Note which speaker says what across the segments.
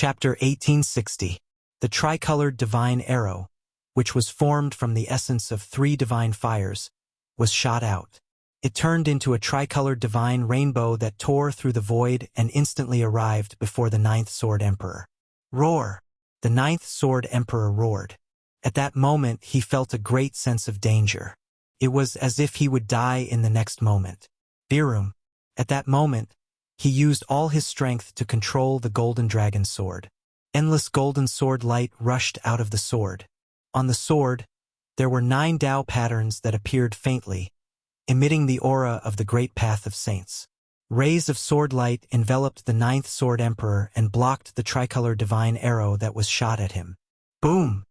Speaker 1: Chapter 1860. The tricolored divine arrow, which was formed from the essence of 3 divine fires, was shot out. It turned into a tricolored divine rainbow that tore through the void and instantly arrived before the 9th Sword Emperor. Roar! The 9th Sword Emperor roared. At that moment he felt a great sense of danger. It was as if he would die in the next moment. Birum. At that moment, he used all his strength to control the golden dragon sword. Endless golden sword light rushed out of the sword. On the sword, there were 9 Tao patterns that appeared faintly, emitting the aura of the great path of saints. Rays of sword light enveloped the 9th Sword Emperor and blocked the tricolored divine arrow that was shot at him. Boom!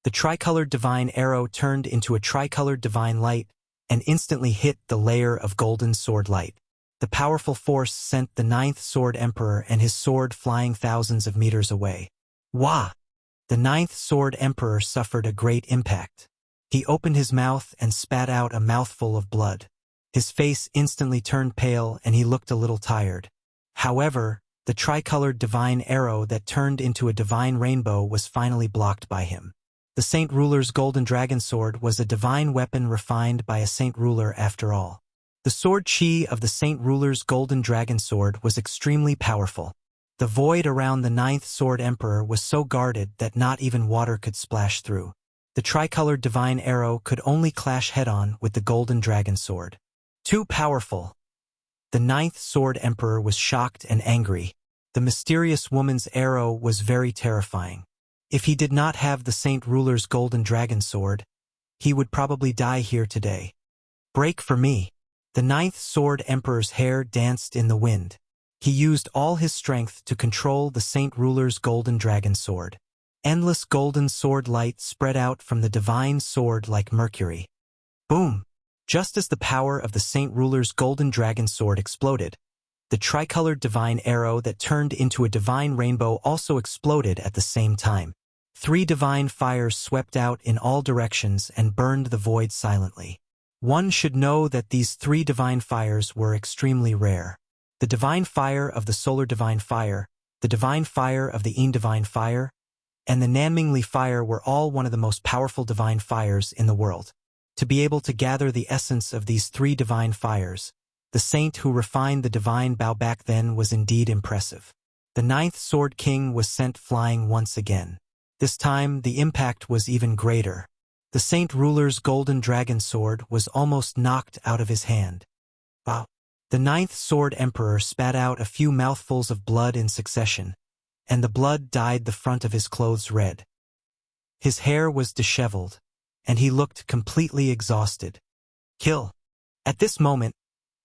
Speaker 1: The tricolored divine arrow turned into a tricolored divine light and instantly hit the layer of golden sword light. The powerful force sent the 9th Sword Emperor and his sword flying thousands of meters away. Wah! The 9th Sword Emperor suffered a great impact. He opened his mouth and spat out a mouthful of blood. His face instantly turned pale and he looked a little tired. However, the tricolored divine arrow that turned into a divine rainbow was finally blocked by him. The Saint Ruler's golden dragon sword was a divine weapon refined by a Saint Ruler after all. The sword chi of the Saint Ruler's golden dragon sword was extremely powerful. The void around the 9th Sword Emperor was so guarded that not even water could splash through. The tricolored divine arrow could only clash head-on with the golden dragon sword. Too powerful. The 9th Sword Emperor was shocked and angry. The mysterious woman's arrow was very terrifying. If he did not have the Saint Ruler's golden dragon sword, he would probably die here today. Break for me. The 9th Sword Emperor's hair danced in the wind. He used all his strength to control the Saint Ruler's golden dragon sword. Endless golden sword light spread out from the divine sword like mercury. Boom! Just as the power of the Saint Ruler's golden dragon sword exploded, the tricolored divine arrow that turned into a divine rainbow also exploded at the same time. 3 divine fires swept out in all directions and burned the void silently. One should know that these 3 divine fires were extremely rare. The divine fire of the solar divine fire, the divine fire of the Yin divine fire, and the Nanmingli fire were all one of the most powerful divine fires in the world. To be able to gather the essence of these 3 divine fires, the saint who refined the divine bow back then was indeed impressive. The 9th Sword King was sent flying once again. This time the impact was even greater. The Saint Ruler's golden dragon sword was almost knocked out of his hand. Wow! The 9th Sword Emperor spat out a few mouthfuls of blood in succession, and the blood dyed the front of his clothes red. His hair was disheveled, and he looked completely exhausted. Kill! At this moment,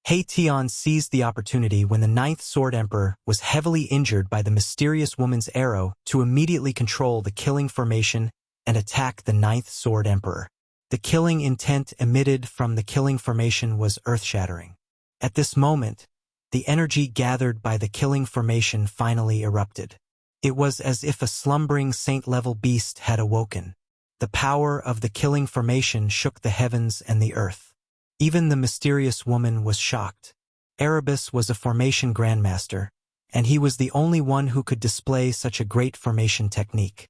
Speaker 1: He Tian seized the opportunity when the 9th Sword Emperor was heavily injured by the mysterious woman's arrow to immediately control the killing formation and attack the 9th Sword Emperor. The killing intent emitted from the killing formation was earth-shattering. At this moment, the energy gathered by the killing formation finally erupted. It was as if a slumbering saint-level beast had awoken. The power of the killing formation shook the heavens and the earth. Even the mysterious woman was shocked. Erebus was a formation grandmaster, and he was the only one who could display such a great formation technique.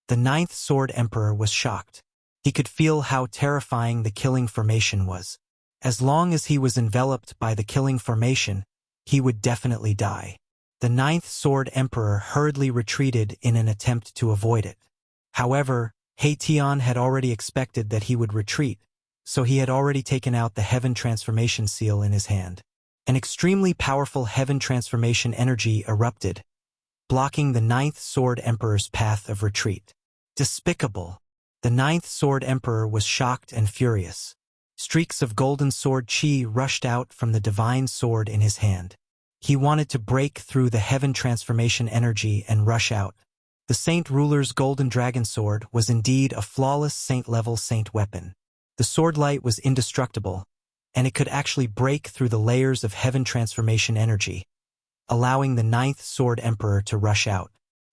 Speaker 1: The 9th Sword Emperor was shocked. He could feel how terrifying the killing formation was. As long as he was enveloped by the killing formation, he would definitely die. The 9th Sword Emperor hurriedly retreated in an attempt to avoid it. However, He Tian had already expected that he would retreat, so he had already taken out the Heaven Transformation Seal in his hand. An extremely powerful Heaven Transformation energy erupted, blocking the 9th Sword Emperor's path of retreat. Despicable! The 9th Sword Emperor was shocked and furious. Streaks of golden sword chi rushed out from the divine sword in his hand. He wanted to break through the Heaven Transformation energy and rush out. The Saint Ruler's golden dragon sword was indeed a flawless saint-level saint weapon. The sword light was indestructible, and it could actually break through the layers of Heaven Transformation energy, allowing the 9th Sword Emperor to rush out.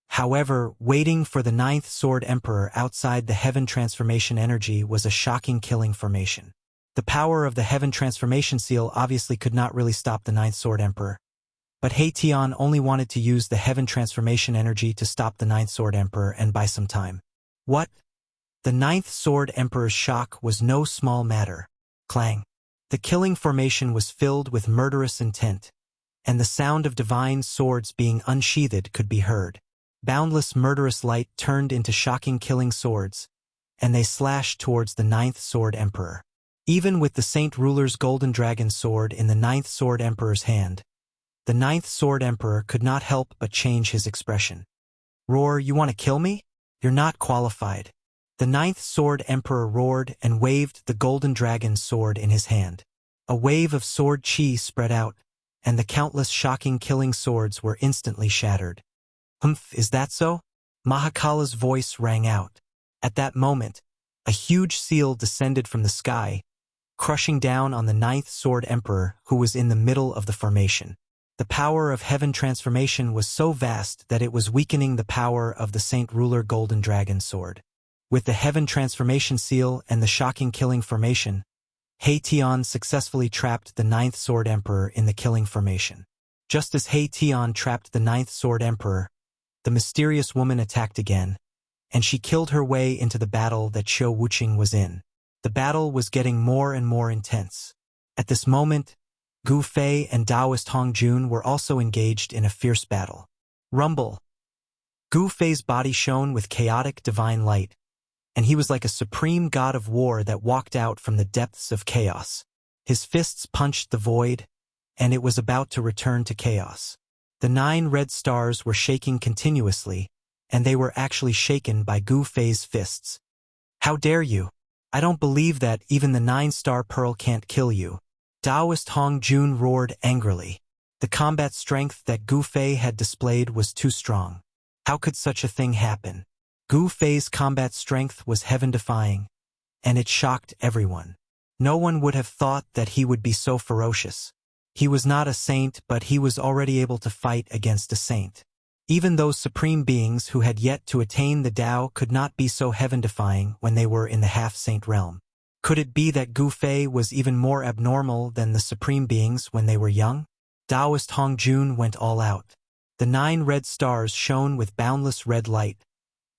Speaker 1: However, waiting for the 9th Sword Emperor outside the Heaven Transformation energy was a shocking killing formation. The power of the Heaven Transformation Seal obviously could not really stop the 9th Sword Emperor. But He Tian only wanted to use the heaven transformation energy to stop the Ninth Sword Emperor and buy some time. What? The Ninth Sword Emperor's shock was no small matter. Clang. The killing formation was filled with murderous intent, and the sound of divine swords being unsheathed could be heard. Boundless murderous light turned into shocking killing swords, and they slashed towards the Ninth Sword Emperor. Even with the Saint Ruler's golden dragon sword in the Ninth Sword Emperor's hand, the Ninth Sword Emperor could not help but change his expression. Roar, you want to kill me? You're not qualified. The Ninth Sword Emperor roared and waved the golden dragon sword in his hand. A wave of sword chi spread out, and the countless shocking killing swords were instantly shattered. Humph, is that so? Mahakala's voice rang out. At that moment, a huge seal descended from the sky, crushing down on the Ninth Sword Emperor who was in the middle of the formation. The power of heaven transformation was so vast that it was weakening the power of the Saint Ruler Golden Dragon Sword. With the heaven transformation seal and the shocking killing formation, He Tian successfully trapped the Ninth Sword Emperor in the killing formation. Just as He Tian trapped the Ninth Sword Emperor, the mysterious woman attacked again, and she killed her way into the battle that Xiao Wuqing was in. The battle was getting more and more intense. At this moment, Gu Fei and Taoist Hong Jun were also engaged in a fierce battle. Rumble. Gu Fei's body shone with chaotic divine light, and he was like a supreme god of war that walked out from the depths of chaos. His fists punched the void, and it was about to return to chaos. The 9 red stars were shaking continuously, and they were actually shaken by Gu Fei's fists. How dare you? I don't believe that even the 9-star pearl can't kill you. Taoist Hong Jun roared angrily. The combat strength that Gu Fei had displayed was too strong. How could such a thing happen? Gu Fei's combat strength was heaven-defying, and it shocked everyone. No one would have thought that he would be so ferocious. He was not a saint, but he was already able to fight against a saint. Even those supreme beings who had yet to attain the Tao could not be so heaven-defying when they were in the half-saint realm. Could it be that Gu Fei was even more abnormal than the supreme beings when they were young? Taoist Hong Jun went all out. The 9 red stars shone with boundless red light,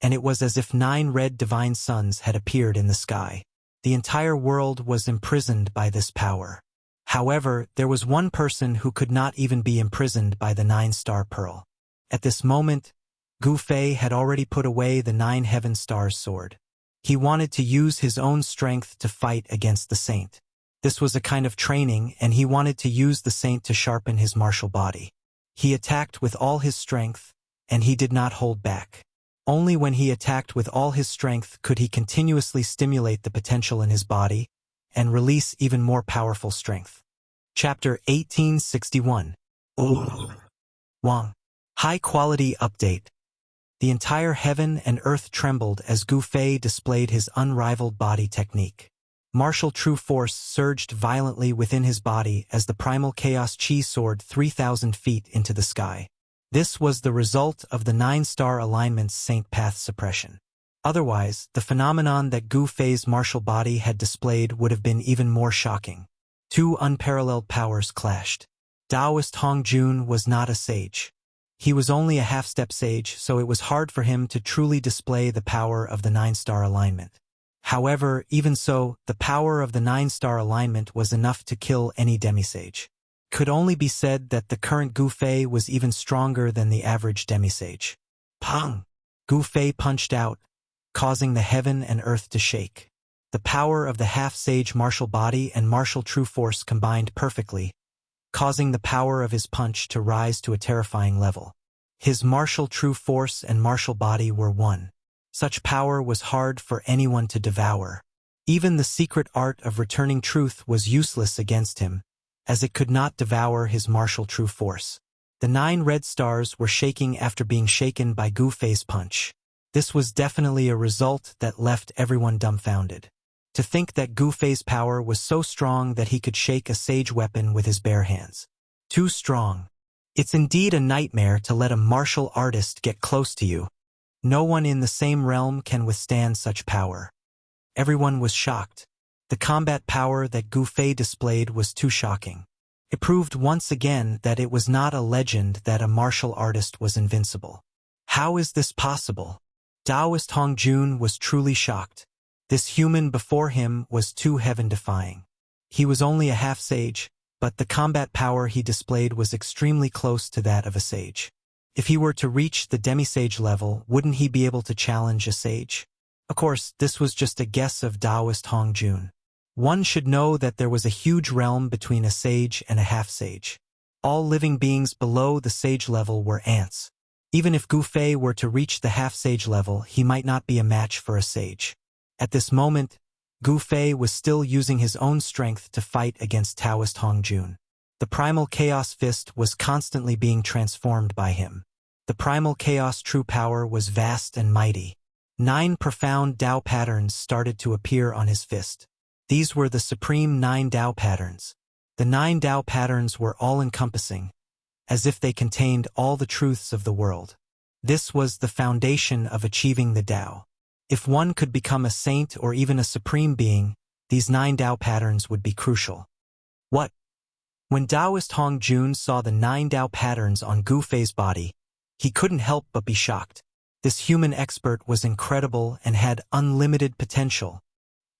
Speaker 1: and it was as if 9 red divine suns had appeared in the sky. The entire world was imprisoned by this power. However, there was one person who could not even be imprisoned by the 9-star pearl. At this moment, Gu Fei had already put away the 9 heaven stars sword. He wanted to use his own strength to fight against the saint. This was a kind of training, and he wanted to use the saint to sharpen his martial body. He attacked with all his strength, and he did not hold back. Only when he attacked with all his strength could he continuously stimulate the potential in his body and release even more powerful strength. Chapter 1861. Wang. High-quality update. The entire heaven and earth trembled as Gu Fei displayed his unrivaled body technique. Martial true force surged violently within his body as the primal chaos chi soared 3,000 feet into the sky. This was the result of the 9-star alignment's saint path suppression. Otherwise, the phenomenon that Gu Fei's martial body had displayed would have been even more shocking. 2 unparalleled powers clashed. Taoist Hong Jun was not a sage. He was only a half-step sage, so it was hard for him to truly display the power of the 9-star alignment. However, even so, the power of the 9-star alignment was enough to kill any demisage. Could only be said that the current Gu Fei was even stronger than the average demisage. Pang! Gu Fei punched out, causing the heaven and earth to shake. The power of the half-sage martial body and martial true force combined perfectly, causing the power of his punch to rise to a terrifying level. His martial true force and martial body were one. Such power was hard for anyone to devour. Even the secret art of returning truth was useless against him, as it could not devour his martial true force. The 9 red stars were shaking after being shaken by Gu Fei's punch. This was definitely a result that left everyone dumbfounded. To think that Gu Fei's power was so strong that he could shake a sage weapon with his bare hands. Too strong. It's indeed a nightmare to let a martial artist get close to you. No one in the same realm can withstand such power. Everyone was shocked. The combat power that Gu Fei displayed was too shocking. It proved once again that it was not a legend that a martial artist was invincible. How is this possible? Taoist Hong Jun was truly shocked. This human before him was too heaven-defying. He was only a half-sage, but the combat power he displayed was extremely close to that of a sage. If he were to reach the demi-sage level, wouldn't he be able to challenge a sage? Of course, this was just a guess of Taoist Hong Jun. One should know that there was a huge realm between a sage and a half-sage. All living beings below the sage level were ants. Even if Gu Fei were to reach the half-sage level, he might not be a match for a sage. At this moment, Gu Fei was still using his own strength to fight against Taoist Hong Jun. The primal chaos fist was constantly being transformed by him. The primal chaos true power was vast and mighty. 9 profound Dao patterns started to appear on his fist. These were the supreme 9 Dao patterns. The 9 Dao patterns were all-encompassing, as if they contained all the truths of the world. This was the foundation of achieving the Dao. If one could become a saint or even a supreme being, these 9 Dao patterns would be crucial. What? When Taoist Hong Jun saw the 9 Dao patterns on Gu Fei's body, he couldn't help but be shocked. This human expert was incredible and had unlimited potential.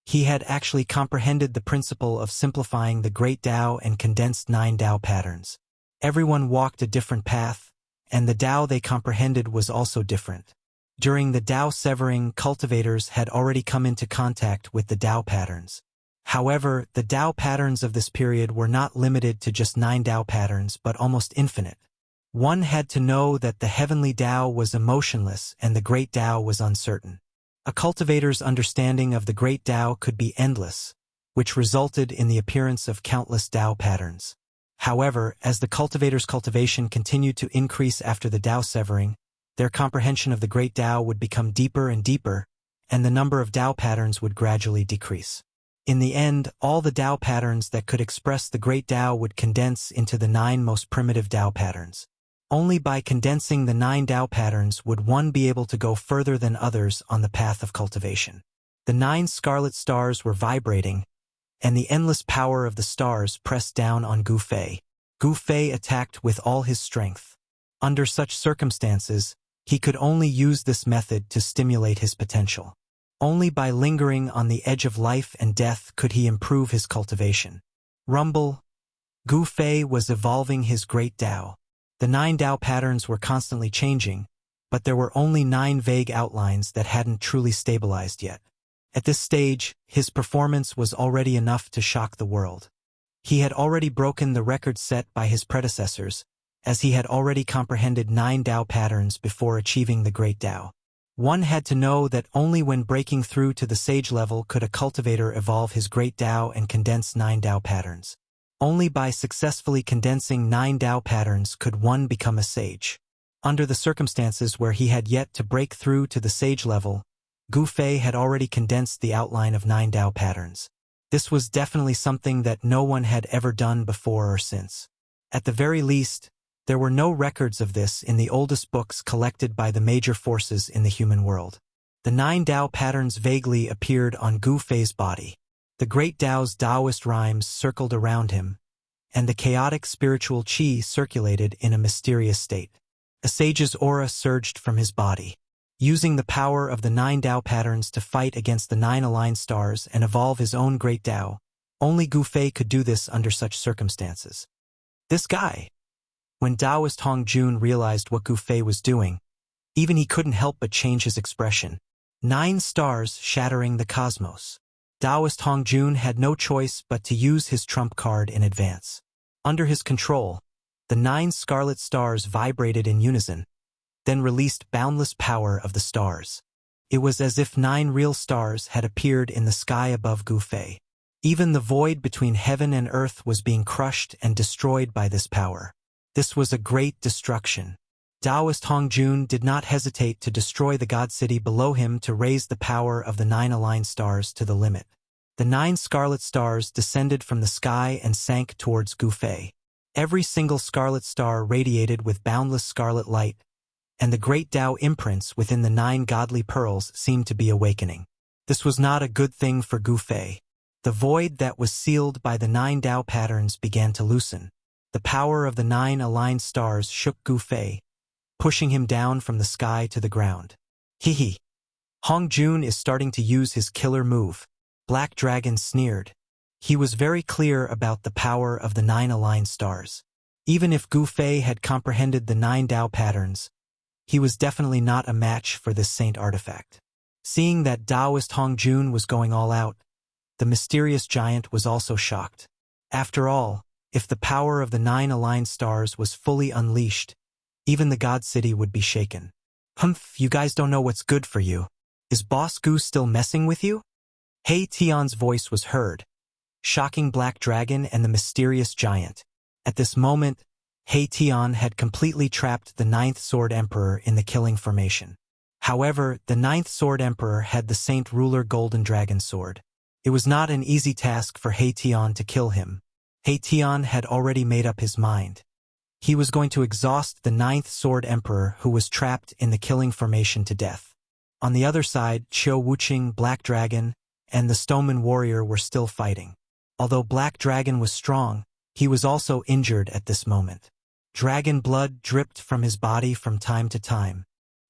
Speaker 1: He had actually comprehended the principle of simplifying the great Dao and condensed 9 Dao patterns. Everyone walked a different path, and the Dao they comprehended was also different. During the Dao severing, cultivators had already come into contact with the Dao patterns. However, the Dao patterns of this period were not limited to just 9 Dao patterns but almost infinite. One had to know that the heavenly Dao was emotionless and the great Dao was uncertain. A cultivator's understanding of the great Dao could be endless, which resulted in the appearance of countless Dao patterns. However, as the cultivator's cultivation continued to increase after the Dao severing, their comprehension of the great Dao would become deeper and deeper, and the number of Dao patterns would gradually decrease. In the end, all the Dao patterns that could express the great Dao would condense into the 9 most primitive Dao patterns. Only by condensing the 9 Dao patterns would one be able to go further than others on the path of cultivation. The 9 scarlet stars were vibrating, and the endless power of the stars pressed down on Gu Fei. Gu Fei attacked with all his strength. Under such circumstances, he could only use this method to stimulate his potential. Only by lingering on the edge of life and death could he improve his cultivation. Rumble. Gu Fei was evolving his great Dao. The 9 Dao patterns were constantly changing, but there were only 9 vague outlines that hadn't truly stabilized yet. At this stage, his performance was already enough to shock the world. He had already broken the record set by his predecessors, as he had already comprehended 9 Dao patterns before achieving the great Dao. One had to know that only when breaking through to the sage level could a cultivator evolve his great Dao and condense 9 Dao patterns. Only by successfully condensing 9 Dao patterns could one become a sage. Under the circumstances where he had yet to break through to the sage level, Gu Fei had already condensed the outline of 9 Dao patterns. This was definitely something that no one had ever done before or since. At the very least, there were no records of this in the oldest books collected by the major forces in the human world. The 9 Dao patterns vaguely appeared on Gu Fei's body. The great Dao's Taoist rhymes circled around him, and the chaotic spiritual qi circulated in a mysterious state. A sage's aura surged from his body. Using the power of the 9 Dao patterns to fight against the 9 aligned stars and evolve his own great Dao, only Gu Fei could do this under such circumstances. This guy. When Taoist Hong Jun realized what Gu Fei was doing, even he couldn't help but change his expression. 9 stars shattering the cosmos. Taoist Hong Jun had no choice but to use his trump card in advance. Under his control, the 9 scarlet stars vibrated in unison, then released boundless power of the stars. It was as if 9 real stars had appeared in the sky above Gu Fei. Even the void between heaven and earth was being crushed and destroyed by this power. This was a great destruction. Taoist Hong Jun did not hesitate to destroy the God City below him to raise the power of the 9 aligned stars to the limit. The 9 scarlet stars descended from the sky and sank towards Gu Fei. Every single scarlet star radiated with boundless scarlet light, and the great Dao imprints within the 9 godly pearls seemed to be awakening. This was not a good thing for Gu Fei. The void that was sealed by the 9 Dao patterns began to loosen. The power of the 9 aligned stars shook Gu Fei, pushing him down from the sky to the ground. Hee. Hong Jun is starting to use his killer move, Black Dragon sneered. He was very clear about the power of the 9 aligned stars. Even if Gu Fei had comprehended the 9 Dao patterns, he was definitely not a match for this saint artifact. Seeing that Taoist Hong Jun was going all out, the mysterious giant was also shocked. After all, if the power of the 9 aligned stars was fully unleashed, even the God City would be shaken. Humph, you guys don't know what's good for you. Is Boss Gu still messing with you? Hei Tian's voice was heard, shocking Black Dragon and the mysterious giant. At this moment, Hei Tian had completely trapped the 9th Sword Emperor in the killing formation. However, the 9th Sword Emperor had the Saint Ruler Golden Dragon Sword. It was not an easy task for Hei Tian to kill him. Hei Tian had already made up his mind. He was going to exhaust the 9th Sword Emperor who was trapped in the killing formation to death. On the other side, Qiu Wuqing, Black Dragon, and the Stoneman Warrior were still fighting. Although Black Dragon was strong, he was also injured at this moment. Dragon blood dripped from his body from time to time.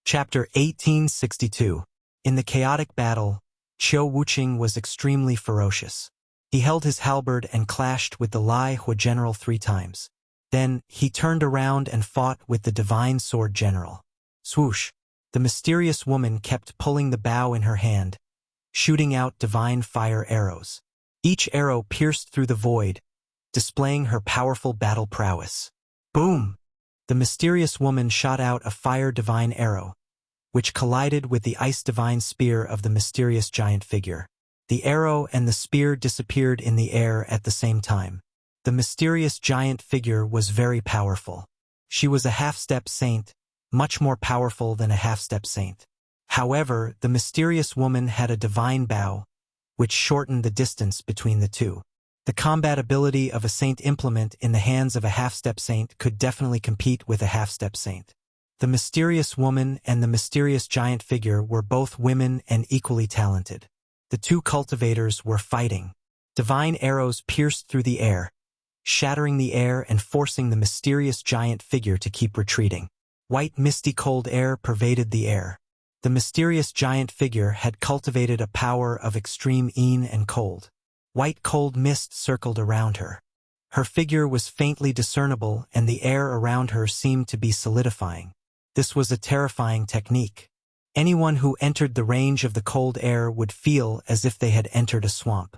Speaker 1: Chapter 1862. In the chaotic battle, Qiu Wuqing was extremely ferocious. He held his halberd and clashed with the Lai Hua general 3 times. Then, he turned around and fought with the Divine Sword General. Swoosh! The mysterious woman kept pulling the bow in her hand, shooting out divine fire arrows. Each arrow pierced through the void, displaying her powerful battle prowess. Boom! The mysterious woman shot out a fire divine arrow, which collided with the ice divine spear of the mysterious giant figure. The arrow and the spear disappeared in the air at the same time. The mysterious giant figure was very powerful. She was a half-step saint, much more powerful than a half-step saint. However, the mysterious woman had a divine bow, which shortened the distance between the two. The combat ability of a saint implement in the hands of a half-step saint could definitely compete with a half-step saint. The mysterious woman and the mysterious giant figure were both women and equally talented. The two cultivators were fighting. Divine arrows pierced through the air, shattering the air and forcing the mysterious giant figure to keep retreating. White misty cold air pervaded the air. The mysterious giant figure had cultivated a power of extreme yin and cold. White cold mist circled around her. Her figure was faintly discernible and the air around her seemed to be solidifying. This was a terrifying technique. Anyone who entered the range of the cold air would feel as if they had entered a swamp.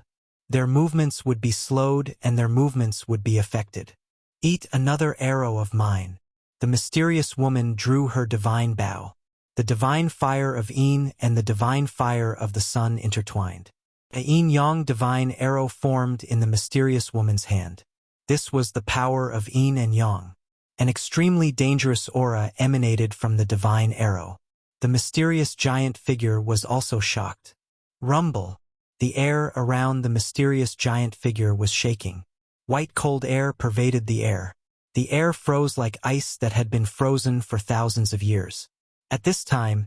Speaker 1: Their movements would be slowed and their movements would be affected. Eat another arrow of mine. The mysterious woman drew her divine bow. The divine fire of yin and the divine fire of the sun intertwined. A yin-yang divine arrow formed in the mysterious woman's hand. This was the power of yin and yang. An extremely dangerous aura emanated from the divine arrow. The mysterious giant figure was also shocked. Rumble! The air around the mysterious giant figure was shaking. White cold air pervaded the air. The air froze like ice that had been frozen for thousands of years. At this time,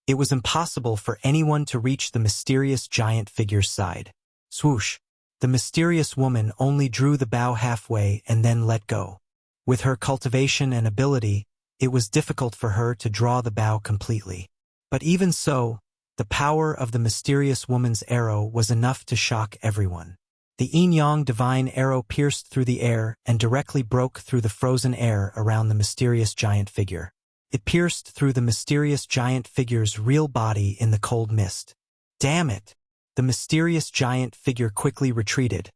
Speaker 1: it was impossible for anyone to reach the mysterious giant figure's side. Swoosh! The mysterious woman only drew the bow halfway and then let go. With her cultivation and ability, it was difficult for her to draw the bow completely. But even so, the power of the mysterious woman's arrow was enough to shock everyone. The yin-yang divine arrow pierced through the air and directly broke through the frozen air around the mysterious giant figure. It pierced through the mysterious giant figure's real body in the cold mist. Damn it! The mysterious giant figure quickly retreated,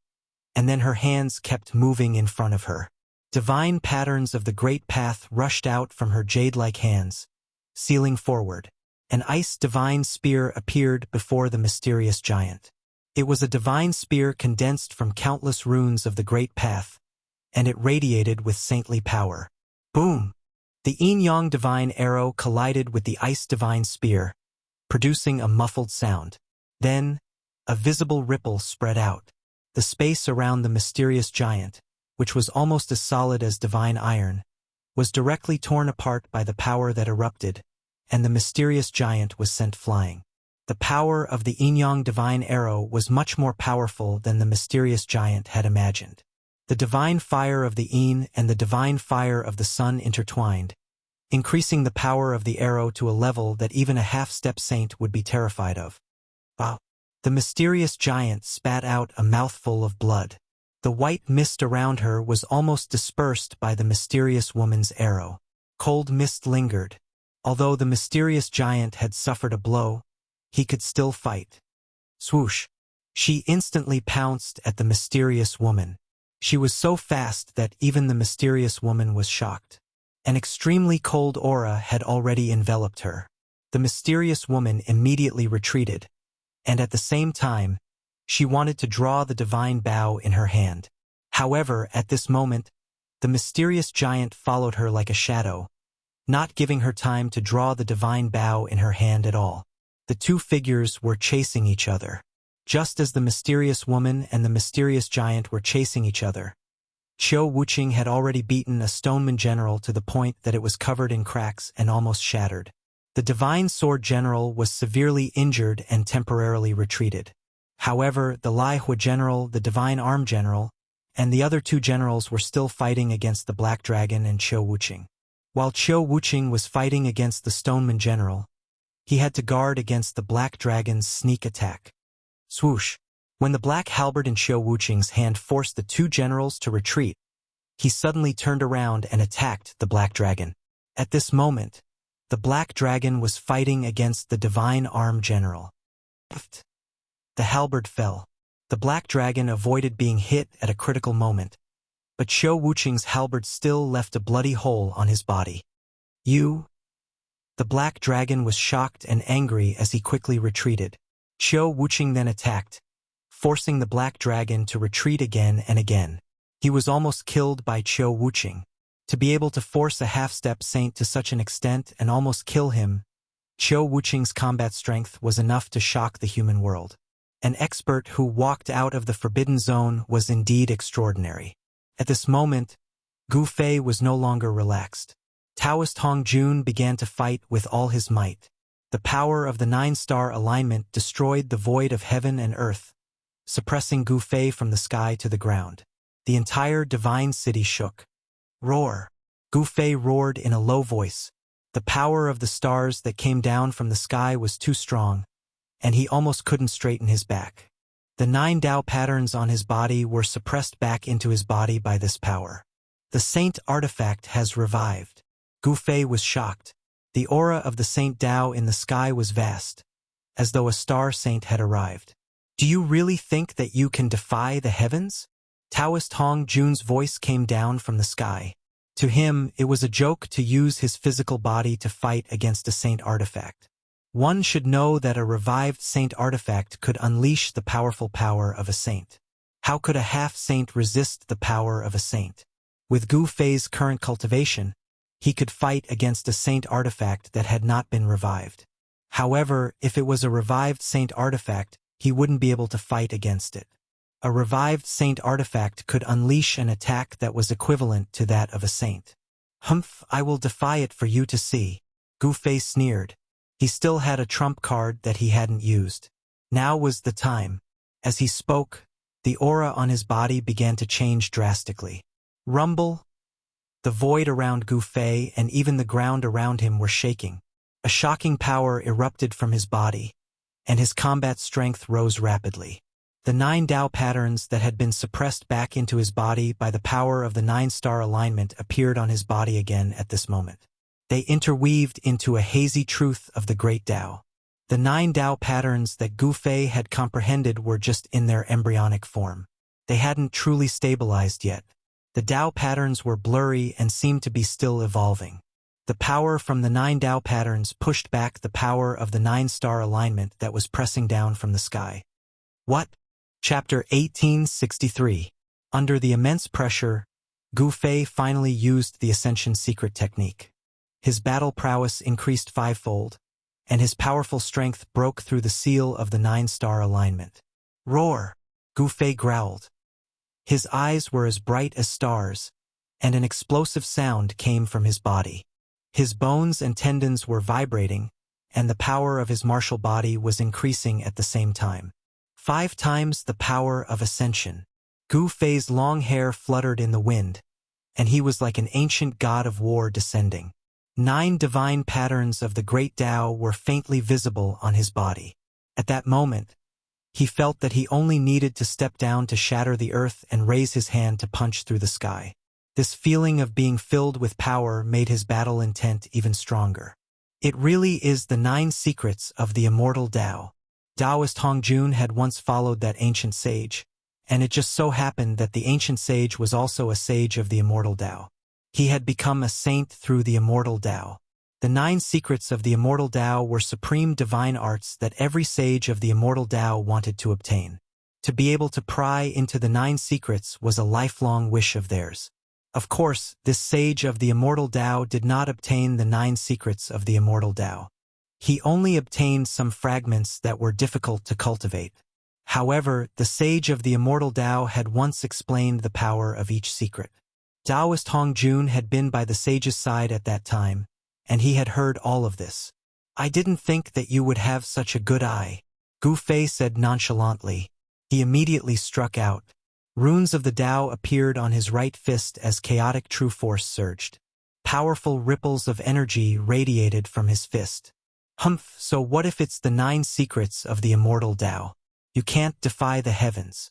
Speaker 1: and then her hands kept moving in front of her. Divine patterns of the great path rushed out from her jade-like hands, sealing forward. An ice divine spear appeared before the mysterious giant. It was a divine spear condensed from countless runes of the great path, and it radiated with saintly power. Boom! The yin-yang divine arrow collided with the ice divine spear, producing a muffled sound. Then, a visible ripple spread out. The space around the mysterious giant, which was almost as solid as divine iron, was directly torn apart by the power that erupted, and the mysterious giant was sent flying. The power of the yin-yang divine arrow was much more powerful than the mysterious giant had imagined. The divine fire of the Yin and the divine fire of the sun intertwined, increasing the power of the arrow to a level that even a half-step saint would be terrified of. Wow! The mysterious giant spat out a mouthful of blood. The white mist around her was almost dispersed by the mysterious woman's arrow. Cold mist lingered. Although the mysterious giant had suffered a blow, he could still fight. Swoosh! She instantly pounced at the mysterious woman. She was so fast that even the mysterious woman was shocked. An extremely cold aura had already enveloped her. The mysterious woman immediately retreated, and at the same time, she wanted to draw the divine bow in her hand. However, at this moment, the mysterious giant followed her like a shadow, not giving her time to draw the divine bow in her hand at all. The two figures were chasing each other. Just as the mysterious woman and the mysterious giant were chasing each other, Qiu Wuqing had already beaten a stoneman general to the point that it was covered in cracks and almost shattered. The divine sword general was severely injured and temporarily retreated. However, the Lai Hua general, the divine arm general, and the other two generals were still fighting against the Black Dragon and Qiu Wuqing. While Qiu Wuqing was fighting against the stoneman general, he had to guard against the Black Dragon's sneak attack. Swoosh! When the black halberd in Qiu Wuqing's hand forced the two generals to retreat, he suddenly turned around and attacked the Black Dragon. At this moment, the Black Dragon was fighting against the divine arm general. The halberd fell. The Black Dragon avoided being hit at a critical moment, but Qiu Wuqing's halberd still left a bloody hole on his body. You? The Black Dragon was shocked and angry as he quickly retreated. Qiu Wuqing then attacked, forcing the Black Dragon to retreat again and again. He was almost killed by Qiu Wuqing. To be able to force a half-step saint to such an extent and almost kill him, Qiu Wuqing's combat strength was enough to shock the human world. An expert who walked out of the forbidden zone was indeed extraordinary. At this moment, Gu Fei was no longer relaxed. Taoist Hong Jun began to fight with all his might. The power of the 9-star alignment destroyed the void of heaven and earth, suppressing Gu Fei from the sky to the ground. The entire divine city shook. Roar! Gu Fei roared in a low voice. The power of the stars that came down from the sky was too strong, and he almost couldn't straighten his back. The 9 Dao patterns on his body were suppressed back into his body by this power. The saint artifact has revived. Gu Fei was shocked. The aura of the Saint Dao in the sky was vast, as though a star saint had arrived. Do you really think that you can defy the heavens? Taoist Hong Jun's voice came down from the sky. To him, it was a joke to use his physical body to fight against a saint artifact. One should know that a revived saint artifact could unleash the powerful power of a saint. How could a half-saint resist the power of a saint? With Gu Fei's current cultivation, he could fight against a saint artifact that had not been revived. However, if it was a revived saint artifact, he wouldn't be able to fight against it. A revived saint artifact could unleash an attack that was equivalent to that of a saint. Humph, I will defy it for you to see. Gu Fei sneered. He still had a trump card that he hadn't used. Now was the time. As he spoke, the aura on his body began to change drastically. Rumble! The void around Gu Fei and even the ground around him were shaking. A shocking power erupted from his body, and his combat strength rose rapidly. The 9 Dao patterns that had been suppressed back into his body by the power of the 9-star alignment appeared on his body again at this moment. They interweaved into a hazy truth of the great Dao. The 9 Dao patterns that Gu Fei had comprehended were just in their embryonic form. They hadn't truly stabilized yet. The Dao patterns were blurry and seemed to be still evolving. The power from the 9 Dao patterns pushed back the power of the 9-star alignment that was pressing down from the sky. What? Chapter 1863. Under the immense pressure, Gu Fei finally used the Ascension secret technique. His battle prowess increased 5-fold, and his powerful strength broke through the seal of the 9-star alignment. Roar! Gu Fei growled. His eyes were as bright as stars, and an explosive sound came from his body. His bones and tendons were vibrating, and the power of his martial body was increasing at the same time. 5 times the power of Ascension. Gu Fei's long hair fluttered in the wind, and he was like an ancient god of war descending. 9 divine patterns of the great Tao were faintly visible on his body. At that moment, he felt that he only needed to step down to shatter the earth and raise his hand to punch through the sky. This feeling of being filled with power made his battle intent even stronger. It really is the 9 secrets of the immortal Tao. Taoist Hongjun had once followed that ancient sage, and it just so happened that the ancient sage was also a sage of the immortal Tao. He had become a saint through the immortal Tao. The 9 secrets of the immortal Tao were supreme divine arts that every sage of the immortal Tao wanted to obtain. To be able to pry into the 9 secrets was a lifelong wish of theirs. Of course, this sage of the immortal Tao did not obtain the 9 secrets of the immortal Tao. He only obtained some fragments that were difficult to cultivate. However, the sage of the immortal Tao had once explained the power of each secret. Taoist Hongjun had been by the sage's side at that time, and he had heard all of this. "I didn't think that you would have such a good eye," Gu Fei said nonchalantly. He immediately struck out. Runes of the Tao appeared on his right fist as chaotic true force surged. Powerful ripples of energy radiated from his fist. "Humph, so what if it's the 9 secrets of the immortal Tao? You can't defy the heavens."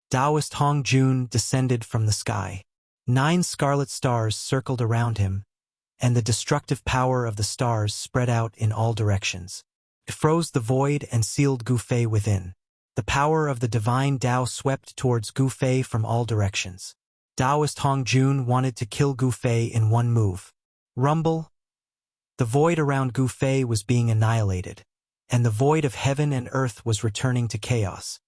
Speaker 1: Taoist Hongjun descended from the sky. 9 scarlet stars circled around him, and the destructive power of the stars spread out in all directions. It froze the void and sealed Gu Fei within. The power of the divine Tao swept towards Gu Fei from all directions. Taoist Hongjun wanted to kill Gu Fei in one move. Rumble. The void around Gu Fei was being annihilated, and the void of heaven and earth was returning to chaos.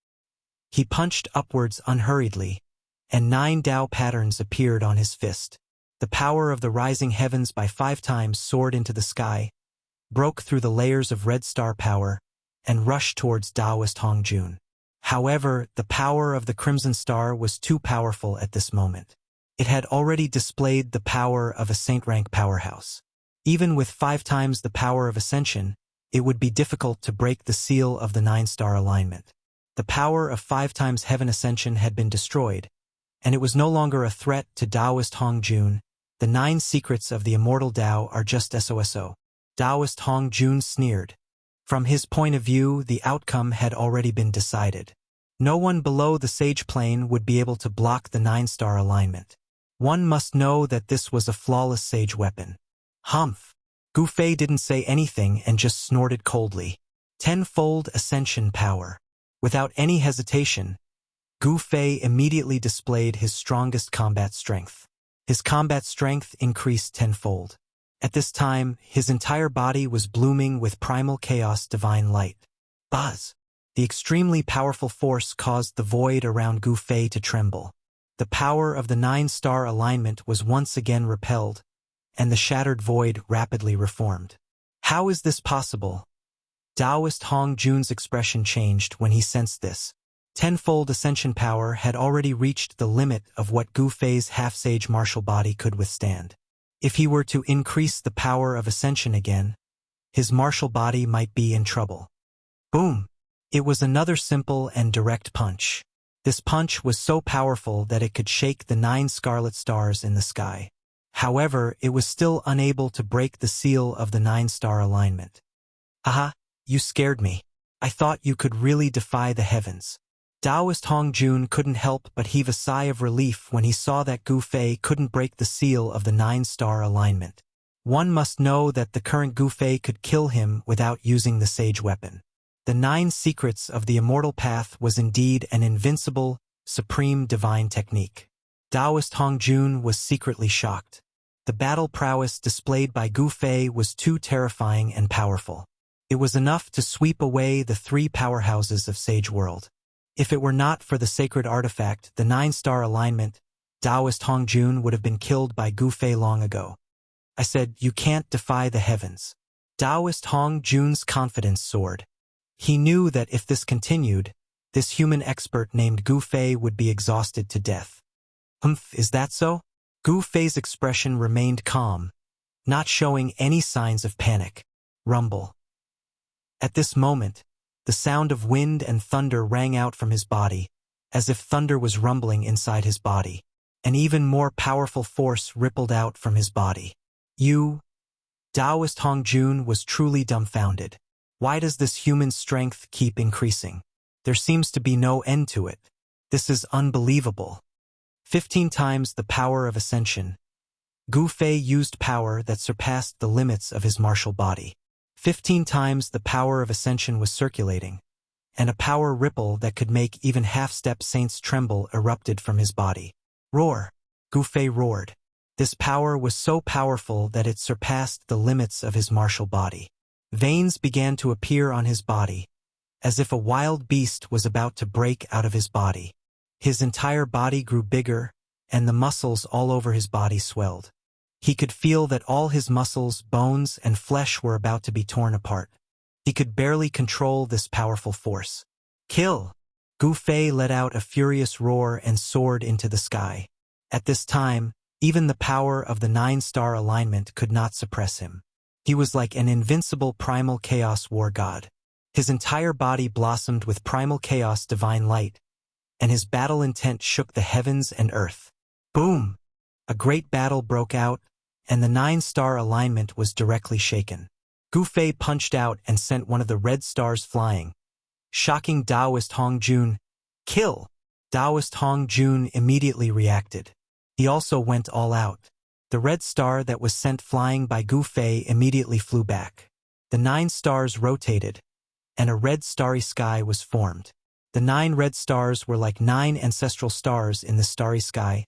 Speaker 1: He punched upwards unhurriedly, and 9 Tao patterns appeared on his fist. The power of the rising heavens by 5 times soared into the sky, broke through the layers of red star power, and rushed towards Taoist Hongjun. However, the power of the crimson star was too powerful at this moment. It had already displayed the power of a saint-rank powerhouse. Even with 5 times the power of ascension, it would be difficult to break the seal of the 9-star alignment. The power of 5 times heaven ascension had been destroyed, and it was no longer a threat to Taoist Hongjun. The 9 secrets of the immortal Tao are just SOSO. Taoist Hongjun sneered. From his point of view, the outcome had already been decided. No one below the sage plane would be able to block the 9-star alignment. One must know that this was a flawless sage weapon. Humph! Gu Fei didn't say anything and just snorted coldly. 10-fold ascension power. Without any hesitation, Gu Fei immediately displayed his strongest combat strength. His combat strength increased 10-fold. At this time, his entire body was blooming with primal chaos divine light. Buzz! The extremely powerful force caused the void around Gu Fei to tremble. The power of the 9-star alignment was once again repelled, and the shattered void rapidly reformed. How is this possible? Taoist Hongjun's expression changed when he sensed this. 10-fold ascension power had already reached the limit of what Gu Fei's half-sage martial body could withstand. If he were to increase the power of ascension again, his martial body might be in trouble. Boom! It was another simple and direct punch. This punch was so powerful that it could shake the 9 scarlet stars in the sky. However, it was still unable to break the seal of the 9-star alignment. Aha! You scared me. I thought you could really defy the heavens. Taoist Hongjun couldn't help but heave a sigh of relief when he saw that Gu Fei couldn't break the seal of the 9-star alignment. One must know that the current Gu Fei could kill him without using the sage weapon. The 9 secrets of the immortal path was indeed an invincible, supreme divine technique. Taoist Hongjun was secretly shocked. The battle prowess displayed by Gu Fei was too terrifying and powerful. It was enough to sweep away the 3 powerhouses of Sage World. If it were not for the sacred artifact, the 9-star alignment, Taoist Hongjun would have been killed by Gu Fei long ago. I said, you can't defy the heavens. Taoist Hongjun's confidence soared. He knew that if this continued, this human expert named Gu Fei would be exhausted to death. Humph, is that so? Gu Fei's expression remained calm, not showing any signs of panic. Rumble. At this moment, the sound of wind and thunder rang out from his body, as if thunder was rumbling inside his body. An even more powerful force rippled out from his body. Taoist Hongjun was truly dumbfounded. Why does this human strength keep increasing? There seems to be no end to it. This is unbelievable. 15 times the power of ascension. Gu Fei used power that surpassed the limits of his martial body. 15 times the power of ascension was circulating, and a power ripple that could make even half-step saints tremble erupted from his body. Roar! Gu Fei roared. This power was so powerful that it surpassed the limits of his martial body. Veins began to appear on his body, as if a wild beast was about to break out of his body. His entire body grew bigger, and the muscles all over his body swelled. He could feel that all his muscles, bones, and flesh were about to be torn apart. He could barely control this powerful force. Kill! Gu Fei let out a furious roar and soared into the sky. At this time, even the power of the 9-star alignment could not suppress him. He was like an invincible primal chaos war god. His entire body blossomed with primal chaos divine light, and his battle intent shook the heavens and earth. Boom! A great battle broke out, and the 9-star alignment was directly shaken. Gu Fei punched out and sent one of the red stars flying, shocking Taoist Hongjun. Kill! Taoist Hongjun immediately reacted. He also went all out. The red star that was sent flying by Gu Fei immediately flew back. The 9 stars rotated, and a red starry sky was formed. The 9 red stars were like 9 ancestral stars in the starry sky,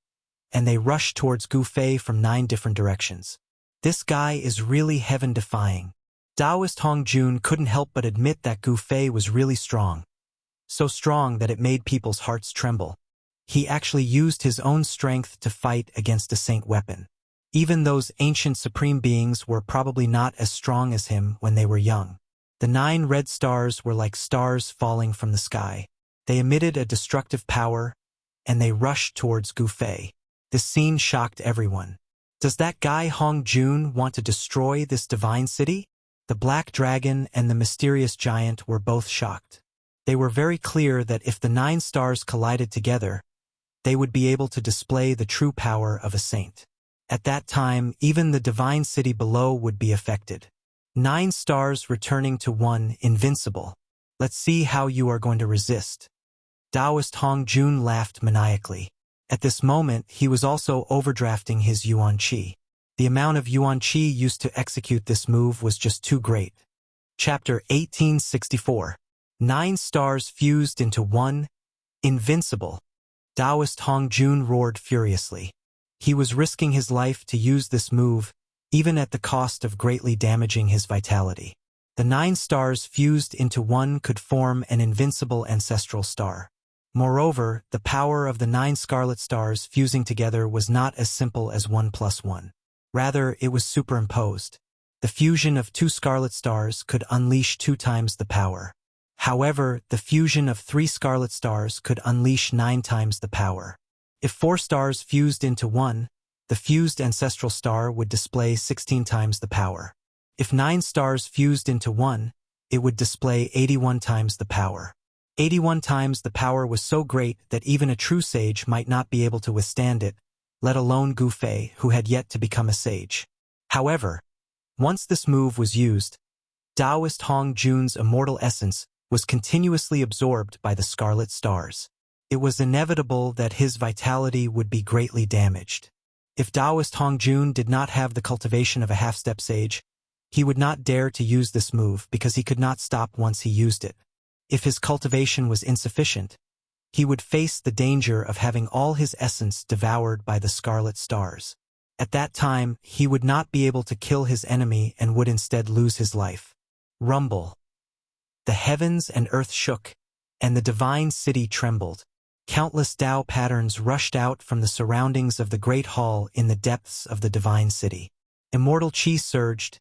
Speaker 1: and they rushed towards Gu Fei from 9 different directions. This guy is really heaven-defying. Taoist Hongjun couldn't help but admit that Gu Fei was really strong. So strong that it made people's hearts tremble. He actually used his own strength to fight against a saint weapon. Even those ancient supreme beings were probably not as strong as him when they were young. The 9 red stars were like stars falling from the sky. They emitted a destructive power, and they rushed towards Gu Fei. This scene shocked everyone. Does that guy Hongjun want to destroy this divine city? The black dragon and the mysterious giant were both shocked. They were very clear that if the 9 stars collided together, they would be able to display the true power of a saint. At that time, even the divine city below would be affected. 9 stars returning to 1, invincible. Let's see how you are going to resist. Taoist Hongjun laughed maniacally. At this moment, he was also overdrafting his Yuan Qi. The amount of Yuan Qi used to execute this move was just too great. Chapter 1864. 9 stars fused into 1, invincible. Taoist Hongjun roared furiously. He was risking his life to use this move, even at the cost of greatly damaging his vitality. The 9 stars fused into 1 could form an invincible ancestral star. Moreover, the power of the 9 scarlet stars fusing together was not as simple as 1 plus 1. Rather, it was superimposed. The fusion of 2 scarlet stars could unleash 2 times the power. However, the fusion of 3 scarlet stars could unleash 9 times the power. If 4 stars fused into 1, the fused ancestral star would display 16 times the power. If 9 stars fused into 1, it would display 81 times the power. 81 times the power was so great that even a true sage might not be able to withstand it, let alone Gu Fei, who had yet to become a sage. However, once this move was used, Taoist Hongjun's immortal essence was continuously absorbed by the scarlet stars. It was inevitable that his vitality would be greatly damaged. If Taoist Hongjun did not have the cultivation of a half-step sage, he would not dare to use this move because he could not stop once he used it. If his cultivation was insufficient, he would face the danger of having all his essence devoured by the scarlet stars. At that time, he would not be able to kill his enemy and would instead lose his life. Rumble. The heavens and earth shook, and the divine city trembled. Countless Tao patterns rushed out from the surroundings of the great hall in the depths of the divine city. Immortal Qi surged,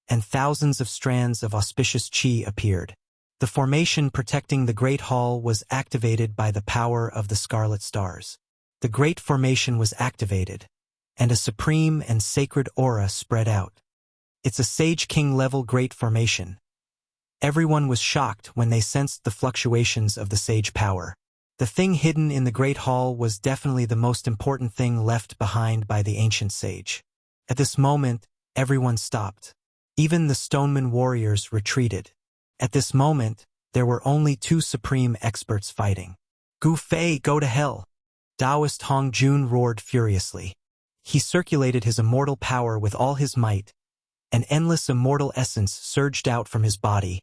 Speaker 1: and thousands of strands of auspicious Qi appeared. The formation protecting the great hall was activated by the power of the scarlet stars. The great formation was activated, and a supreme and sacred aura spread out. It's a Sage King level great formation. Everyone was shocked when they sensed the fluctuations of the sage power. The thing hidden in the Great Hall was definitely the most important thing left behind by the ancient sage. At this moment, everyone stopped. Even the Stoneman warriors retreated. At this moment, there were only two supreme experts fighting. Gu Fei, go to hell! Taoist Hong Jun roared furiously. He circulated his immortal power with all his might. An endless immortal essence surged out from his body,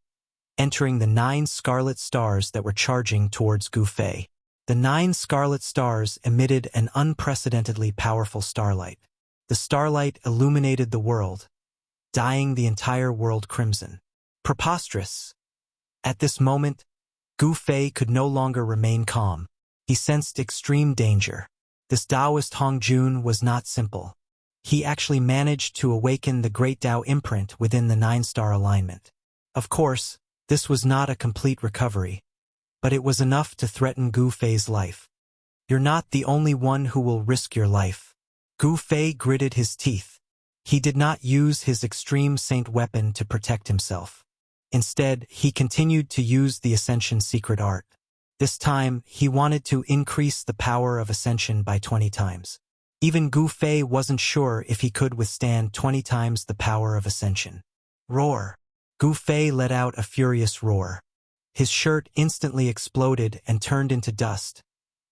Speaker 1: entering the 9 scarlet stars that were charging towards Gu Fei. The 9 scarlet stars emitted an unprecedentedly powerful starlight. The starlight illuminated the world, dyeing the entire world crimson. Preposterous! At this moment, Gu Fei could no longer remain calm. He sensed extreme danger. This Taoist Hong Jun was not simple. He actually managed to awaken the great Tao imprint within the 9-star alignment. Of course, this was not a complete recovery, but it was enough to threaten Gu Fei's life. You're not the only one who will risk your life. Gu Fei gritted his teeth. He did not use his extreme saint weapon to protect himself. Instead, he continued to use the Ascension secret art. This time, he wanted to increase the power of Ascension by 20 times. Even Gu Fei wasn't sure if he could withstand 20 times the power of Ascension. Roar! Gu Fei let out a furious roar. His shirt instantly exploded and turned into dust,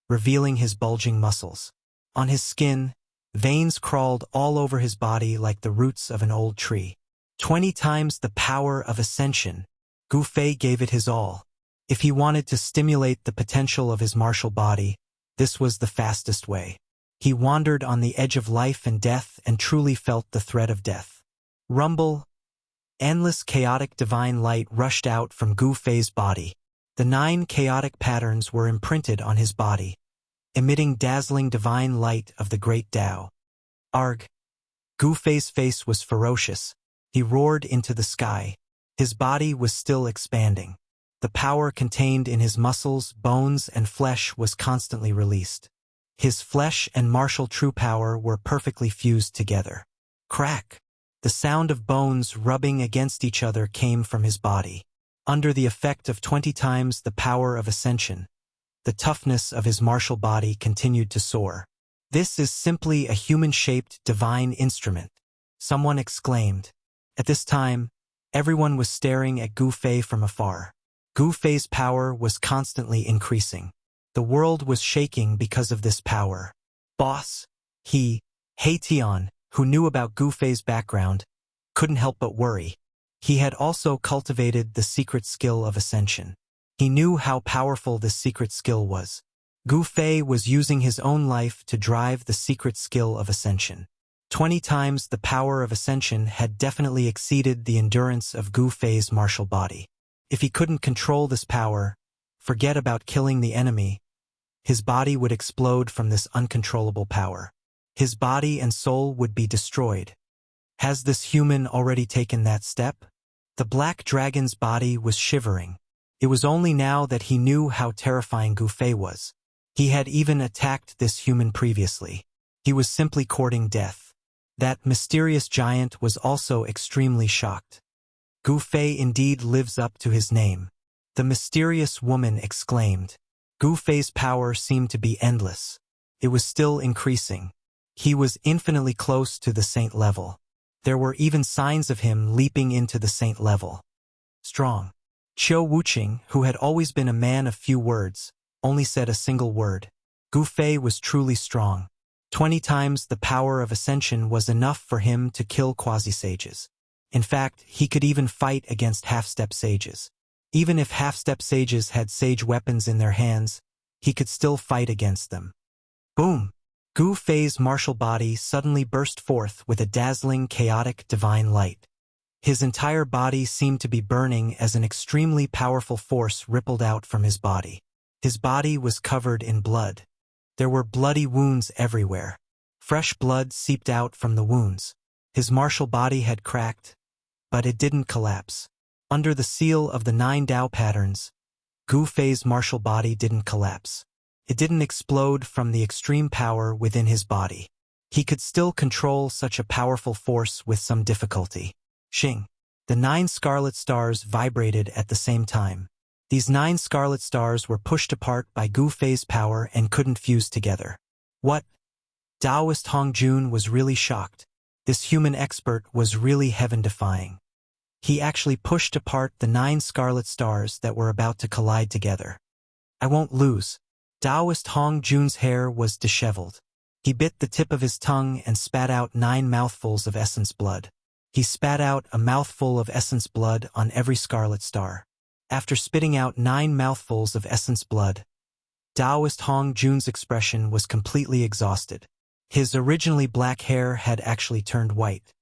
Speaker 1: revealing his bulging muscles. On his skin, veins crawled all over his body like the roots of an old tree. 20 times the power of Ascension. Gu Fei gave it his all. If he wanted to stimulate the potential of his martial body, this was the fastest way. He wandered on the edge of life and death and truly felt the threat of death. Rumble! Endless chaotic divine light rushed out from Gu Fei's body. The 9 chaotic patterns were imprinted on his body, emitting dazzling divine light of the great Tao. Arg! Gu Fei's face was ferocious. He roared into the sky. His body was still expanding. The power contained in his muscles, bones, and flesh was constantly released. His flesh and martial true power were perfectly fused together. Crack! The sound of bones rubbing against each other came from his body. Under the effect of 20 times the power of Ascension, the toughness of his martial body continued to soar. This is simply a human-shaped divine instrument, someone exclaimed. At this time, everyone was staring at Gu Fei from afar. Gu Fei's power was constantly increasing. The world was shaking because of this power. Boss, He Tian, who knew about Gu Fei's background, couldn't help but worry. He had also cultivated the secret skill of Ascension. He knew how powerful this secret skill was. Gu Fei was using his own life to drive the secret skill of Ascension. 20 times the power of Ascension had definitely exceeded the endurance of Gu Fei's martial body. If he couldn't control this power, forget about killing the enemy, his body would explode from this uncontrollable power. His body and soul would be destroyed. Has this human already taken that step? The black dragon's body was shivering. It was only now that he knew how terrifying Gu Fei was. He had even attacked this human previously. He was simply courting death. That mysterious giant was also extremely shocked. Gu Fei indeed lives up to his name. The mysterious woman exclaimed. Gu Fei's power seemed to be endless. It was still increasing. He was infinitely close to the saint level. There were even signs of him leaping into the saint level. Strong. Qiu Wuqing, who had always been a man of few words, only said a single word. Gu Fei was truly strong. 20 times the power of Ascension was enough for him to kill quasi-sages. In fact, he could even fight against half-step sages. Even if half-step sages had sage weapons in their hands, he could still fight against them. Boom! Gu Fei's martial body suddenly burst forth with a dazzling, chaotic, divine light. His entire body seemed to be burning as an extremely powerful force rippled out from his body. His body was covered in blood. There were bloody wounds everywhere. Fresh blood seeped out from the wounds. His martial body had cracked, but it didn't collapse. Under the seal of the 9 Tao patterns, Gu Fei's martial body didn't collapse. It didn't explode from the extreme power within his body. He could still control such a powerful force with some difficulty. Xing. The 9 scarlet stars vibrated at the same time. These 9 scarlet stars were pushed apart by Gu Fei's power and couldn't fuse together. What? Taoist Hong Jun was really shocked. This human expert was really heaven-defying. He actually pushed apart the 9 scarlet stars that were about to collide together. I won't lose. Taoist Hong Jun's hair was disheveled. He bit the tip of his tongue and spat out 9 mouthfuls of essence blood. He spat out a mouthful of essence blood on every scarlet star. After spitting out 9 mouthfuls of essence blood, Taoist Hong Jun's expression was completely exhausted. His originally black hair had actually turned white.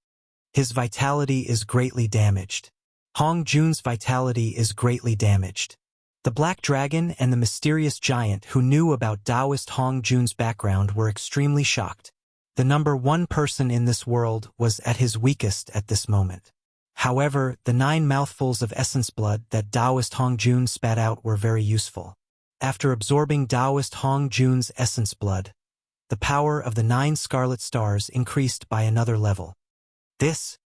Speaker 1: His vitality is greatly damaged. Hong Jun's vitality is greatly damaged. The Black Dragon and the mysterious giant who knew about Taoist Hong Jun's background were extremely shocked. The number 1 person in this world was at his weakest at this moment. However, the 9 mouthfuls of essence blood that Taoist Hong Jun spat out were very useful. After absorbing Taoist Hong Jun's essence blood, the power of the 9 scarlet stars increased by another level. This,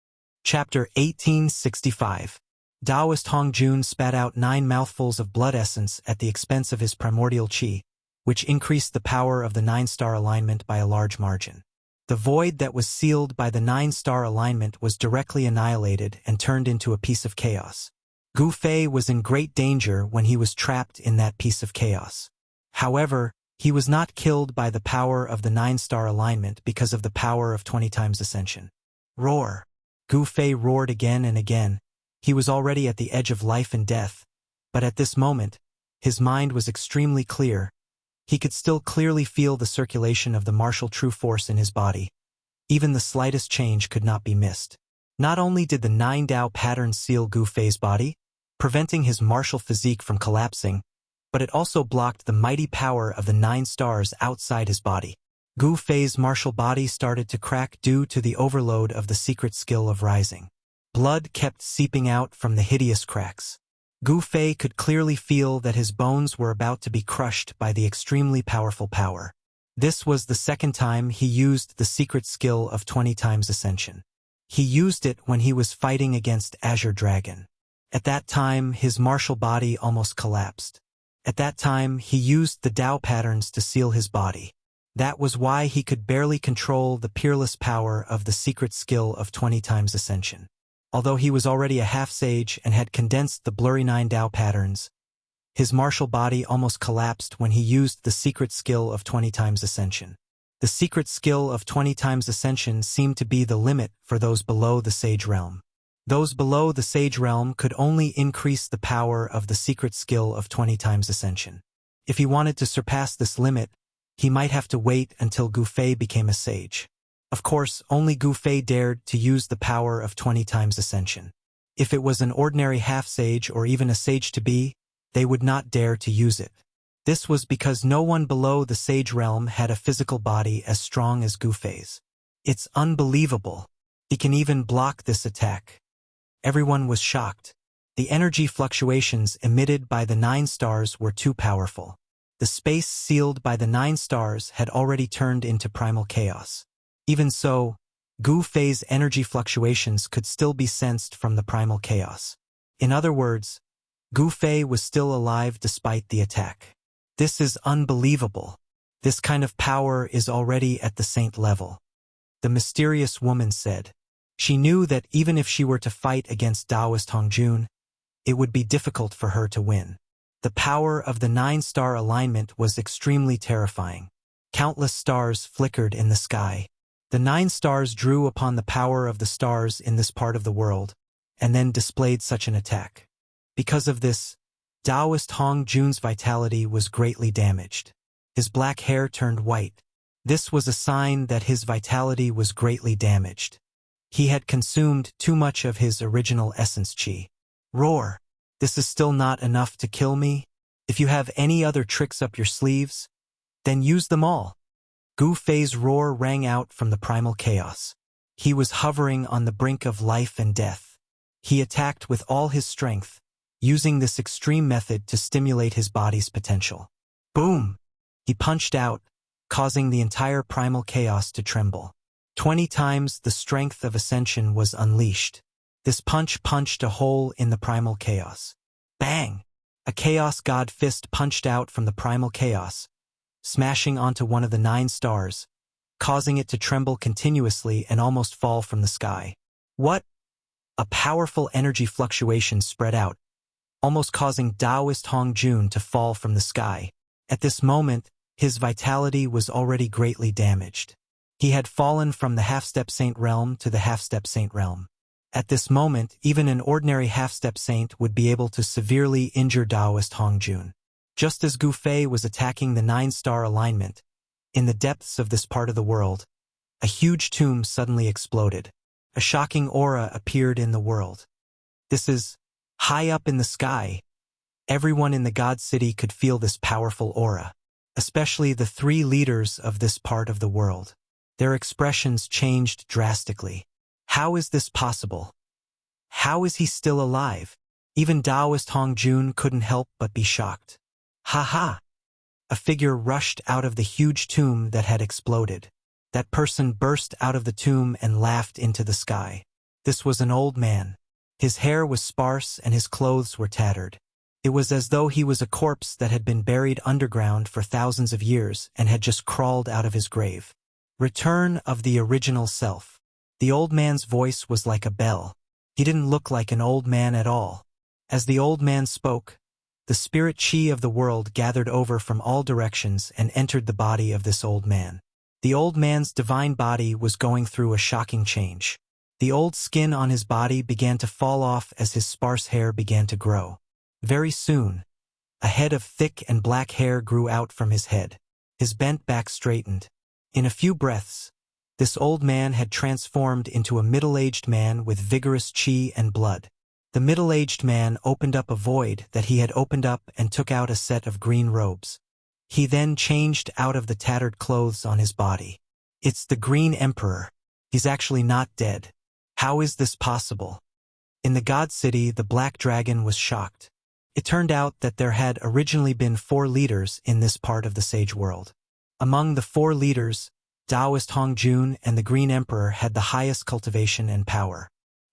Speaker 1: Chapter 1865. Taoist Hong Jun spat out 9 mouthfuls of blood essence at the expense of his primordial qi, which increased the power of the 9-star alignment by a large margin. The void that was sealed by the 9-star alignment was directly annihilated and turned into a piece of chaos. Gu Fei was in great danger when he was trapped in that piece of chaos. However, he was not killed by the power of the 9-star alignment because of the power of 20 times ascension. Roar! Gu Fei roared again and again. He was already at the edge of life and death, but at this moment, his mind was extremely clear. He could still clearly feel the circulation of the martial true force in his body. Even the slightest change could not be missed. Not only did the 9 Dao patterns seal Gu Fei's body, preventing his martial physique from collapsing, but it also blocked the mighty power of the 9 stars outside his body. Gu Fei's martial body started to crack due to the overload of the secret skill of rising. Blood kept seeping out from the hideous cracks. Gu Fei could clearly feel that his bones were about to be crushed by the extremely powerful power. This was the second time he used the secret skill of 20 times ascension. He used it when he was fighting against Azure Dragon. At that time, his martial body almost collapsed. At that time, he used the Dao patterns to seal his body. That was why he could barely control the peerless power of the secret skill of 20 times ascension. Although he was already a half-sage and had condensed the blurry 9 Dao patterns, his martial body almost collapsed when he used the secret skill of 20 times ascension. The secret skill of 20 times ascension seemed to be the limit for those below the sage realm. Those below the sage realm could only increase the power of the secret skill of 20 times ascension. If he wanted to surpass this limit, he might have to wait until Gu Fei became a sage. Of course, only Gu Fei dared to use the power of 20 times ascension. If it was an ordinary half-sage or even a sage-to-be, they would not dare to use it. This was because no one below the sage realm had a physical body as strong as Gu Fei's. It's unbelievable. He can even block this attack. Everyone was shocked. The energy fluctuations emitted by the 9 stars were too powerful. The space sealed by the 9 stars had already turned into primal chaos. Even so, Gu Fei's energy fluctuations could still be sensed from the primal chaos. In other words, Gu Fei was still alive despite the attack. This is unbelievable. This kind of power is already at the saint level. The mysterious woman said. She knew that even if she were to fight against Taoist Hong Jun, it would be difficult for her to win. The power of the 9-star alignment was extremely terrifying. Countless stars flickered in the sky. The 9 stars drew upon the power of the stars in this part of the world, and then displayed such an attack. Because of this, Taoist Hong Jun's vitality was greatly damaged. His black hair turned white. This was a sign that his vitality was greatly damaged. He had consumed too much of his original essence qi. Roar! This is still not enough to kill me? If you have any other tricks up your sleeves, then use them all. Gu Fei's roar rang out from the primal chaos. He was hovering on the brink of life and death. He attacked with all his strength, using this extreme method to stimulate his body's potential. Boom! He punched out, causing the entire primal chaos to tremble. 20 times the strength of ascension was unleashed. This punch punched a hole in the primal chaos. Bang! A chaos god fist punched out from the primal chaos, smashing onto one of the 9 stars, causing it to tremble continuously and almost fall from the sky. What? A powerful energy fluctuation spread out, almost causing Taoist Hong Jun to fall from the sky. At this moment, his vitality was already greatly damaged. He had fallen from the half-step saint realm to the half-step saint realm. At this moment, even an ordinary half-step saint would be able to severely injure Taoist Hong Jun. Just as Gu Fei was attacking the 9-star alignment, in the depths of this part of the world, a huge tomb suddenly exploded. A shocking aura appeared in the world. This is high up in the sky. Everyone in the God City could feel this powerful aura, especially the 3 leaders of this part of the world. Their expressions changed drastically. How is this possible? How is he still alive? Even Taoist Hong Jun couldn't help but be shocked. Ha ha! A figure rushed out of the huge tomb that had exploded. That person burst out of the tomb and laughed into the sky. This was an old man. His hair was sparse and his clothes were tattered. It was as though he was a corpse that had been buried underground for thousands of years and had just crawled out of his grave. Return of the original self. The old man's voice was like a bell. He didn't look like an old man at all. As the old man spoke, the spirit chi of the world gathered over from all directions and entered the body of this old man. The old man's divine body was going through a shocking change. The old skin on his body began to fall off as his sparse hair began to grow. Very soon, a head of thick and black hair grew out from his head. His bent back straightened. In a few breaths, this old man had transformed into a middle-aged man with vigorous chi and blood. The middle-aged man opened up a void that he had opened up and took out a set of green robes. He then changed out of the tattered clothes on his body. It's the Green Emperor. He's actually not dead. How is this possible? In the God City, the Black Dragon was shocked. It turned out that there had originally been 4 leaders in this part of the Sage world. Among the 4 leaders, Taoist Hong Jun and the Green Emperor had the highest cultivation and power.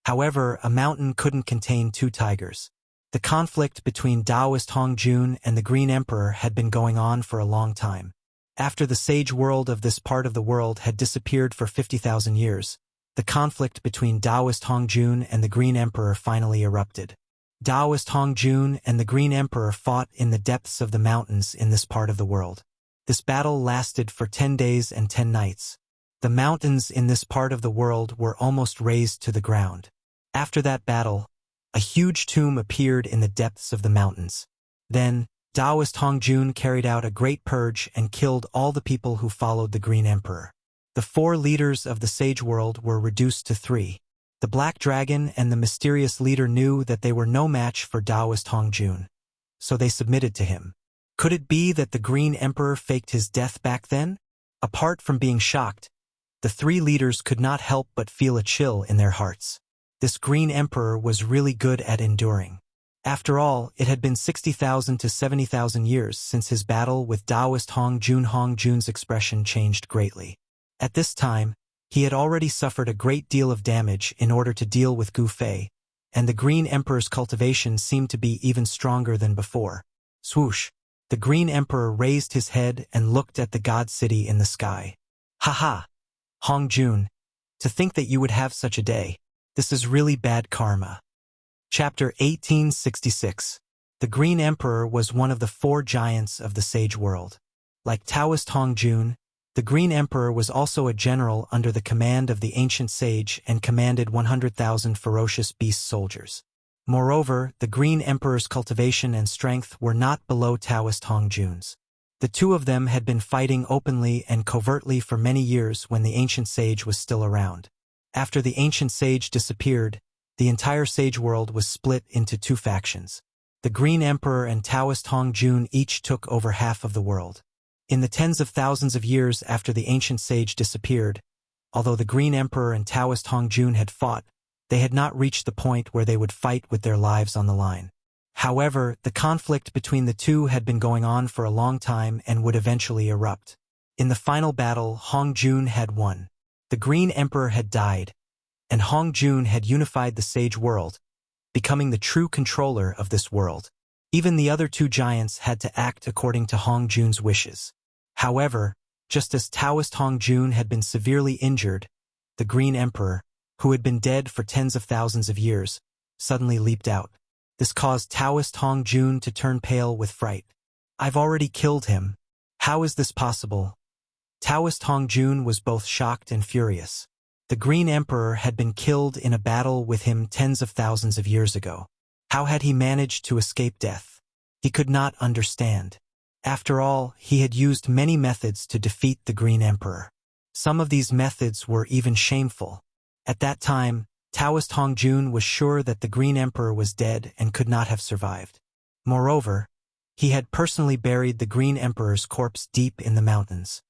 Speaker 1: However, a mountain couldn't contain 2 tigers. The conflict between Taoist Hong Jun and the Green Emperor had been going on for a long time. After the Sage world of this part of the world had disappeared for 50,000 years, the conflict between Taoist Hong Jun and the Green Emperor finally erupted. Taoist Hong Jun and the Green Emperor fought in the depths of the mountains in this part of the world. This battle lasted for 10 days and 10 nights. The mountains in this part of the world were almost razed to the ground. After that battle, a huge tomb appeared in the depths of the mountains. Then, Taoist Hong Jun carried out a great purge and killed all the people who followed the Green Emperor. The 4 leaders of the Sage world were reduced to 3. The Black Dragon and the mysterious leader knew that they were no match for Taoist Hong Jun, so they submitted to him. Could it be that the Green Emperor faked his death back then? Apart from being shocked, the 3 leaders could not help but feel a chill in their hearts. This Green Emperor was really good at enduring. After all, it had been 60,000 to 70,000 years since his battle with Taoist Hong Jun. Hong Jun's expression changed greatly. At this time, he had already suffered a great deal of damage in order to deal with Gu Fei, and the Green Emperor's cultivation seemed to be even stronger than before. Swoosh! The Green Emperor raised his head and looked at the God City in the sky. Ha ha! Hong Jun, to think that you would have such a day. This is really bad karma. Chapter 1866. The Green Emperor was one of the 4 giants of the Sage world. Like Taoist Hong Jun, the Green Emperor was also a general under the command of the ancient sage and commanded 100,000 ferocious beast soldiers. Moreover, the Green Emperor's cultivation and strength were not below Taoist Hong Jun's. The 2 of them had been fighting openly and covertly for many years when the ancient sage was still around. After the ancient sage disappeared, the entire Sage world was split into 2 factions. The Green Emperor and Taoist Hong Jun each took over half of the world. In the tens of thousands of years after the ancient sage disappeared, although the Green Emperor and Taoist Hong Jun had fought, they had not reached the point where they would fight with their lives on the line. However, the conflict between the 2 had been going on for a long time and would eventually erupt. In the final battle, Hong Jun had won. The Green Emperor had died, and Hong Jun had unified the Sage world, becoming the true controller of this world. Even the other two giants had to act according to Hong Jun's wishes. However, just as Taoist Hong Jun had been severely injured, the Green Emperor, who had been dead for tens of thousands of years, suddenly leaped out. This caused Taoist Hong Jun to turn pale with fright. "I've already killed him. How is this possible?" Taoist Hong Jun was both shocked and furious. The Green Emperor had been killed in a battle with him tens of thousands of years ago. How had he managed to escape death? He could not understand. After all, he had used many methods to defeat the Green Emperor. Some of these methods were even shameful. At that time, Taoist Hong Jun was sure that the Green Emperor was dead and could not have survived. Moreover, he had personally buried the Green Emperor's corpse deep in the mountains.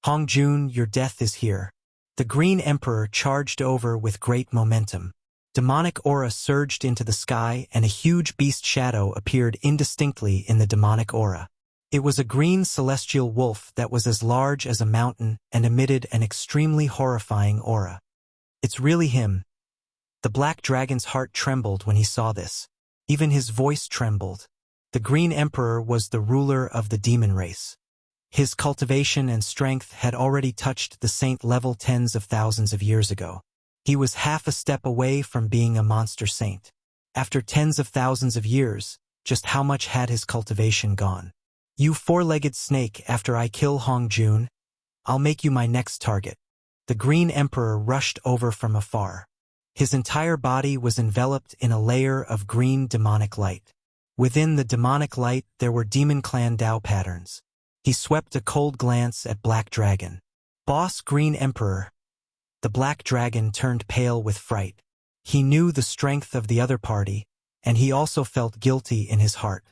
Speaker 1: "Hong Jun, your death is here." The Green Emperor charged over with great momentum. Demonic aura surged into the sky and a huge beast shadow appeared indistinctly in the demonic aura. It was a green celestial wolf that was as large as a mountain and emitted an extremely horrifying aura. "It's really him." The black dragon's heart trembled when he saw this. Even his voice trembled. The Green Emperor was the ruler of the demon race. His cultivation and strength had already touched the saint level tens of thousands of years ago. He was half a step away from being a monster saint. After tens of thousands of years, just how much had his cultivation gone? "You four-legged snake, after I kill Hong Jun, I'll make you my next target." The Green Emperor rushed over from afar. His entire body was enveloped in a layer of green demonic light. Within the demonic light there were demon clan Dao patterns. He swept a cold glance at Black Dragon. "Boss Green Emperor." The Black Dragon turned pale with fright. He knew the strength of the other party, and he also felt guilty in his heart.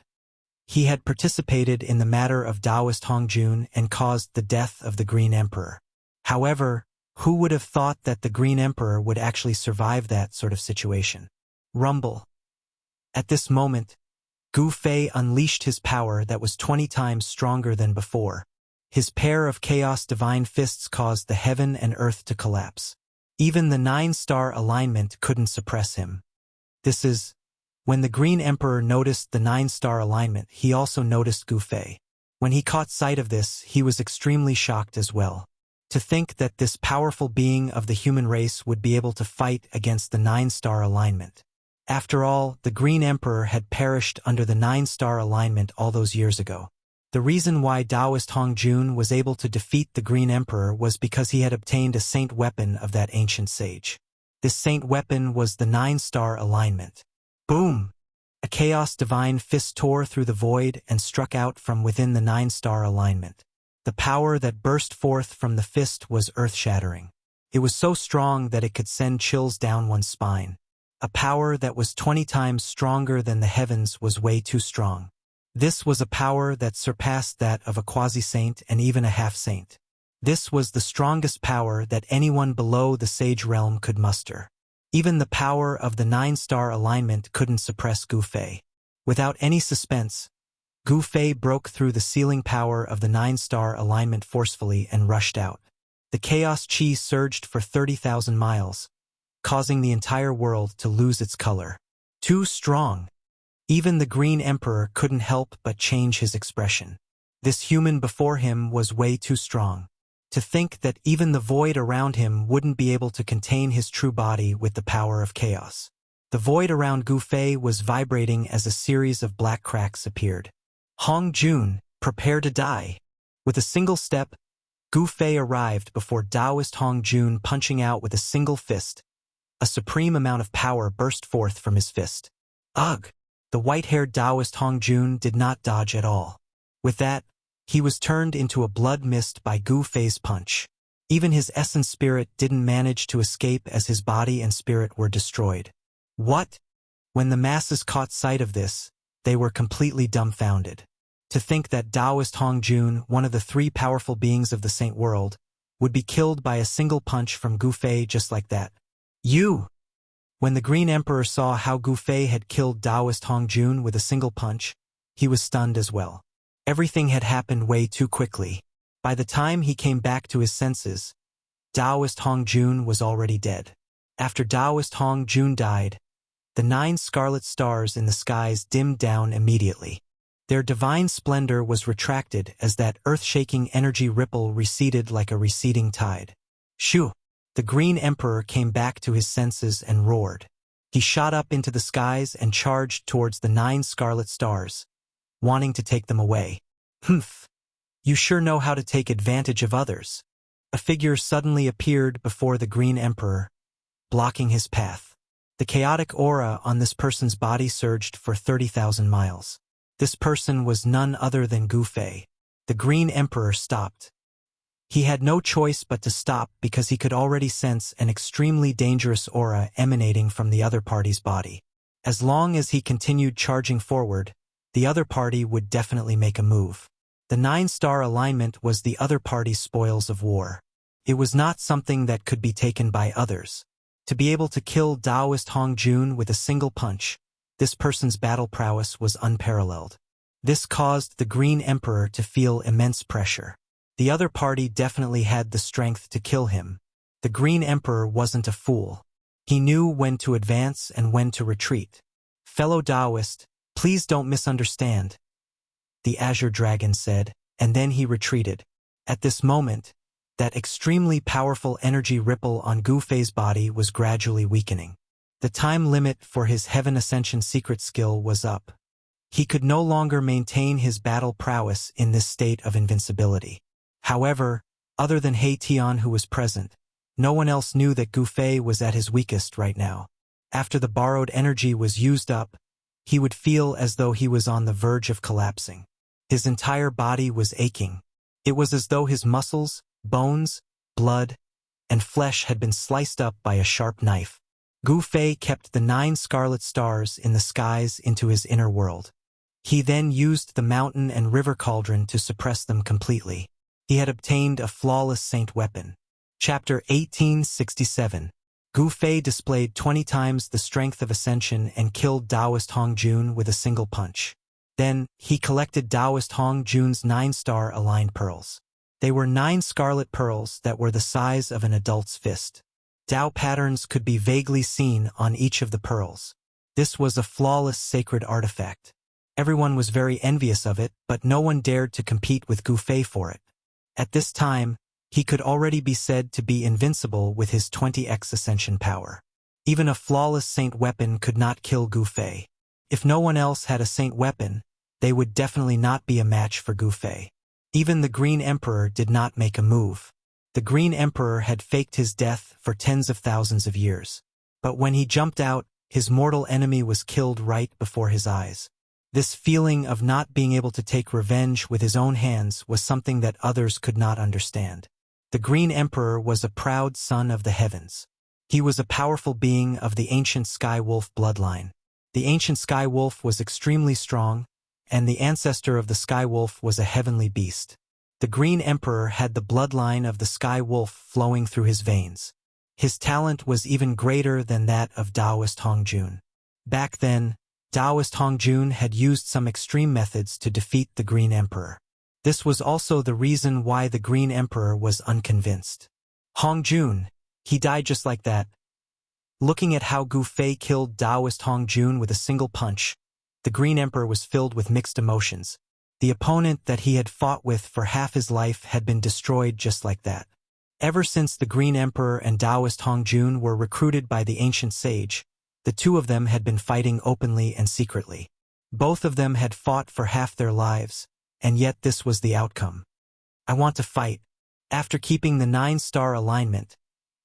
Speaker 1: He had participated in the matter of Taoist Hong Jun and caused the death of the Green Emperor. However, who would have thought that the Green Emperor would actually survive that sort of situation? Rumble. At this moment, Gu Fei unleashed his power that was 20 times stronger than before. His pair of chaos divine fists caused the heaven and earth to collapse. Even the 9-star alignment couldn't suppress him. When the Green Emperor noticed the 9-star alignment, he also noticed Gu Fei. When he caught sight of this, he was extremely shocked as well. To think that this powerful being of the human race would be able to fight against the 9-star alignment. After all, the Green Emperor had perished under the 9-star alignment all those years ago. The reason why Taoist Hong Jun was able to defeat the Green Emperor was because he had obtained a saint weapon of that ancient sage. This saint weapon was the 9-star alignment. Boom! A chaos divine fist tore through the void and struck out from within the 9-star alignment. The power that burst forth from the fist was earth-shattering. It was so strong that it could send chills down one's spine. A power that was 20 times stronger than the heavens was way too strong. This was a power that surpassed that of a quasi-saint and even a half-saint. This was the strongest power that anyone below the sage realm could muster. Even the power of the 9-star alignment couldn't suppress Gu Fei. Without any suspense, Gu Fei broke through the sealing power of the 9-star alignment forcefully and rushed out. The chaos chi surged for 30,000 miles, causing the entire world to lose its color. Too strong. Even the Green Emperor couldn't help but change his expression. This human before him was way too strong. To think that even the void around him wouldn't be able to contain his true body with the power of chaos. The void around Gu Fei was vibrating as a series of black cracks appeared. "Hong Jun, prepare to die." With a single step, Gu Fei arrived before Taoist Hong Jun, punching out with a single fist. A supreme amount of power burst forth from his fist. Ugh! The white-haired Taoist Hong Jun did not dodge at all. With that, he was turned into a blood mist by Gu Fei's punch. Even his essence spirit didn't manage to escape as his body and spirit were destroyed. What? When the masses caught sight of this, they were completely dumbfounded. To think that Taoist Hong Jun, one of the 3 powerful beings of the Saint World, would be killed by a single punch from Gu Fei just like that. You! When the Green Emperor saw how Gu Fei had killed Taoist Hong Jun with a single punch, he was stunned as well. Everything had happened way too quickly. By the time he came back to his senses, Taoist Hong Jun was already dead. After Taoist Hong Jun died, The 9 scarlet stars in the skies dimmed down immediately. Their divine splendor was retracted as that earth-shaking energy ripple receded like a receding tide. Shoo! The Green Emperor came back to his senses and roared. He shot up into the skies and charged towards the 9 scarlet stars, wanting to take them away. Humph! You sure know how to take advantage of others. A figure suddenly appeared before the Green Emperor, blocking his path. The chaotic aura on this person's body surged for 30,000 miles. This person was none other than Gu Fei. The Green Emperor stopped. He had no choice but to stop because he could already sense an extremely dangerous aura emanating from the other party's body. As long as he continued charging forward, the other party would definitely make a move. The 9-star alignment was the other party's spoils of war. It was not something that could be taken by others. To be able to kill Taoist Hong Jun with a single punch, this person's battle prowess was unparalleled. This caused the Green Emperor to feel immense pressure. The other party definitely had the strength to kill him. The Green Emperor wasn't a fool. He knew when to advance and when to retreat. Fellow Taoist, please don't misunderstand, the Azure Dragon said, and then he retreated. At this moment, that extremely powerful energy ripple on Gu Fei's body was gradually weakening. The time limit for his Heaven Ascension secret skill was up. He could no longer maintain his battle prowess in this state of invincibility. However, other than He Tian who was present, no one else knew that Gu Fei was at his weakest right now. After the borrowed energy was used up, he would feel as though he was on the verge of collapsing. His entire body was aching. It was as though his muscles, bones, blood, and flesh had been sliced up by a sharp knife. Gu Fei kept the 9 scarlet stars in the skies into his inner world. He then used the mountain and river cauldron to suppress them completely. He had obtained a flawless saint weapon. Chapter 1867. Gu Fei displayed 20 times the strength of ascension and killed Taoist Hong Jun with a single punch. Then, he collected Taoist Hong Jun's 9-star aligned pearls. They were 9 scarlet pearls that were the size of an adult's fist. Tao patterns could be vaguely seen on each of the pearls. This was a flawless sacred artifact. Everyone was very envious of it, but no one dared to compete with Gu Fei for it. At this time, he could already be said to be invincible with his 20x ascension power. Even a flawless saint weapon could not kill Gu Fei. If no one else had a saint weapon, they would definitely not be a match for Gu Fei. Even the Green Emperor did not make a move. The Green Emperor had faked his death for tens of thousands of years. But when he jumped out, his mortal enemy was killed right before his eyes. This feeling of not being able to take revenge with his own hands was something that others could not understand. The Green Emperor was a proud son of the heavens. He was a powerful being of the ancient Sky Wolf bloodline. The ancient Sky Wolf was extremely strong, and the ancestor of the Sky Wolf was a heavenly beast. The Green Emperor had the bloodline of the Sky Wolf flowing through his veins. His talent was even greater than that of Taoist Hong Jun. Back then, Taoist Hong Jun had used some extreme methods to defeat the Green Emperor. This was also the reason why the Green Emperor was unconvinced. Hong Jun, he died just like that. Looking at how Gu Fei killed Taoist Hong Jun with a single punch, the Green Emperor was filled with mixed emotions. The opponent that he had fought with for half his life had been destroyed just like that. Ever since the Green Emperor and Taoist Hong Jun were recruited by the ancient sage, the two of them had been fighting openly and secretly. Both of them had fought for half their lives, and yet this was the outcome. I want to fight. After keeping the 9-star alignment,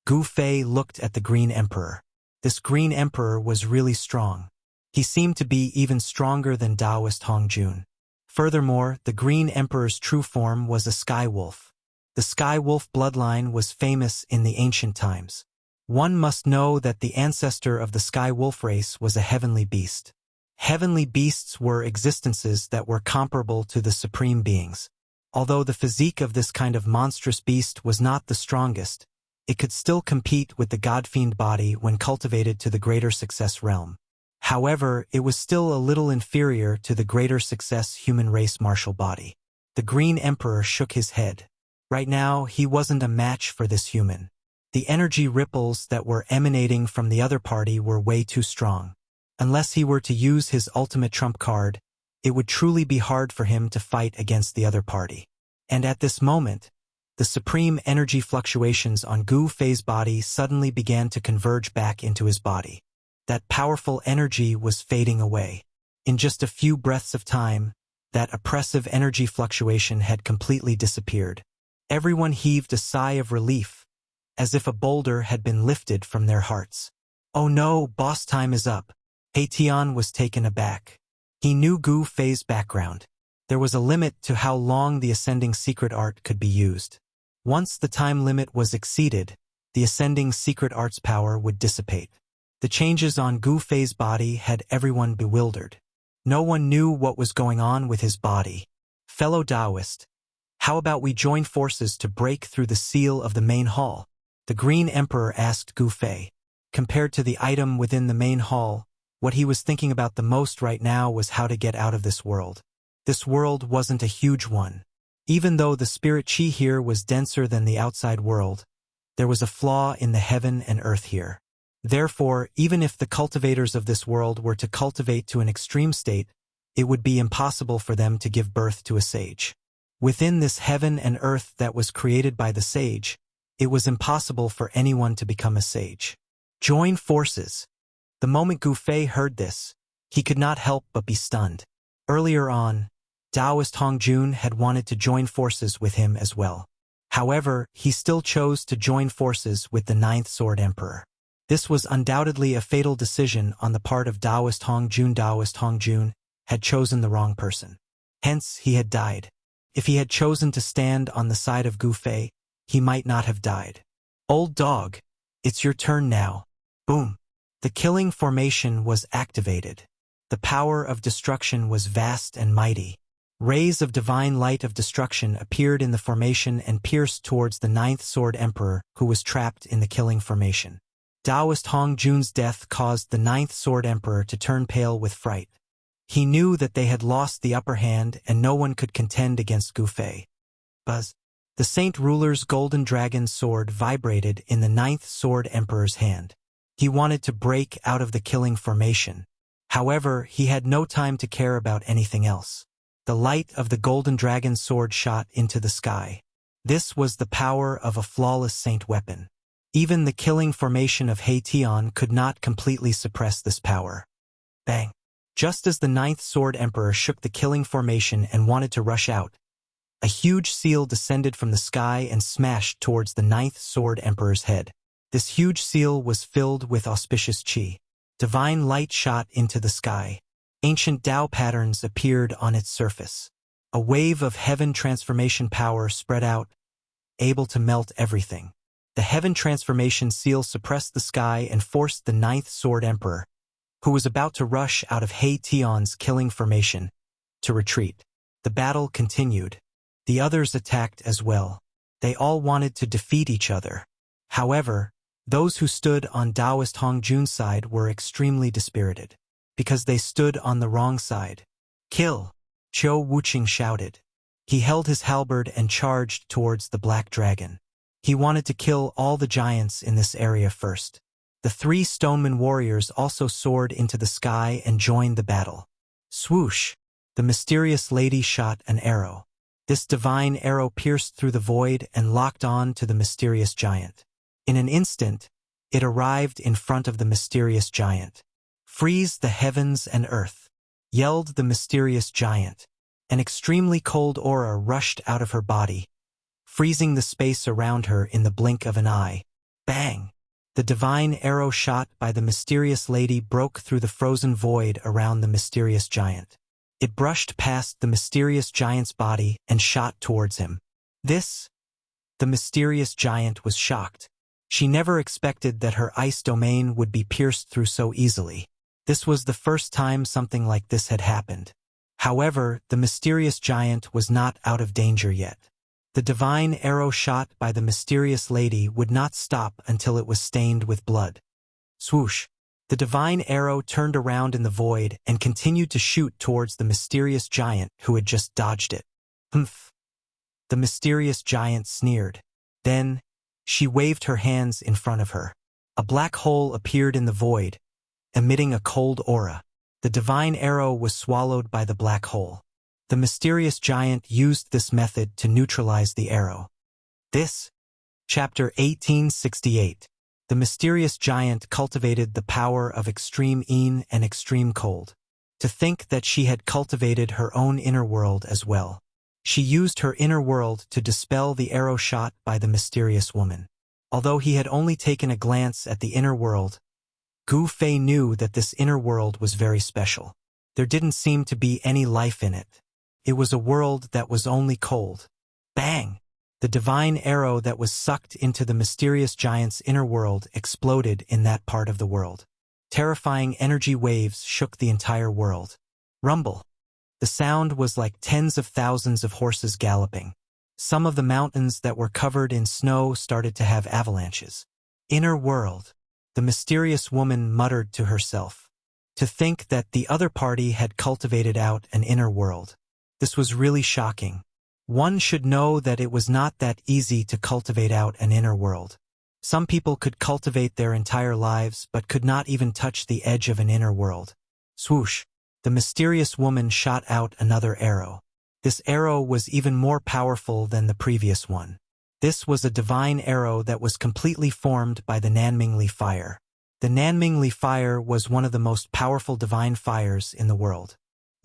Speaker 1: Gu Fei looked at the Green Emperor. This Green Emperor was really strong. He seemed to be even stronger than Taoist Hong Jun. Furthermore, the Green Emperor's true form was a Sky Wolf. The Sky Wolf bloodline was famous in the ancient times. One must know that the ancestor of the Sky Wolf race was a heavenly beast. Heavenly beasts were existences that were comparable to the supreme beings. Although the physique of this kind of monstrous beast was not the strongest, it could still compete with the God-fiend body when cultivated to the greater success realm. However, it was still a little inferior to the greater success human race martial body. The Green Emperor shook his head. Right now, he wasn't a match for this human. The energy ripples that were emanating from the other party were way too strong. Unless he were to use his ultimate trump card, it would truly be hard for him to fight against the other party. And at this moment, the supreme energy fluctuations on Gu Fei's body suddenly began to converge back into his body. That powerful energy was fading away. In just a few breaths of time, that oppressive energy fluctuation had completely disappeared. Everyone heaved a sigh of relief, as if a boulder had been lifted from their hearts. Oh no, boss time is up. He Tian was taken aback. He knew Gu Fei's background. There was a limit to how long the ascending secret art could be used. Once the time limit was exceeded, the ascending secret art's power would dissipate. The changes on Gu Fei's body had everyone bewildered. No one knew what was going on with his body. Fellow Taoist, how about we join forces to break through the seal of the main hall? The Green Emperor asked Gu Fei. Compared to the item within the main hall, what he was thinking about the most right now was how to get out of this world. This world wasn't a huge one. Even though the spirit chi here was denser than the outside world, there was a flaw in the heaven and earth here. Therefore, even if the cultivators of this world were to cultivate to an extreme state, it would be impossible for them to give birth to a sage. Within this heaven and earth that was created by the sage, it was impossible for anyone to become a sage. Join forces. The moment Gu Fei heard this, he could not help but be stunned. Earlier on, Taoist Hongjun had wanted to join forces with him as well. However, he still chose to join forces with the Ninth Sword Emperor. This was undoubtedly a fatal decision on the part of Taoist Hongjun. Taoist Hongjun had chosen the wrong person. Hence, he had died. If he had chosen to stand on the side of Gu Fei, he might not have died. Old dog, it's your turn now. Boom. The killing formation was activated. The power of destruction was vast and mighty. Rays of divine light of destruction appeared in the formation and pierced towards the Ninth Sword Emperor, who was trapped in the killing formation. Taoist Hongjun's death caused the Ninth Sword Emperor to turn pale with fright. He knew that they had lost the upper hand and no one could contend against Gu Fei. Buzz. The Saint Ruler's golden dragon sword vibrated in the Ninth Sword Emperor's hand. He wanted to break out of the killing formation. However, he had no time to care about anything else. The light of the golden dragon sword shot into the sky. This was the power of a flawless saint weapon. Even the killing formation of He Tian could not completely suppress this power. Bang! Just as the Ninth Sword Emperor shook the killing formation and wanted to rush out, a huge seal descended from the sky and smashed towards the Ninth Sword Emperor's head. This huge seal was filled with auspicious chi. Divine light shot into the sky. Ancient Tao patterns appeared on its surface. A wave of heaven transformation power spread out, able to melt everything. The heaven transformation seal suppressed the sky and forced the Ninth Sword Emperor, who was about to rush out of He Tian's killing formation, to retreat. The battle continued. The others attacked as well. They all wanted to defeat each other. However, those who stood on Taoist Hongjun's side were extremely dispirited, because they stood on the wrong side. Kill! Qiu Wuqing shouted. He held his halberd and charged towards the black dragon. He wanted to kill all the giants in this area first. The three Stoneman warriors also soared into the sky and joined the battle. Swoosh! The mysterious lady shot an arrow. This divine arrow pierced through the void and locked on to the mysterious giant. In an instant, it arrived in front of the mysterious giant. Freeze the heavens and earth, yelled the mysterious giant. An extremely cold aura rushed out of her body, freezing the space around her in the blink of an eye. Bang! The divine arrow shot by the mysterious lady broke through the frozen void around the mysterious giant. It brushed past the mysterious giant's body and shot towards him. The mysterious giant was shocked. She never expected that her ice domain would be pierced through so easily. This was the first time something like this had happened. However, the mysterious giant was not out of danger yet. The divine arrow shot by the mysterious lady would not stop until it was stained with blood. Swoosh! The divine arrow turned around in the void and continued to shoot towards the mysterious giant who had just dodged it. Humph! The mysterious giant sneered. Then, she waved her hands in front of her. A black hole appeared in the void, emitting a cold aura. The divine arrow was swallowed by the black hole. The mysterious giant used this method to neutralize the arrow. This, Chapter 1868. The mysterious giant cultivated the power of extreme yin and extreme cold. To think that she had cultivated her own inner world as well. She used her inner world to dispel the arrow shot by the mysterious woman. Although he had only taken a glance at the inner world, Gu Fei knew that this inner world was very special. There didn't seem to be any life in it. It was a world that was only cold. Bang! The divine arrow that was sucked into the mysterious giant's inner world exploded in that part of the world. Terrifying energy waves shook the entire world. Rumble. The sound was like tens of thousands of horses galloping. Some of the mountains that were covered in snow started to have avalanches. Inner world. The mysterious woman muttered to herself. To think that the other party had cultivated out an inner world. This was really shocking. One should know that it was not that easy to cultivate out an inner world. Some people could cultivate their entire lives but could not even touch the edge of an inner world. Swoosh! The mysterious woman shot out another arrow. This arrow was even more powerful than the previous one. This was a divine arrow that was completely formed by the Nanmingli fire. The Nanmingli fire was one of the most powerful divine fires in the world.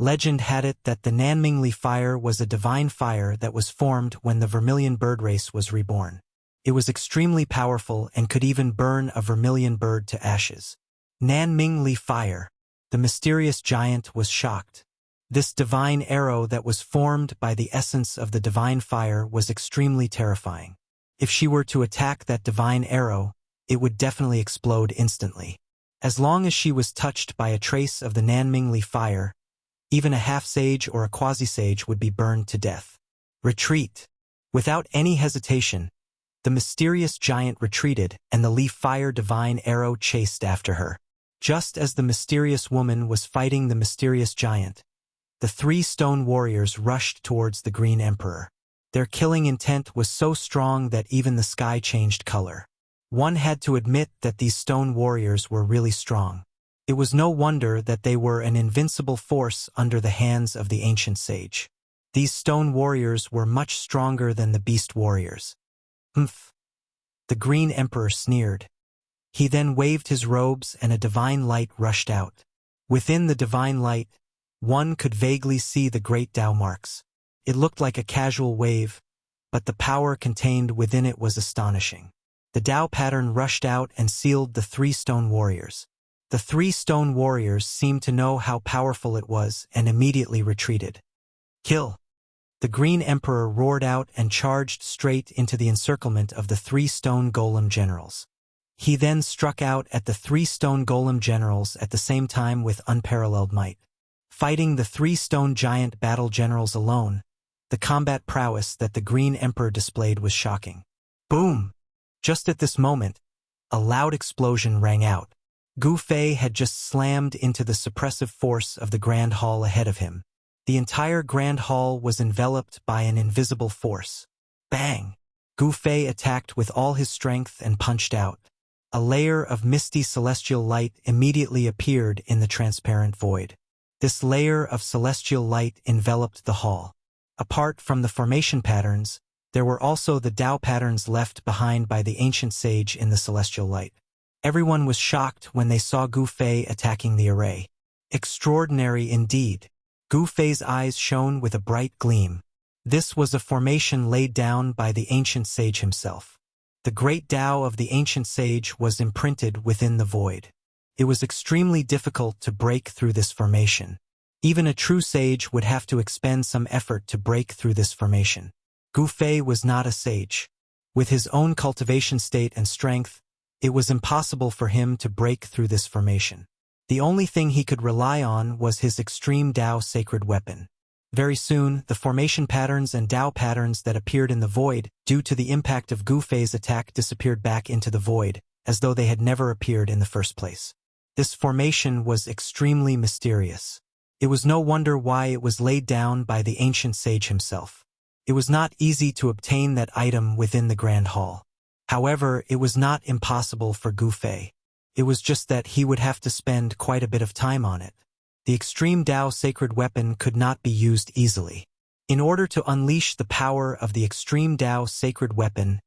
Speaker 1: Legend had it that the Nanmingli fire was a divine fire that was formed when the vermilion bird race was reborn. It was extremely powerful and could even burn a vermilion bird to ashes. Nanmingli fire. The mysterious giant was shocked. This divine arrow that was formed by the essence of the divine fire was extremely terrifying. If she were to attack that divine arrow, it would definitely explode instantly. As long as she was touched by a trace of the Nanmingli fire, even a half-sage or a quasi-sage would be burned to death. Retreat. Without any hesitation, the mysterious giant retreated and the leaf fire divine arrow chased after her. Just as the mysterious woman was fighting the mysterious giant, the three stone warriors rushed towards the Green Emperor. Their killing intent was so strong that even the sky changed color. One had to admit that these stone warriors were really strong. It was no wonder that they were an invincible force under the hands of the ancient sage. These stone warriors were much stronger than the beast warriors. Humph! The Green Emperor sneered. He then waved his robes and a divine light rushed out. Within the divine light, one could vaguely see the great Tao marks. It looked like a casual wave, but the power contained within it was astonishing. The Tao pattern rushed out and sealed the three stone warriors. The three stone warriors seemed to know how powerful it was and immediately retreated. Kill! The Green Emperor roared out and charged straight into the encirclement of the three stone golem generals. He then struck out at the three stone golem generals at the same time with unparalleled might. Fighting the three stone giant battle generals alone, the combat prowess that the Green Emperor displayed was shocking. Boom! Just at this moment, a loud explosion rang out. Gu Fei had just slammed into the suppressive force of the Grand Hall ahead of him. The entire Grand Hall was enveloped by an invisible force. Bang! Gu Fei attacked with all his strength and punched out. A layer of misty celestial light immediately appeared in the transparent void. This layer of celestial light enveloped the hall. Apart from the formation patterns, there were also the Tao patterns left behind by the ancient sage in the celestial light. Everyone was shocked when they saw Gu Fei attacking the array. Extraordinary indeed. Gu Fei's eyes shone with a bright gleam. This was a formation laid down by the ancient sage himself. The great Tao of the ancient sage was imprinted within the void. It was extremely difficult to break through this formation. Even a true sage would have to expend some effort to break through this formation. Gu Fei was not a sage. With his own cultivation state and strength, it was impossible for him to break through this formation. The only thing he could rely on was his extreme Tao sacred weapon. Very soon, the formation patterns and Tao patterns that appeared in the void, due to the impact of Gu Fei's attack, disappeared back into the void, as though they had never appeared in the first place. This formation was extremely mysterious. It was no wonder why it was laid down by the ancient sage himself. It was not easy to obtain that item within the Grand Hall. However, it was not impossible for Gu Fei. It was just that he would have to spend quite a bit of time on it. The extreme Tao sacred weapon could not be used easily. In order to unleash the power of the extreme Tao sacred weapon,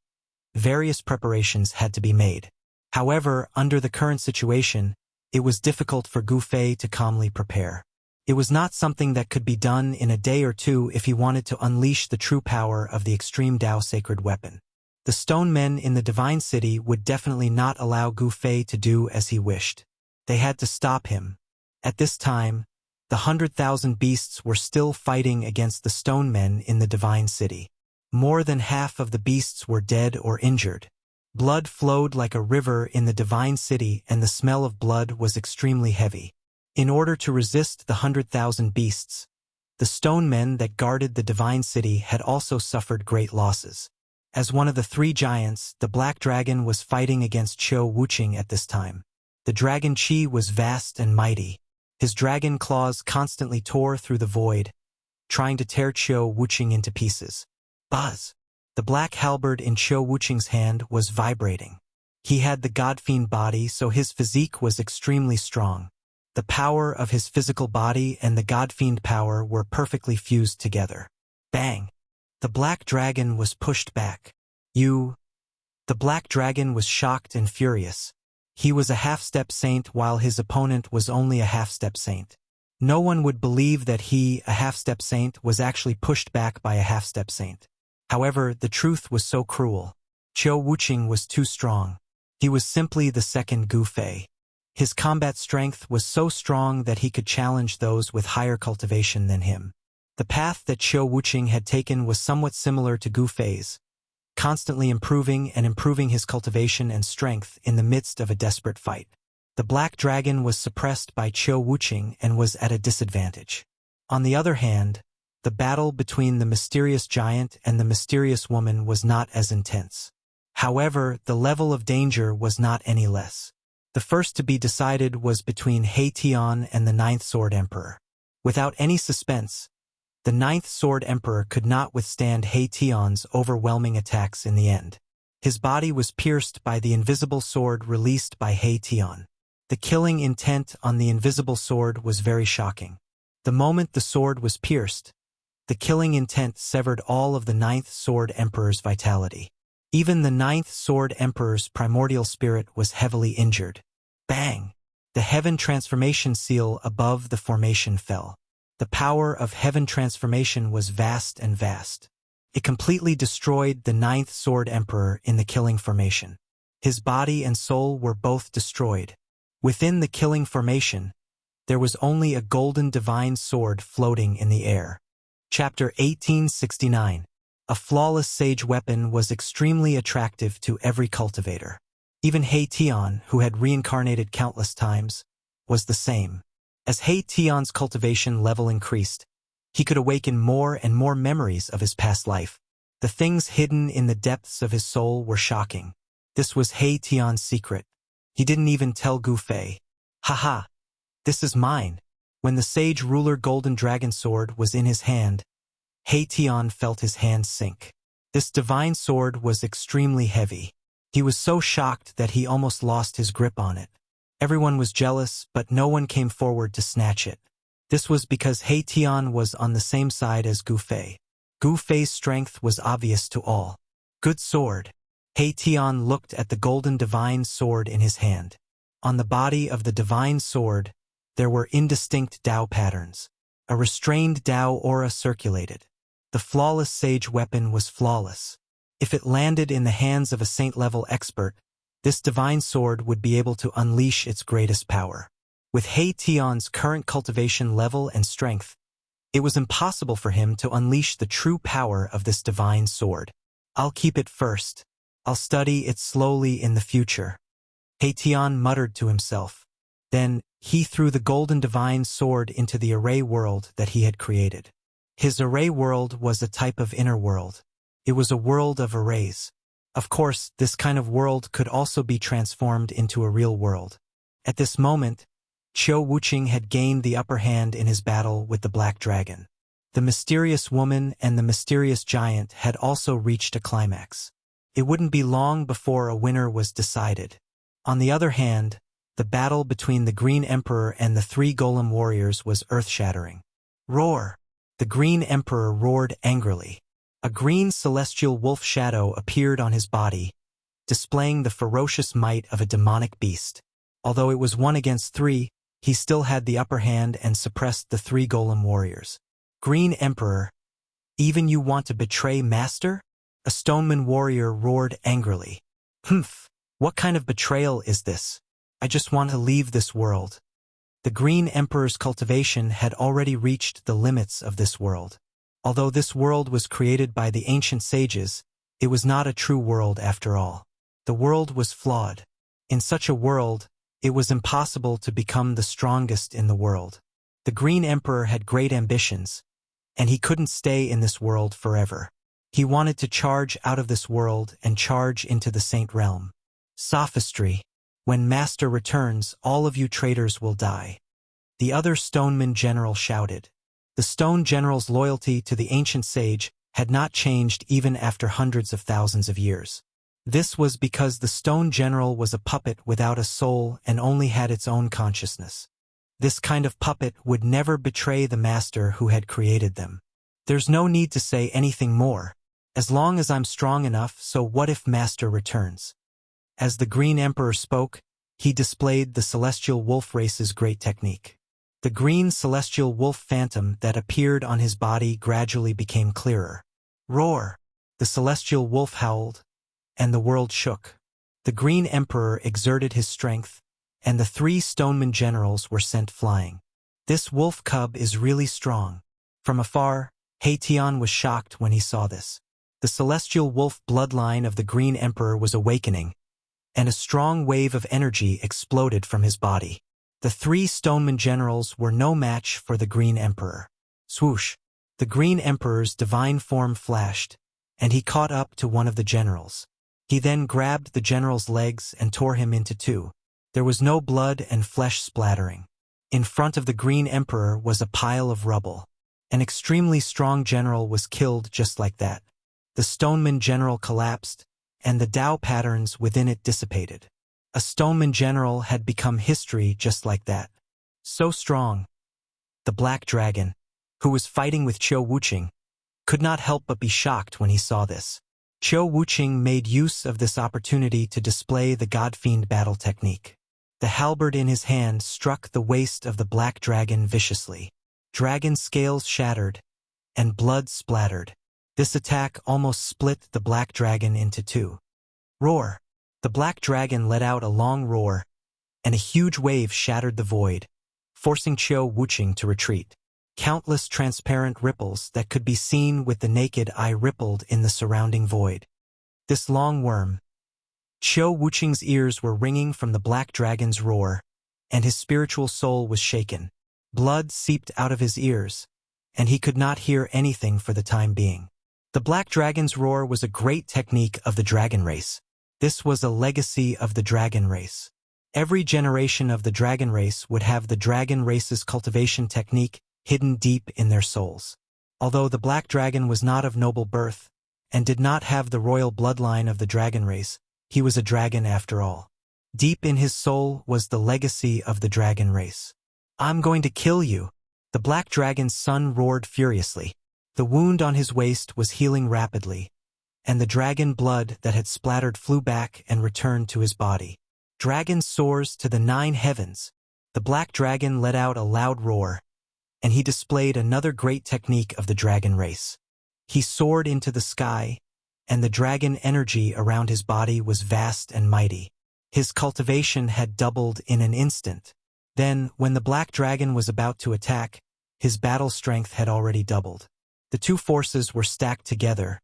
Speaker 1: various preparations had to be made. However, under the current situation, it was difficult for Gu Fei to calmly prepare. It was not something that could be done in a day or two if he wanted to unleash the true power of the extreme Tao sacred weapon. The stone men in the divine city would definitely not allow Gu Fei to do as he wished. They had to stop him. At this time, the 100,000 beasts were still fighting against the stone men in the divine city. More than half of the beasts were dead or injured. Blood flowed like a river in the divine city, and the smell of blood was extremely heavy. In order to resist the 100,000 beasts, the stone men that guarded the divine city had also suffered great losses. As one of the three giants, the black dragon was fighting against Qiu Wuqing at this time. The dragon Qi was vast and mighty. His dragon claws constantly tore through the void, trying to tear Qiu Wuqing into pieces. Buzz! The black halberd in Qiu Wuqing's hand was vibrating. He had the godfiend body, so his physique was extremely strong. The power of his physical body and the godfiend power were perfectly fused together. Bang! The black dragon was pushed back. The black dragon was shocked and furious. He was a half-step saint while his opponent was only a half-step saint. No one would believe that he, a half-step saint, was actually pushed back by a half-step saint. However, the truth was so cruel. Qiu Wuqing was too strong. He was simply the second Gu Fei. His combat strength was so strong that he could challenge those with higher cultivation than him. The path that Qiu Wuqing had taken was somewhat similar to Gu Fei's, constantly improving and improving his cultivation and strength in the midst of a desperate fight. The black dragon was suppressed by Qiu Wuqing and was at a disadvantage. On the other hand, the battle between the mysterious giant and the mysterious woman was not as intense. However, the level of danger was not any less. The first to be decided was between He Tian and the Ninth Sword Emperor. Without any suspense, the Ninth Sword Emperor could not withstand He Tian's overwhelming attacks in the end. His body was pierced by the invisible sword released by He Tian. The killing intent on the invisible sword was very shocking. The moment the sword was pierced, the killing intent severed all of the Ninth Sword Emperor's vitality. Even the Ninth Sword Emperor's primordial spirit was heavily injured. Bang! The Heaven Transformation seal above the formation fell. The power of Heaven Transformation was vast and vast. It completely destroyed the Ninth Sword Emperor in the killing formation. His body and soul were both destroyed. Within the killing formation, there was only a golden divine sword floating in the air. Chapter 1869. A flawless sage weapon was extremely attractive to every cultivator. Even He Tian, who had reincarnated countless times, was the same. As He Tian's cultivation level increased, he could awaken more and more memories of his past life. The things hidden in the depths of his soul were shocking. This was He Tian's secret. He didn't even tell Gu Fei. Haha! This is mine. When the sage ruler golden dragon sword was in his hand, He Tian felt his hand sink. This divine sword was extremely heavy. He was so shocked that he almost lost his grip on it. Everyone was jealous, but no one came forward to snatch it. This was because He Tian was on the same side as Gu Fei. Gu Fei's strength was obvious to all. Good sword. He Tian looked at the golden divine sword in his hand. On the body of the divine sword, there were indistinct Tao patterns. A restrained Tao aura circulated. The flawless sage weapon was flawless. If it landed in the hands of a saint-level expert, this divine sword would be able to unleash its greatest power. With He Tian's current cultivation level and strength, it was impossible for him to unleash the true power of this divine sword. I'll keep it first. I'll study it slowly in the future. He Tian muttered to himself. Then, he threw the golden divine sword into the array world that he had created. His array world was a type of inner world. It was a world of arrays. Of course, this kind of world could also be transformed into a real world. At this moment, Qiu Wuqing had gained the upper hand in his battle with the black dragon. The mysterious woman and the mysterious giant had also reached a climax. It wouldn't be long before a winner was decided. On the other hand, The battle between the Green Emperor and the three golem warriors was earth-shattering. Roar! The Green Emperor roared angrily. A green celestial wolf shadow appeared on his body, displaying the ferocious might of a demonic beast. Although it was 1 against 3, he still had the upper hand and suppressed the three golem warriors. Green Emperor, even you want to betray Master? A stoneman warrior roared angrily. Humph! What kind of betrayal is this? I just want to leave this world. The Green Emperor's cultivation had already reached the limits of this world. Although this world was created by the ancient sages, it was not a true world after all. The world was flawed. In such a world, it was impossible to become the strongest in the world. The Green Emperor had great ambitions, and he couldn't stay in this world forever. He wanted to charge out of this world and charge into the Saint Realm. Sophistry. When Master returns, all of you traitors will die. The other Stoneman General shouted. The Stone General's loyalty to the ancient sage had not changed even after hundreds of thousands of years. This was because the Stone General was a puppet without a soul and only had its own consciousness. This kind of puppet would never betray the master who had created them. There's no need to say anything more. As long as I'm strong enough, so what if Master returns? As the Green Emperor spoke, he displayed the Celestial Wolf race's great technique. The green Celestial Wolf phantom that appeared on his body gradually became clearer. Roar! The Celestial Wolf howled, and the world shook. The Green Emperor exerted his strength, and the three Stoneman generals were sent flying. This wolf cub is really strong. From afar, Haitian was shocked when he saw this. The Celestial Wolf bloodline of the Green Emperor was awakening, and a strong wave of energy exploded from his body. The three Stoneman generals were no match for the Green Emperor. Swoosh! The Green Emperor's divine form flashed, and he caught up to one of the generals. He then grabbed the general's legs and tore him into two. There was no blood and flesh splattering. In front of the Green Emperor was a pile of rubble. An extremely strong general was killed just like that. The Stoneman general collapsed, and the Tao patterns within it dissipated. A Stoneman general had become history just like that. So strong. The Black Dragon, who was fighting with Qiu Wuqing, could not help but be shocked when he saw this. Qiu Wuqing made use of this opportunity to display the God-fiend battle technique. The halberd in his hand struck the waist of the Black Dragon viciously. Dragon scales shattered, and blood splattered. This attack almost split the Black Dragon into two. Roar! The Black Dragon let out a long roar, and a huge wave shattered the void, forcing Qiu Wuqing to retreat. Countless transparent ripples that could be seen with the naked eye rippled in the surrounding void. This long worm. Qiu Wuqing's ears were ringing from the Black Dragon's roar, and his spiritual soul was shaken. Blood seeped out of his ears, and he could not hear anything for the time being. The Black Dragon's roar was a great technique of the dragon race. This was a legacy of the dragon race. Every generation of the dragon race would have the dragon race's cultivation technique hidden deep in their souls. Although the Black Dragon was not of noble birth, and did not have the royal bloodline of the dragon race, he was a dragon after all. Deep in his soul was the legacy of the dragon race. I'm going to kill you! The Black Dragon's son roared furiously. The wound on his waist was healing rapidly, and the dragon blood that had splattered flew back and returned to his body. Dragon soars to the 9 heavens. The Black Dragon let out a loud roar, and he displayed another great technique of the dragon race. He soared into the sky, and the dragon energy around his body was vast and mighty. His cultivation had doubled in an instant. Then, when the Black Dragon was about to attack, his battle strength had already doubled. The two forces were stacked together,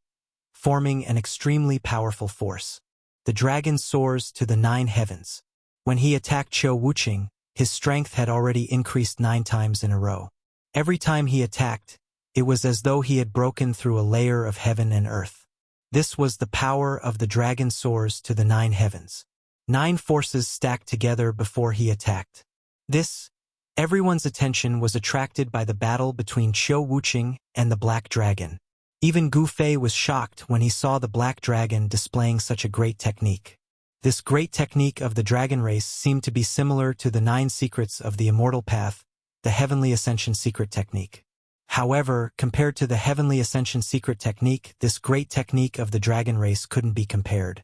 Speaker 1: forming an extremely powerful force. The dragon soars to the 9 heavens. When he attacked Qiu Wuqing, his strength had already increased 9 times in a row. Every time he attacked, it was as though he had broken through a layer of heaven and earth. This was the power of the dragon soars to the 9 heavens. 9 forces stacked together before he attacked. Everyone's attention was attracted by the battle between Qiu Wuqing and the Black Dragon. Even Gu Fei was shocked when he saw the Black Dragon displaying such a great technique. This great technique of the dragon race seemed to be similar to the 9 secrets of the Immortal Path, the Heavenly Ascension secret technique. However, compared to the Heavenly Ascension secret technique, this great technique of the dragon race couldn't be compared.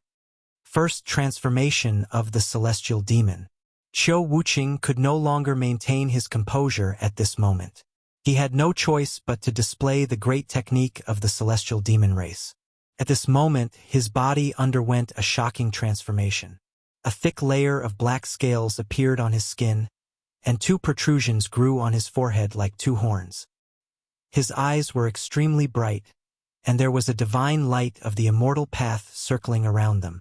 Speaker 1: First transformation of the celestial demon. Qiu Wuqing could no longer maintain his composure at this moment. He had no choice but to display the great technique of the celestial demon race. At this moment, his body underwent a shocking transformation. A thick layer of black scales appeared on his skin, and 2 protrusions grew on his forehead like 2 horns. His eyes were extremely bright, and there was a divine light of the immortal path circling around them.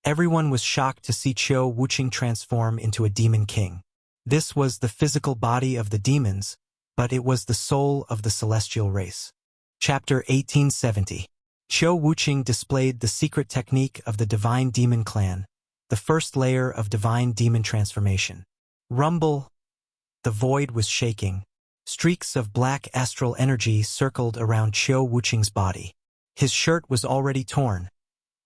Speaker 1: Everyone was shocked to see Qiu Wuqing transform into a demon king. This was the physical body of the demons, but it was the soul of the celestial race. Chapter 1870. Qiu Wuqing displayed the secret technique of the divine demon clan, the first layer of divine demon transformation. Rumble. The void was shaking. Streaks of black astral energy circled around Qiu Wuqing's body. His shirt was already torn,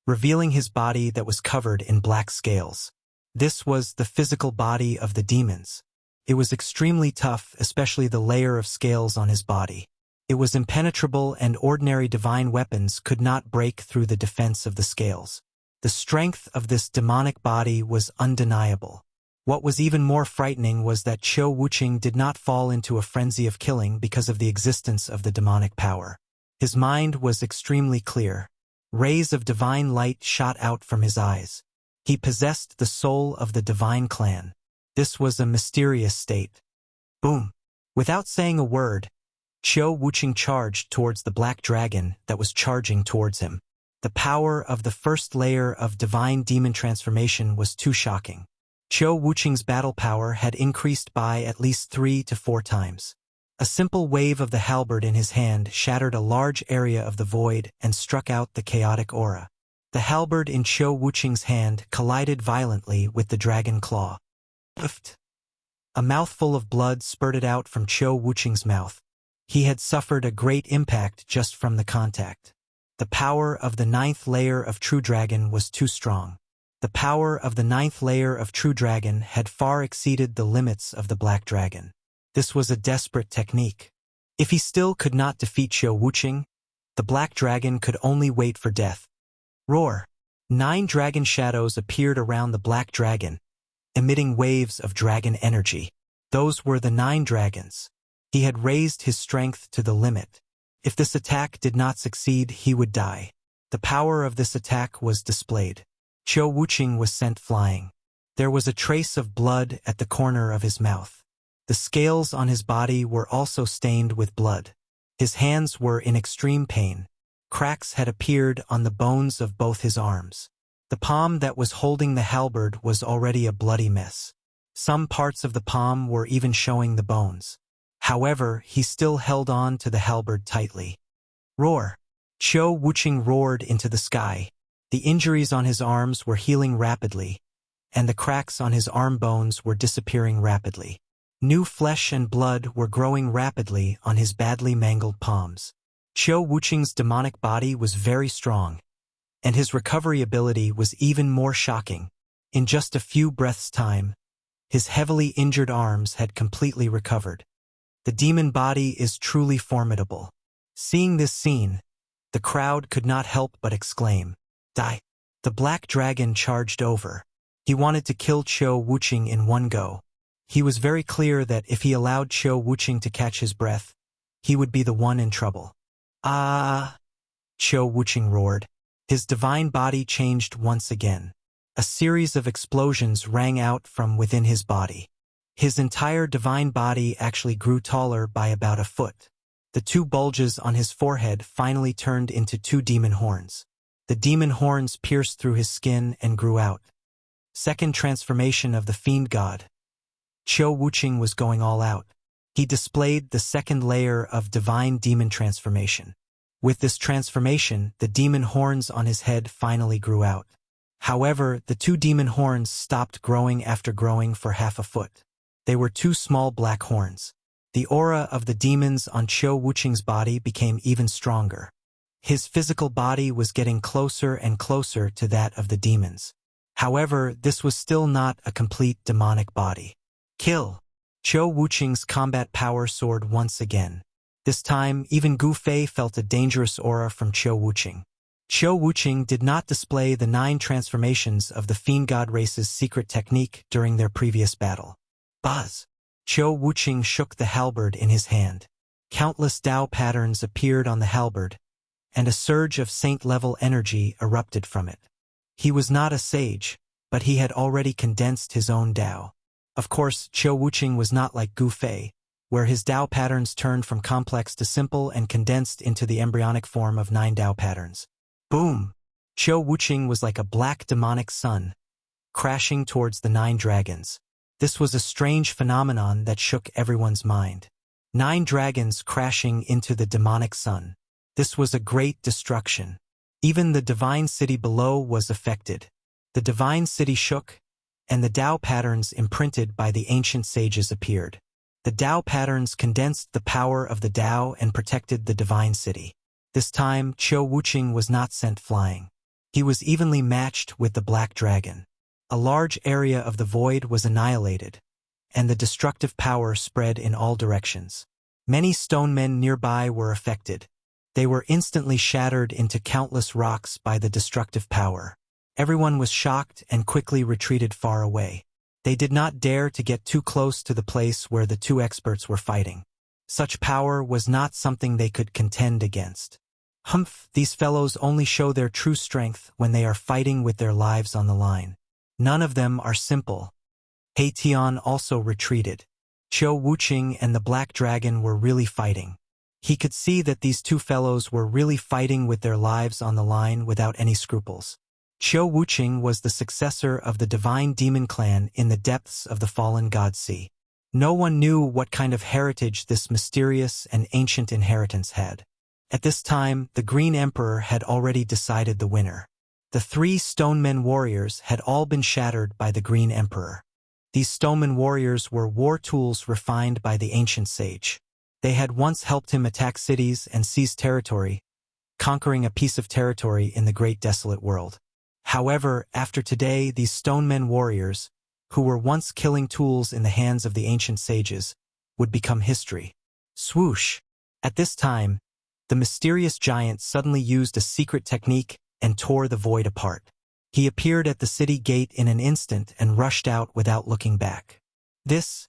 Speaker 1: revealing his body that was covered in black scales. This was the physical body of the demons. It was extremely tough, especially the layer of scales on his body. It was impenetrable, and ordinary divine weapons could not break through the defense of the scales. The strength of this demonic body was undeniable. What was even more frightening was that Qiu Wuqing did not fall into a frenzy of killing because of the existence of the demonic power. His mind was extremely clear. Rays of divine light shot out from his eyes. He possessed the soul of the divine clan. This was a mysterious state. Boom! Without saying a word, Qiu Wuqing charged towards the black dragon that was charging towards him. The power of the first layer of divine demon transformation was too shocking. Qiu Wuqing's battle power had increased by at least 3 to 4 times. A simple wave of the halberd in his hand shattered a large area of the void and struck out the chaotic aura. The halberd in Qiu Wuqing's hand collided violently with the dragon claw. Puffed. A mouthful of blood spurted out from Qiu Wuqing's mouth. He had suffered a great impact just from the contact. The power of the 9th layer of True Dragon was too strong. The power of the 9th layer of True Dragon had far exceeded the limits of the Black Dragon. This was a desperate technique. If he still could not defeat Qiu Wuqing, the Black Dragon could only wait for death. Roar! 9 dragon shadows appeared around the Black Dragon, emitting waves of dragon energy. Those were the 9 dragons. He had raised his strength to the limit. If this attack did not succeed, he would die. The power of this attack was displayed. Qiu Wuqing was sent flying. There was a trace of blood at the corner of his mouth. The scales on his body were also stained with blood. His hands were in extreme pain. Cracks had appeared on the bones of both his arms. The palm that was holding the halberd was already a bloody mess. Some parts of the palm were even showing the bones. However, he still held on to the halberd tightly. Roar! Qiu Wuqing roared into the sky. The injuries on his arms were healing rapidly, and the cracks on his arm bones were disappearing rapidly. New flesh and blood were growing rapidly on his badly mangled palms. Qiu Wuqing's demonic body was very strong, and his recovery ability was even more shocking. In just a few breaths' time, his heavily injured arms had completely recovered. The demon body is truly formidable. Seeing this scene, the crowd could not help but exclaim, "Die!" The Black Dragon charged over. He wanted to kill Qiu Wuqing in one go. He was very clear that if he allowed Qiu Wuqing to catch his breath, he would be the one in trouble. Ah! Qiu Wuqing roared. His divine body changed once again. A series of explosions rang out from within his body. His entire divine body actually grew taller by about a foot. The 2 bulges on his forehead finally turned into 2 demon horns. The demon horns pierced through his skin and grew out. Second transformation of the Fiend God. Qiu Wuqing was going all out. He displayed the 2nd layer of divine demon transformation. With this transformation, the demon horns on his head finally grew out. However, the 2 demon horns stopped growing after growing for half a foot. They were 2 small black horns. The aura of the demons on Qiu Wuqing's body became even stronger. His physical body was getting closer and closer to that of the demons. However, this was still not a complete demonic body. Kill! Qiu Wuqing's combat power soared once again. This time, even Gu Fei felt a dangerous aura from Qiu Wuqing. Qiu Wuqing did not display the 9 transformations of the Fiend God race's secret technique during their previous battle. Buzz! Qiu Wuqing shook the halberd in his hand. Countless Dao patterns appeared on the halberd, and a surge of saint-level energy erupted from it. He was not a sage, but he had already condensed his own Dao. Of course, Qiu Wuqing was not like Gu Fei, where his Dao patterns turned from complex to simple and condensed into the embryonic form of 9 Dao patterns. Boom! Qiu Wuqing was like a black demonic sun, crashing towards the 9 dragons. This was a strange phenomenon that shook everyone's mind. 9 dragons crashing into the demonic sun. This was a great destruction. Even the divine city below was affected. The divine city shook, and the Dao patterns imprinted by the ancient sages appeared. The Dao patterns condensed the power of the Dao and protected the divine city. This time, Qiu Wuqing was not sent flying. He was evenly matched with the black dragon. A large area of the void was annihilated, and the destructive power spread in all directions. Many stone men nearby were affected. They were instantly shattered into countless rocks by the destructive power. Everyone was shocked and quickly retreated far away. They did not dare to get too close to the place where the 2 experts were fighting. Such power was not something they could contend against. Humph, these fellows only show their true strength when they are fighting with their lives on the line. None of them are simple. He Tian also retreated. Qiu Wuqing and the Black Dragon were really fighting. He could see that these 2 fellows were really fighting with their lives on the line without any scruples. Qiu Wuqing was the successor of the divine demon clan in the depths of the fallen god sea. No one knew what kind of heritage this mysterious and ancient inheritance had. At this time, the Green Emperor had already decided the winner. The 3 Stonemen warriors had all been shattered by the Green Emperor. These Stonemen warriors were war tools refined by the ancient sage. They had once helped him attack cities and seize territory, conquering a piece of territory in the great desolate world. However, after today, these Stonemen warriors, who were once killing tools in the hands of the ancient sages, would become history. Swoosh! At this time, the mysterious giant suddenly used a secret technique and tore the void apart. He appeared at the city gate in an instant and rushed out without looking back. This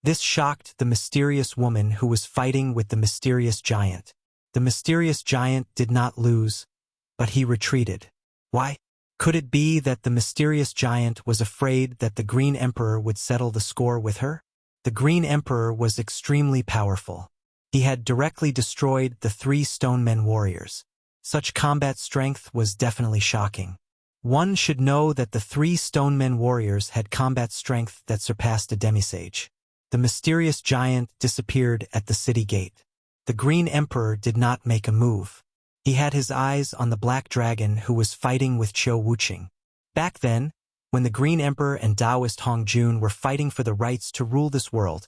Speaker 1: shocked the mysterious woman who was fighting with the mysterious giant. The mysterious giant did not lose, but he retreated. Why? Could it be that the mysterious giant was afraid that the Green Emperor would settle the score with her? The Green Emperor was extremely powerful. He had directly destroyed the 3 Stonemen warriors. Such combat strength was definitely shocking. One should know that the 3 Stonemen warriors had combat strength that surpassed a demisage. The mysterious giant disappeared at the city gate. The Green Emperor did not make a move. He had his eyes on the Black Dragon who was fighting with Qiu Wuqing. Back then, when the Green Emperor and Taoist Hong Jun were fighting for the rights to rule this world,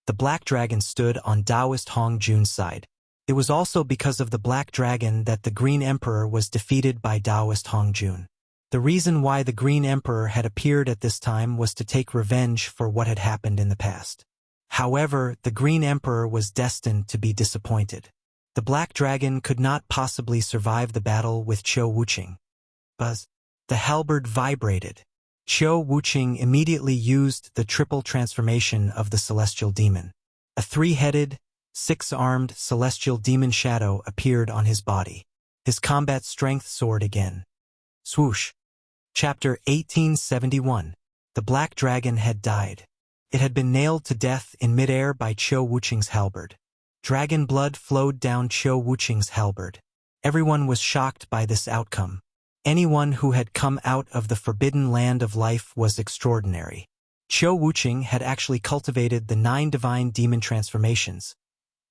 Speaker 1: the Black Dragon stood on Taoist Hong Jun's side. It was also because of the Black Dragon that the Green Emperor was defeated by Taoist Hong Jun. The reason why the Green Emperor had appeared at this time was to take revenge for what had happened in the past. However, the Green Emperor was destined to be disappointed. The Black Dragon could not possibly survive the battle with Qiu Wuqing. Buzz! The halberd vibrated. Qiu Wuqing immediately used the triple transformation of the celestial demon. A 3-headed, 6-armed celestial demon shadow appeared on his body. His combat strength soared again. Swoosh! Chapter 1871. The Black Dragon had died. It had been nailed to death in midair by Qiu Wuqing's halberd. Dragon blood flowed down Qiu Wuqing's halberd. Everyone was shocked by this outcome. Anyone who had come out of the forbidden land of life was extraordinary. Qiu Wuqing had actually cultivated the 9 divine demon transformations,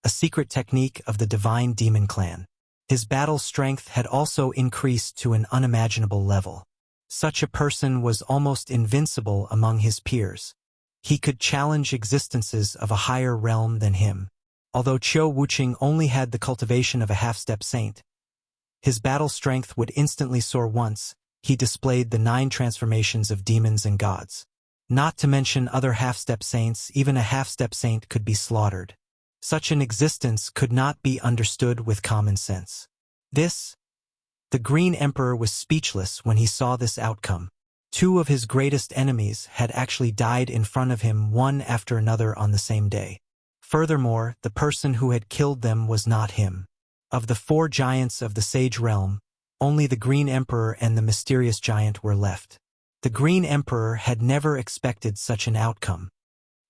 Speaker 1: a secret technique of the divine demon clan. His battle strength had also increased to an unimaginable level. Such a person was almost invincible among his peers. He could challenge existences of a higher realm than him. Although Qiu Wuqing only had the cultivation of a half-step saint, His battle strength would instantly soar once he displayed the 9 transformations of demons and gods. Not to mention other half-step saints, even a half-step saint could be slaughtered. Such an existence could not be understood with common sense. The Green Emperor was speechless when he saw this outcome. 2 of his greatest enemies had actually died in front of him one after another on the same day. Furthermore, the person who had killed them was not him. Of the 4 giants of the Sage Realm, only the Green Emperor and the mysterious giant were left. The Green Emperor had never expected such an outcome.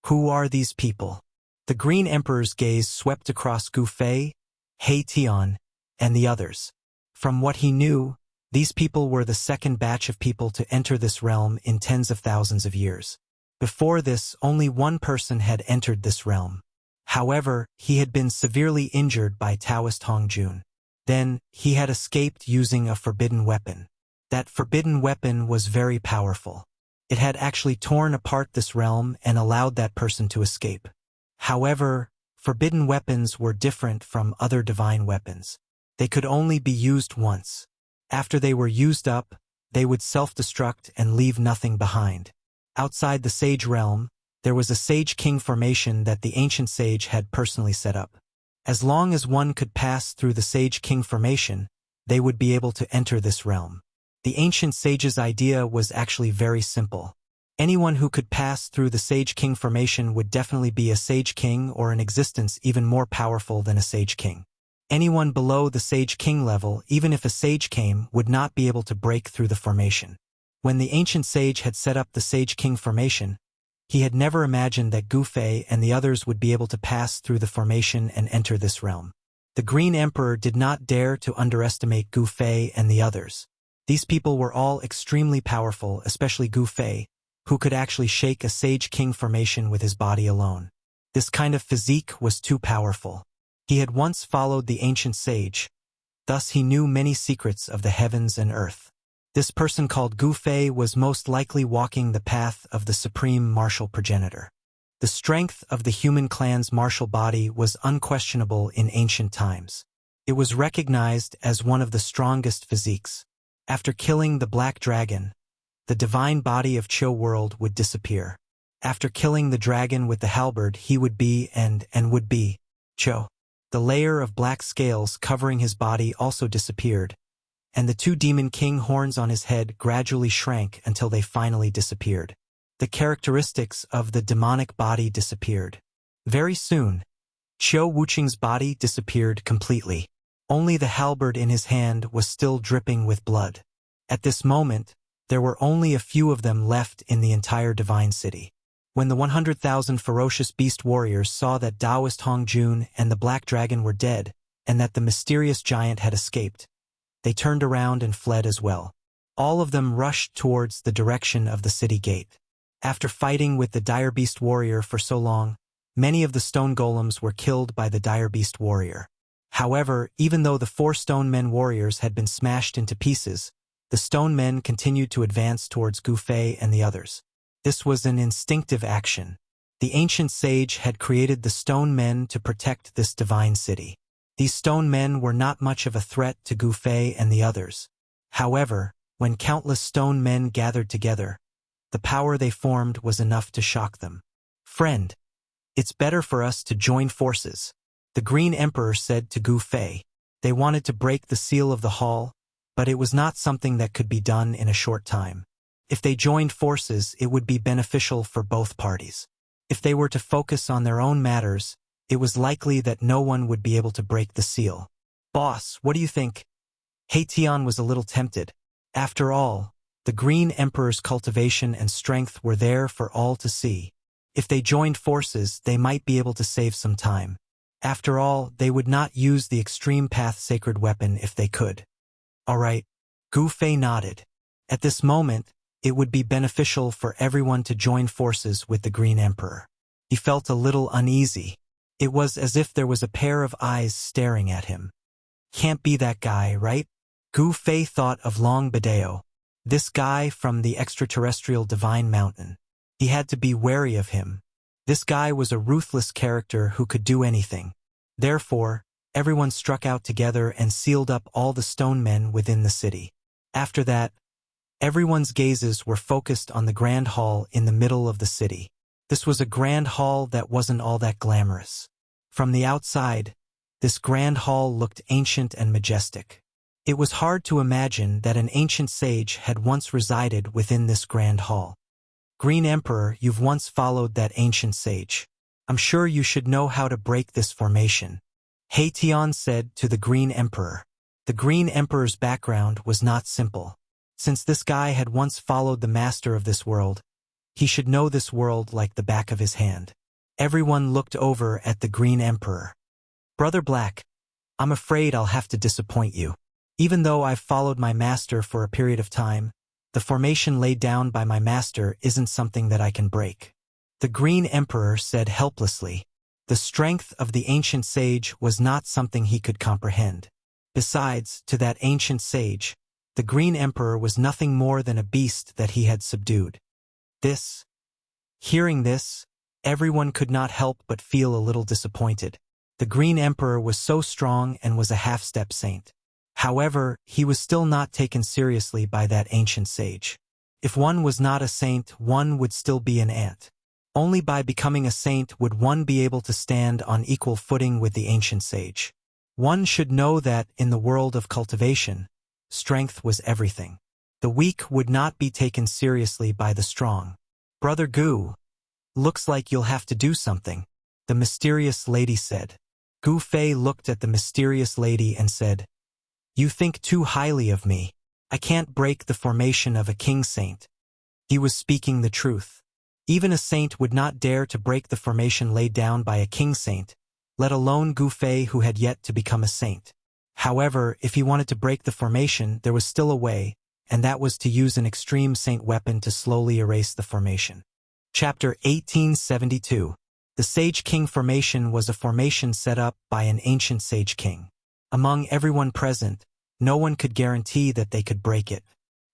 Speaker 1: Who are these people? The Green Emperor's gaze swept across Gu Fei, He Tian, and the others. From what he knew, these people were the second batch of people to enter this realm in tens of thousands of years. Before this, only one person had entered this realm. However, he had been severely injured by Taoist Hongjun. Then, he had escaped using a forbidden weapon. That forbidden weapon was very powerful. It had actually torn apart this realm and allowed that person to escape. However, forbidden weapons were different from other divine weapons. They could only be used once. After they were used up, they would self-destruct and leave nothing behind. Outside the Sage Realm, there was a Sage King formation that the ancient sage had personally set up. As long as one could pass through the Sage King formation, they would be able to enter this realm. The ancient sage's idea was actually very simple. Anyone who could pass through the Sage King formation would definitely be a Sage King or an existence even more powerful than a Sage King. Anyone below the Sage King level, even if a sage came, would not be able to break through the formation. When the ancient sage had set up the Sage King formation, he had never imagined that Gu Fei and the others would be able to pass through the formation and enter this realm. The Green Emperor did not dare to underestimate Gu Fei and the others. These people were all extremely powerful, especially Gu Fei, who could actually shake a Sage King formation with his body alone. This kind of physique was too powerful. He had once followed the ancient sage, thus he knew many secrets of the heavens and earth. This person called Gu Fei was most likely walking the path of the supreme martial progenitor. The strength of the human clan's martial body was unquestionable in ancient times. It was recognized as one of the strongest physiques. After killing the Black Dragon, the divine body of Cho World would disappear. After killing the dragon with the halberd, he would be and would be Cho. The layer of black scales covering his body also disappeared, and the 2 demon king horns on his head gradually shrank until they finally disappeared. The characteristics of the demonic body disappeared. Very soon, Qiu Wuqing's body disappeared completely. Only the halberd in his hand was still dripping with blood. At this moment, there were only a few of them left in the entire divine city. When the 100,000 ferocious beast warriors saw that Taoist Hongjun and the Black Dragon were dead, and that the mysterious giant had escaped, they turned around and fled as well. All of them rushed towards the direction of the city gate. After fighting with the dire beast warrior for so long, many of the stone golems were killed by the dire beast warrior. However, even though the 4 stone men warriors had been smashed into pieces, the stone men continued to advance towards Gu Fei and the others. This was an instinctive action. The ancient sage had created the stone men to protect this divine city. These stone men were not much of a threat to Gu Fei and the others. However, when countless stone men gathered together, the power they formed was enough to shock them. "Friend, it's better for us to join forces," the Green Emperor said to Gu Fei. They wanted to break the seal of the hall, but it was not something that could be done in a short time. If they joined forces, it would be beneficial for both parties. If they were to focus on their own matters, it was likely that no one would be able to break the seal. "Boss, what do you think?" He Tian was a little tempted. After all, the Green Emperor's cultivation and strength were there for all to see. If they joined forces, they might be able to save some time. After all, they would not use the Extreme Path sacred weapon if they could. All right, Gu Fei nodded. At this moment, it would be beneficial for everyone to join forces with the Green Emperor. He felt a little uneasy. It was as if there was a pair of eyes staring at him. Can't be that guy, right? Gu Fei thought of Long Badeo, this guy from the extraterrestrial divine mountain. He had to be wary of him. This guy was a ruthless character who could do anything. Therefore, everyone struck out together and sealed up all the stone men within the city. After that, everyone's gazes were focused on the grand hall in the middle of the city. This was a grand hall that wasn't all that glamorous. From the outside, this grand hall looked ancient and majestic. It was hard to imagine that an ancient sage had once resided within this grand hall. Green Emperor, you've once followed that ancient sage. I'm sure you should know how to break this formation, Haitian said to the Green Emperor. The Green Emperor's background was not simple. Since this guy had once followed the master of this world, he should know this world like the back of his hand. Everyone looked over at the Green Emperor. Brother Black, I'm afraid I'll have to disappoint you. Even though I've followed my master for a period of time, the formation laid down by my master isn't something that I can break. The Green Emperor said helplessly. The strength of the ancient sage was not something he could comprehend. Besides, to that ancient sage, the Green Emperor was nothing more than a beast that he had subdued. Hearing this, everyone could not help but feel a little disappointed. The Green Emperor was so strong and was a half-step saint. However, he was still not taken seriously by that ancient sage. If one was not a saint, one would still be an ant. Only by becoming a saint would one be able to stand on equal footing with the ancient sage. One should know that, in the world of cultivation, strength was everything. The weak would not be taken seriously by the strong. Brother Gu, looks like you'll have to do something, the mysterious lady said. Gu Fei looked at the mysterious lady and said, You think too highly of me. I can't break the formation of a king saint. He was speaking the truth. Even a saint would not dare to break the formation laid down by a king saint, let alone Gu Fei who had yet to become a saint. However, if he wanted to break the formation, there was still a way, and that was to use an extreme saint weapon to slowly erase the formation. Chapter 1872. The Sage King formation was a formation set up by an ancient sage king. Among everyone present, no one could guarantee that they could break it.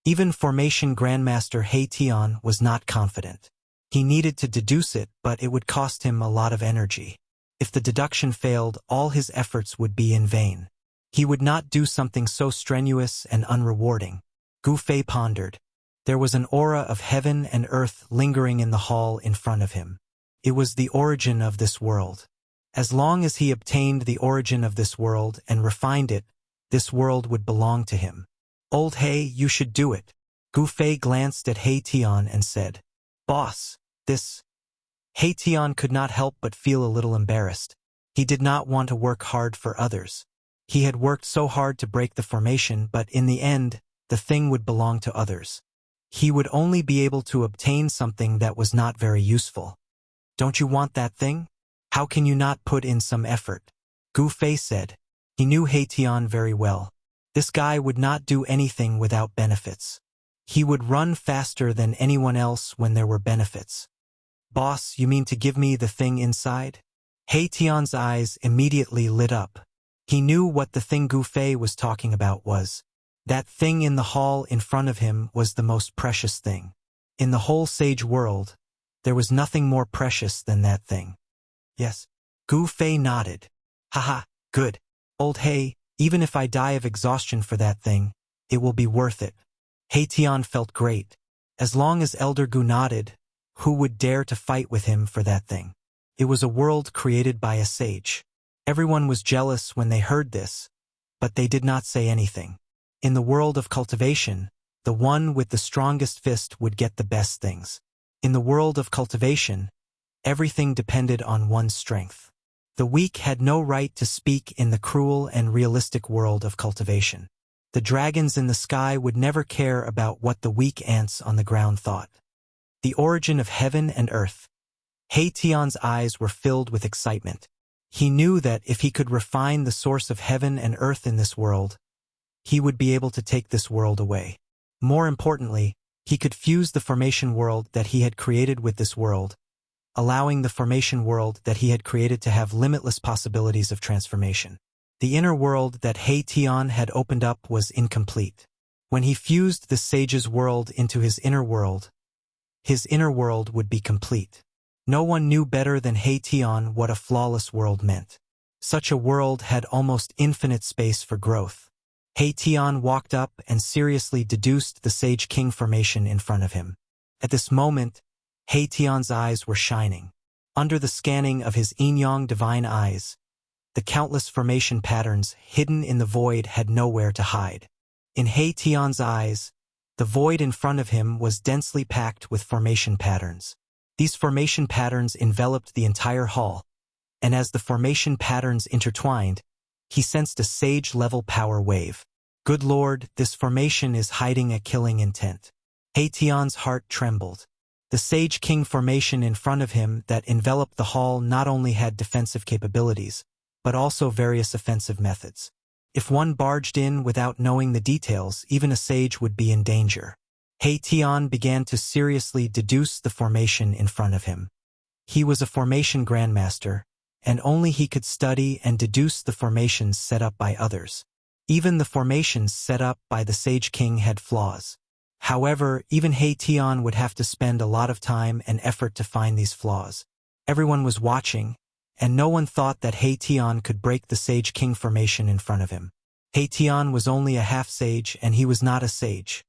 Speaker 1: Even Formation Grandmaster Haitian was not confident. He needed to deduce it, but it would cost him a lot of energy. If the deduction failed, all his efforts would be in vain. He would not do something so strenuous and unrewarding. Gu Fei pondered. There was an aura of heaven and earth lingering in the hall in front of him. It was the origin of this world. As long as he obtained the origin of this world and refined it, this world would belong to him. Old Hei, you should do it. Gu Fei glanced at Haitian and said, Boss, this. Haitian could not help but feel a little embarrassed. He did not want to work hard for others. He had worked so hard to break the formation, but in the end, the thing would belong to others. He would only be able to obtain something that was not very useful. Don't you want that thing? How can you not put in some effort? Gu Fei said. He knew Haitian very well. This guy would not do anything without benefits. He would run faster than anyone else when there were benefits. Boss, you mean to give me the thing inside? Haitian's eyes immediately lit up. He knew what the thing Gu Fei was talking about was. That thing in the hall in front of him was the most precious thing. In the whole sage world, there was nothing more precious than that thing. Yes. Gu Fei nodded. Haha, good. Old Hei, even if I die of exhaustion for that thing, it will be worth it. Haitian felt great. As long as Elder Gu nodded, who would dare to fight with him for that thing? It was a world created by a sage. Everyone was jealous when they heard this, but they did not say anything. In the world of cultivation, the one with the strongest fist would get the best things. In the world of cultivation, everything depended on one's strength. The weak had no right to speak in the cruel and realistic world of cultivation. The dragons in the sky would never care about what the weak ants on the ground thought. The origin of heaven and earth. Haitian's eyes were filled with excitement. He knew that if he could refine the source of heaven and earth in this world, he would be able to take this world away. More importantly, he could fuse the formation world that he had created with this world, allowing the formation world that he had created to have limitless possibilities of transformation. The inner world that Haitian had opened up was incomplete. When he fused the sage's world into his inner world would be complete. No one knew better than Haitian what a flawless world meant. Such a world had almost infinite space for growth. Tian walked up and seriously deduced the Sage King formation in front of him. At this moment, Tian's eyes were shining. Under the scanning of his yin-yang divine eyes, the countless formation patterns hidden in the void had nowhere to hide. In Tian's eyes, the void in front of him was densely packed with formation patterns. These formation patterns enveloped the entire hall, and as the formation patterns intertwined, he sensed a sage-level power wave. Good Lord, this formation is hiding a killing intent. Tian's heart trembled. The Sage King formation in front of him that enveloped the hall not only had defensive capabilities, but also various offensive methods. If one barged in without knowing the details, even a sage would be in danger. Tian began to seriously deduce the formation in front of him. He was a formation grandmaster, and only he could study and deduce the formations set up by others. Even the formations set up by the Sage King had flaws. However, even Tian would have to spend a lot of time and effort to find these flaws. Everyone was watching, and no one thought that Tian could break the Sage King formation in front of him. Tian was only a half-sage, and he was not a sage.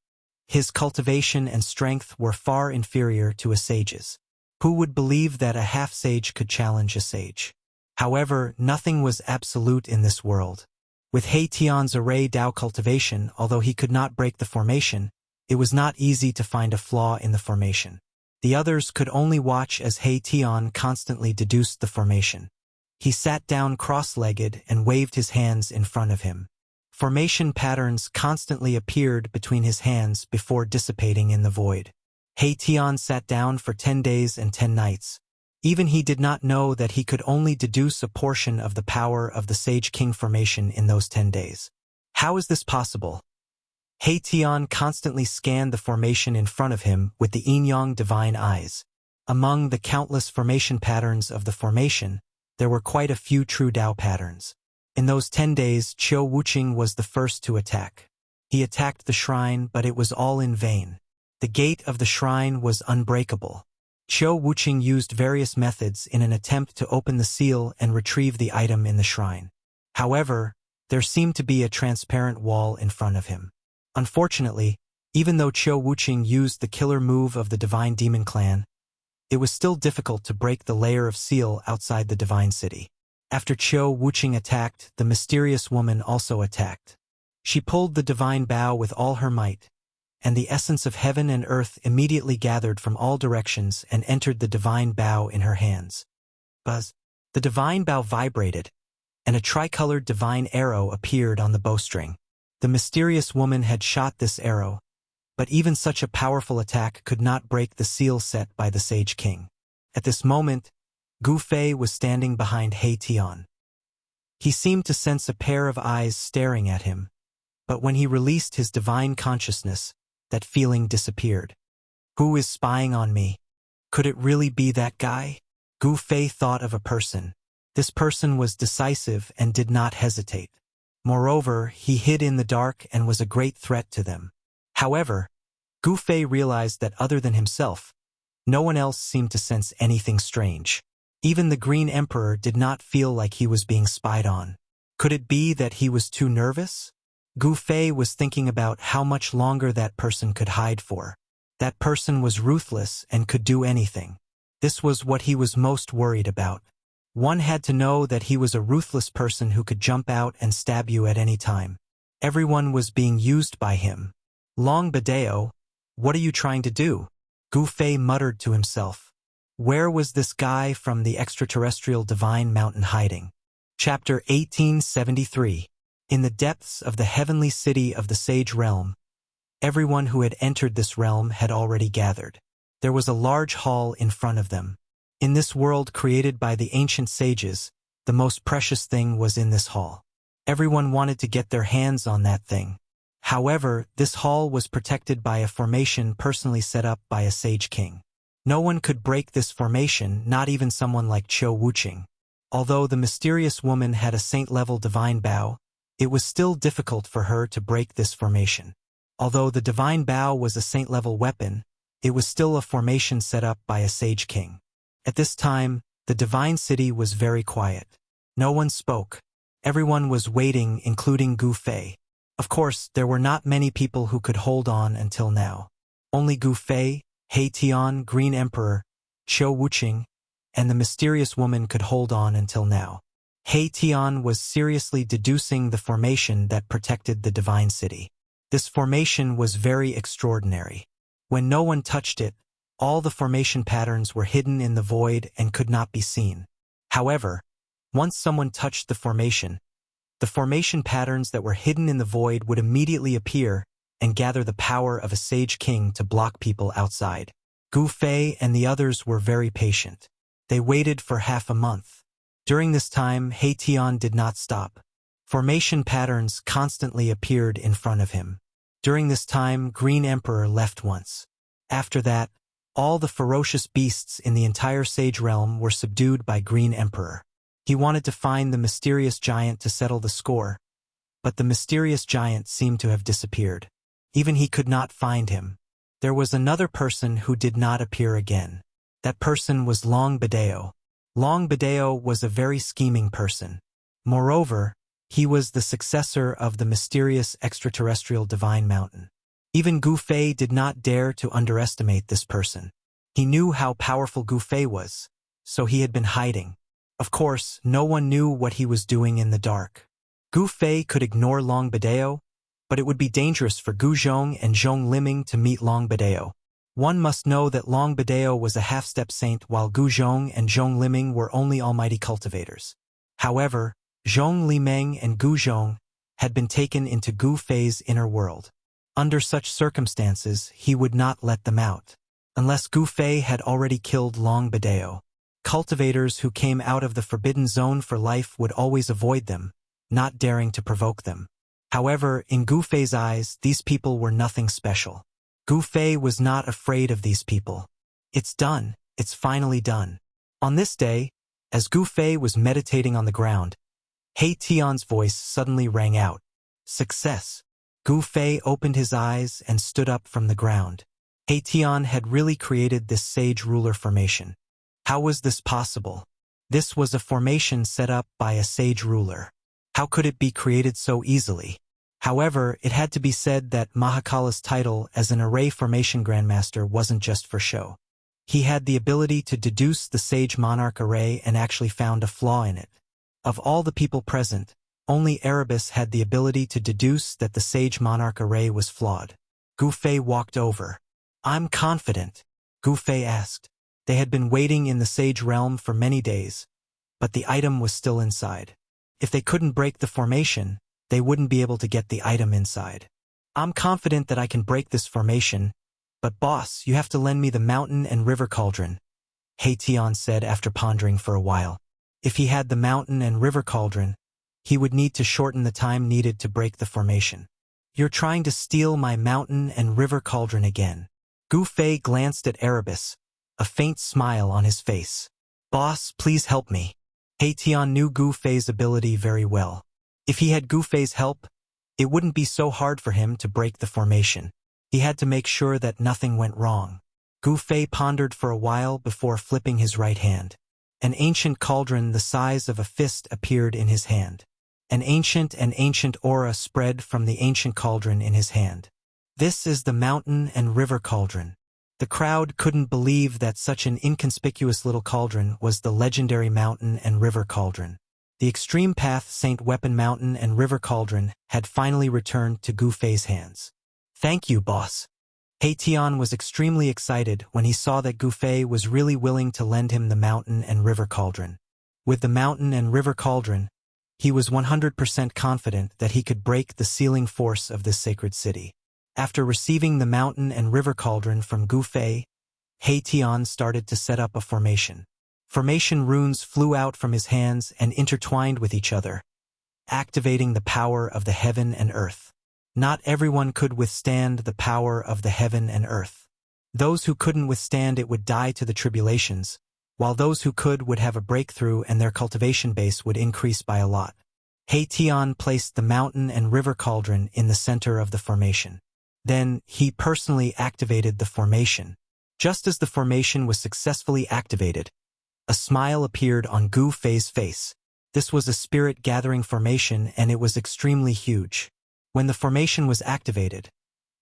Speaker 1: His cultivation and strength were far inferior to a sage's. Who would believe that a half-sage could challenge a sage? However, nothing was absolute in this world. With Tian's array Dao cultivation, although he could not break the formation, it was not easy to find a flaw in the formation. The others could only watch as Tian constantly deduced the formation. He sat down cross-legged and waved his hands in front of him. Formation patterns constantly appeared between his hands before dissipating in the void. Tian sat down for 10 days and 10 nights. Even he did not know that he could only deduce a portion of the power of the Sage King formation in those 10 days. How is this possible? Tian constantly scanned the formation in front of him with the yin-yang divine eyes. Among the countless formation patterns of the formation, there were quite a few true Dao patterns. In those 10 days, Qiu Wuxing was the first to attack. He attacked the shrine, but it was all in vain. The gate of the shrine was unbreakable. Qiu Wuxing used various methods in an attempt to open the seal and retrieve the item in the shrine. However, there seemed to be a transparent wall in front of him. Unfortunately, even though Qiu Wuxing used the killer move of the Divine Demon Clan, it was still difficult to break the layer of seal outside the Divine City. After Qiu Wuxing attacked, the mysterious woman also attacked. She pulled the Divine Bow with all her might, and the essence of heaven and earth immediately gathered from all directions and entered the Divine Bow in her hands. Buzz! The Divine Bow vibrated, and a tricolored divine arrow appeared on the bowstring. The mysterious woman had shot this arrow, but even such a powerful attack could not break the seal set by the Sage King. At this moment, Gu Fei was standing behind Tian. He seemed to sense a pair of eyes staring at him, but when he released his divine consciousness, that feeling disappeared. Who is spying on me? Could it really be that guy? Gu Fei thought of a person. This person was decisive and did not hesitate. Moreover, he hid in the dark and was a great threat to them. However, Gu Fei realized that other than himself, no one else seemed to sense anything strange. Even the Green Emperor did not feel like he was being spied on. Could it be that he was too nervous? Gu Fei was thinking about how much longer that person could hide for. That person was ruthless and could do anything. This was what he was most worried about. One had to know that he was a ruthless person who could jump out and stab you at any time. Everyone was being used by him. Long Badeo, what are you trying to do? Gu Fei muttered to himself. Where was this guy from the extraterrestrial divine mountain hiding? Chapter 1873. In the depths of the heavenly city of the Sage Realm, everyone who had entered this realm had already gathered. There was a large hall in front of them. In this world created by the ancient sages, the most precious thing was in this hall. Everyone wanted to get their hands on that thing. However, this hall was protected by a formation personally set up by a Sage King. No one could break this formation, not even someone like Qiu Wuxing. Although the mysterious woman had a saint-level divine bow, it was still difficult for her to break this formation. Although the divine bow was a saint-level weapon, it was still a formation set up by a Sage King. At this time, the divine city was very quiet. No one spoke. Everyone was waiting, including Gu Fei. Of course, there were not many people who could hold on until now. Only Gu Fei, He Tian, Green Emperor, Qiu Wuqing, and the mysterious woman could hold on until now. He Tian was seriously deducing the formation that protected the divine city. This formation was very extraordinary. When no one touched it, all the formation patterns were hidden in the void and could not be seen. However, once someone touched the formation patterns that were hidden in the void would immediately appear and gather the power of a sage king to block people outside. Gu Fei and the others were very patient. They waited for half a month. During this time, He Tian did not stop. Formation patterns constantly appeared in front of him. During this time, Green Emperor left once. After that, all the ferocious beasts in the entire Sage Realm were subdued by Green Emperor. He wanted to find the mysterious giant to settle the score, but the mysterious giant seemed to have disappeared. Even he could not find him. There was another person who did not appear again. That person was Long Bideo. Long Bideo was a very scheming person. Moreover, he was the successor of the mysterious extraterrestrial divine mountain. Even Gu Fei did not dare to underestimate this person. He knew how powerful Gu Fei was, so he had been hiding. Of course, no one knew what he was doing in the dark. Gu Fei could ignore Long Bideo, but it would be dangerous for Gu Zhong and Zhong Liming to meet Long Bideo. One must know that Long Bideo was a half-step saint while Gu Zhong and Zhong Liming were only almighty cultivators. However, Zhong Liming and Gu Zhong had been taken into Gu Fei's inner world. Under such circumstances, he would not let them out, unless Gu Fei had already killed Long Bideo. Cultivators who came out of the forbidden zone for life would always avoid them, not daring to provoke them. However, in Gu Fei's eyes, these people were nothing special. Gu Fei was not afraid of these people. It's done. It's finally done. On this day, as Gu Fei was meditating on the ground, He Tian's voice suddenly rang out. Success! Gu Fei opened his eyes and stood up from the ground. He Tian had really created this sage ruler formation. How was this possible? This was a formation set up by a sage ruler. How could it be created so easily? However, it had to be said that Mahakala's title as an array formation grandmaster wasn't just for show. He had the ability to deduce the sage monarch array and actually found a flaw in it. Of all the people present, only Erebus had the ability to deduce that the sage monarch array was flawed. Gu Fei walked over. I'm confident, Gu Fei asked. They had been waiting in the sage realm for many days, but the item was still inside. If they couldn't break the formation, they wouldn't be able to get the item inside. I'm confident that I can break this formation, but boss, you have to lend me the mountain and river cauldron, He Tian said after pondering for a while. If he had the mountain and river cauldron, he would need to shorten the time needed to break the formation. You're trying to steal my mountain and river cauldron again. Gu Fei glanced at Erebus, a faint smile on his face. Boss, please help me. He Tian knew Gu Fei's ability very well. If he had Gu Fei's help, it wouldn't be so hard for him to break the formation. He had to make sure that nothing went wrong. Gu Fei pondered for a while before flipping his right hand. An ancient cauldron the size of a fist appeared in his hand. An ancient aura spread from the ancient cauldron in his hand. This is the mountain and river cauldron. The crowd couldn't believe that such an inconspicuous little cauldron was the legendary mountain and river cauldron. The Extreme Path Saint Weapon Mountain and River Cauldron had finally returned to Gu Fei's hands. Thank you, boss. He Tian was extremely excited when he saw that Gu Fei was really willing to lend him the mountain and river cauldron. With the mountain and river cauldron, he was 100% confident that he could break the sealing force of this sacred city. After receiving the mountain and river cauldron from Gu Fei, He Tian started to set up a formation. Formation runes flew out from his hands and intertwined with each other, activating the power of the heaven and earth. Not everyone could withstand the power of the heaven and earth. Those who couldn't withstand it would die to the tribulations, while those who could would have a breakthrough and their cultivation base would increase by a lot. He Tian placed the mountain and river cauldron in the center of the formation. Then, he personally activated the formation. Just as the formation was successfully activated, a smile appeared on Gu Fei's face. This was a spirit-gathering formation and it was extremely huge. When the formation was activated,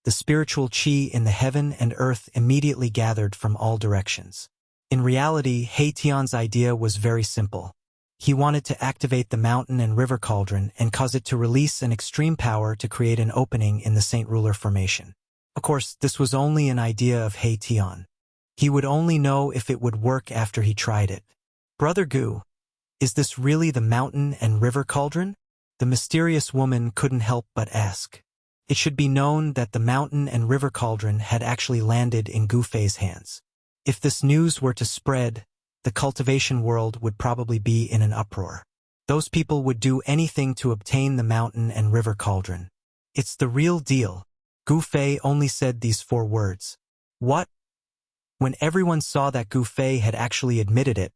Speaker 1: the spiritual chi in the heaven and earth immediately gathered from all directions. In reality, Tian's idea was very simple. He wanted to activate the mountain and river cauldron and cause it to release an extreme power to create an opening in the Saint Ruler formation. Of course, this was only an idea of Tian. He would only know if it would work after he tried it. Brother Gu, is this really the mountain and river cauldron? The mysterious woman couldn't help but ask. It should be known that the mountain and river cauldron had actually landed in Gu Fei's hands. If this news were to spread, the cultivation world would probably be in an uproar. Those people would do anything to obtain the mountain and river cauldron. It's the real deal. Gu Fei only said these 4 words. What? When everyone saw that Gu Fei had actually admitted it,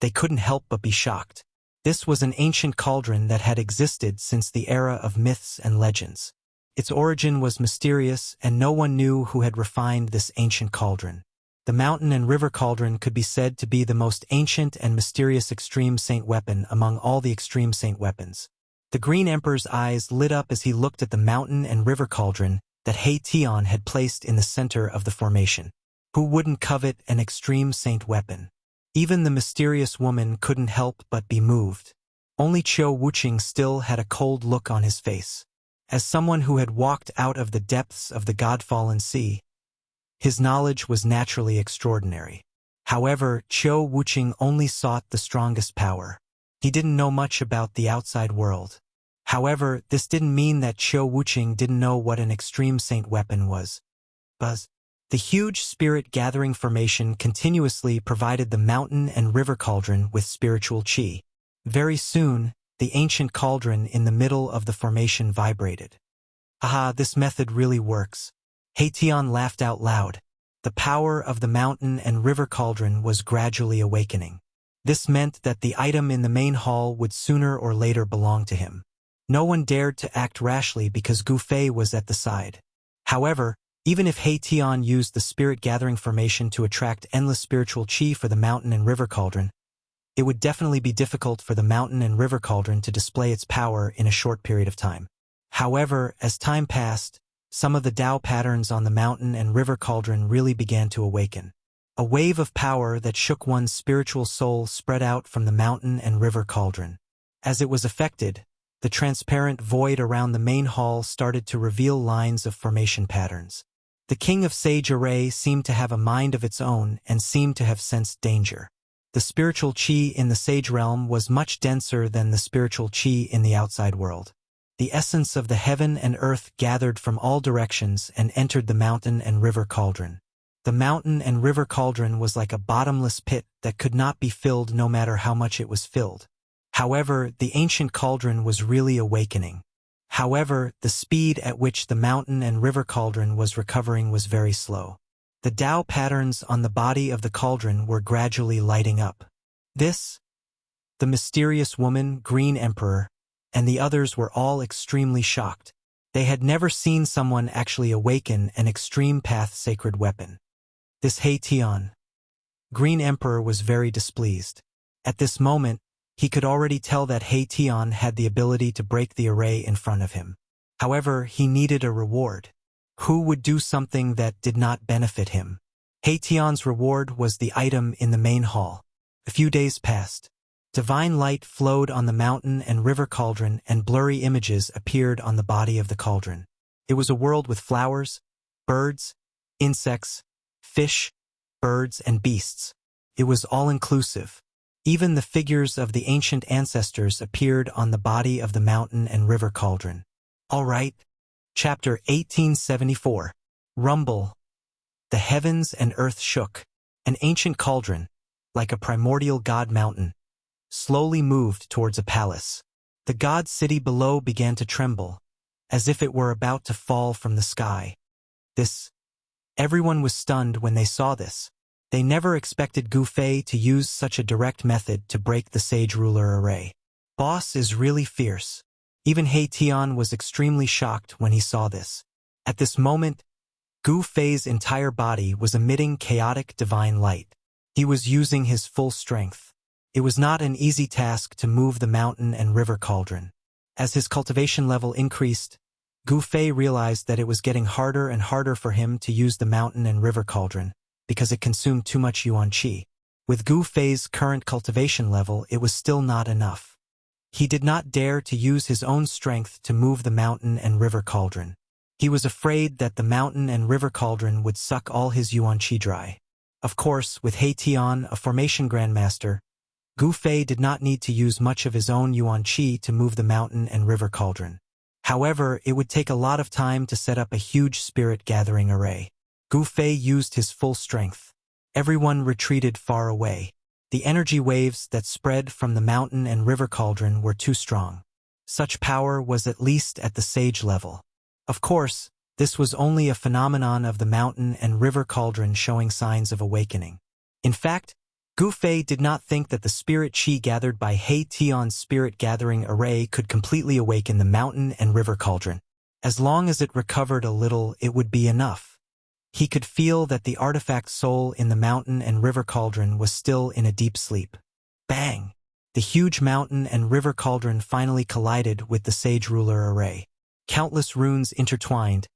Speaker 1: they couldn't help but be shocked. This was an ancient cauldron that had existed since the era of myths and legends. Its origin was mysterious and no one knew who had refined this ancient cauldron. The mountain and river cauldron could be said to be the most ancient and mysterious extreme saint weapon among all the extreme saint weapons. The Green Emperor's eyes lit up as he looked at the mountain and river cauldron that Tian had placed in the center of the formation. Who wouldn't covet an extreme saint weapon? Even the mysterious woman couldn't help but be moved. Only Qiu Wuxia still had a cold look on his face. As someone who had walked out of the depths of the God-fallen sea, his knowledge was naturally extraordinary. However, Qiu Wuxia only sought the strongest power. He didn't know much about the outside world. However, this didn't mean that Qiu Wuxia didn't know what an extreme saint weapon was. The huge spirit-gathering formation continuously provided the mountain and river cauldron with spiritual chi. Very soon, the ancient cauldron in the middle of the formation vibrated. Aha, this method really works. Tian laughed out loud. The power of the mountain and river cauldron was gradually awakening. This meant that the item in the main hall would sooner or later belong to him. No one dared to act rashly because Gu Fei was at the side. However, even if Tian used the spirit-gathering formation to attract endless spiritual chi for the mountain and river cauldron, it would definitely be difficult for the mountain and river cauldron to display its power in a short period of time. However, as time passed, some of the Tao patterns on the mountain and river cauldron really began to awaken. A wave of power that shook one's spiritual soul spread out from the mountain and river cauldron. As it was affected, the transparent void around the main hall started to reveal lines of formation patterns. The King of Sage Array seemed to have a mind of its own and seemed to have sensed danger. The spiritual chi in the Sage realm was much denser than the spiritual chi in the outside world. The essence of the heaven and earth gathered from all directions and entered the mountain and river cauldron. The mountain and river cauldron was like a bottomless pit that could not be filled no matter how much it was filled. However, the ancient cauldron was really awakening. However, the speed at which the mountain and river cauldron was recovering was very slow. The Tao patterns on the body of the cauldron were gradually lighting up. The mysterious woman, Green Emperor, and the others were all extremely shocked. They had never seen someone actually awaken an extreme path sacred weapon. This Tian. Green Emperor was very displeased. At this moment, he could already tell that Tian had the ability to break the array in front of him. However, he needed a reward. Who would do something that did not benefit him? Tian's reward was the item in the main hall. A few days passed. Divine light flowed on the mountain and river cauldron and blurry images appeared on the body of the cauldron. It was a world with flowers, birds, insects, fish, birds, and beasts. It was all-inclusive. Even the figures of the ancient ancestors appeared on the body of the mountain and river cauldron. All right. Chapter 1874. Rumble. The heavens and earth shook. An ancient cauldron, like a primordial god mountain, slowly moved towards a palace. The god city below began to tremble, as if it were about to fall from the sky. Everyone was stunned when they saw this. They never expected Gu Fei to use such a direct method to break the Sage Ruler array. Boss is really fierce. Even Tian was extremely shocked when he saw this. At this moment, Gu Fei's entire body was emitting chaotic divine light. He was using his full strength. It was not an easy task to move the mountain and river cauldron. As his cultivation level increased, Gu Fei realized that it was getting harder and harder for him to use the mountain and river cauldron, because it consumed too much yuan qi. With Gu Fei's current cultivation level, it was still not enough. He did not dare to use his own strength to move the mountain and river cauldron. He was afraid that the mountain and river cauldron would suck all his yuan qi dry. Of course, with He Tian, a formation grandmaster, Gu Fei did not need to use much of his own yuan qi to move the mountain and river cauldron. However, it would take a lot of time to set up a huge spirit gathering array. Gu Fei used his full strength. Everyone retreated far away. The energy waves that spread from the mountain and river cauldron were too strong. Such power was at least at the sage level. Of course, this was only a phenomenon of the mountain and river cauldron showing signs of awakening. In fact, Gu Fei did not think that the spirit qi gathered by He Tian's spirit gathering array could completely awaken the mountain and river cauldron. As long as it recovered a little, it would be enough. He could feel that the artifact soul in the mountain and river cauldron was still in a deep sleep. Bang! The huge mountain and river cauldron finally collided with the sage ruler array. Countless runes intertwined,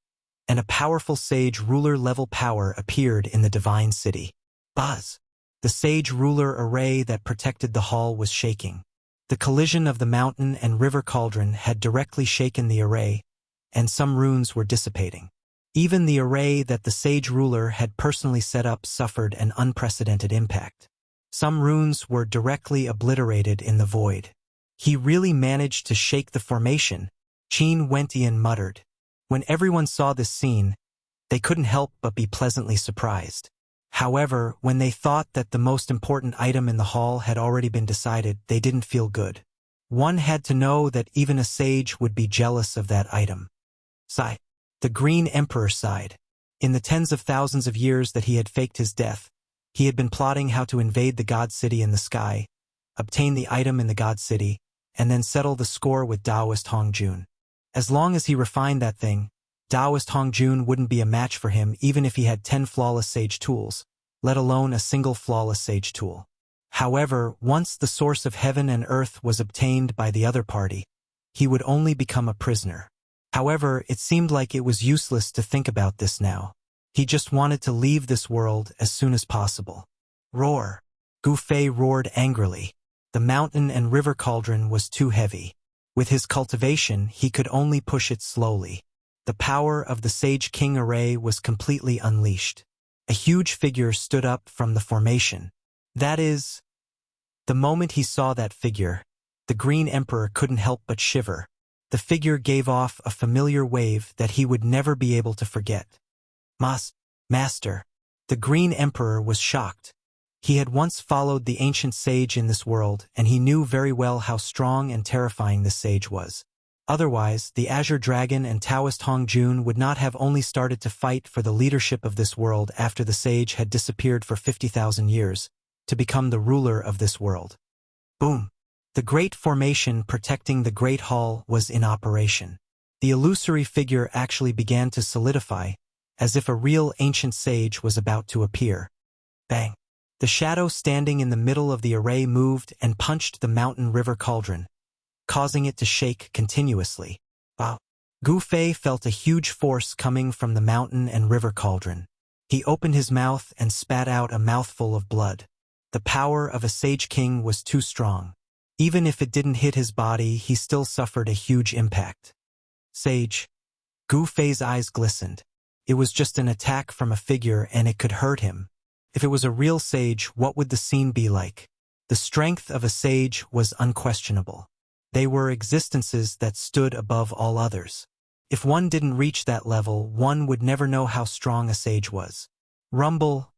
Speaker 1: and a powerful sage ruler-level power appeared in the divine city. Buzz! The sage ruler array that protected the hall was shaking. The collision of the mountain and river cauldron had directly shaken the array, and some runes were dissipating. Even the array that the sage ruler had personally set up suffered an unprecedented impact. Some runes were directly obliterated in the void. He really managed to shake the formation, Qin Wentian muttered. When everyone saw this scene, they couldn't help but be pleasantly surprised. However, when they thought that the most important item in the hall had already been decided, they didn't feel good. One had to know that even a sage would be jealous of that item. Sigh. The Green Emperor sighed. In the tens of thousands of years that he had faked his death, he had been plotting how to invade the God City in the sky, obtain the item in the God City, and then settle the score with Taoist Hongjun. As long as he refined that thing, Taoist Hongjun wouldn't be a match for him even if he had 10 flawless sage tools, let alone a single flawless sage tool. However, once the source of heaven and earth was obtained by the other party, he would only become a prisoner. However, it seemed like it was useless to think about this now. He just wanted to leave this world as soon as possible. Roar! Gu Fei roared angrily. The mountain and river cauldron was too heavy. With his cultivation, he could only push it slowly. The power of the Sage King array was completely unleashed. A huge figure stood up from the formation. That is, the moment he saw that figure, the Green Emperor couldn't help but shiver. The figure gave off a familiar wave that he would never be able to forget. Master. The Green Emperor was shocked. He had once followed the ancient sage in this world, and he knew very well how strong and terrifying this sage was. Otherwise, the Azure Dragon and Taoist Hongjun would not have only started to fight for the leadership of this world after the sage had disappeared for 50,000 years, to become the ruler of this world. Boom! The great formation protecting the Great Hall was in operation. The illusory figure actually began to solidify, as if a real ancient sage was about to appear. Bang! The shadow standing in the middle of the array moved and punched the mountain river cauldron, causing it to shake continuously. Wow! Gu Fei felt a huge force coming from the mountain and river cauldron. He opened his mouth and spat out a mouthful of blood. The power of a sage king was too strong. Even if it didn't hit his body, he still suffered a huge impact. Sage. Gu Fei's eyes glistened. It was just an attack from a figure and it could hurt him. If it was a real sage, what would the scene be like? The strength of a sage was unquestionable. They were existences that stood above all others. If one didn't reach that level, one would never know how strong a sage was. Rumble.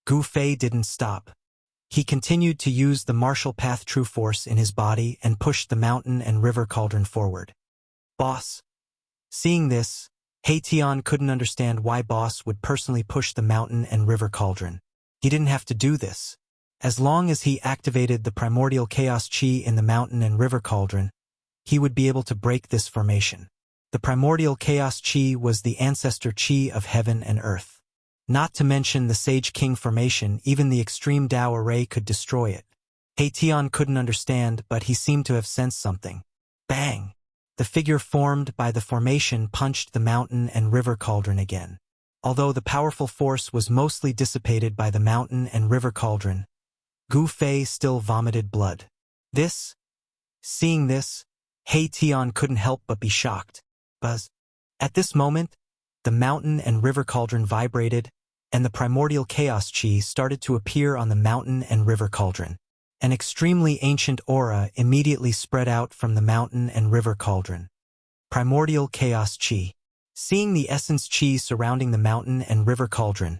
Speaker 1: Gu Fei didn't stop. He continued to use the martial path true force in his body and pushed the mountain and river cauldron forward. Boss. Seeing this, He Tian couldn't understand why Boss would personally push the mountain and river cauldron. He didn't have to do this. As long as he activated the primordial chaos chi in the mountain and river cauldron, he would be able to break this formation. The primordial chaos chi was the ancestor chi of heaven and earth. Not to mention the Sage King formation, even the extreme Tao array could destroy it. Tian couldn't understand, but he seemed to have sensed something. Bang! The figure formed by the formation punched the mountain and river cauldron again. Although the powerful force was mostly dissipated by the mountain and river cauldron, Gu Fei still vomited blood. Seeing this, Tian couldn't help but be shocked. At this moment, the mountain and river cauldron vibrated, and the primordial chaos chi started to appear on the mountain and river cauldron. An extremely ancient aura immediately spread out from the mountain and river cauldron. Primordial chaos chi. Seeing the essence chi surrounding the mountain and river cauldron,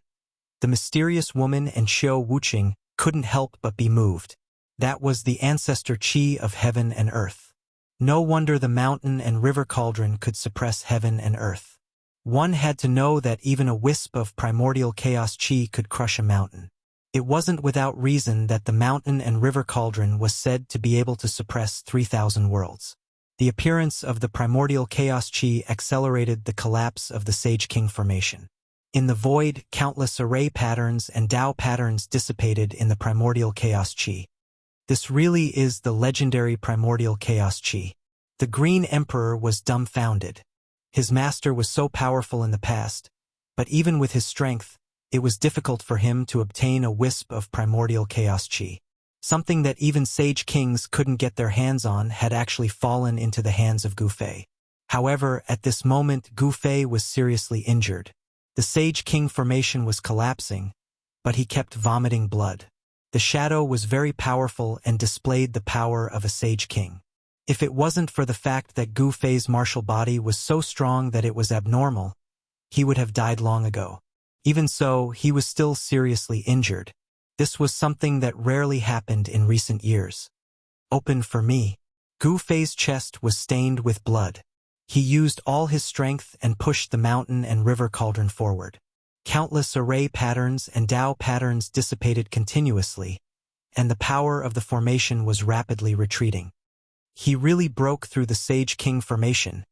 Speaker 1: the mysterious woman and Xiao Wuqing couldn't help but be moved. That was the ancestor chi of heaven and earth. No wonder the mountain and river cauldron could suppress heaven and earth. One had to know that even a wisp of primordial chaos chi could crush a mountain. It wasn't without reason that the mountain and river cauldron was said to be able to suppress 3,000 worlds. The appearance of the primordial chaos chi accelerated the collapse of the Sage King formation. In the void, countless array patterns and Tao patterns dissipated in the primordial chaos chi. This really is the legendary primordial chaos chi. The Green Emperor was dumbfounded. His master was so powerful in the past, but even with his strength, it was difficult for him to obtain a wisp of primordial chaos chi. Something that even sage kings couldn't get their hands on had actually fallen into the hands of Gu Fei. However, at this moment Gu Fei was seriously injured. The Sage King formation was collapsing, but he kept vomiting blood. The shadow was very powerful and displayed the power of a Sage King. If it wasn't for the fact that Gu Fei's martial body was so strong that it was abnormal, he would have died long ago. Even so, he was still seriously injured. This was something that rarely happened in recent years. Open for me. Gu Fei's chest was stained with blood. He used all his strength and pushed the mountain and river cauldron forward. Countless array patterns and Tao patterns dissipated continuously, and the power of the formation was rapidly retreating. He really broke through the Sage King formation.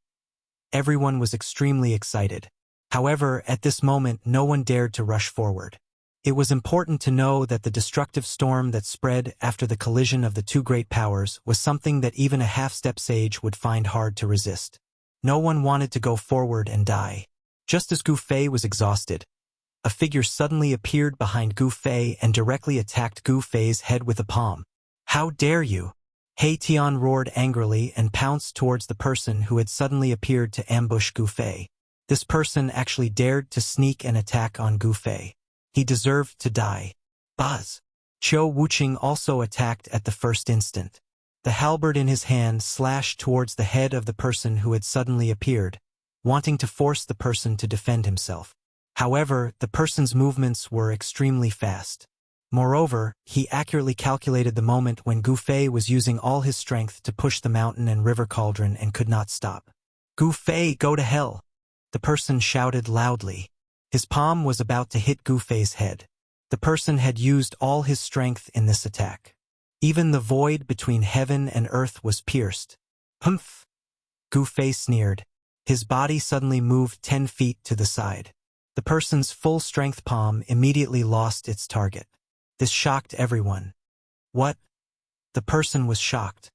Speaker 1: Everyone was extremely excited. However, at this moment no one dared to rush forward. It was important to know that the destructive storm that spread after the collision of the two great powers was something that even a half-step sage would find hard to resist. No one wanted to go forward and die. Just as Gu Fei was exhausted, a figure suddenly appeared behind Gu Fei and directly attacked Gu Fei's head with a palm. "How dare you!" Tian roared angrily and pounced towards the person who had suddenly appeared to ambush Gu Fei. This person actually dared to sneak an attack on Gu Fei. He deserved to die. Buzz! Xiao Wuqing also attacked at the first instant. The halberd in his hand slashed towards the head of the person who had suddenly appeared, wanting to force the person to defend himself. However, the person's movements were extremely fast. Moreover, he accurately calculated the moment when Gu Fei was using all his strength to push the mountain and river cauldron and could not stop. "Gu Fei, go to hell!" The person shouted loudly. His palm was about to hit Gu Fei's head. The person had used all his strength in this attack. Even the void between heaven and earth was pierced. "Humph!" Gu Fei sneered. His body suddenly moved 10 feet to the side. The person's full-strength palm immediately lost its target. This shocked everyone. "What?" The person was shocked.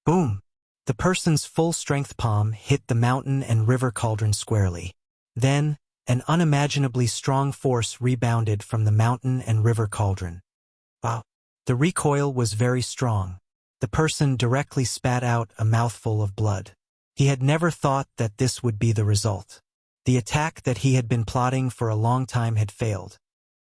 Speaker 1: Boom! The person's full-strength palm hit the mountain and river cauldron squarely. Then, an unimaginably strong force rebounded from the mountain and river cauldron. Wow! The recoil was very strong. The person directly spat out a mouthful of blood. He had never thought that this would be the result. The attack that he had been plotting for a long time had failed.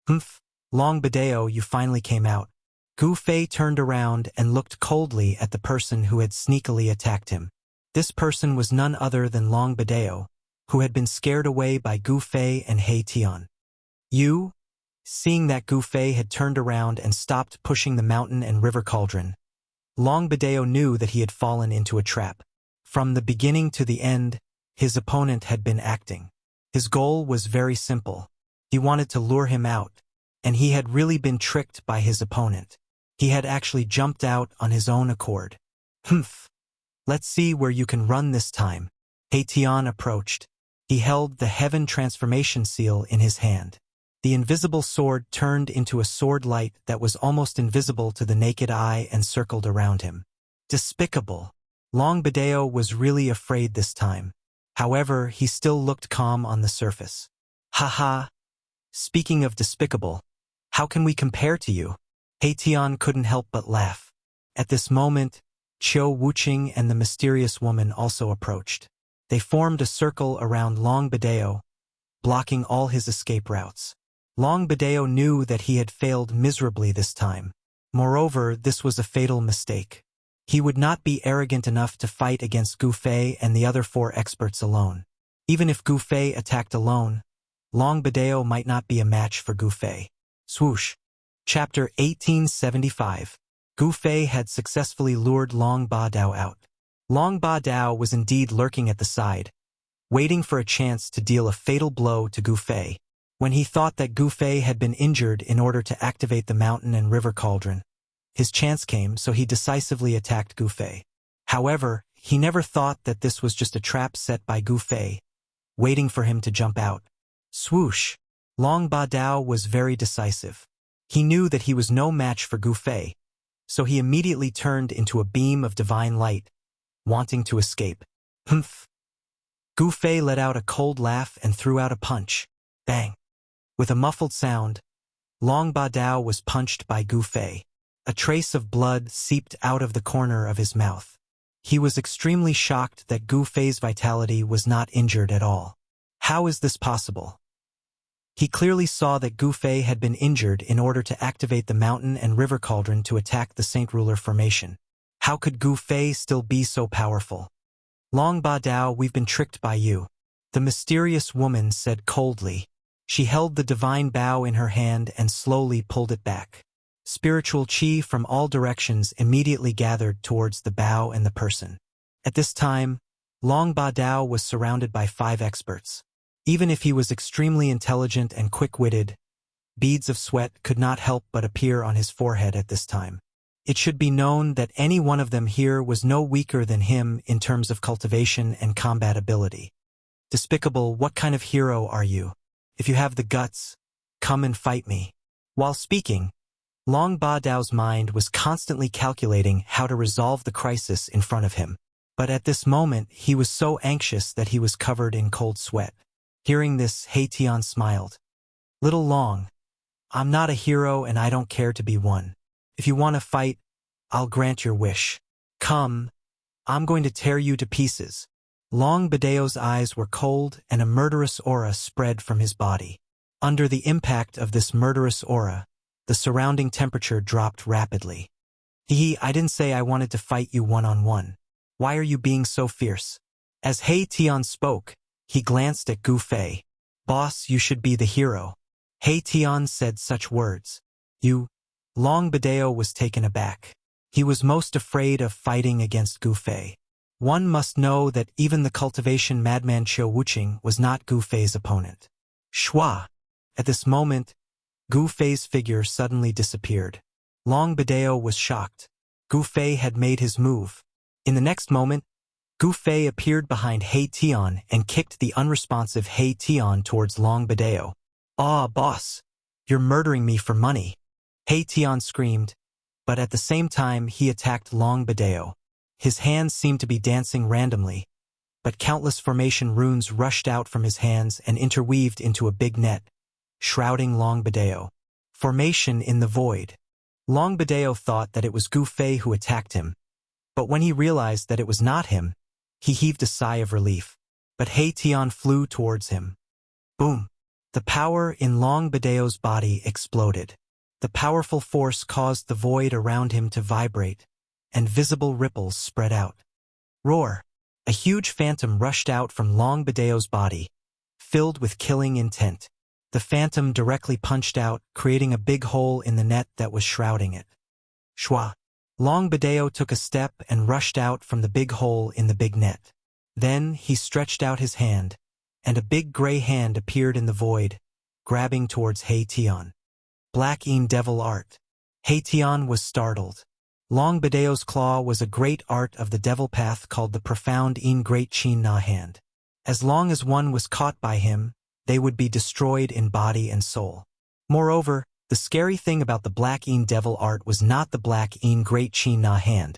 Speaker 1: "Humph! Long Badeo, you finally came out." Gu Fei turned around and looked coldly at the person who had sneakily attacked him. This person was none other than Long Badeo, who had been scared away by Gu Fei and Tian. "You?" Seeing that Gu Fei had turned around and stopped pushing the mountain and river cauldron, Long Badeo knew that he had fallen into a trap. From the beginning to the end, his opponent had been acting. His goal was very simple. He wanted to lure him out, and he had really been tricked by his opponent. He had actually jumped out on his own accord. "Humph! Let's see where you can run this time." Tian approached. He held the Heaven Transformation Seal in his hand. The invisible sword turned into a sword light that was almost invisible to the naked eye and circled around him. Despicable. Long Badeo was really afraid this time. However, he still looked calm on the surface. Haha. Speaking of despicable, how can we compare to you? Haetian couldn't help but laugh. At this moment, Qiu Wuqing and the mysterious woman also approached. They formed a circle around Long Badeo, blocking all his escape routes. Long Badeo knew that he had failed miserably this time. Moreover, this was a fatal mistake. He would not be arrogant enough to fight against Gu Fei and the other 4 experts alone. Even if Gu Fei attacked alone, Long Badeo might not be a match for Gu Fei. Swoosh. Chapter 1875. Gu Fei had successfully lured Long Badao out. Long Badao was indeed lurking at the side, waiting for a chance to deal a fatal blow to Gu Fei. When he thought that Gu Fei had been injured in order to activate the mountain and river cauldron, his chance came, so he decisively attacked Gu Fei. However, he never thought that this was just a trap set by Gu Fei, waiting for him to jump out. Swoosh! Long Badao was very decisive. He knew that he was no match for Gu Fei, so he immediately turned into a beam of divine light, wanting to escape. Humph! Gu Fei let out a cold laugh and threw out a punch. Bang! With a muffled sound, Long Badao was punched by Gu Fei. A trace of blood seeped out of the corner of his mouth. He was extremely shocked that Gu Fei's vitality was not injured at all. How is this possible? He clearly saw that Gu Fei had been injured in order to activate the mountain and river cauldron to attack the Saint Ruler formation. How could Gu Fei still be so powerful? Long Badao, we've been tricked by you, the mysterious woman said coldly. She held the divine bow in her hand and slowly pulled it back. Spiritual qi from all directions immediately gathered towards the bow and the person. At this time, Long Badao was surrounded by 5 experts. Even if he was extremely intelligent and quick-witted, beads of sweat could not help but appear on his forehead at this time. It should be known that any one of them here was no weaker than him in terms of cultivation and combat ability. Despicable, what kind of hero are you? If you have the guts, come and fight me. While speaking, Long Badao's mind was constantly calculating how to resolve the crisis in front of him. But at this moment, he was so anxious that he was covered in cold sweat. Hearing this, Haetian smiled. Little Long, I'm not a hero and I don't care to be one. If you want to fight, I'll grant your wish. Come, I'm going to tear you to pieces. Long Badeo's eyes were cold and a murderous aura spread from his body. Under the impact of this murderous aura, the surrounding temperature dropped rapidly. I didn't say I wanted to fight you one-on-one. Why are you being so fierce? As Haetian spoke, he glanced at Gu Fei. Boss, you should be the hero. Haetian said such words. You? Long Badeo was taken aback. He was most afraid of fighting against Gu Fei. One must know that even the cultivation madman Qiu Wuqing was not Gu Fei's opponent. Shua! At this moment, Gu Fei's figure suddenly disappeared. Long Badeo was shocked. Gu Fei had made his move. In the next moment, Gu Fei appeared behind Haetian and kicked the unresponsive Haetian towards Long Badeo. Ah, boss! You're murdering me for money! Haetian screamed, but at the same time he attacked Long Badeo. His hands seemed to be dancing randomly, but countless formation runes rushed out from his hands and interweaved into a big net, shrouding Long Badeo. Formation in the void. Long Badeo thought that it was Gu Fei who attacked him, but when he realized that it was not him, he heaved a sigh of relief. But Haetian flew towards him. Boom! The power in Long Badeo's body exploded. The powerful force caused the void around him to vibrate, and visible ripples spread out. Roar! A huge phantom rushed out from Long Badeo's body, filled with killing intent. The phantom directly punched out, creating a big hole in the net that was shrouding it. Shwa! Long Badeo took a step and rushed out from the big hole in the big net. Then he stretched out his hand, and a big gray hand appeared in the void, grabbing towards Haetian. Black Een Devil Art. Haetian was startled. Long Badeo's claw was a great art of the devil path called the Profound Een Great Chin Na Hand. As long as one was caught by him, they would be destroyed in body and soul. Moreover, the scary thing about the Black Een Devil art was not the Black Een Great Chi Na hand,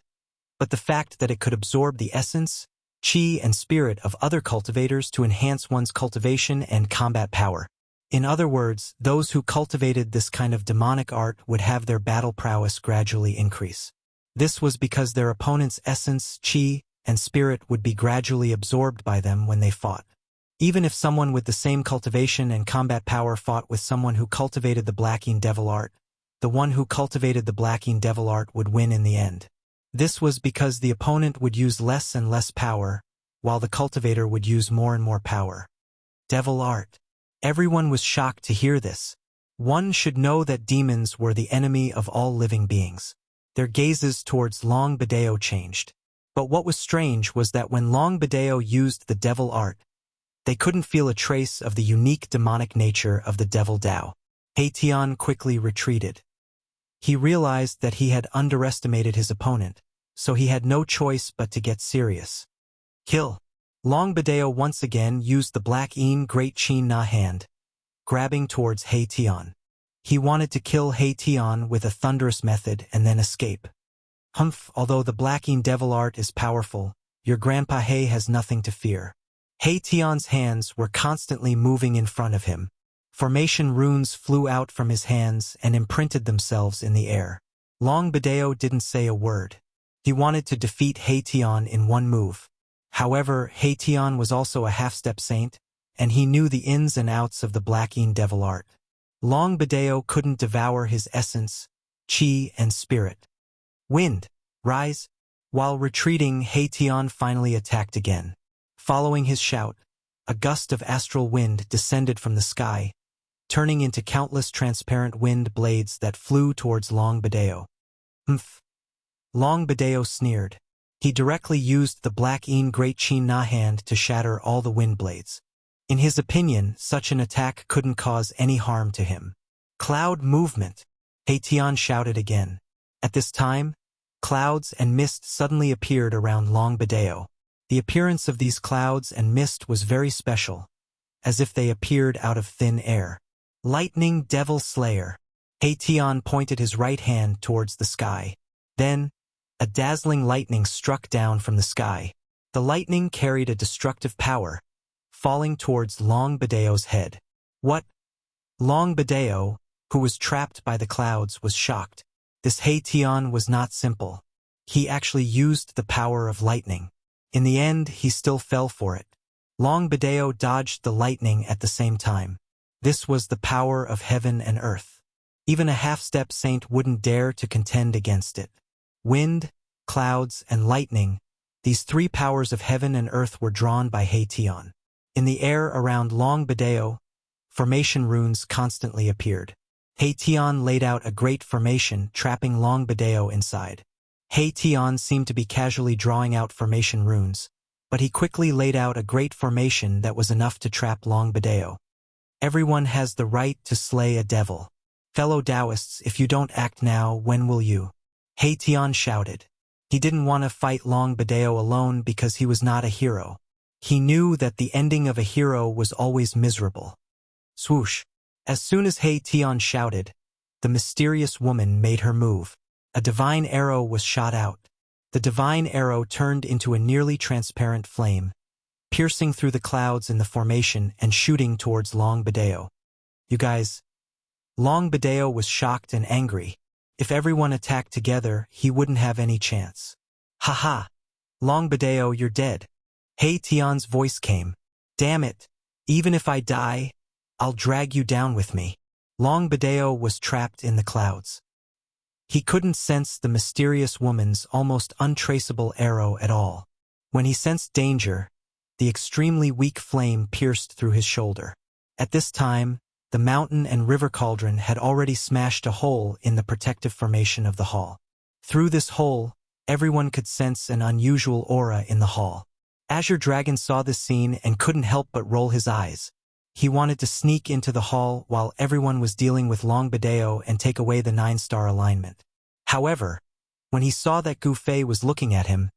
Speaker 1: but the fact that it could absorb the essence, chi, and spirit of other cultivators to enhance one's cultivation and combat power. In other words, those who cultivated this kind of demonic art would have their battle prowess gradually increase. This was because their opponent's essence, chi, and spirit would be gradually absorbed by them when they fought. Even if someone with the same cultivation and combat power fought with someone who cultivated the Black Een Devil art, the one who cultivated the Black Een Devil art would win in the end. This was because the opponent would use less and less power, while the cultivator would use more and more power. Devil art. Everyone was shocked to hear this. One should know that demons were the enemy of all living beings. Their gazes towards Long Bideo changed. But what was strange was that when Long Bideo used the devil art, they couldn't feel a trace of the unique demonic nature of the devil Dao. Haitian quickly retreated. He realized that he had underestimated his opponent, so he had no choice but to get serious. Kill. Long Bideo once again used the Black Een Great Chi Na hand, grabbing towards Haitian. He wanted to kill Haitian with a thunderous method and then escape. Humph, although the Black Een Devil art is powerful, your Grandpa He has nothing to fear. Haitian's hands were constantly moving in front of him. Formation runes flew out from his hands and imprinted themselves in the air. Long Bideo didn't say a word. He wanted to defeat Haitian in one move. However, Haitian was also a half-step saint, and he knew the ins and outs of the Black Een Devil art. Long Bideo couldn't devour his essence, chi, and spirit. Wind, rise. While retreating, Haitian finally attacked again. Following his shout, a gust of astral wind descended from the sky, turning into countless transparent wind blades that flew towards Long Bideo. Humph. Long Bideo sneered. He directly used the Black Een Great Chi Na hand to shatter all the wind blades. In his opinion, such an attack couldn't cause any harm to him. Cloud movement. Haitian shouted again. At this time, clouds and mist suddenly appeared around Long Bideo. The appearance of these clouds and mist was very special, as if they appeared out of thin air. Lightning Devil Slayer. Haitian pointed his right hand towards the sky. Then, a dazzling lightning struck down from the sky. The lightning carried a destructive power, falling towards Long Bideo's head. What? Long Bideo, who was trapped by the clouds, was shocked. This Haitian was not simple. He actually used the power of lightning. In the end, he still fell for it. Long Bideo dodged the lightning at the same time. This was the power of heaven and earth. Even a half-step saint wouldn't dare to contend against it. Wind, clouds, and lightning, these three powers of heaven and earth were drawn by Haitian. In the air around Long Bideo, formation runes constantly appeared. Haitian laid out a great formation, trapping Long Bideo inside. Haitian seemed to be casually drawing out formation runes, but he quickly laid out a great formation that was enough to trap Long Bideo. Everyone has the right to slay a devil. Fellow Taoists, if you don't act now, when will you? Haitian shouted. He didn't want to fight Long Bideo alone because he was not a hero. He knew that the ending of a hero was always miserable. Swoosh. As soon as Haitian shouted, the mysterious woman made her move. A divine arrow was shot out. The divine arrow turned into a nearly transparent flame, piercing through the clouds in the formation and shooting towards Long Bideo. You guys. Long Bideo was shocked and angry. If everyone attacked together, he wouldn't have any chance. Haha. Long Bideo, you're dead. Haitian's voice came. Damn it. Even if I die, I'll drag you down with me. Long Bideo was trapped in the clouds. He couldn't sense the mysterious woman's almost untraceable arrow at all. When he sensed danger, the extremely weak flame pierced through his shoulder. At this time, the mountain and river cauldron had already smashed a hole in the protective formation of the hall. Through this hole, everyone could sense an unusual aura in the hall. Azure Dragon saw this scene and couldn't help but roll his eyes. He wanted to sneak into the hall while everyone was dealing with Long Bideo and take away the 9-star alignment. However, when he saw that Gu Fei was looking at him,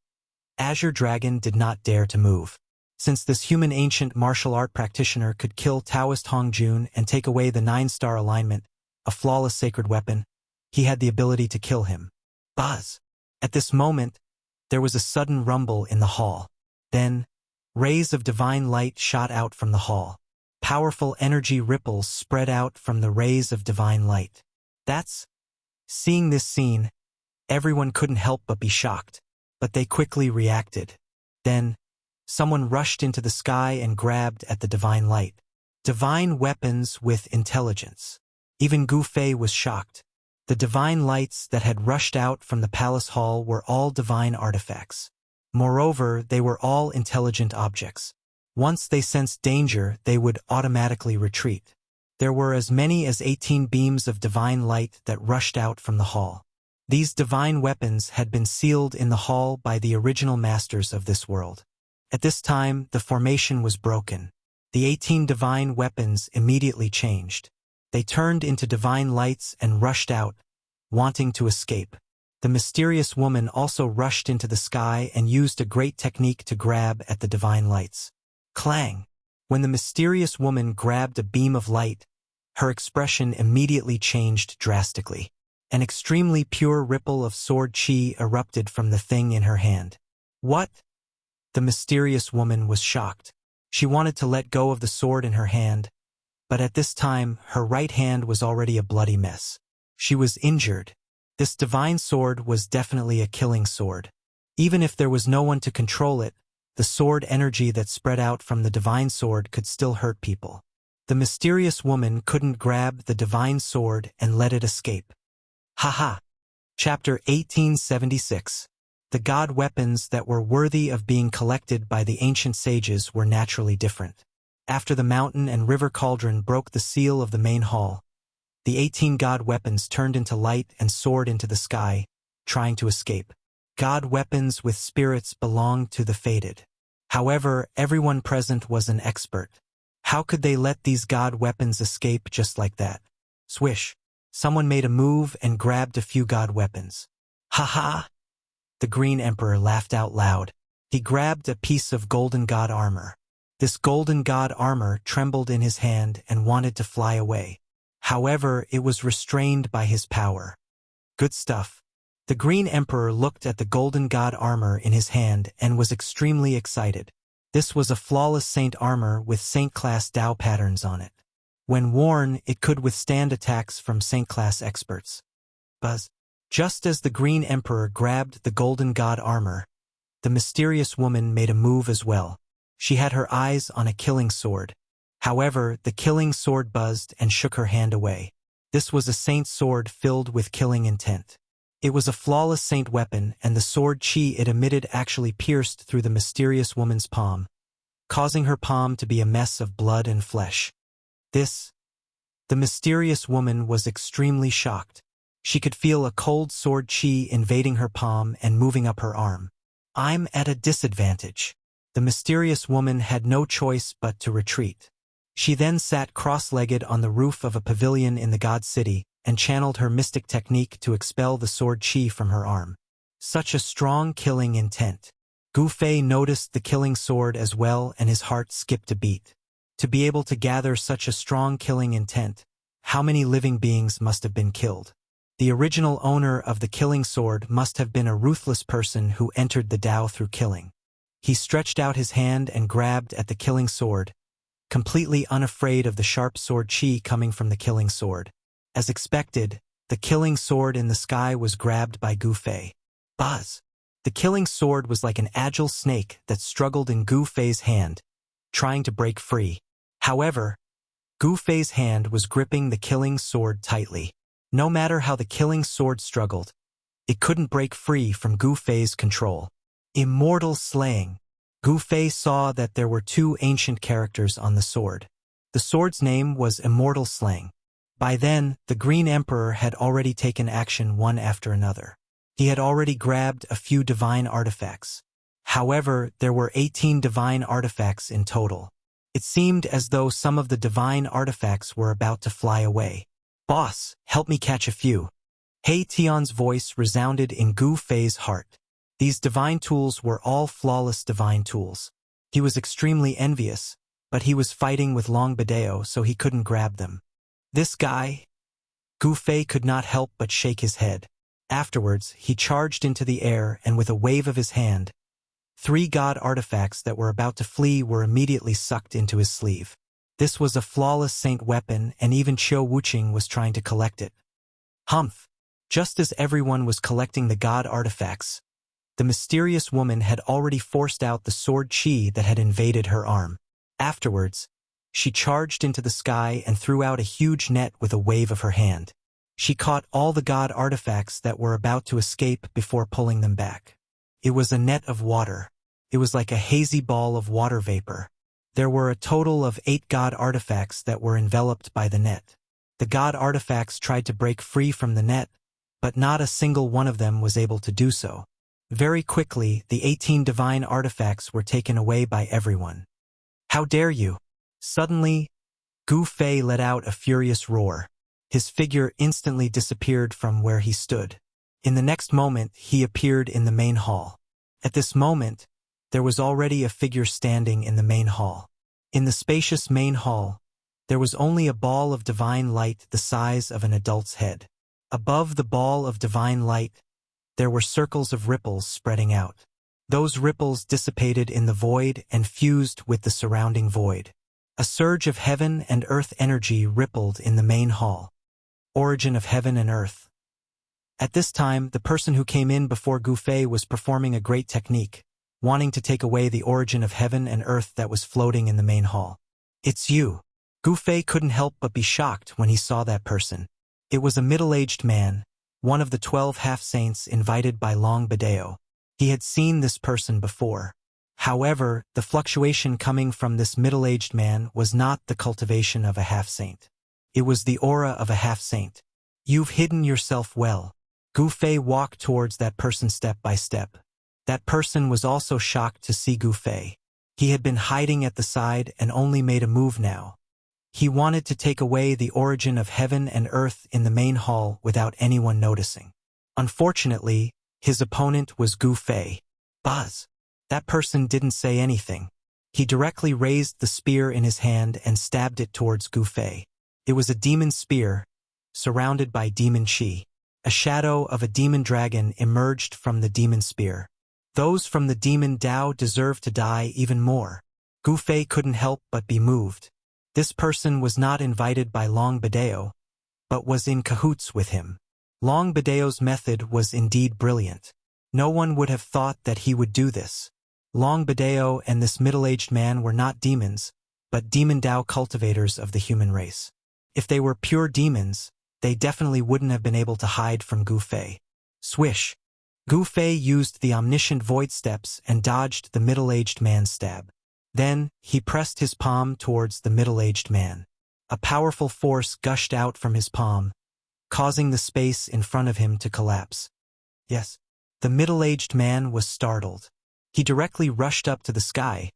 Speaker 1: Azure Dragon did not dare to move. Since this human ancient martial art practitioner could kill Taoist Hong Jun and take away the 9-star alignment, a flawless sacred weapon, he had the ability to kill him. Buzz! At this moment, there was a sudden rumble in the hall. Then, rays of divine light shot out from the hall. Powerful energy ripples spread out from the rays of divine light. Seeing this scene, everyone couldn't help but be shocked, but they quickly reacted. Then, someone rushed into the sky and grabbed at the divine light. Divine weapons with intelligence. Even Gu Fei was shocked. The divine lights that had rushed out from the palace hall were all divine artifacts. Moreover, they were all intelligent objects. Once they sensed danger, they would automatically retreat. There were as many as 18 beams of divine light that rushed out from the hall. These divine weapons had been sealed in the hall by the original masters of this world. At this time, the formation was broken. The 18 divine weapons immediately changed. They turned into divine lights and rushed out, wanting to escape. The mysterious woman also rushed into the sky and used a great technique to grab at the divine lights. Clang! When the mysterious woman grabbed a beam of light, her expression immediately changed drastically. An extremely pure ripple of sword chi erupted from the thing in her hand. What? The mysterious woman was shocked. She wanted to let go of the sword in her hand, but at this time her right hand was already a bloody mess. She was injured. This divine sword was definitely a killing sword. Even if there was no one to control it, the sword energy that spread out from the divine sword could still hurt people. The mysterious woman couldn't grab the divine sword and let it escape. Haha! Chapter 1876. The god weapons that were worthy of being collected by the ancient sages were naturally different. After the mountain and river cauldron broke the seal of the main hall, the 18 god weapons turned into light and soared into the sky, trying to escape. God weapons with spirits belonged to the fated. However, everyone present was an expert. How could they let these god weapons escape just like that? Swish! Someone made a move and grabbed a few god weapons. Ha! The Green Emperor laughed out loud. He grabbed a piece of golden god armor. This golden god armor trembled in his hand and wanted to fly away. However, it was restrained by his power. Good stuff. The Green Emperor looked at the golden god armor in his hand and was extremely excited. This was a flawless saint armor with saint-class Dao patterns on it. When worn, it could withstand attacks from saint-class experts. Buzz! Just as the Green Emperor grabbed the golden god armor, the mysterious woman made a move as well. She had her eyes on a killing sword. However, the killing sword buzzed and shook her hand away. This was a saint sword filled with killing intent. It was a flawless saint weapon, and the sword chi it emitted actually pierced through the mysterious woman's palm, causing her palm to be a mess of blood and flesh. The mysterious woman was extremely shocked. She could feel a cold sword chi invading her palm and moving up her arm. I'm at a disadvantage. The mysterious woman had no choice but to retreat. She then sat cross-legged on the roof of a pavilion in the god city and channeled her mystic technique to expel the sword chi from her arm. Such a strong killing intent. Gu Fei noticed the killing sword as well, and his heart skipped a beat. To be able to gather such a strong killing intent, how many living beings must have been killed? The original owner of the killing sword must have been a ruthless person who entered the Tao through killing. He stretched out his hand and grabbed at the killing sword, completely unafraid of the sharp sword chi coming from the killing sword. As expected, the killing sword in the sky was grabbed by Gu Fei. Buzz! The killing sword was like an agile snake that struggled in Gu Fei's hand, trying to break free. However, Gu Fei's hand was gripping the killing sword tightly. No matter how the killing sword struggled, it couldn't break free from Gu Fei's control. Immortal slaying. Gu Fei saw that there were two ancient characters on the sword. The sword's name was Immortal Slaying. By then, the Green Emperor had already taken action one after another. He had already grabbed a few divine artifacts. However, there were 18 divine artifacts in total. It seemed as though some of the divine artifacts were about to fly away. Boss, help me catch a few. Hei Tian's voice resounded in Gu Fei's heart. These divine tools were all flawless divine tools. He was extremely envious, but he was fighting with Long Bideo, so he couldn't grab them. This guy? Gu Fei could not help but shake his head. Afterwards, he charged into the air and with a wave of his hand, 3 god artifacts that were about to flee were immediately sucked into his sleeve. This was a flawless saint weapon and even Qiu Wuqing was trying to collect it. Humph! Just as everyone was collecting the god artifacts, the mysterious woman had already forced out the sword qi that had invaded her arm. Afterwards, she charged into the sky and threw out a huge net with a wave of her hand. She caught all the god artifacts that were about to escape before pulling them back. It was a net of water. It was like a hazy ball of water vapor. There were a total of 8 god artifacts that were enveloped by the net. The god artifacts tried to break free from the net, but not a single one of them was able to do so. Very quickly, the 18 divine artifacts were taken away by everyone. How dare you! Suddenly, Gu Fei let out a furious roar. His figure instantly disappeared from where he stood. In the next moment, he appeared in the main hall. At this moment, there was already a figure standing in the main hall. In the spacious main hall, there was only a ball of divine light the size of an adult's head. Above the ball of divine light, there were circles of ripples spreading out. Those ripples dissipated in the void and fused with the surrounding void. A surge of heaven and earth energy rippled in the main hall. Origin of heaven and earth. At this time, the person who came in before Gu Fei was performing a great technique, wanting to take away the origin of heaven and earth that was floating in the main hall. It's you. Gu Fei couldn't help but be shocked when he saw that person. It was a middle-aged man, one of the 12 half-saints invited by Long Bideo. He had seen this person before. However, the fluctuation coming from this middle-aged man was not the cultivation of a half-saint. It was the aura of a half-saint. You've hidden yourself well. Gu Fei walked towards that person step by step. That person was also shocked to see Gu Fei. He had been hiding at the side and only made a move now. He wanted to take away the origin of heaven and earth in the main hall without anyone noticing. Unfortunately, his opponent was Gu Fei. Buzz! That person didn't say anything. He directly raised the spear in his hand and stabbed it towards Gu Fei. It was a demon spear, surrounded by demon qi. A shadow of a demon dragon emerged from the demon spear. Those from the demon Dao deserved to die even more. Gu Fei couldn't help but be moved. This person was not invited by Long Bideo, but was in cahoots with him. Long Bideo's method was indeed brilliant. No one would have thought that he would do this. Long Bideo and this middle-aged man were not demons, but demon Dao cultivators of the human race. If they were pure demons, they definitely wouldn't have been able to hide from Gu Fei. Swish! Gu Fei used the omniscient void steps and dodged the middle-aged man's stab. Then, he pressed his palm towards the middle-aged man. A powerful force gushed out from his palm, causing the space in front of him to collapse. Yes, the middle-aged man was startled. He directly rushed up to the sky,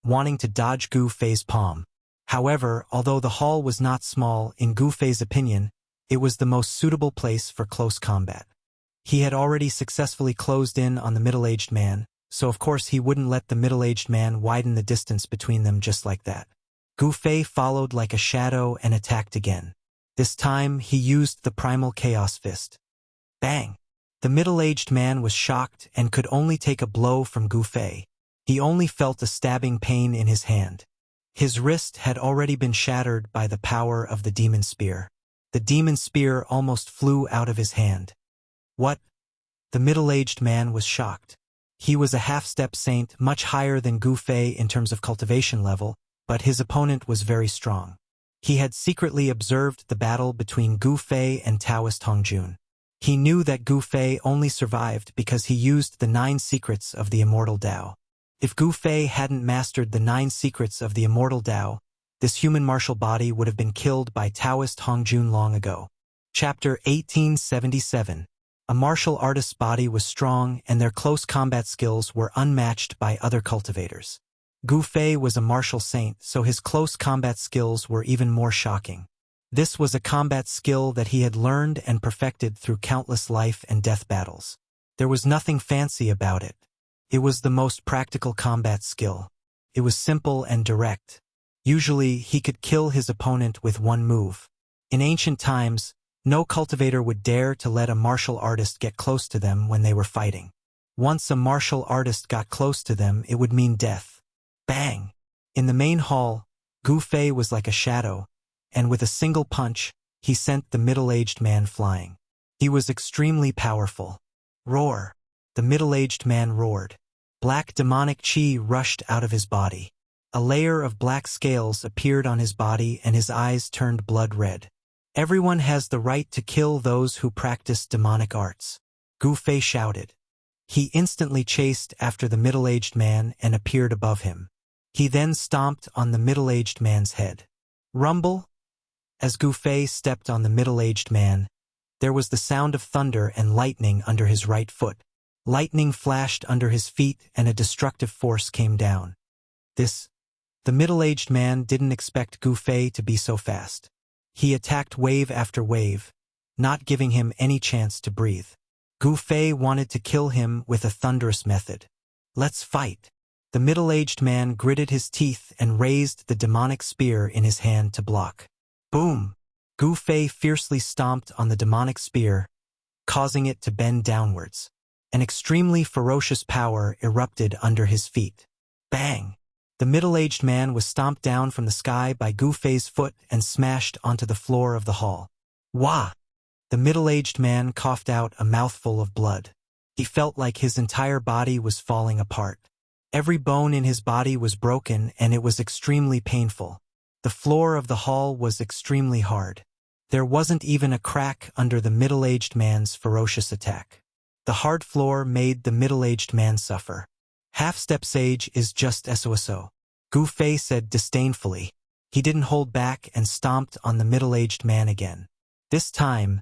Speaker 1: wanting to dodge Gu Fei's palm. However, although the hall was not small, in Gu Fei's opinion, it was the most suitable place for close combat. He had already successfully closed in on the middle-aged man, so of course he wouldn't let the middle-aged man widen the distance between them just like that. Gu Fei followed like a shadow and attacked again. This time, he used the primal chaos fist. Bang! The middle-aged man was shocked and could only take a blow from Gu Fei. He only felt a stabbing pain in his hand. His wrist had already been shattered by the power of the demon spear. The demon spear almost flew out of his hand. What? The middle-aged man was shocked. He was a half-step saint, much higher than Gu Fei in terms of cultivation level, but his opponent was very strong. He had secretly observed the battle between Gu Fei and Taoist Hongjun. He knew that Gu Fei only survived because he used the 9 secrets of the Immortal Dao. If Gu Fei hadn't mastered the 9 secrets of the Immortal Dao, this human martial body would have been killed by Taoist Hongjun long ago. Chapter 1877. A martial artist's body was strong and their close combat skills were unmatched by other cultivators. Gu Fei was a martial saint, so his close combat skills were even more shocking. This was a combat skill that he had learned and perfected through countless life and death battles. There was nothing fancy about it. It was the most practical combat skill. It was simple and direct. Usually, he could kill his opponent with one move. In ancient times, No cultivator would dare to let a martial artist get close to them when they were fighting. Once a martial artist got close to them, it would mean death. Bang! In the main hall, Gu Fei was like a shadow, and with a single punch, he sent the middle-aged man flying. He was extremely powerful. Roar! The middle-aged man roared. Black demonic chi rushed out of his body. A layer of black scales appeared on his body and his eyes turned blood red. Everyone has the right to kill those who practice demonic arts. Gu Fei shouted. He instantly chased after the middle-aged man and appeared above him. He then stomped on the middle-aged man's head. Rumble! As Gu Fei stepped on the middle-aged man, there was the sound of thunder and lightning under his right foot. Lightning flashed under his feet and a destructive force came down. The middle-aged man didn't expect Gu Fei to be so fast. He attacked wave after wave, not giving him any chance to breathe. Gu Fei wanted to kill him with a thunderous method. Let's fight. The middle-aged man gritted his teeth and raised the demonic spear in his hand to block. Boom! Gu Fei fiercely stomped on the demonic spear, causing it to bend downwards. An extremely ferocious power erupted under his feet. Bang! The middle-aged man was stomped down from the sky by Gu Fei's foot and smashed onto the floor of the hall. Wah! The middle-aged man coughed out a mouthful of blood. He felt like his entire body was falling apart. Every bone in his body was broken and it was extremely painful. The floor of the hall was extremely hard. There wasn't even a crack under the middle-aged man's ferocious attack. The hard floor made the middle-aged man suffer. Half-step sage is just SOSO. Gu Fei said disdainfully. He didn't hold back and stomped on the middle-aged man again. This time,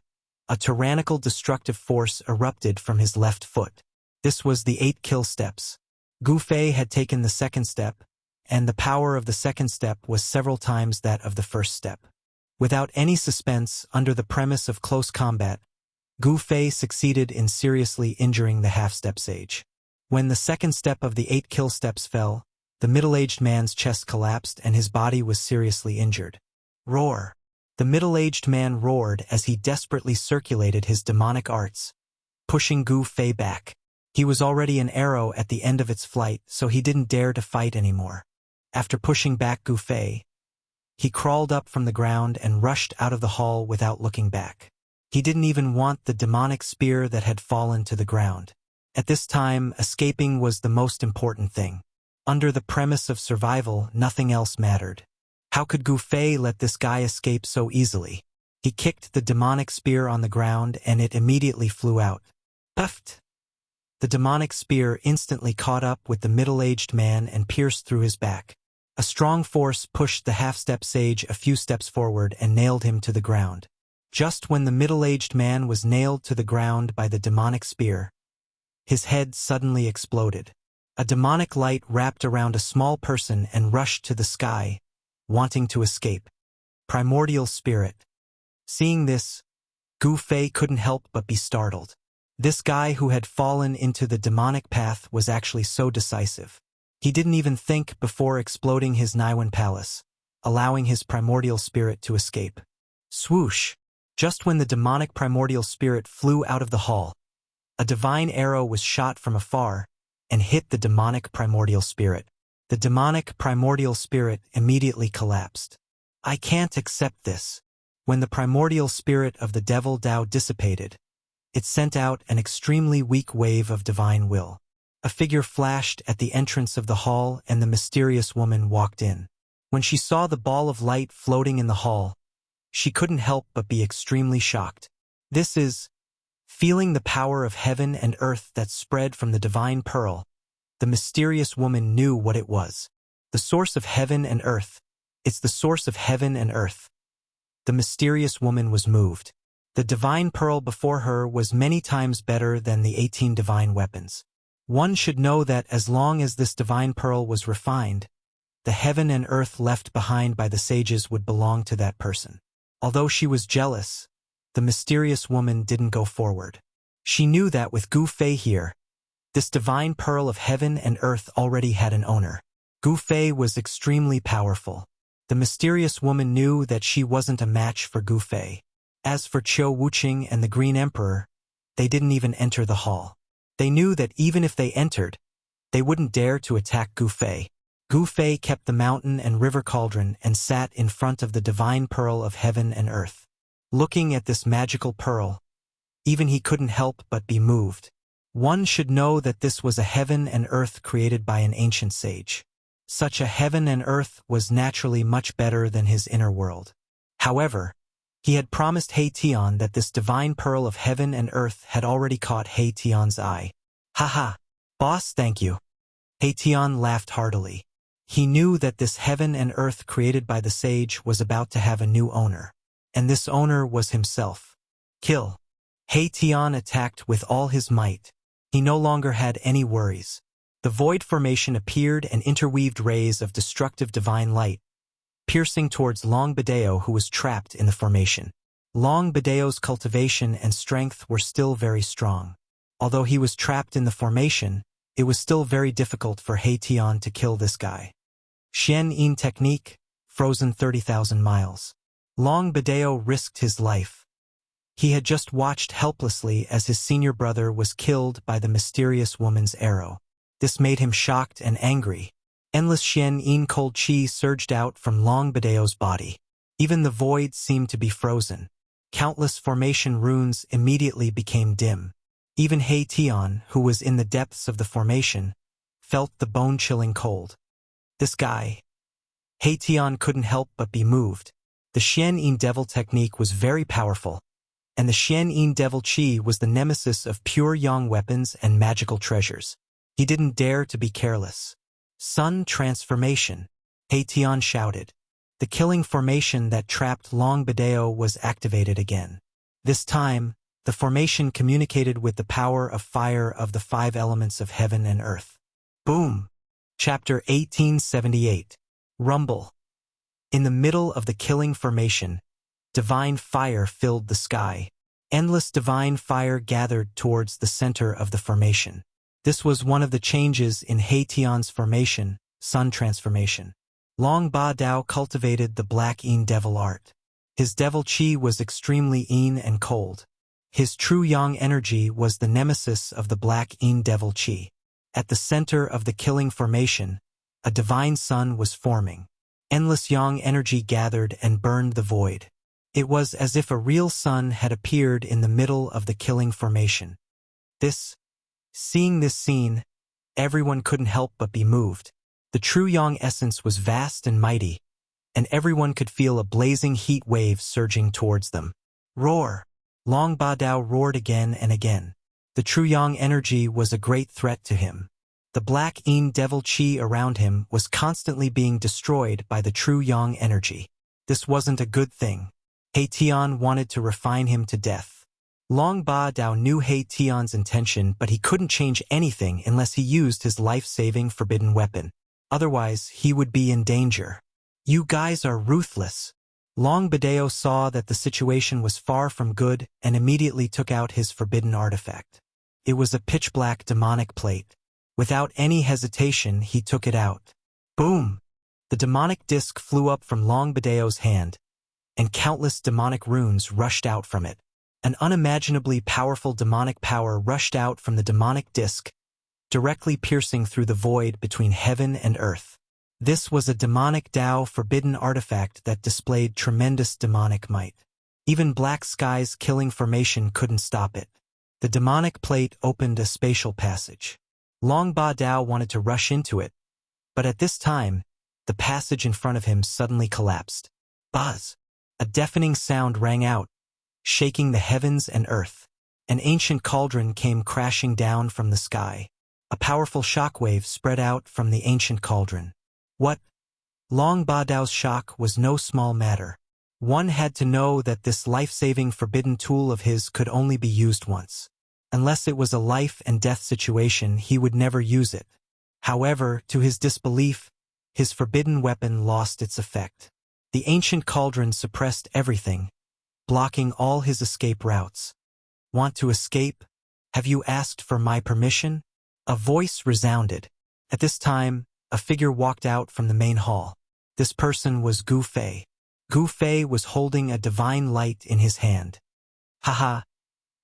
Speaker 1: a tyrannical destructive force erupted from his left foot. This was the 8 kill steps. Gu Fei had taken the second step, and the power of the second step was several times that of the first step. Without any suspense, under the premise of close combat, Gu Fei succeeded in seriously injuring the half-step sage. When the second step of the 8 kill steps fell, the middle-aged man's chest collapsed and his body was seriously injured. Roar! The middle-aged man roared as he desperately circulated his demonic arts, pushing Gu Fei back. He was already an arrow at the end of its flight, so he didn't dare to fight anymore. After pushing back Gu Fei, he crawled up from the ground and rushed out of the hall without looking back. He didn't even want the demonic spear that had fallen to the ground. At this time, escaping was the most important thing. Under the premise of survival, nothing else mattered. How could Gu Fei let this guy escape so easily? He kicked the demonic spear on the ground and it immediately flew out. Puffed! The demonic spear instantly caught up with the middle-aged man and pierced through his back. A strong force pushed the half-step sage a few steps forward and nailed him to the ground. Just when the middle-aged man was nailed to the ground by the demonic spear, his head suddenly exploded. A demonic light wrapped around a small person and rushed to the sky, wanting to escape. Primordial spirit. Seeing this, Gu Fei couldn't help but be startled. This guy who had fallen into the demonic path was actually so decisive. He didn't even think before exploding his Naiwan palace, allowing his primordial spirit to escape. Swoosh! Just when the demonic primordial spirit flew out of the hall, a divine arrow was shot from afar and hit the demonic primordial spirit. The demonic primordial spirit immediately collapsed. I can't accept this. When the primordial spirit of the devil Tao dissipated, it sent out an extremely weak wave of divine will. A figure flashed at the entrance of the hall and the mysterious woman walked in. When she saw the ball of light floating in the hall, she couldn't help but be extremely shocked. This is, feeling the power of heaven and earth that spread from the divine pearl, the mysterious woman knew what it was. The source of heaven and earth. It's the source of heaven and earth. The mysterious woman was moved. The divine pearl before her was many times better than the 18 divine weapons. One should know that as long as this divine pearl was refined, the heaven and earth left behind by the sages would belong to that person. Although she was jealous, the mysterious woman didn't go forward. She knew that with Gu Fei here, this divine pearl of heaven and earth already had an owner. Gu Fei was extremely powerful. The mysterious woman knew that she wasn't a match for Gu Fei. As for Qiu Wuqing and the Green Emperor, they didn't even enter the hall. They knew that even if they entered, they wouldn't dare to attack Gu Fei. Gu Fei kept the mountain and river cauldron and sat in front of the divine pearl of heaven and earth. Looking at this magical pearl, even he couldn't help but be moved. One should know that this was a heaven and earth created by an ancient sage. Such a heaven and earth was naturally much better than his inner world. However, he had promised He Tian that this divine pearl of heaven and earth had already caught He Tian's eye. Haha, boss, thank you. He Tian laughed heartily. He knew that this heaven and earth created by the sage was about to have a new owner. And this owner was himself. Kill. He Tian attacked with all his might. He no longer had any worries. The void formation appeared and interweaved rays of destructive divine light, piercing towards Long Bideo, who was trapped in the formation. Long Bideo's cultivation and strength were still very strong. Although he was trapped in the formation, it was still very difficult for He Tian to kill this guy. Xian Yin technique, frozen 30,000 miles. Long Bideo risked his life. He had just watched helplessly as his senior brother was killed by the mysterious woman's arrow. This made him shocked and angry. Endless Xian Yin cold chi surged out from Long Bideo's body. Even the void seemed to be frozen. Countless formation runes immediately became dim. Even He Tian, who was in the depths of the formation, felt the bone-chilling cold. This guy. He Tian couldn't help but be moved. The Xian Yin devil technique was very powerful, and the Xian Yin devil chi was the nemesis of pure yang weapons and magical treasures. He didn't dare to be careless. Sun transformation. He Tian shouted. The killing formation that trapped Long Bideo was activated again. This time, the formation communicated with the power of fire of the 5 elements of heaven and earth. Boom! Chapter 1878. Rumble. In the middle of the killing formation, divine fire filled the sky. Endless divine fire gathered towards the center of the formation. This was one of the changes in He Tian's formation, sun transformation. Long Ba Dao cultivated the black Yin devil art. His devil chi was extremely Yin and cold. His true yang energy was the nemesis of the black Yin devil chi. At the center of the killing formation, a divine sun was forming. Endless yang energy gathered and burned the void. It was as if a real sun had appeared in the middle of the killing formation. Seeing this scene, everyone couldn't help but be moved. The true yang essence was vast and mighty, and everyone could feel a blazing heat wave surging towards them. Roar! Long Ba Dao roared again and again. The true yang energy was a great threat to him. The black Yin devil chi around him was constantly being destroyed by the true yang energy. This wasn't a good thing. He Tian wanted to refine him to death. Long Ba Dao knew He Tian's intention, but he couldn't change anything unless he used his life-saving forbidden weapon. Otherwise, he would be in danger. You guys are ruthless. Long Bideo saw that the situation was far from good and immediately took out his forbidden artifact. It was a pitch-black demonic plate. Without any hesitation, he took it out. Boom! The demonic disc flew up from Long Bideo's hand, and countless demonic runes rushed out from it. An unimaginably powerful demonic power rushed out from the demonic disc, directly piercing through the void between heaven and earth. This was a demonic Dao forbidden artifact that displayed tremendous demonic might. Even Black Sky's killing formation couldn't stop it. The demonic plate opened a spatial passage. Long Ba Dao wanted to rush into it, but at this time, the passage in front of him suddenly collapsed. Buzz! A deafening sound rang out, shaking the heavens and earth. An ancient cauldron came crashing down from the sky. A powerful shockwave spread out from the ancient cauldron. What? Long Ba Dao's shock was no small matter. One had to know that this life-saving forbidden tool of his could only be used once. Unless it was a life-and-death situation, he would never use it. However, to his disbelief, his forbidden weapon lost its effect. The ancient cauldron suppressed everything, blocking all his escape routes. Want to escape? Have you asked for my permission? A voice resounded. At this time, a figure walked out from the main hall. This person was Gu Fei. Gu Fei was holding a divine light in his hand. Haha,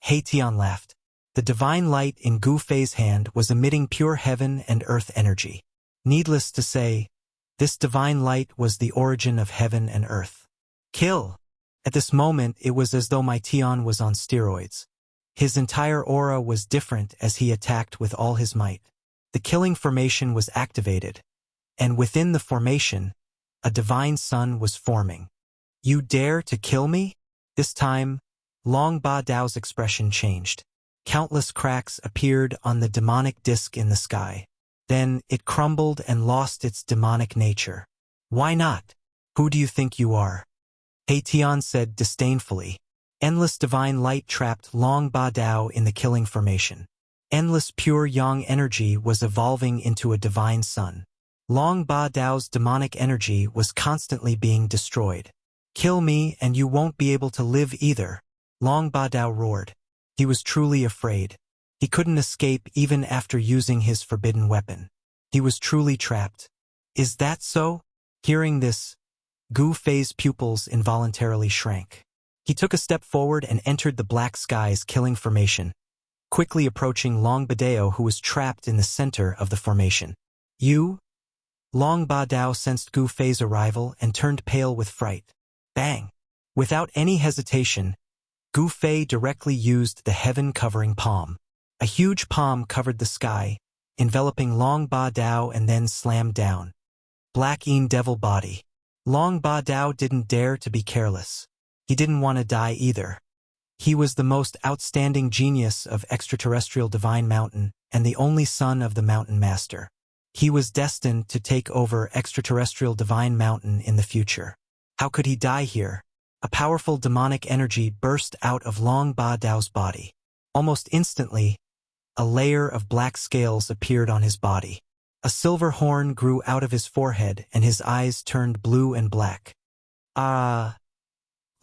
Speaker 1: He Tian laughed. The divine light in Gu Fei's hand was emitting pure heaven and earth energy. Needless to say, this divine light was the origin of heaven and earth. Kill! At this moment, it was as though my Tian was on steroids. His entire aura was different as he attacked with all his might. The killing formation was activated, and within the formation, a divine sun was forming. You dare to kill me? This time, Long Ba Dao's expression changed. Countless cracks appeared on the demonic disk in the sky. Then it crumbled and lost its demonic nature. Why not? Who do you think you are? He Tian said disdainfully. Endless divine light trapped Long Ba Dao in the killing formation. Endless pure yang energy was evolving into a divine sun. Long Ba Dao's demonic energy was constantly being destroyed. Kill me and you won't be able to live either, Long Ba Dao roared. He was truly afraid. He couldn't escape even after using his forbidden weapon. He was truly trapped. Is that so? Hearing this, Gu Fei's pupils involuntarily shrank. He took a step forward and entered the black sky's killing formation, quickly approaching Long Ba Dao, who was trapped in the center of the formation. You? Long Ba Dao sensed Gu Fei's arrival and turned pale with fright. Bang! Without any hesitation, Gu Fei directly used the heaven-covering palm. A huge palm covered the sky, enveloping Long Ba Dao and then slammed down. Black Yin Devil Body. Long Ba Dao didn't dare to be careless. He didn't want to die either. He was the most outstanding genius of extraterrestrial divine mountain and the only son of the mountain master. He was destined to take over extraterrestrial divine mountain in the future. How could he die here? A powerful demonic energy burst out of Long Ba Dao's body. Almost instantly, a layer of black scales appeared on his body. A silver horn grew out of his forehead and his eyes turned blue and black. Ah!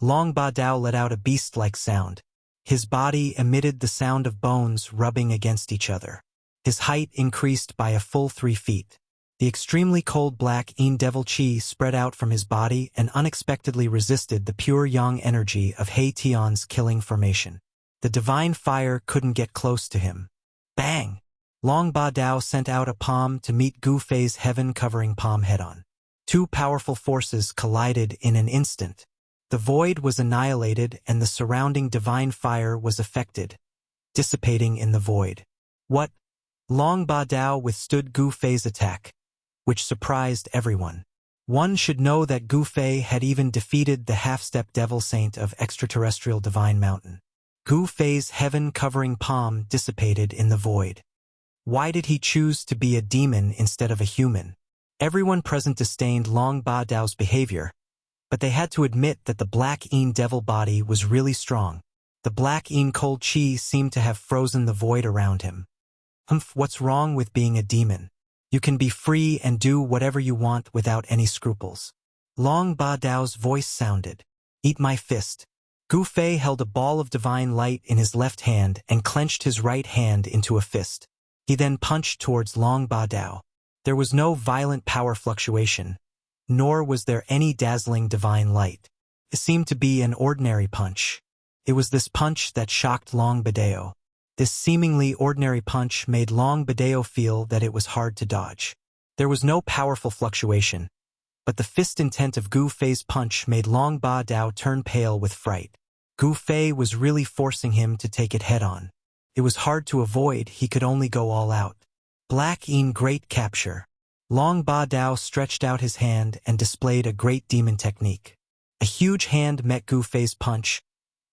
Speaker 1: Long Ba Dao let out a beast-like sound. His body emitted the sound of bones rubbing against each other. His height increased by a full 3 feet. The extremely cold black Yin Devil Chi spread out from his body and unexpectedly resisted the pure yang energy of He Tian's killing formation. The divine fire couldn't get close to him. Bang! Long Ba Dao sent out a palm to meet Gu Fei's heaven-covering palm head-on. Two powerful forces collided in an instant. The void was annihilated and the surrounding divine fire was affected, dissipating in the void. What? Long Ba Dao withstood Gu Fei's attack, which surprised everyone. One should know that Gu Fei had even defeated the half-step devil saint of extraterrestrial divine mountain. Gu Fei's heaven-covering palm dissipated in the void. Why did he choose to be a demon instead of a human? Everyone present disdained Long Ba Dao's behavior, but they had to admit that the black Yin devil body was really strong. The black Yin cold chi seemed to have frozen the void around him. What's wrong with being a demon? You can be free and do whatever you want without any scruples. Long Ba Dao's voice sounded. Eat my fist. Gu Fei held a ball of divine light in his left hand and clenched his right hand into a fist. He then punched towards Long Ba Dao. There was no violent power fluctuation, nor was there any dazzling divine light. It seemed to be an ordinary punch. It was this punch that shocked Long Ba Dao. This seemingly ordinary punch made Long Ba Dao feel that it was hard to dodge. There was no powerful fluctuation, but the fist intent of Gu Fei's punch made Long Ba Dao turn pale with fright. Gu Fei was really forcing him to take it head-on. It was hard to avoid, he could only go all out. Black Yin Great Capture. Long Ba Dao stretched out his hand and displayed a great demon technique. A huge hand met Gu Fei's punch,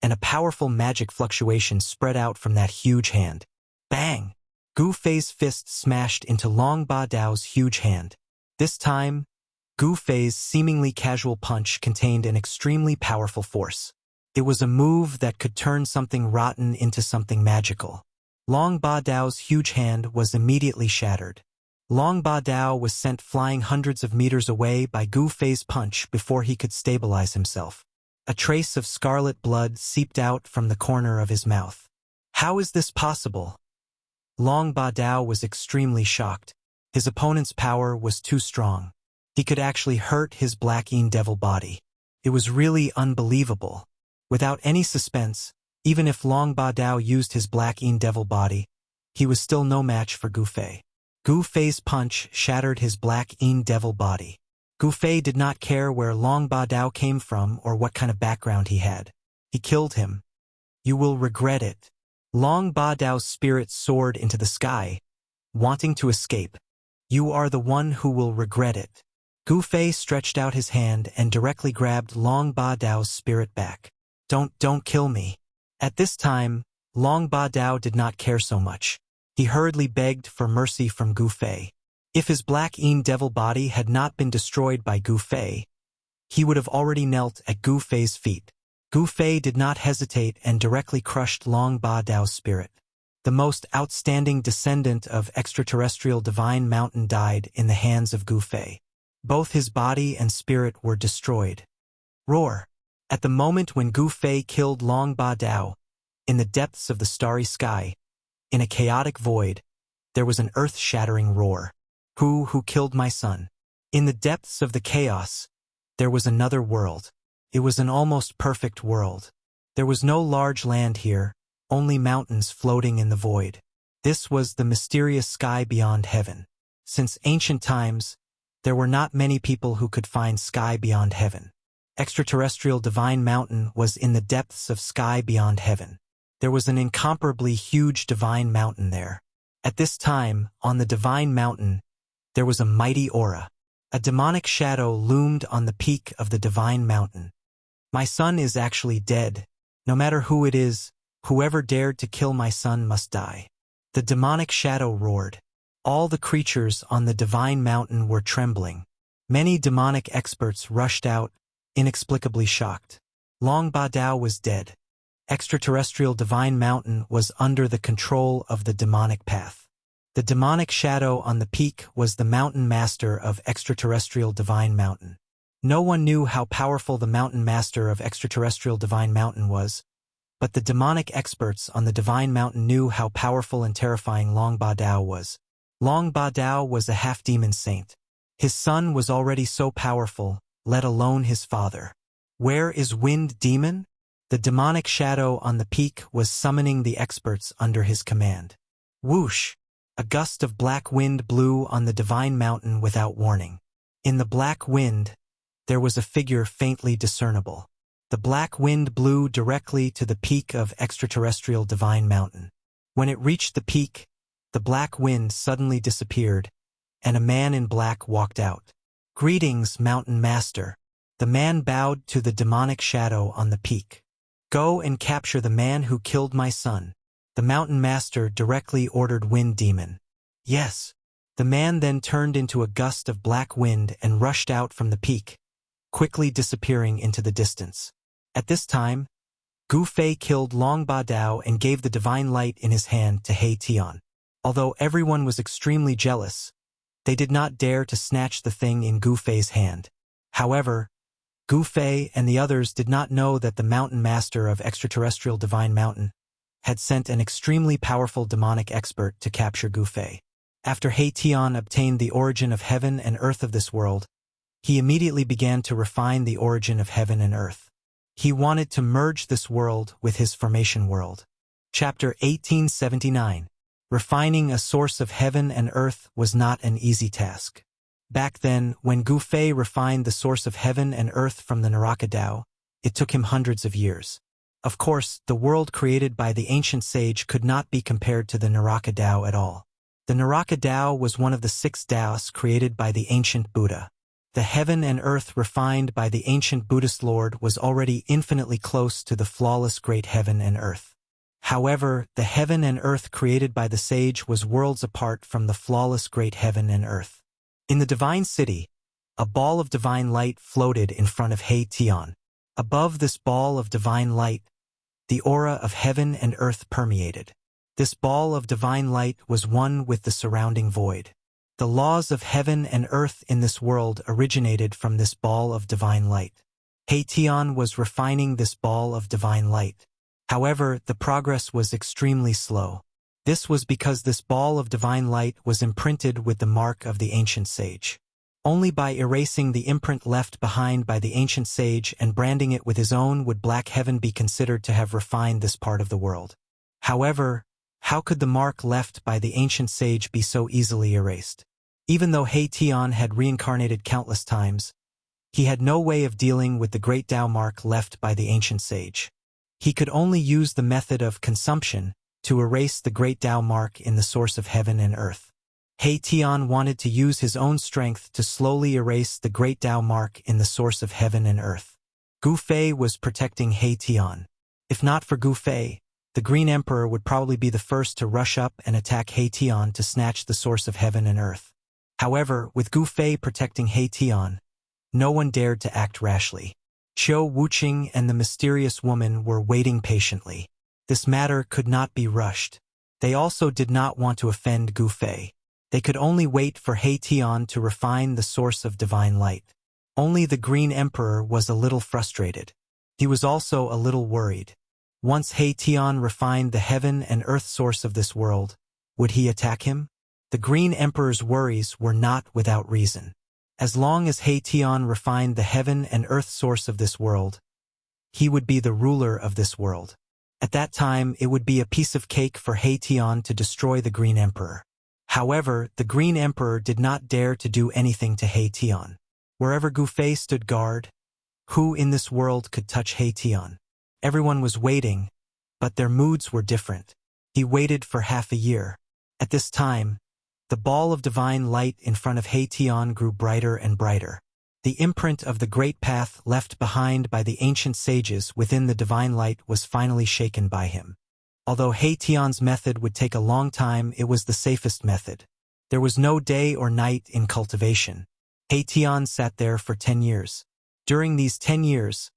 Speaker 1: and a powerful magic fluctuation spread out from that huge hand. Bang! Gu Fei's fist smashed into Long Ba Dao's huge hand. This time, Gu Fei's seemingly casual punch contained an extremely powerful force. It was a move that could turn something rotten into something magical. Long Ba Dao's huge hand was immediately shattered. Long Ba Dao was sent flying hundreds of meters away by Gu Fei's punch before he could stabilize himself. A trace of scarlet blood seeped out from the corner of his mouth. How is this possible? Long Ba Dao was extremely shocked. His opponent's power was too strong. He could actually hurt his black Yin devil body. It was really unbelievable. Without any suspense, even if Long Ba Dao used his Black Yin Devil body, he was still no match for Gu Fei. Gu Fei's punch shattered his Black Yin Devil body. Gu Fei did not care where Long Ba Dao came from or what kind of background he had. He killed him. You will regret it. Long Ba Dao's spirit soared into the sky, wanting to escape. You are the one who will regret it. Gu Fei stretched out his hand and directly grabbed Long Ba Dao's spirit back. Don't kill me. At this time, Long Ba Dao did not care so much. He hurriedly begged for mercy from Gu Fei. If his Black Yin Devil body had not been destroyed by Gu Fei, he would have already knelt at Gu Fei's feet. Gu Fei did not hesitate and directly crushed Long Ba Dao's spirit. The most outstanding descendant of extraterrestrial divine mountain died in the hands of Gu Fei. Both his body and spirit were destroyed. Roar! At the moment when Gu Fei killed Long Ba Dao, in the depths of the starry sky, in a chaotic void, there was an earth-shattering roar. Who killed my son? In the depths of the chaos, there was another world. It was an almost perfect world. There was no large land here, only mountains floating in the void. This was the mysterious sky beyond heaven. Since ancient times, there were not many people who could find sky beyond heaven. Extraterrestrial divine mountain was in the depths of sky beyond heaven. There was an incomparably huge divine mountain there. At this time, on the divine mountain, there was a mighty aura. A demonic shadow loomed on the peak of the divine mountain. My son is actually dead. No matter who it is, whoever dared to kill my son must die. The demonic shadow roared. All the creatures on the divine mountain were trembling. Many demonic experts rushed out, inexplicably shocked. Long Ba Dao was dead. Extraterrestrial divine mountain was under the control of the demonic path. The demonic shadow on the peak was the mountain master of extraterrestrial divine mountain. No one knew how powerful the mountain master of extraterrestrial divine mountain was, but the demonic experts on the divine mountain knew how powerful and terrifying Long Ba Dao was. Long Ba Dao was a half-demon saint. His son was already so powerful, let alone his father. Where is Wind Demon? The demonic shadow on the peak was summoning the experts under his command. Whoosh! A gust of black wind blew on the divine mountain without warning. In the black wind, there was a figure faintly discernible. The black wind blew directly to the peak of extraterrestrial divine mountain. When it reached the peak, the black wind suddenly disappeared, and a man in black walked out. Greetings, Mountain Master. The man bowed to the demonic shadow on the peak. Go and capture the man who killed my son. The Mountain Master directly ordered Wind Demon. Yes. The man then turned into a gust of black wind and rushed out from the peak, quickly disappearing into the distance. At this time, Gu Fei killed Long Ba Dao and gave the divine light in his hand to He Tian. Although everyone was extremely jealous, they did not dare to snatch the thing in Gu Fei's hand. However, Gu Fei and the others did not know that the Mountain Master of extraterrestrial divine mountain had sent an extremely powerful demonic expert to capture Gu Fei. After He Tian obtained the origin of heaven and earth of this world, he immediately began to refine the origin of heaven and earth. He wanted to merge this world with his formation world. Chapter 1879. Refining a source of heaven and earth was not an easy task. Back then, when Gu Fei refined the source of heaven and earth from the Naraka Dao, it took him hundreds of years. Of course, the world created by the ancient sage could not be compared to the Naraka Dao at all. The Naraka Dao was one of the 6 Daos created by the ancient Buddha. The heaven and earth refined by the ancient Buddhist Lord was already infinitely close to the flawless great heaven and earth. However, the heaven and earth created by the sage was worlds apart from the flawless great heaven and earth. In the divine city, a ball of divine light floated in front of He Tian. Above this ball of divine light, the aura of heaven and earth permeated. This ball of divine light was one with the surrounding void. The laws of heaven and earth in this world originated from this ball of divine light. He Tian was refining this ball of divine light. However, the progress was extremely slow. This was because this ball of divine light was imprinted with the mark of the ancient sage. Only by erasing the imprint left behind by the ancient sage and branding it with his own would Black Heaven be considered to have refined this part of the world. However, how could the mark left by the ancient sage be so easily erased? Even though He Tian had reincarnated countless times, he had no way of dealing with the great Tao mark left by the ancient sage. He could only use the method of consumption to erase the great Tao mark in the source of heaven and earth. He Tian wanted to use his own strength to slowly erase the great Tao mark in the source of heaven and earth. Gu Fei was protecting He Tian. If not for Gu Fei, the Green Emperor would probably be the first to rush up and attack He Tian to snatch the source of heaven and earth. However, with Gu Fei protecting He Tian, no one dared to act rashly. Qiu Wuqing and the mysterious woman were waiting patiently. This matter could not be rushed. They also did not want to offend Gu Fei. They could only wait for He Tian to refine the source of divine light. Only the Green Emperor was a little frustrated. He was also a little worried. Once He Tian refined the heaven and earth source of this world, would he attack him? The Green Emperor's worries were not without reason. As long as He Tian refined the heaven and earth source of this world, he would be the ruler of this world. At that time, it would be a piece of cake for He Tian to destroy the Green Emperor. However, the Green Emperor did not dare to do anything to He Tian. Wherever Gu Fei stood guard, who in this world could touch He Tian? Everyone was waiting, but their moods were different. He waited for half a year. At this time, the ball of divine light in front of He Tian grew brighter and brighter. The imprint of the great path left behind by the ancient sages within the divine light was finally shaken by him. Although He Tian's method would take a long time, it was the safest method. There was no day or night in cultivation. He Tian sat there for 10 years. During these 10 years,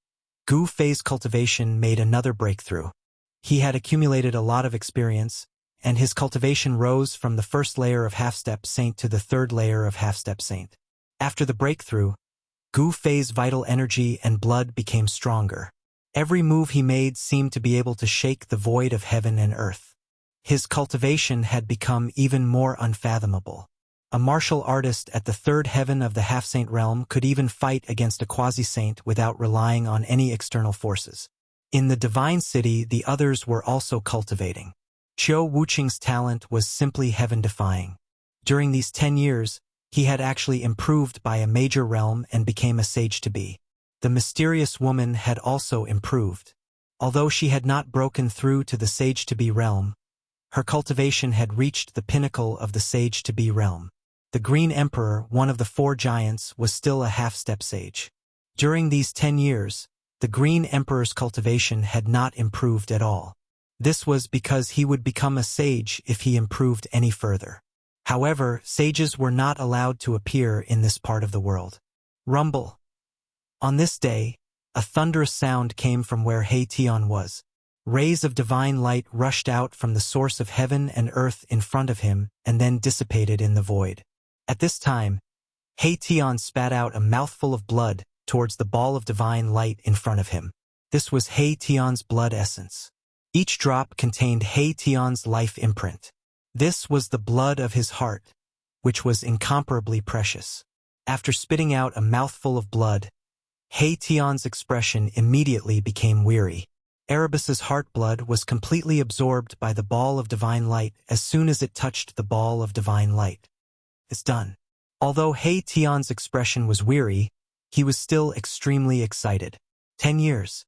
Speaker 1: Gu Fei's cultivation made another breakthrough. He had accumulated a lot of experience, and his cultivation rose from the first layer of half-step saint to the third layer of half-step saint. After the breakthrough, Gu Fei's vital energy and blood became stronger. Every move he made seemed to be able to shake the void of heaven and earth. His cultivation had become even more unfathomable. A martial artist at the third heaven of the half-saint realm could even fight against a quasi-saint without relying on any external forces. In the divine city, the others were also cultivating. Qiu Wuqing's talent was simply heaven-defying. During these 10 years, he had actually improved by a major realm and became a sage-to-be. The mysterious woman had also improved. Although she had not broken through to the sage-to-be realm, her cultivation had reached the pinnacle of the sage-to-be realm. The Green Emperor, one of the 4 giants, was still a half-step sage. During these 10 years, the Green Emperor's cultivation had not improved at all. This was because he would become a sage if he improved any further. However, sages were not allowed to appear in this part of the world. Rumble. On this day, a thunderous sound came from where He Tian was. Rays of divine light rushed out from the source of heaven and earth in front of him and then dissipated in the void. At this time, He Tian spat out a mouthful of blood towards the ball of divine light in front of him. This was He Tian's blood essence. Each drop contained He Tian's life imprint. This was the blood of his heart, which was incomparably precious. After spitting out a mouthful of blood, He Tian's expression immediately became weary. Erebus's heart blood was completely absorbed by the ball of divine light as soon as it touched the ball of divine light. It's done. Although He Tian's expression was weary, he was still extremely excited. 10 years.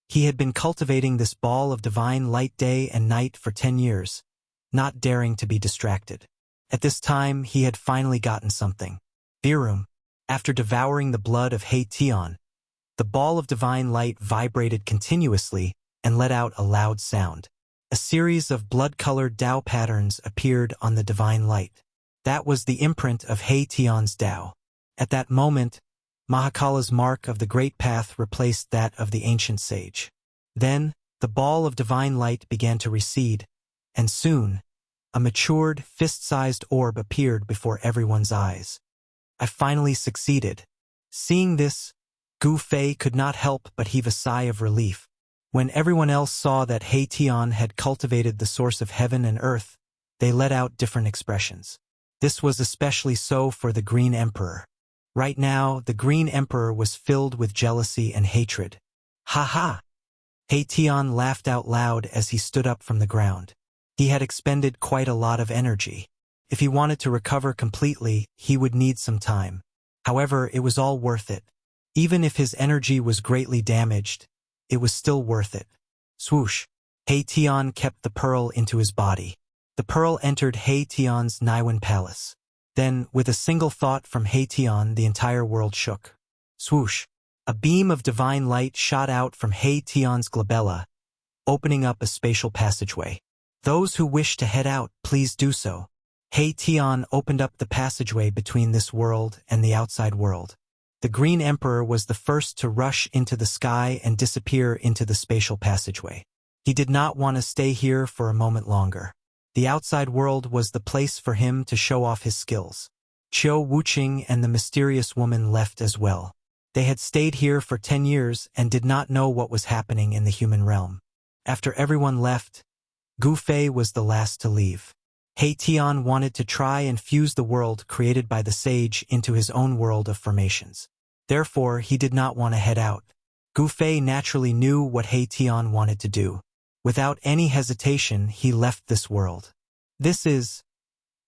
Speaker 1: He had been cultivating this ball of divine light day and night for 10 years, not daring to be distracted. At this time, he had finally gotten something. Birum. After devouring the blood of He Tian, the ball of divine light vibrated continuously and let out a loud sound. A series of blood-colored Tao patterns appeared on the divine light. That was the imprint of He Tian's Tao. At that moment, Mahakala's mark of the Great Path replaced that of the ancient sage. Then, the ball of divine light began to recede, and soon, a matured, fist-sized orb appeared before everyone's eyes. I finally succeeded. Seeing this, Gu Fei could not help but heave a sigh of relief. When everyone else saw that He Tian had cultivated the source of heaven and earth, they let out different expressions. This was especially so for the Green Emperor. Right now, the Green Emperor was filled with jealousy and hatred. Ha ha! He Tian laughed out loud as he stood up from the ground. He had expended quite a lot of energy. If he wanted to recover completely, he would need some time. However, it was all worth it. Even if his energy was greatly damaged, it was still worth it. Swoosh! He Tian kept the pearl into his body. The pearl entered He Tian's Naiwan palace. Then, with a single thought from He Tian, the entire world shook. Swoosh! A beam of divine light shot out from He Tian's glabella, opening up a spatial passageway. Those who wish to head out, please do so. He Tian opened up the passageway between this world and the outside world. The Green Emperor was the first to rush into the sky and disappear into the spatial passageway. He did not want to stay here for a moment longer. The outside world was the place for him to show off his skills. Qiu Wuqing and the mysterious woman left as well. They had stayed here for 10 years and did not know what was happening in the human realm. After everyone left, Gu Fei was the last to leave. He Tian wanted to try and fuse the world created by the sage into his own world of formations. Therefore, he did not want to head out. Gu Fei naturally knew what He Tian wanted to do. Without any hesitation, he left this world.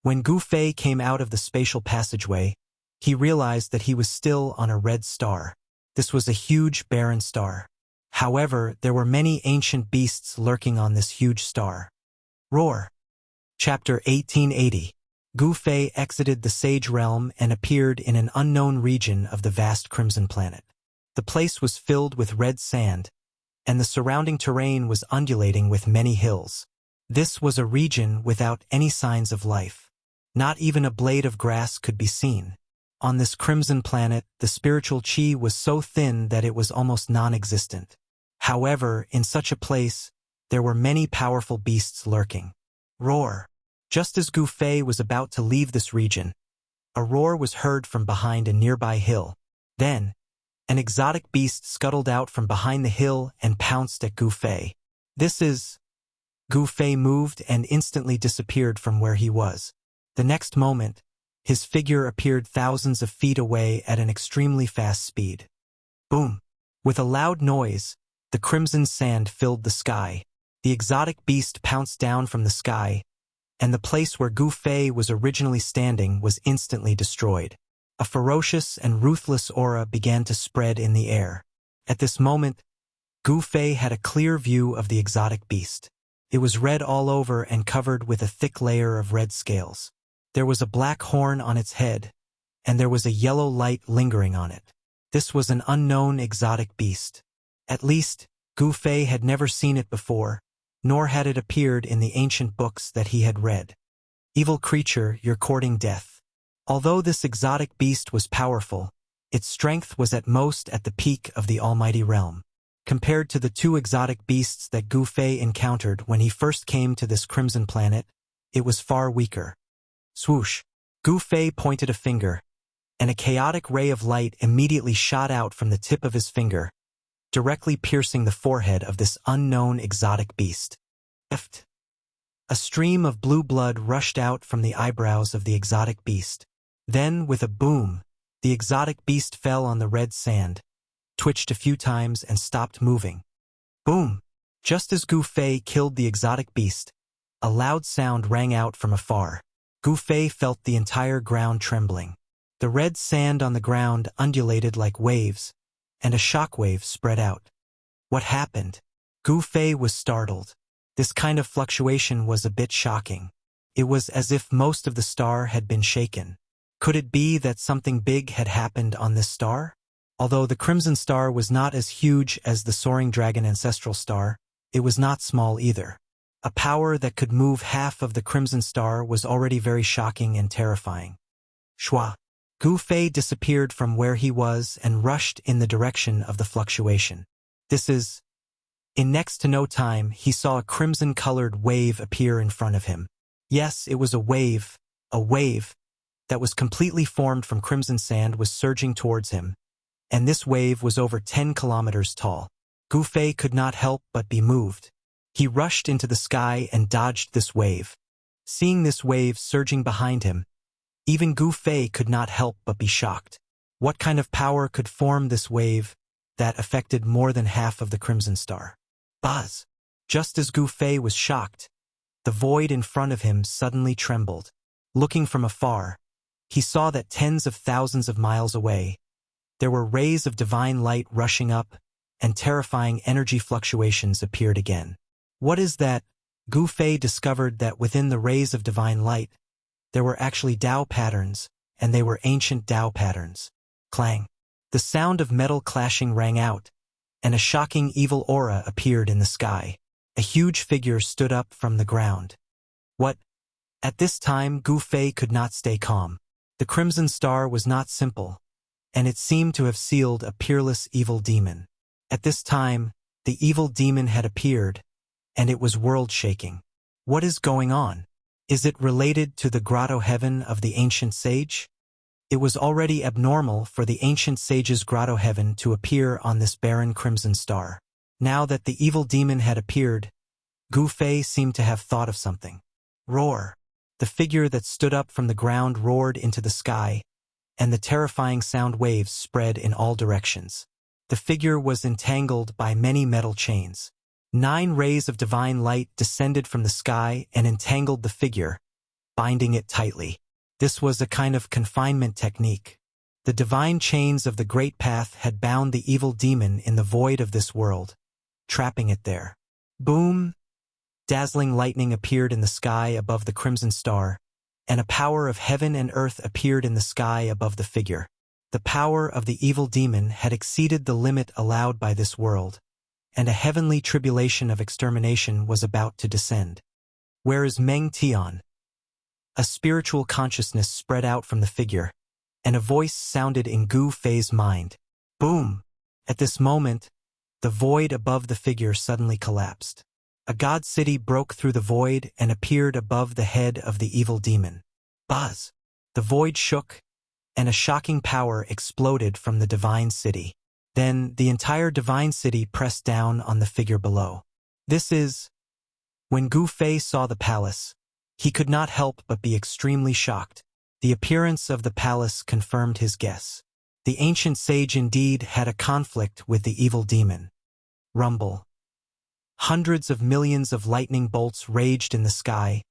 Speaker 1: When Gu Fei came out of the spatial passageway, he realized that he was still on a red star. This was a huge barren star. However, there were many ancient beasts lurking on this huge star. Roar! Chapter 1880. Gu Fei exited the Sage Realm and appeared in an unknown region of the vast Crimson Planet. The place was filled with red sand, and the surrounding terrain was undulating with many hills. This was a region without any signs of life. Not even a blade of grass could be seen. On this Crimson Planet, the spiritual qi was so thin that it was almost non-existent. However, in such a place, there were many powerful beasts lurking. Roar! Just as Gu Fei was about to leave this region, a roar was heard from behind a nearby hill. Then, an exotic beast scuttled out from behind the hill and pounced at Gu Fei. Gu Fei moved and instantly disappeared from where he was. The next moment, his figure appeared thousands of feet away at an extremely fast speed. Boom! With a loud noise, the crimson sand filled the sky. The exotic beast pounced down from the sky, and the place where Gu Fei was originally standing was instantly destroyed. A ferocious and ruthless aura began to spread in the air. At this moment, Gu Fei had a clear view of the exotic beast. It was red all over and covered with a thick layer of red scales. There was a black horn on its head, and there was a yellow light lingering on it. This was an unknown exotic beast. At least, Gu Fei had never seen it before, nor had it appeared in the ancient books that he had read. Evil creature, you're courting death. Although this exotic beast was powerful, its strength was at most at the peak of the almighty realm. Compared to the two exotic beasts that Gu Fei encountered when he first came to this Crimson Planet, it was far weaker. Swoosh! Gu Fei pointed a finger, and a chaotic ray of light immediately shot out from the tip of his finger, directly piercing the forehead of this unknown exotic beast. A stream of blue blood rushed out from the eyebrows of the exotic beast. Then, with a boom, the exotic beast fell on the red sand, twitched a few times and stopped moving. Boom! Just as Gu Fei killed the exotic beast, a loud sound rang out from afar. Gu Fei felt the entire ground trembling. The red sand on the ground undulated like waves, and a shockwave spread out. What happened? Gu Fei was startled. This kind of fluctuation was a bit shocking. It was as if most of the star had been shaken. Could it be that something big had happened on this star? Although the Crimson Star was not as huge as the Soaring Dragon Ancestral Star, it was not small either. A power that could move half of the Crimson Star was already very shocking and terrifying. Shwa! Gu Fei disappeared from where he was and rushed in the direction of the fluctuation. In next to no time, he saw a crimson-colored wave appear in front of him. Yes, it was a wave that was completely formed from crimson sand was surging towards him, and this wave was over 10 kilometers tall. Gu Fei could not help but be moved. He rushed into the sky and dodged this wave. Seeing this wave surging behind him, even Gu Fei could not help but be shocked. What kind of power could form this wave that affected more than half of the Crimson Star? Buzz! Just as Gu Fei was shocked, the void in front of him suddenly trembled. Looking from afar, he saw that tens of thousands of miles away, there were rays of divine light rushing up, and terrifying energy fluctuations appeared again. What is that? Gu Fei discovered that within the rays of divine light, there were actually Tao patterns, and they were ancient Tao patterns. Clang! The sound of metal clashing rang out, and a shocking evil aura appeared in the sky. A huge figure stood up from the ground. What? At this time, Gu Fei could not stay calm. The Crimson Star was not simple, and it seemed to have sealed a peerless evil demon. At this time, the evil demon had appeared, and it was world-shaking. What is going on? Is it related to the grotto heaven of the ancient sage? It was already abnormal for the ancient sage's grotto heaven to appear on this barren Crimson Star. Now that the evil demon had appeared, Gu Fei seemed to have thought of something. Roar! The figure that stood up from the ground roared into the sky, and the terrifying sound waves spread in all directions. The figure was entangled by many metal chains. 9 rays of divine light descended from the sky and entangled the figure, binding it tightly. This was a kind of confinement technique. The divine chains of the Great Path had bound the evil demon in the void of this world, trapping it there. Boom! Dazzling lightning appeared in the sky above the Crimson Star, and a power of heaven and earth appeared in the sky above the figure. The power of the evil demon had exceeded the limit allowed by this world, and a heavenly tribulation of extermination was about to descend. Where is Meng Tian? A spiritual consciousness spread out from the figure, and a voice sounded in Gu Fei's mind. Boom! At this moment, the void above the figure suddenly collapsed. A god city broke through the void and appeared above the head of the evil demon. Buzz! The void shook, and a shocking power exploded from the divine city. Then the entire divine city pressed down on the figure below. This is... When Gu Fei saw the palace, he could not help but be extremely shocked. The appearance of the palace confirmed his guess. The ancient sage indeed had a conflict with the evil demon. Rumble. Hundreds of millions of lightning bolts raged in the sky,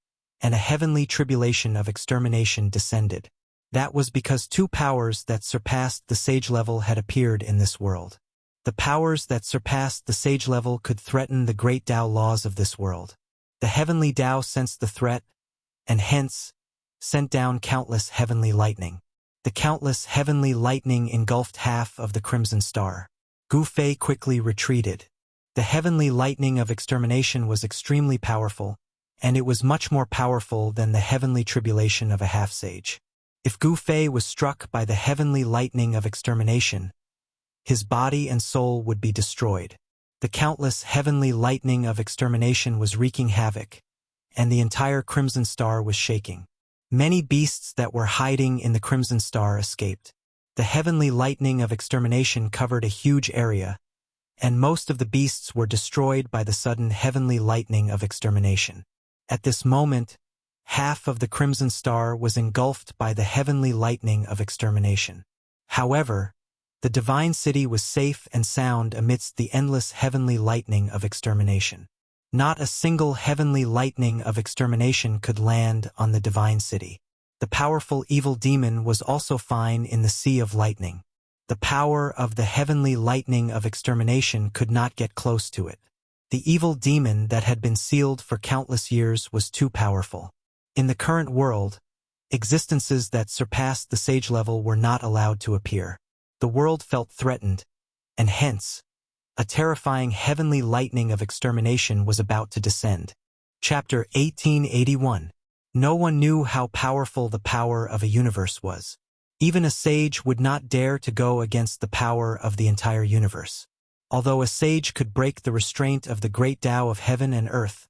Speaker 1: and a heavenly tribulation of extermination descended. That was because 2 powers that surpassed the sage level had appeared in this world. The powers that surpassed the sage level could threaten the great Tao laws of this world. The heavenly Tao sensed the threat, and hence, sent down countless heavenly lightning. The countless heavenly lightning engulfed half of the Crimson Star. Gu Fei quickly retreated. The heavenly lightning of extermination was extremely powerful, and it was much more powerful than the heavenly tribulation of a half-sage. If Gu Fei was struck by the heavenly lightning of extermination, his body and soul would be destroyed. The countless heavenly lightning of extermination was wreaking havoc, and the entire Crimson Star was shaking. Many beasts that were hiding in the Crimson Star escaped. The heavenly lightning of extermination covered a huge area, and most of the beasts were destroyed by the sudden heavenly lightning of extermination. At this moment, half of the Crimson Star was engulfed by the heavenly lightning of extermination. However, the divine city was safe and sound amidst the endless heavenly lightning of extermination. Not a single heavenly lightning of extermination could land on the divine city. The powerful evil demon was also fine in the sea of lightning. The power of the heavenly lightning of extermination could not get close to it. The evil demon that had been sealed for countless years was too powerful. In the current world, existences that surpassed the sage level were not allowed to appear. The world felt threatened, and hence, a terrifying heavenly lightning of extermination was about to descend. Chapter 1881. No one knew how powerful the power of a universe was. Even a sage would not dare to go against the power of the entire universe. Although a sage could break the restraint of the great Tao of heaven and earth,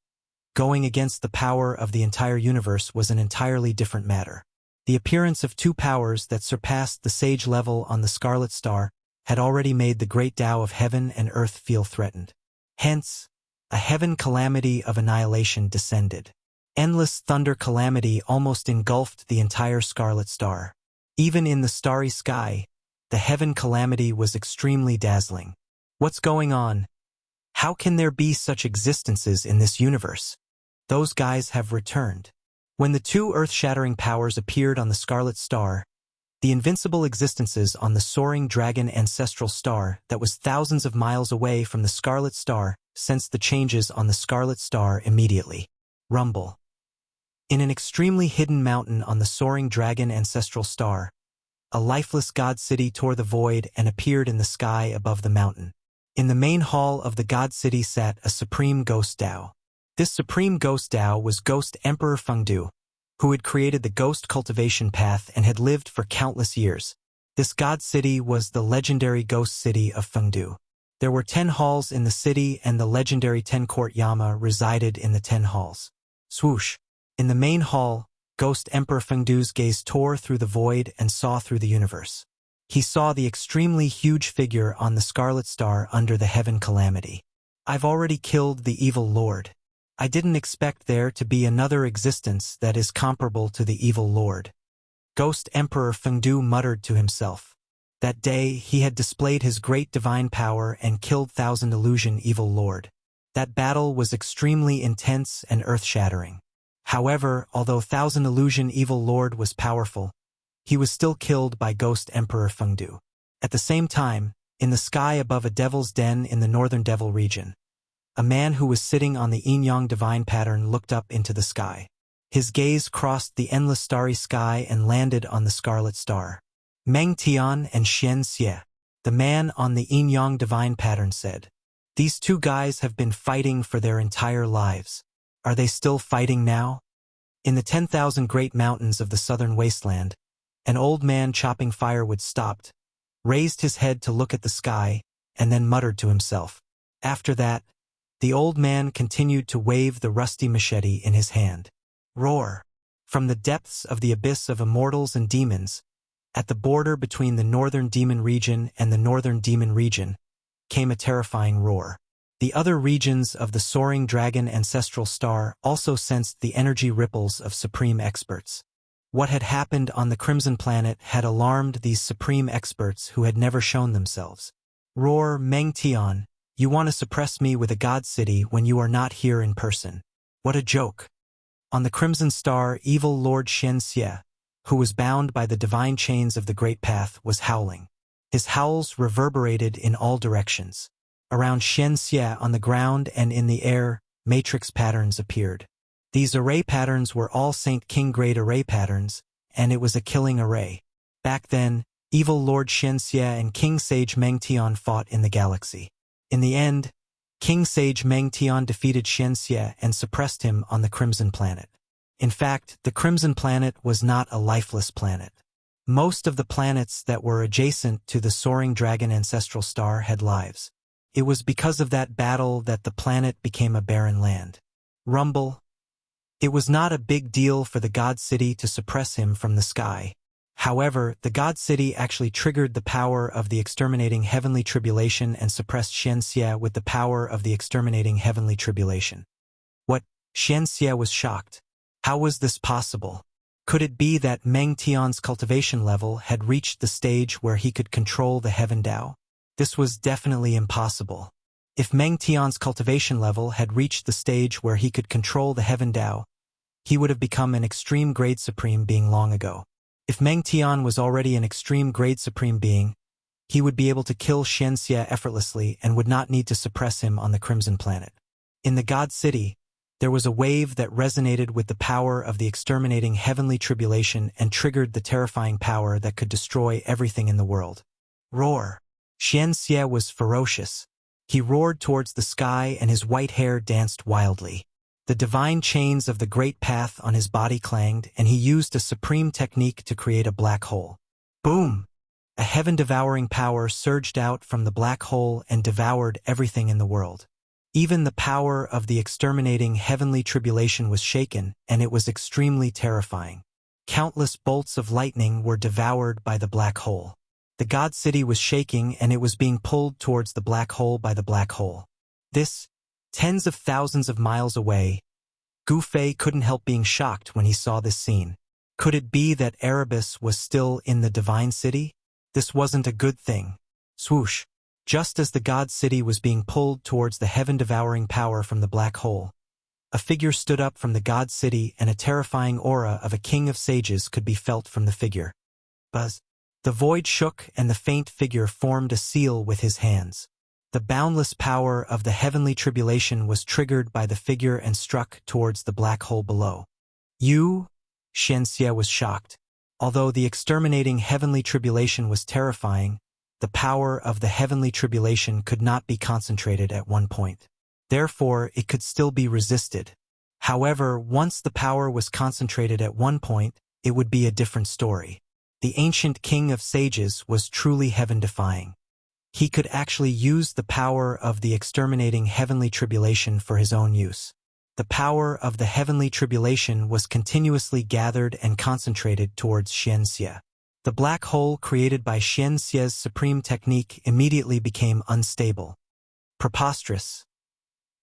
Speaker 1: going against the power of the entire universe was an entirely different matter. The appearance of 2 powers that surpassed the sage level on the Scarlet Star had already made the great Tao of heaven and earth feel threatened. Hence, a heaven calamity of annihilation descended. Endless thunder calamity almost engulfed the entire Scarlet Star. Even in the starry sky, The heaven calamity was extremely dazzling. What's going on? How can there be such existences in this universe? Those guys have returned. When the two earth-shattering powers appeared on the Scarlet Star, the invincible existences on the soaring dragon ancestral star that was thousands of miles away from the Scarlet Star sensed the changes on the Scarlet Star immediately. Rumble. In an extremely hidden mountain on the soaring dragon ancestral star, a lifeless god city tore the void and appeared in the sky above the mountain. In the main hall of the god city sat a supreme ghost Dao. This supreme ghost Dao was Ghost Emperor Fengdu, who had created the ghost cultivation path and had lived for countless years. This god city was the legendary ghost city of Fengdu. There were 10 halls in the city, and the legendary 10-court Yama resided in the 10 halls. Swoosh! In the main hall, Ghost Emperor Fengdu's gaze tore through the void and saw through the universe. He saw the extremely huge figure on the Scarlet Star under the heaven calamity. I've already killed the evil lord. I didn't expect there to be another existence that is comparable to the evil lord. Ghost Emperor Fengdu muttered to himself. That day, he had displayed his great divine power and killed Thousand Illusion Evil Lord. That battle was extremely intense and earth-shattering. However, although Thousand Illusion Evil Lord was powerful, he was still killed by Ghost Emperor Fengdu. At the same time, in the sky above a devil's den in the northern devil region, a man who was sitting on the yin-yang divine pattern looked up into the sky. His gaze crossed the endless starry sky and landed on the Scarlet Star. Meng Tian and Xian Xie, the man on the yin-yang divine pattern, said, "These two guys have been fighting for their entire lives. Are they still fighting now?" In the 10,000 great mountains of the southern wasteland, an old man chopping firewood stopped, raised his head to look at the sky, and then muttered to himself. After that, the old man continued to wave the rusty machete in his hand. Roar! From the depths of the abyss of immortals and demons, at the border between the northern demon region and the northern demon region, came a terrifying roar. The other regions of the soaring dragon ancestral star also sensed the energy ripples of supreme experts. What had happened on the Crimson Planet had alarmed these supreme experts who had never shown themselves. Roar! Meng Tian, you want to suppress me with a god city when you are not here in person. What a joke. On the Crimson Star, evil Lord Xian Xie, who was bound by the divine chains of the Great Path, was howling. His howls reverberated in all directions. Around Xian Xie on the ground and in the air, matrix patterns appeared. These array patterns were all Saint King grade array patterns, and it was a killing array. Back then, evil Lord Xian Xie and King Sage Meng Tian fought in the galaxy. In the end, King Sage Meng Tian defeated Xian Xie and suppressed him on the Crimson Planet. In fact, the Crimson Planet was not a lifeless planet. Most of the planets that were adjacent to the soaring dragon ancestral star had lives. It was because of that battle that the planet became a barren land. Rumble. It was not a big deal for the God City to suppress him from the sky. However, the God City actually triggered the power of the exterminating heavenly tribulation and suppressed Xian Xie with the power of the exterminating heavenly tribulation. What? Xian Xie was shocked. How was this possible? Could it be that Meng Tian's cultivation level had reached the stage where he could control the Heaven Dao? This was definitely impossible. If Meng Tian's cultivation level had reached the stage where he could control the Heaven Dao, he would have become an extreme grade supreme being long ago. If Meng Tian was already an extreme grade supreme being, he would be able to kill Xian Xie effortlessly and would not need to suppress him on the Crimson Planet. In the God City, there was a wave that resonated with the power of the exterminating heavenly tribulation and triggered the terrifying power that could destroy everything in the world. Roar! Xian Xie was ferocious. He roared towards the sky and his white hair danced wildly. The divine chains of the Great Path on his body clanged, and he used a supreme technique to create a black hole. Boom! A heaven-devouring power surged out from the black hole and devoured everything in the world. Even the power of the exterminating heavenly tribulation was shaken, and it was extremely terrifying. Countless bolts of lightning were devoured by the black hole. The God City was shaking, and it was being pulled towards the black hole by the black hole. This, tens of thousands of miles away, Gu Fei couldn't help being shocked when he saw this scene. Could it be that Erebus was still in the Divine City? This wasn't a good thing. Swoosh! Just as the god city was being pulled towards the heaven-devouring power from the black hole, a figure stood up from the god city, and a terrifying aura of a king of sages could be felt from the figure. Buzz! The void shook, and the faint figure formed a seal with his hands. The boundless power of the heavenly tribulation was triggered by the figure and struck towards the black hole below. You? Xianxia was shocked. Although the exterminating heavenly tribulation was terrifying, the power of the heavenly tribulation could not be concentrated at one point. Therefore, it could still be resisted. However, once the power was concentrated at one point, it would be a different story. The ancient king of sages was truly heaven-defying. He could actually use the power of the exterminating heavenly tribulation for his own use. The power of the heavenly tribulation was continuously gathered and concentrated towards Xianxia. The black hole created by Xianxia's supreme technique immediately became unstable. Preposterous.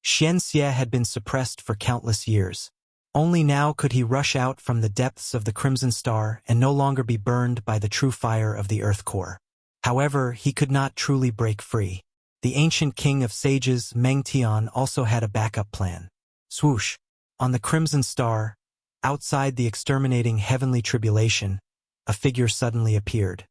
Speaker 1: Xianxia had been suppressed for countless years. Only now could he rush out from the depths of the Crimson Star and no longer be burned by the true fire of the Earth core. However, he could not truly break free. The ancient king of sages, Meng Tian, also had a backup plan. Swoosh! On the Crimson Star, outside the exterminating heavenly tribulation, a figure suddenly appeared.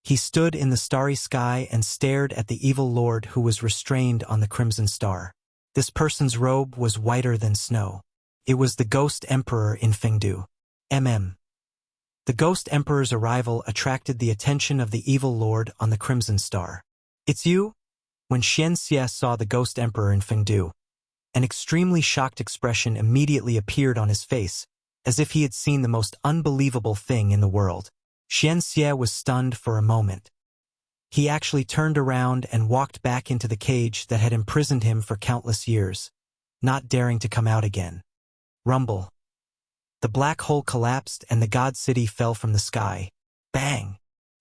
Speaker 1: He stood in the starry sky and stared at the evil lord who was restrained on the Crimson Star. This person's robe was whiter than snow. It was the Ghost Emperor in Fengdu. The Ghost Emperor's arrival attracted the attention of the evil lord on the Crimson Star. It's you? When Xianxia saw the Ghost Emperor in Fengdu, an extremely shocked expression immediately appeared on his face, as if he had seen the most unbelievable thing in the world. Xianxia was stunned for a moment. He actually turned around and walked back into the cage that had imprisoned him for countless years, not daring to come out again. Rumble. The black hole collapsed and the god city fell from the sky. Bang!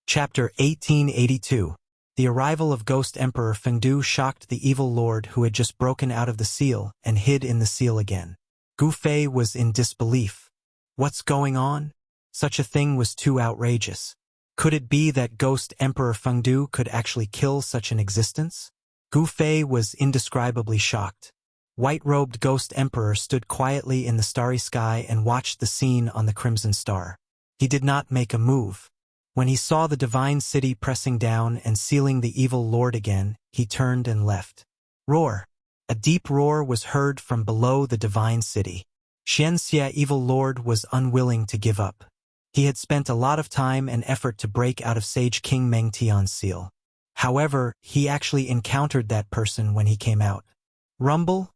Speaker 1: Chapter 1882. The arrival of Ghost Emperor Fengdu shocked the evil lord who had just broken out of the seal and hid in the seal again. Gu Fei was in disbelief. What's going on? Such a thing was too outrageous. Could it be that Ghost Emperor Fengdu could actually kill such an existence? Gu Fei was indescribably shocked. White-robed Ghost Emperor stood quietly in the starry sky and watched the scene on the Crimson Star. He did not make a move. When he saw the divine city pressing down and sealing the evil lord again, he turned and left. Roar! A deep roar was heard from below the divine city. Xianxia evil lord was unwilling to give up. He had spent a lot of time and effort to break out of Sage King Meng Tian's seal. However, he actually encountered that person when he came out. Rumble?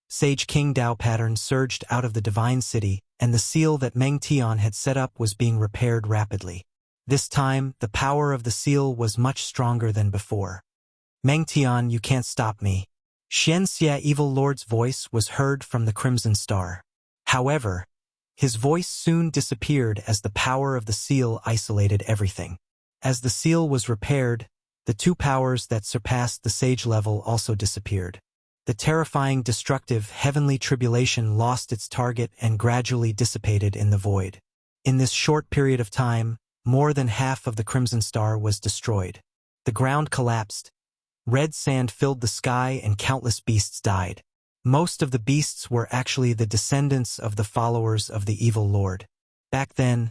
Speaker 1: Sage King Dao pattern surged out of the divine city, and the seal that Meng Tian had set up was being repaired rapidly. This time, the power of the seal was much stronger than before. Meng Tian, you can't stop me. Xianxia evil lord's voice was heard from the Crimson Star. However, his voice soon disappeared as the power of the seal isolated everything. As the seal was repaired, the two powers that surpassed the sage level also disappeared. The terrifying, destructive, heavenly tribulation lost its target and gradually dissipated in the void. In this short period of time, more than half of the Crimson Star was destroyed. The ground collapsed. Red sand filled the sky and countless beasts died. Most of the beasts were actually the descendants of the followers of the evil lord. Back then,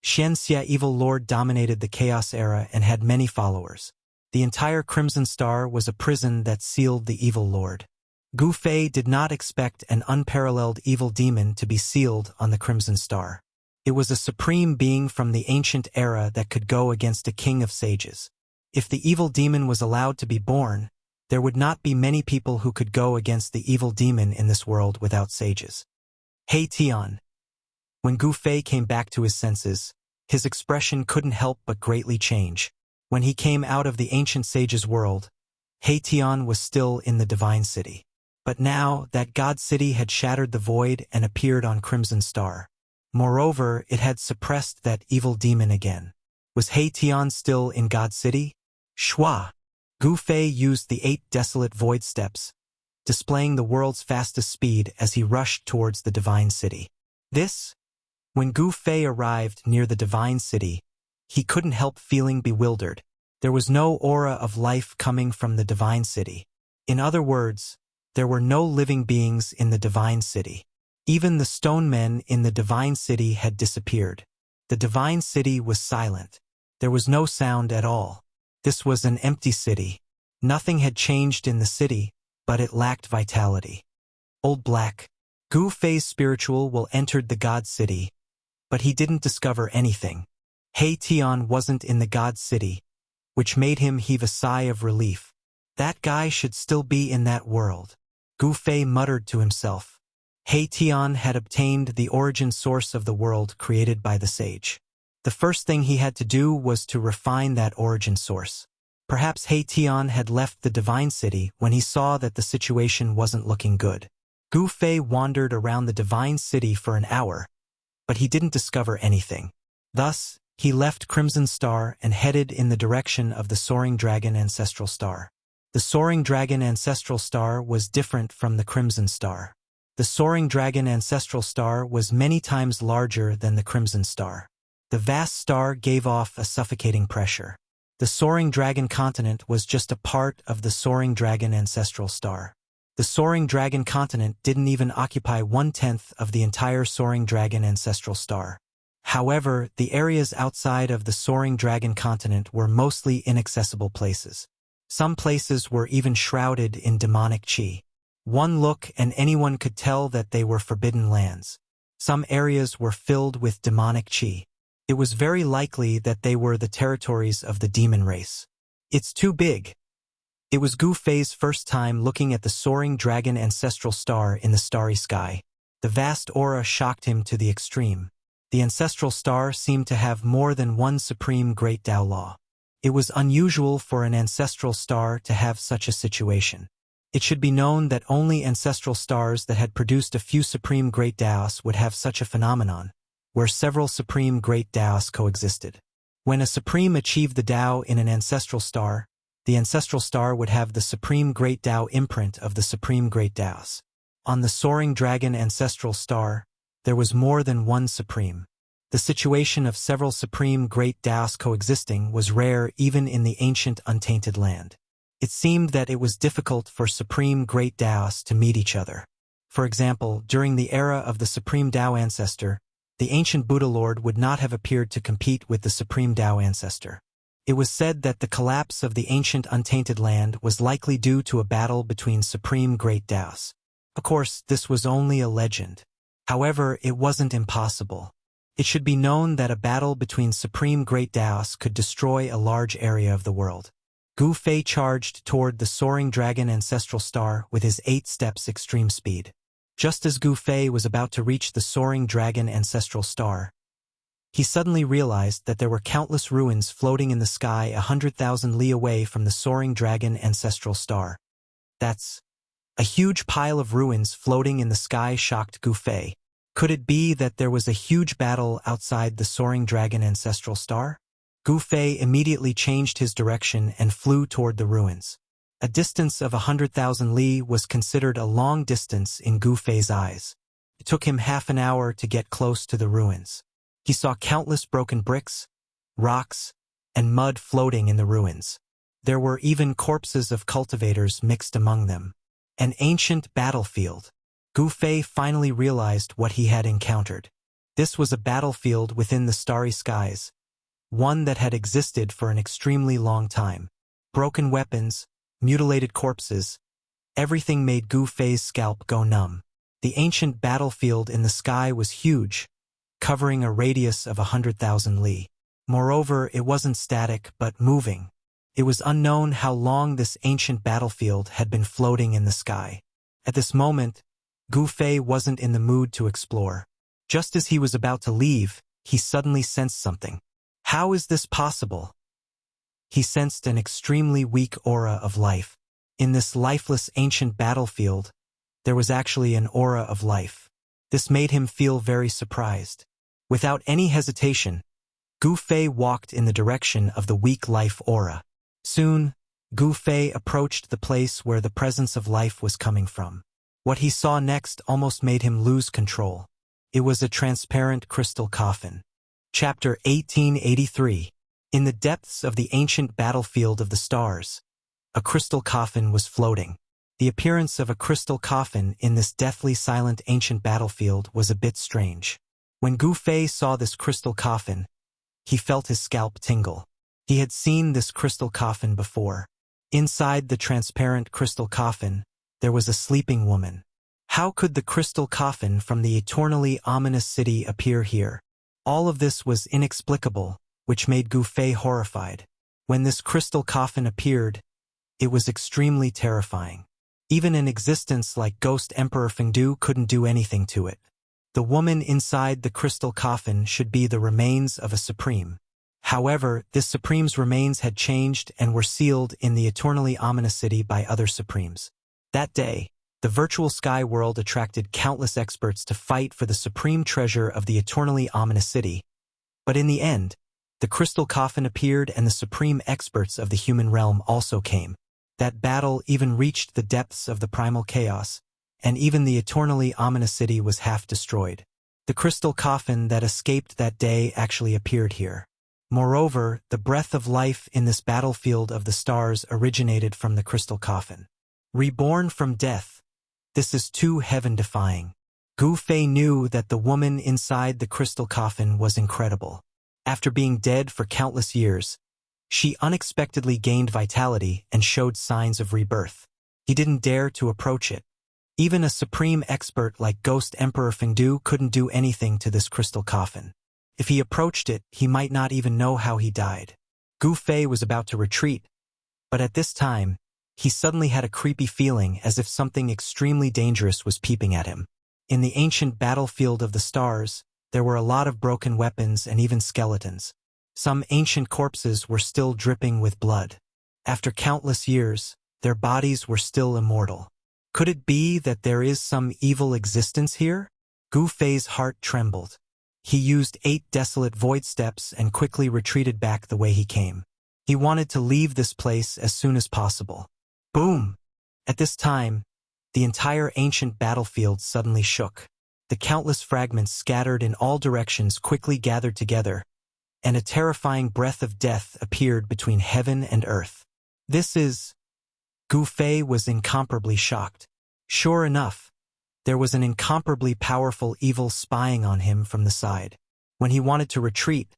Speaker 1: Xianxia evil lord dominated the Chaos era and had many followers. The entire Crimson Star was a prison that sealed the evil lord. Gu Fei did not expect an unparalleled evil demon to be sealed on the Crimson Star. It was a supreme being from the ancient era that could go against a king of sages. If the evil demon was allowed to be born, there would not be many people who could go against the evil demon in this world without sages. Hey Tian. When Gu Fei came back to his senses, his expression couldn't help but greatly change. When he came out of the ancient sage's world, Hey Tian was still in the divine city. But now, that god city had shattered the void and appeared on Crimson Star. Moreover, it had suppressed that evil demon again. Was He Tian still in God City? Shua! Gu Fei used the 8 desolate void steps, displaying the world's fastest speed as he rushed towards the divine city. When Gu Fei arrived near the divine city, he couldn't help feeling bewildered. There was no aura of life coming from the divine city. In other words, there were no living beings in the divine city. Even the stone men in the divine city had disappeared. The divine city was silent. There was no sound at all. This was an empty city. Nothing had changed in the city, but it lacked vitality. Old Black. Gu Fei's spiritual will entered the God City, but he didn't discover anything. He Tian wasn't in the God City, which made him heave a sigh of relief. That guy should still be in that world. Gu Fei muttered to himself. He Tian had obtained the origin source of the world created by the sage. The first thing he had to do was to refine that origin source. Perhaps He Tian had left the divine city when he saw that the situation wasn't looking good. Gu Fei wandered around the divine city for an hour, but he didn't discover anything. Thus, he left Crimson Star and headed in the direction of the Soaring Dragon Ancestral Star. The Soaring Dragon Ancestral Star was different from the Crimson Star. The Soaring Dragon Ancestral Star was many times larger than the Crimson Star. The vast star gave off a suffocating pressure. The Soaring Dragon Continent was just a part of the Soaring Dragon Ancestral Star. The Soaring Dragon Continent didn't even occupy 1/10 of the entire Soaring Dragon Ancestral Star. However, the areas outside of the Soaring Dragon Continent were mostly inaccessible places. Some places were even shrouded in demonic chi. One look and anyone could tell that they were forbidden lands. Some areas were filled with demonic chi. It was very likely that they were the territories of the demon race. It's too big. It was Gu Fei's first time looking at the Soaring Dragon Ancestral Star in the starry sky. The vast aura shocked him to the extreme. The Ancestral Star seemed to have more than one supreme great Tao law. It was unusual for an ancestral star to have such a situation. It should be known that only ancestral stars that had produced a few supreme great Taos would have such a phenomenon, where several supreme great Taos coexisted. When a supreme achieved the Tao in an ancestral star, the ancestral star would have the supreme great Tao imprint of the supreme great Taos. On the Soaring Dragon Ancestral Star, there was more than one supreme. The situation of several supreme great Taos coexisting was rare even in the ancient untainted land. It seemed that it was difficult for supreme great Taos to meet each other. For example, during the era of the supreme Tao ancestor, the ancient Buddha Lord would not have appeared to compete with the supreme Tao ancestor. It was said that the collapse of the ancient untainted land was likely due to a battle between supreme great Taos. Of course, this was only a legend. However, it wasn't impossible. It should be known that a battle between supreme great Taos could destroy a large area of the world. Gu Fei charged toward the Soaring Dragon Ancestral Star with his 8 steps extreme speed. Just as Gu Fei was about to reach the Soaring Dragon Ancestral Star, he suddenly realized that there were countless ruins floating in the sky 100,000 li away from the Soaring Dragon Ancestral Star. That's a huge pile of ruins floating in the sky shocked Gu Fei. Could it be that there was a huge battle outside the Soaring Dragon Ancestral Star? Gu Fei immediately changed his direction and flew toward the ruins. A distance of 100,000 li was considered a long distance in Gu Fei's eyes. It took him half an hour to get close to the ruins. He saw countless broken bricks, rocks, and mud floating in the ruins. There were even corpses of cultivators mixed among them. An ancient battlefield. Gu Fei finally realized what he had encountered. This was a battlefield within the starry skies, one that had existed for an extremely long time. Broken weapons, mutilated corpses, everything made Gu Fei's scalp go numb. The ancient battlefield in the sky was huge, covering a radius of 100,000 li. Moreover, it wasn't static but moving. It was unknown how long this ancient battlefield had been floating in the sky. At this moment, Gu Fei wasn't in the mood to explore. Just as he was about to leave, he suddenly sensed something. How is this possible? He sensed an extremely weak aura of life. In this lifeless ancient battlefield, there was actually an aura of life. This made him feel very surprised. Without any hesitation, Gu Fei walked in the direction of the weak life aura. Soon, Gu Fei approached the place where the presence of life was coming from. What he saw next almost made him lose control. It was a transparent crystal coffin. Chapter 1883. In the depths of the ancient battlefield of the stars, a crystal coffin was floating. The appearance of a crystal coffin in this deathly silent ancient battlefield was a bit strange. When Gu Fei saw this crystal coffin, he felt his scalp tingle. He had seen this crystal coffin before. Inside the transparent crystal coffin, there was a sleeping woman. How could the crystal coffin from the eternally ominous city appear here? All of this was inexplicable, which made Gu Fei horrified. When this crystal coffin appeared, it was extremely terrifying. Even an existence like Ghost Emperor Fengdu couldn't do anything to it. The woman inside the crystal coffin should be the remains of a supreme. However, this supreme's remains had changed and were sealed in the eternally ominous city by other supremes. That day, the virtual sky world attracted countless experts to fight for the supreme treasure of the eternally ominous city. But in the end, the crystal coffin appeared and the supreme experts of the human realm also came. That battle even reached the depths of the primal chaos, and even the eternally ominous city was half destroyed. The crystal coffin that escaped that day actually appeared here. Moreover, the breath of life in this battlefield of the stars originated from the crystal coffin. Reborn from death, this is too heaven-defying. Gu Fei knew that the woman inside the crystal coffin was incredible. After being dead for countless years, she unexpectedly gained vitality and showed signs of rebirth. He didn't dare to approach it. Even a supreme expert like Ghost Emperor Fengdu couldn't do anything to this crystal coffin. If he approached it, he might not even know how he died. Gu Fei was about to retreat, but at this time, he suddenly had a creepy feeling as if something extremely dangerous was peeping at him. In the ancient battlefield of the stars, there were a lot of broken weapons and even skeletons. Some ancient corpses were still dripping with blood. After countless years, their bodies were still immortal. Could it be that there is some evil existence here? Gu Fei's heart trembled. He used 8 desolate void steps and quickly retreated back the way he came. He wanted to leave this place as soon as possible. Boom! At this time, the entire ancient battlefield suddenly shook. The countless fragments scattered in all directions quickly gathered together, and a terrifying breath of death appeared between heaven and earth. Gu Fei was incomparably shocked. Sure enough, there was an incomparably powerful evil spying on him from the side. When he wanted to retreat,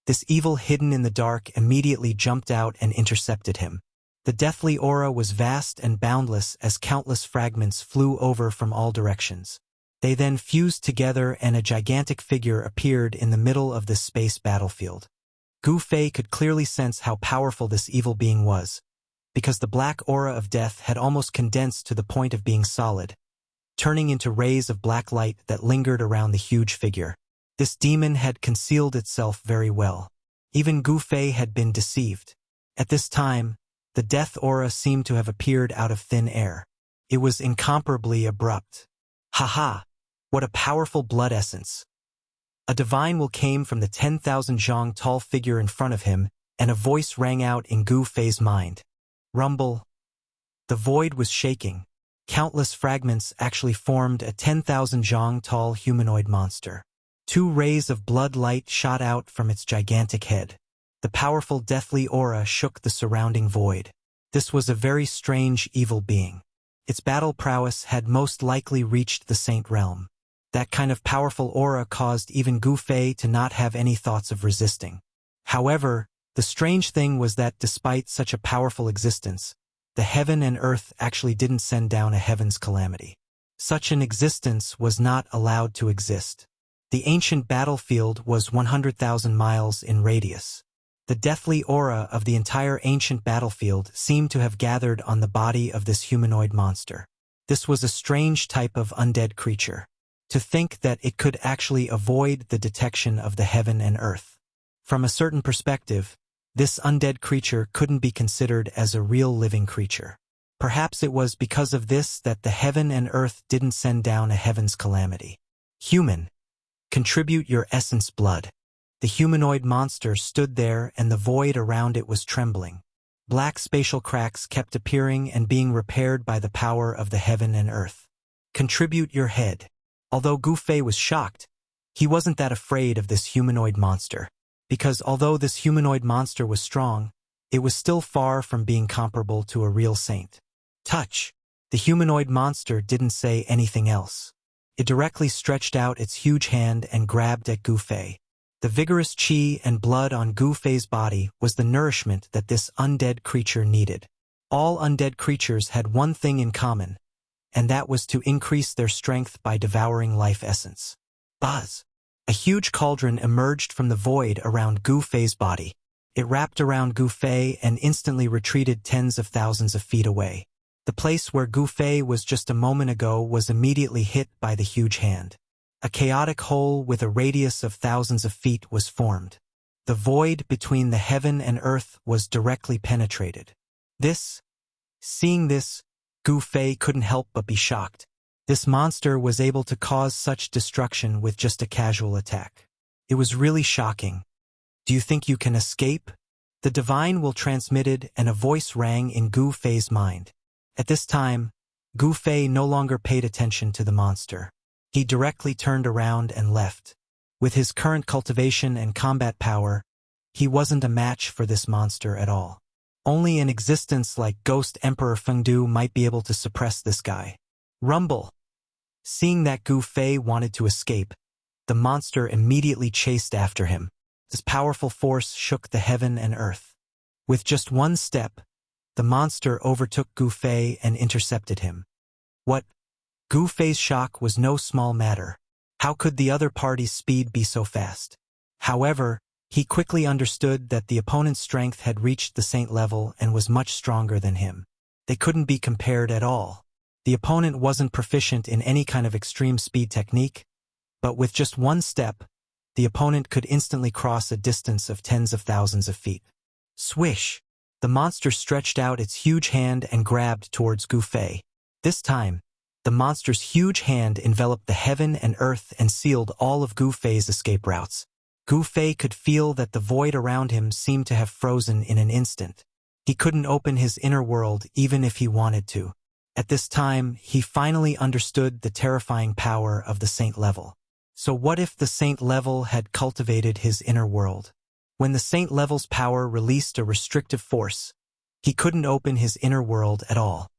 Speaker 1: this evil hidden in the dark immediately jumped out and intercepted him. The deathly aura was vast and boundless as countless fragments flew over from all directions. They then fused together and a gigantic figure appeared in the middle of this space battlefield. Gu Fei could clearly sense how powerful this evil being was, because the black aura of death had almost condensed to the point of being solid, turning into rays of black light that lingered around the huge figure. This demon had concealed itself very well. Even Gu Fei had been deceived. At this time, the death aura seemed to have appeared out of thin air. It was incomparably abrupt. Haha! What a powerful blood essence! A divine will came from the 10,000 zhang tall figure in front of him, and a voice rang out in Gu Fei's mind. Rumble. The void was shaking. Countless fragments actually formed a 10,000 zhang tall humanoid monster. 2 rays of blood light shot out from its gigantic head. The powerful deathly aura shook the surrounding void. This was a very strange evil being. Its battle prowess had most likely reached the Saint Realm. That kind of powerful aura caused even Gu Fei to not have any thoughts of resisting. However, the strange thing was that despite such a powerful existence, the heaven and earth actually didn't send down a heaven's calamity. Such an existence was not allowed to exist. The ancient battlefield was 100,000 miles in radius. The deathly aura of the entire ancient battlefield seemed to have gathered on the body of this humanoid monster. This was a strange type of undead creature. To think that it could actually avoid the detection of the heaven and earth. From a certain perspective, this undead creature couldn't be considered as a real living creature. Perhaps it was because of this that the heaven and earth didn't send down a heaven's calamity. Human, contribute your essence blood. The humanoid monster stood there and the void around it was trembling. Black spatial cracks kept appearing and being repaired by the power of the heaven and earth. Contribute your head. Although Gu Fei was shocked, he wasn't that afraid of this humanoid monster. because although this humanoid monster was strong, it was still far from being comparable to a real saint. Touch! The humanoid monster didn't say anything else. It directly stretched out its huge hand and grabbed at Gu Fei. The vigorous qi and blood on Gu Fei's body was the nourishment that this undead creature needed. All undead creatures had one thing in common, and that was to increase their strength by devouring life essence. Buzz! A huge cauldron emerged from the void around Gu Fei's body. It wrapped around Gu Fei and instantly retreated tens of thousands of feet away. The place where Gu Fei was just a moment ago was immediately hit by the huge hand. A chaotic hole with a radius of thousands of feet was formed. The void between the heaven and earth was directly penetrated. Seeing this, Gu Fei couldn't help but be shocked. This monster was able to cause such destruction with just a casual attack. It was really shocking. Do you think you can escape? The divine will transmitted, and a voice rang in Gu Fei's mind. At this time, Gu Fei no longer paid attention to the monster. He directly turned around and left. With his current cultivation and combat power, he wasn't a match for this monster at all. Only an existence like Ghost Emperor Fengdu might be able to suppress this guy. Rumble! Seeing that Gu Fei wanted to escape, the monster immediately chased after him. This powerful force shook the heaven and earth. With just one step, the monster overtook Gu Fei and intercepted him. What? Gu Fei's shock was no small matter. How could the other party's speed be so fast? However, he quickly understood that the opponent's strength had reached the saint level and was much stronger than him. They couldn't be compared at all. The opponent wasn't proficient in any kind of extreme speed technique, but with just one step, the opponent could instantly cross a distance of tens of thousands of feet. Swish! The monster stretched out its huge hand and grabbed towards Gu Fei. This time, the monster's huge hand enveloped the heaven and earth and sealed all of Gu Fei's escape routes. Gu Fei could feel that the void around him seemed to have frozen in an instant. He couldn't open his inner world even if he wanted to. At this time, he finally understood the terrifying power of the saint level. So what if the saint level had cultivated his inner world? When the saint level's power released a restrictive force, he couldn't open his inner world at all.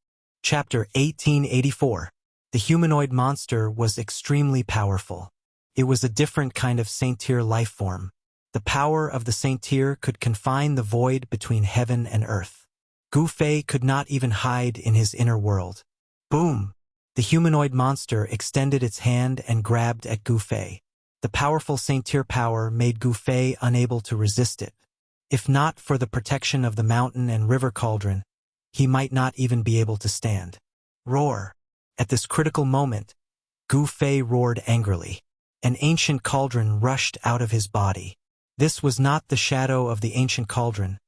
Speaker 1: Chapter 1884. The humanoid monster was extremely powerful. It was a different kind of saint-tier life form. The power of the saint-tier could confine the void between heaven and earth. Gu Fei could not even hide in his inner world. Boom! The humanoid monster extended its hand and grabbed at Gu Fei. The powerful saint-tier power made Gu Fei unable to resist it. If not for the protection of the mountain and river cauldron, he might not even be able to stand. Roar! At this critical moment, Gu Fei roared angrily. An ancient cauldron rushed out of his body. This was not the shadow of the ancient cauldron,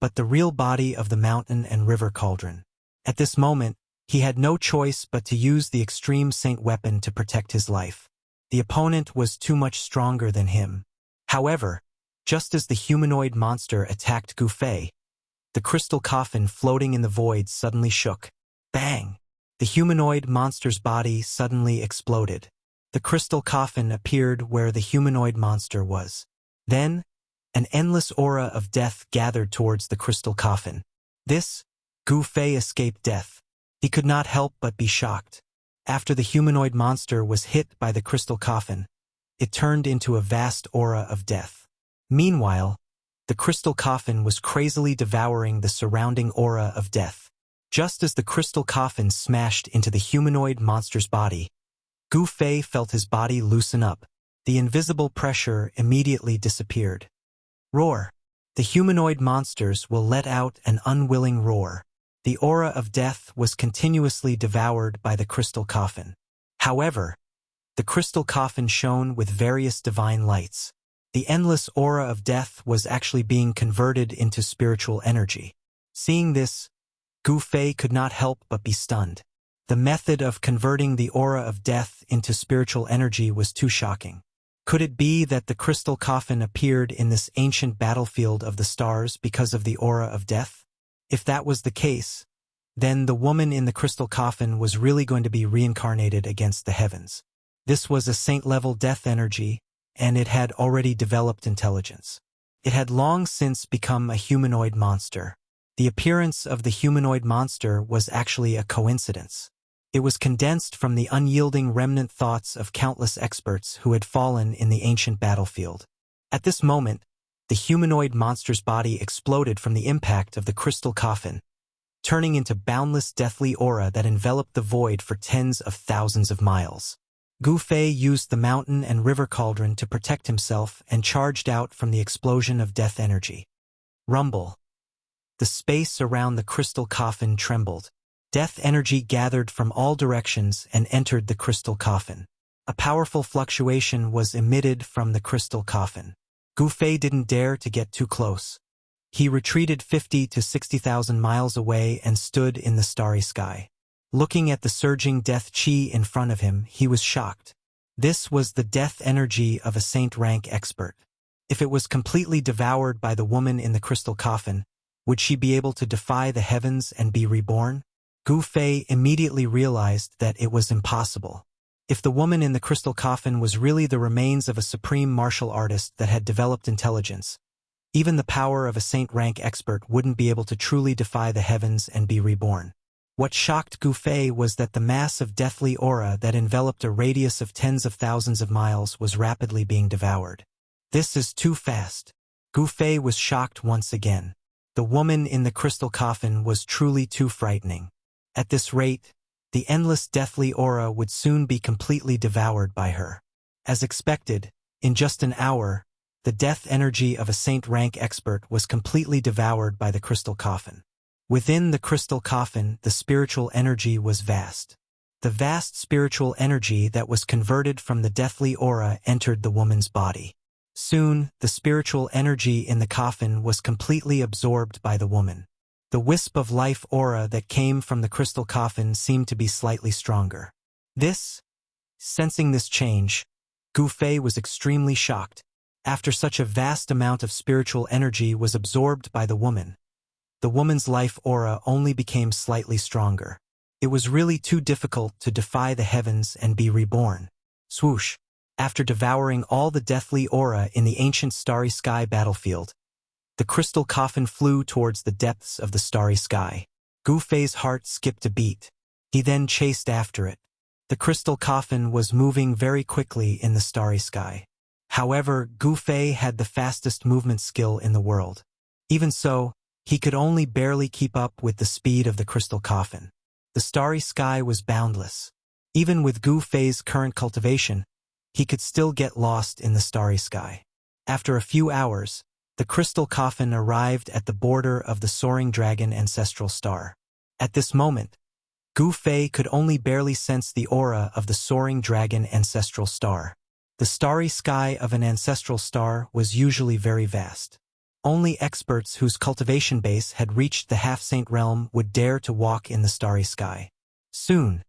Speaker 1: but the real body of the mountain and river cauldron. At this moment, he had no choice but to use the extreme saint weapon to protect his life. The opponent was too much stronger than him. However, just as the humanoid monster attacked Gu Fei, the crystal coffin floating in the void suddenly shook. Bang! The humanoid monster's body suddenly exploded. The crystal coffin appeared where the humanoid monster was. Then, an endless aura of death gathered towards the crystal coffin. Gu Fei escaped death. He could not help but be shocked. After the humanoid monster was hit by the crystal coffin, it turned into a vast aura of death. Meanwhile, the crystal coffin was crazily devouring the surrounding aura of death. Just as the crystal coffin smashed into the humanoid monster's body, Gu Fei felt his body loosen up. The invisible pressure immediately disappeared. Roar! The humanoid monsters will let out an unwilling roar. The aura of death was continuously devoured by the crystal coffin. However, the crystal coffin shone with various divine lights. The endless aura of death was actually being converted into spiritual energy. Seeing this, Gu Fei could not help but be stunned. The method of converting the aura of death into spiritual energy was too shocking. Could it be that the crystal coffin appeared in this ancient battlefield of the stars because of the aura of death? If that was the case, then the woman in the crystal coffin was really going to be reincarnated against the heavens. This was a saint-level death energy, and it had already developed intelligence. It had long since become a humanoid monster. The appearance of the humanoid monster was actually a coincidence. It was condensed from the unyielding remnant thoughts of countless experts who had fallen in the ancient battlefield. At this moment, the humanoid monster's body exploded from the impact of the crystal coffin, turning into boundless deathly aura that enveloped the void for tens of thousands of miles. Gu Fei used the mountain and river cauldron to protect himself and charged out from the explosion of death energy. Rumble. The space around the crystal coffin trembled. Death energy gathered from all directions and entered the crystal coffin. A powerful fluctuation was emitted from the crystal coffin. Gu Fei didn't dare to get too close. He retreated 50 to 60,000 miles away and stood in the starry sky. Looking at the surging death chi in front of him, he was shocked. This was the death energy of a saint-rank expert. If it was completely devoured by the woman in the crystal coffin, would she be able to defy the heavens and be reborn? Gu Fei immediately realized that it was impossible. If the woman in the crystal coffin was really the remains of a supreme martial artist that had developed intelligence, even the power of a saint-rank expert wouldn't be able to truly defy the heavens and be reborn. What shocked Gu Fei was that the mass of deathly aura that enveloped a radius of tens of thousands of miles was rapidly being devoured. This is too fast. Gu Fei was shocked once again. The woman in the crystal coffin was truly too frightening. At this rate, the endless deathly aura would soon be completely devoured by her. As expected, in just an hour, the death energy of a saint-rank expert was completely devoured by the crystal coffin. Within the crystal coffin, the spiritual energy was vast. The vast spiritual energy that was converted from the deathly aura entered the woman's body. Soon, the spiritual energy in the coffin was completely absorbed by the woman. The wisp of life aura that came from the crystal coffin seemed to be slightly stronger. Sensing this change, Gu Fei was extremely shocked. After such a vast amount of spiritual energy was absorbed by the woman's life aura only became slightly stronger. It was really too difficult to defy the heavens and be reborn. Swoosh! After devouring all the deathly aura in the ancient starry sky battlefield, the crystal coffin flew towards the depths of the starry sky. Gu Fei's heart skipped a beat. He then chased after it. The crystal coffin was moving very quickly in the starry sky. However, Gu Fei had the fastest movement skill in the world. Even so, he could only barely keep up with the speed of the crystal coffin. The starry sky was boundless. Even with Gu Fei's current cultivation, he could still get lost in the starry sky. After a few hours, the crystal coffin arrived at the border of the soaring dragon ancestral star. At this moment, Gu Fei could only barely sense the aura of the soaring dragon ancestral star. The starry sky of an ancestral star was usually very vast. Only experts whose cultivation base had reached the half-saint realm would dare to walk in the starry sky. Soon,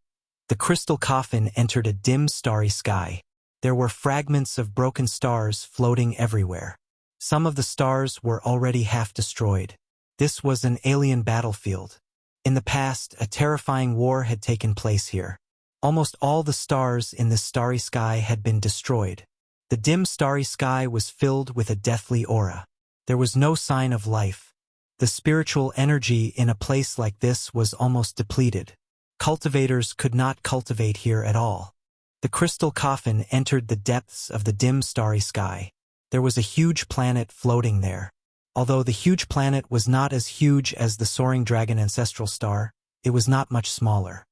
Speaker 1: the crystal coffin entered a dim starry sky. There were fragments of broken stars floating everywhere. Some of the stars were already half destroyed. This was an alien battlefield. In the past, a terrifying war had taken place here. Almost all the stars in this starry sky had been destroyed. The dim starry sky was filled with a deathly aura. There was no sign of life. The spiritual energy in a place like this was almost depleted. Cultivators could not cultivate here at all. The crystal coffin entered the depths of the dim starry sky. There was a huge planet floating there. Although the huge planet was not as huge as the soaring dragon ancestral star, it was not much smaller.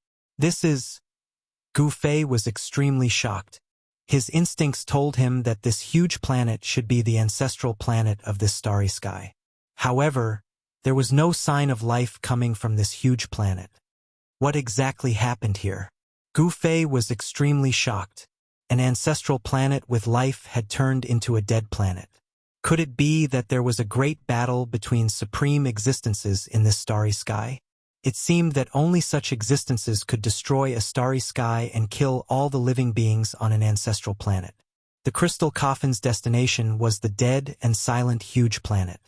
Speaker 1: Gu Fei was extremely shocked. His instincts told him that this huge planet should be the ancestral planet of this starry sky. However, there was no sign of life coming from this huge planet. What exactly happened here? Gu Fei was extremely shocked. An ancestral planet with life had turned into a dead planet. Could it be that there was a great battle between supreme existences in this starry sky? It seemed that only such existences could destroy a starry sky and kill all the living beings on an ancestral planet. The crystal coffin's destination was the dead and silent huge planet.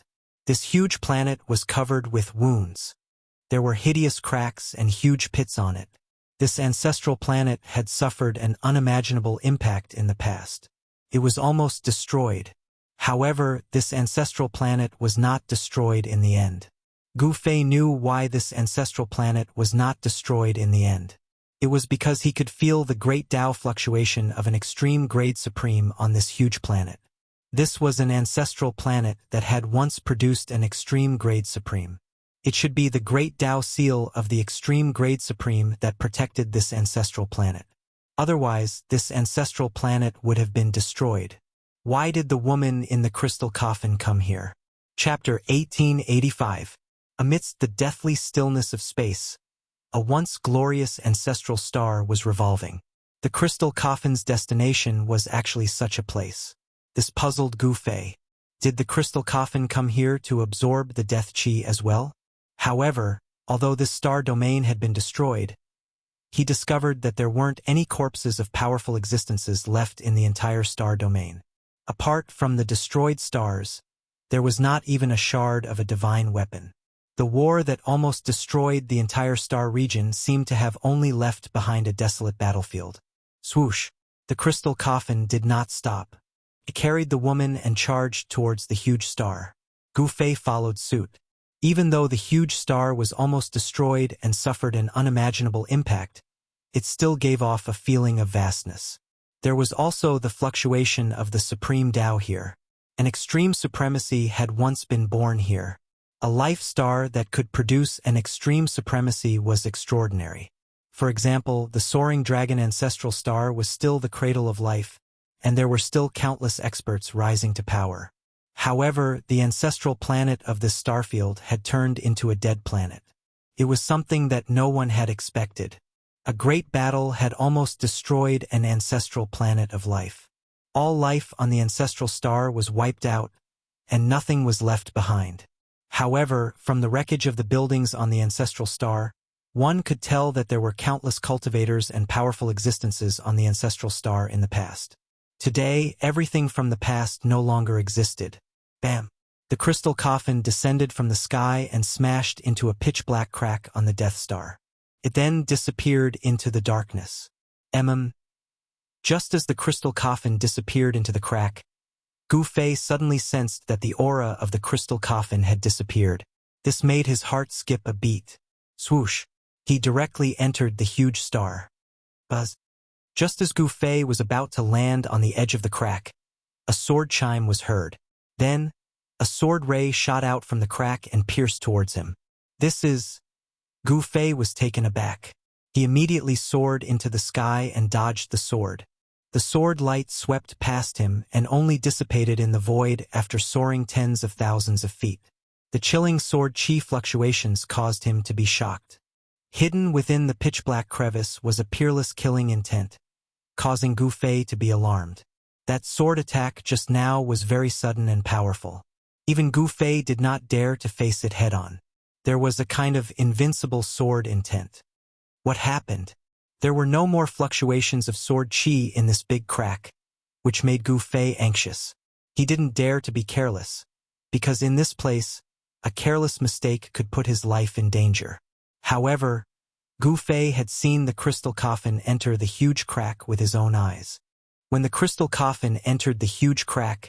Speaker 1: This huge planet was covered with wounds. There were hideous cracks and huge pits on it. This ancestral planet had suffered an unimaginable impact in the past. It was almost destroyed. However, this ancestral planet was not destroyed in the end. Gu Fei knew why this ancestral planet was not destroyed in the end. It was because he could feel the great Tao fluctuation of an extreme grade supreme on this huge planet. This was an ancestral planet that had once produced an extreme grade supreme. It should be the great Tao seal of the extreme grade supreme that protected this ancestral planet. Otherwise, this ancestral planet would have been destroyed. Why did the woman in the crystal coffin come here? Chapter 1885. Amidst the deathly stillness of space, a once glorious ancestral star was revolving. The crystal coffin's destination was actually such a place. This puzzled Gu Fei. Did the crystal coffin come here to absorb the death chi as well? However, although this star domain had been destroyed, he discovered that there weren't any corpses of powerful existences left in the entire star domain. Apart from the destroyed stars, there was not even a shard of a divine weapon. The war that almost destroyed the entire star region seemed to have only left behind a desolate battlefield. Swoosh! The crystal coffin did not stop. It carried the woman and charged towards the huge star. Gu Fei followed suit. Even though the huge star was almost destroyed and suffered an unimaginable impact, it still gave off a feeling of vastness. There was also the fluctuation of the supreme Tao here. An extreme supremacy had once been born here. A life star that could produce an extreme supremacy was extraordinary. For example, the soaring dragon ancestral star was still the cradle of life, and there were still countless experts rising to power. However, the ancestral planet of this starfield had turned into a dead planet. It was something that no one had expected. A great battle had almost destroyed an ancestral planet of life. All life on the ancestral star was wiped out, and nothing was left behind. However, from the wreckage of the buildings on the ancestral star, one could tell that there were countless cultivators and powerful existences on the ancestral star in the past. Today, everything from the past no longer existed. Bam! The crystal coffin descended from the sky and smashed into a pitch-black crack on the Death Star. It then disappeared into the darkness. Just as the crystal coffin disappeared into the crack, Gu Fei suddenly sensed that the aura of the crystal coffin had disappeared. This made his heart skip a beat. Swoosh! He directly entered the huge star. Buzz! Just as Gu Fei was about to land on the edge of the crack, a sword chime was heard. Then, a sword ray shot out from the crack and pierced towards him. Gu Fei was taken aback. He immediately soared into the sky and dodged the sword. The sword light swept past him and only dissipated in the void after soaring tens of thousands of feet. The chilling sword chi fluctuations caused him to be shocked. Hidden within the pitch-black crevice was a peerless killing intent, causing Gu Fei to be alarmed. That sword attack just now was very sudden and powerful. Even Gu Fei did not dare to face it head-on. There was a kind of invincible sword intent. What happened? There were no more fluctuations of sword chi in this big crack, which made Gu Fei anxious. He didn't dare to be careless, because in this place, a careless mistake could put his life in danger. However, Gu Fei had seen the crystal coffin enter the huge crack with his own eyes. When the crystal coffin entered the huge crack,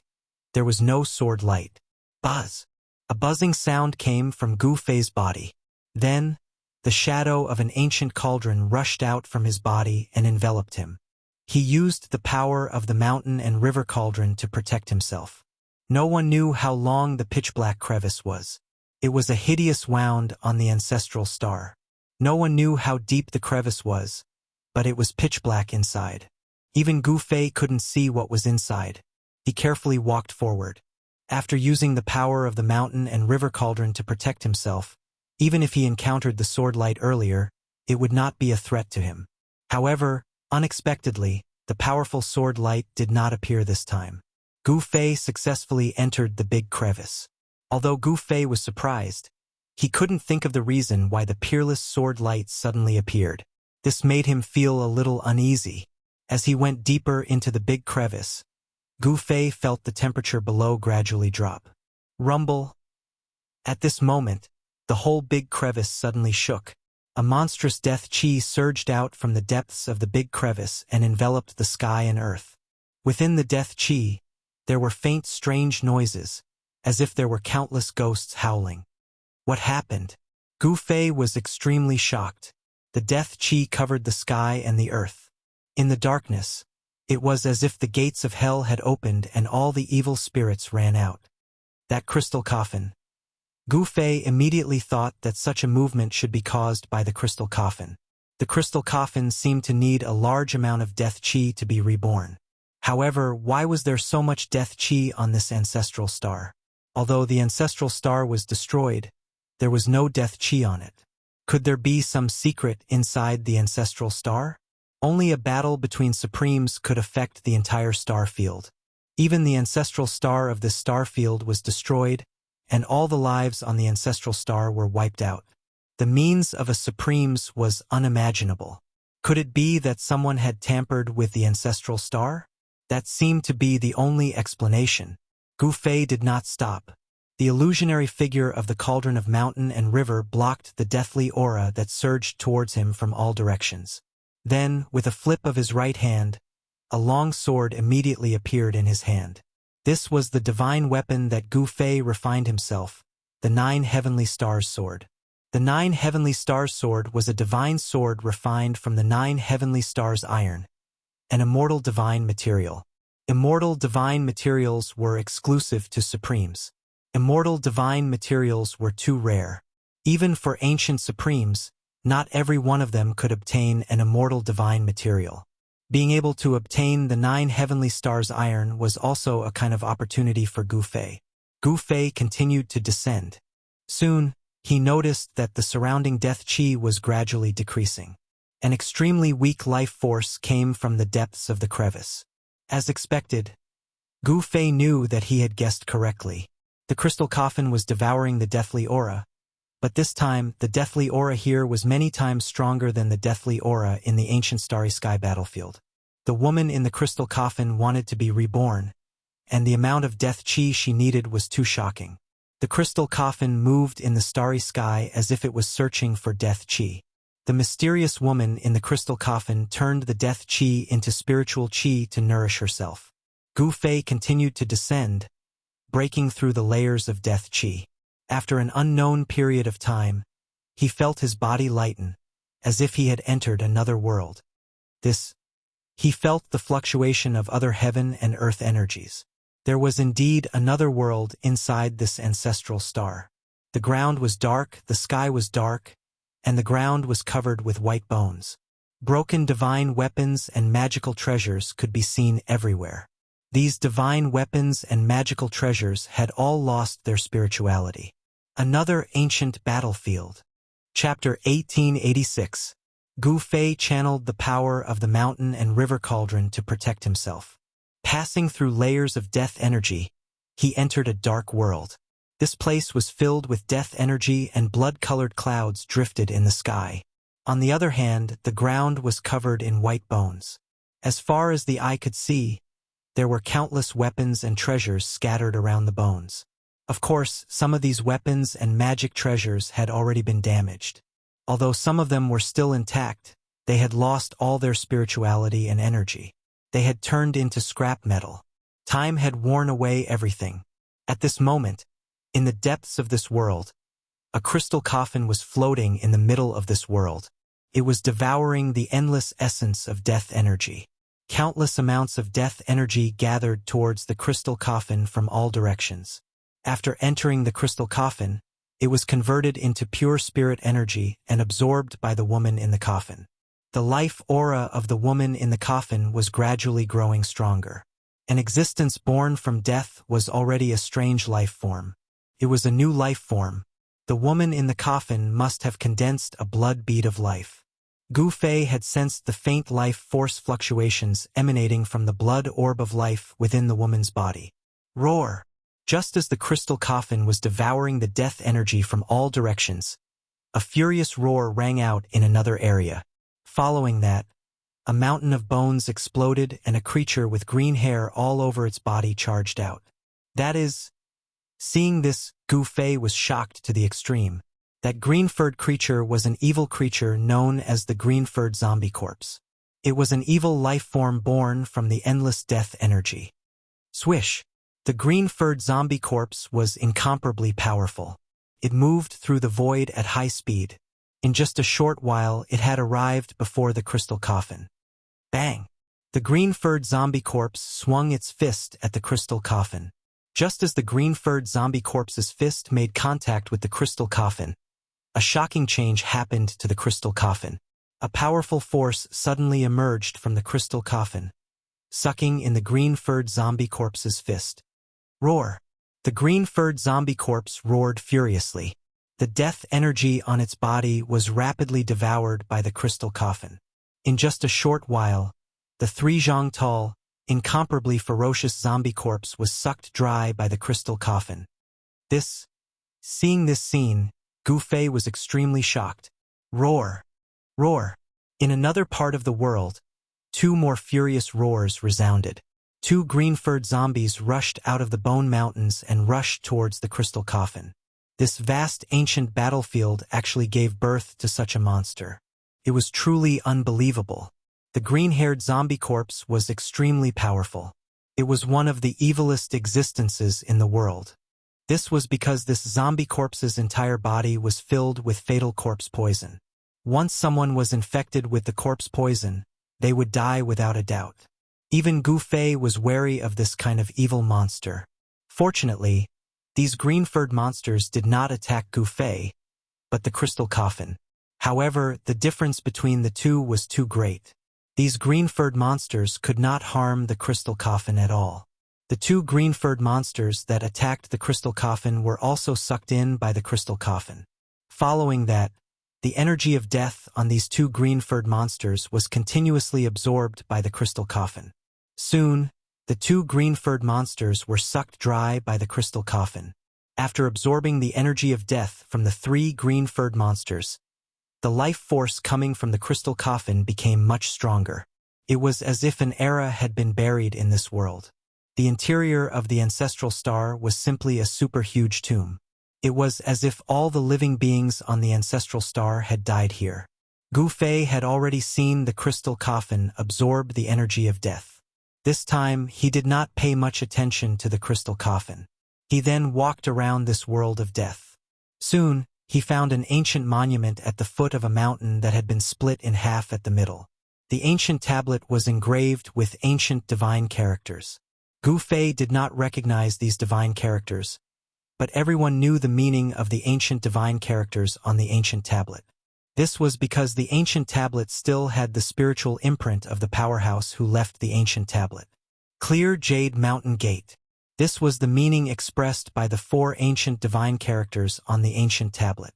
Speaker 1: there was no sword light. Buzz! A buzzing sound came from Gu Fei's body. Then, the shadow of an ancient cauldron rushed out from his body and enveloped him. He used the power of the mountain and river cauldron to protect himself. No one knew how long the pitch-black crevice was. It was a hideous wound on the ancestral star. No one knew how deep the crevice was, but it was pitch-black inside. Even Gu Fei couldn't see what was inside. He carefully walked forward. After using the power of the mountain and river cauldron to protect himself, even if he encountered the sword light earlier, it would not be a threat to him. However, unexpectedly, the powerful sword light did not appear this time. Gu Fei successfully entered the big crevice. Although Gu Fei was surprised, he couldn't think of the reason why the peerless sword light suddenly appeared. This made him feel a little uneasy. As he went deeper into the big crevice, Gu Fei felt the temperature below gradually drop. Rumble! At this moment, the whole big crevice suddenly shook. A monstrous death chi surged out from the depths of the big crevice and enveloped the sky and earth. Within the death chi, There were faint, strange noises, as if there were countless ghosts howling. What happened? Gu Fei was extremely shocked. The death qi covered the sky and the earth. In the darkness, it was as if the gates of hell had opened and all the evil spirits ran out. That crystal coffin. Gu Fei immediately thought that such a movement should be caused by the crystal coffin. The crystal coffin seemed to need a large amount of death qi to be reborn. However, why was there so much death qi on this ancestral star? Although the ancestral star was destroyed, there was no death qi on it. Could there be some secret inside the ancestral star? Only a battle between supremes could affect the entire star field. Even the ancestral star of this star field was destroyed, and all the lives on the ancestral star were wiped out. The means of a supreme's was unimaginable. Could it be that someone had tampered with the ancestral star? That seemed to be the only explanation. Gu Fei did not stop. The illusionary figure of the cauldron of mountain and river blocked the deathly aura that surged towards him from all directions. Then, with a flip of his right hand, a long sword immediately appeared in his hand. This was the divine weapon that Gu Fei refined himself, the 9 Heavenly Stars sword. The 9 Heavenly Stars sword was a divine sword refined from the 9 Heavenly Stars iron, an immortal divine material. Immortal divine materials were exclusive to supremes. Immortal divine materials were too rare. Even for ancient supremes, not every one of them could obtain an immortal divine material. Being able to obtain the 9 Heavenly Stars iron was also a kind of opportunity for Gu Fei. Gu Fei continued to descend. Soon, he noticed that the surrounding death qi was gradually decreasing. An extremely weak life force came from the depths of the crevice. As expected, Gu Fei knew that he had guessed correctly. The crystal coffin was devouring the deathly aura, but this time the deathly aura here was many times stronger than the deathly aura in the ancient starry sky battlefield. The woman in the crystal coffin wanted to be reborn, and the amount of death qi she needed was too shocking. The crystal coffin moved in the starry sky as if it was searching for death qi. The mysterious woman in the crystal coffin turned the death qi into spiritual qi to nourish herself. Gu Fei continued to descend, breaking through the layers of death qi. After an unknown period of time, he felt his body lighten, as if he had entered another world. He felt the fluctuation of other heaven and earth energies. There was indeed another world inside this ancestral star. The ground was dark, the sky was dark, and the ground was covered with white bones. Broken divine weapons and magical treasures could be seen everywhere. These divine weapons and magical treasures had all lost their spirituality. Another ancient battlefield. Chapter 1886. Gu Fei channeled the power of the mountain and river cauldron to protect himself. Passing through layers of death energy, he entered a dark world. This place was filled with death energy and blood-colored clouds drifted in the sky. On the other hand, the ground was covered in white bones. As far as the eye could see, there were countless weapons and treasures scattered around the bones. Of course, some of these weapons and magic treasures had already been damaged. Although some of them were still intact, they had lost all their spirituality and energy. They had turned into scrap metal. Time had worn away everything. At this moment, in the depths of this world, a crystal coffin was floating in the middle of this world. It was devouring the endless essence of death energy. Countless amounts of death energy gathered towards the crystal coffin from all directions. After entering the crystal coffin, it was converted into pure spirit energy and absorbed by the woman in the coffin. The life aura of the woman in the coffin was gradually growing stronger. An existence born from death was already a strange life form. It was a new life form. The woman in the coffin must have condensed a blood bead of life. Gu Fei had sensed the faint life force fluctuations emanating from the blood orb of life within the woman's body. Roar! Just as the crystal coffin was devouring the death energy from all directions, a furious roar rang out in another area. Following that, a mountain of bones exploded and a creature with green hair all over its body charged out. Seeing this, Gu Fei was shocked to the extreme. That green-furred creature was an evil creature known as the green-furred zombie corpse. It was an evil life form born from the endless death energy. Swish! The green-furred zombie corpse was incomparably powerful. It moved through the void at high speed. In just a short while, it had arrived before the crystal coffin. Bang! The green-furred zombie corpse swung its fist at the crystal coffin. Just as the green-furred zombie corpse's fist made contact with the crystal coffin, a shocking change happened to the crystal coffin. A powerful force suddenly emerged from the crystal coffin, sucking in the green-furred zombie corpse's fist. Roar! The green-furred zombie corpse roared furiously. The death energy on its body was rapidly devoured by the crystal coffin. In just a short while, the 3 zhang tall, incomparably ferocious zombie corpse was sucked dry by the crystal coffin. Seeing this scene, Gu Fei was extremely shocked. Roar! Roar! In another part of the world, 2 more furious roars resounded. 2 green-furred zombies rushed out of the bone mountains and rushed towards the crystal coffin. This vast ancient battlefield actually gave birth to such a monster. It was truly unbelievable. The green-haired zombie corpse was extremely powerful. It was one of the evilest existences in the world. This was because this zombie corpse's entire body was filled with fatal corpse poison. Once someone was infected with the corpse poison, they would die without a doubt. Even Gu Fei was wary of this kind of evil monster. Fortunately, these green-furred monsters did not attack Gu Fei, but the crystal coffin. However, the difference between the two was too great. These green-furred monsters could not harm the crystal coffin at all. The 2 green-furred monsters that attacked the crystal coffin were also sucked in by the crystal coffin. Following that, the energy of death on these 2 green-furred monsters was continuously absorbed by the crystal coffin. Soon, the 2 green-furred monsters were sucked dry by the crystal coffin. After absorbing the energy of death from the 3 green-furred monsters, the life force coming from the crystal coffin became much stronger. It was as if an era had been buried in this world. The interior of the ancestral star was simply a super huge tomb. It was as if all the living beings on the ancestral star had died here. Gu Fei had already seen the crystal coffin absorb the energy of death. This time, he did not pay much attention to the crystal coffin. He then walked around this world of death. Soon, he found an ancient monument at the foot of a mountain that had been split in half at the middle. The ancient tablet was engraved with ancient divine characters. Gu Fei did not recognize these divine characters, but everyone knew the meaning of the ancient divine characters on the ancient tablet. This was because the ancient tablet still had the spiritual imprint of the powerhouse who left the ancient tablet. Clear Jade Mountain Gate. This was the meaning expressed by the 4 ancient divine characters on the ancient tablet.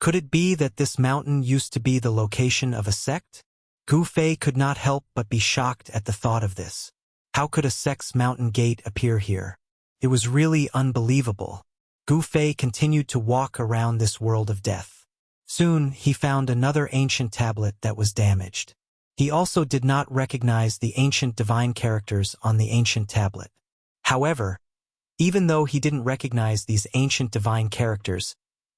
Speaker 1: Could it be that this mountain used to be the location of a sect? Gu Fei could not help but be shocked at the thought of this. How could a sect's mountain gate appear here? It was really unbelievable. Gu Fei continued to walk around this world of death. Soon, he found another ancient tablet that was damaged. He also did not recognize the ancient divine characters on the ancient tablet. However, even though he didn't recognize these ancient divine characters,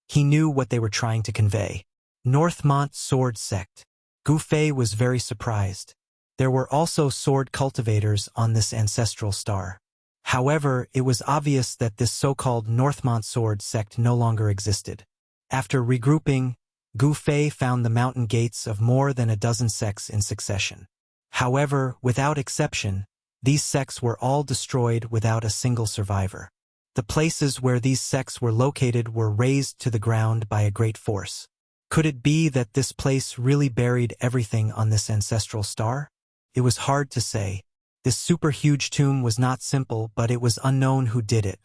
Speaker 1: he knew what they were trying to convey. Northmont Sword Sect. Gu Fei was very surprised. There were also sword cultivators on this ancestral star. However, it was obvious that this so-called Northmont Sword Sect no longer existed. After regrouping, Gu Fei found the mountain gates of more than a dozen sects in succession. However, without exception, these sects were all destroyed without a single survivor. The places where these sects were located were razed to the ground by a great force. Could it be that this place really buried everything on this ancestral star? It was hard to say. This super huge tomb was not simple, but it was unknown who did it.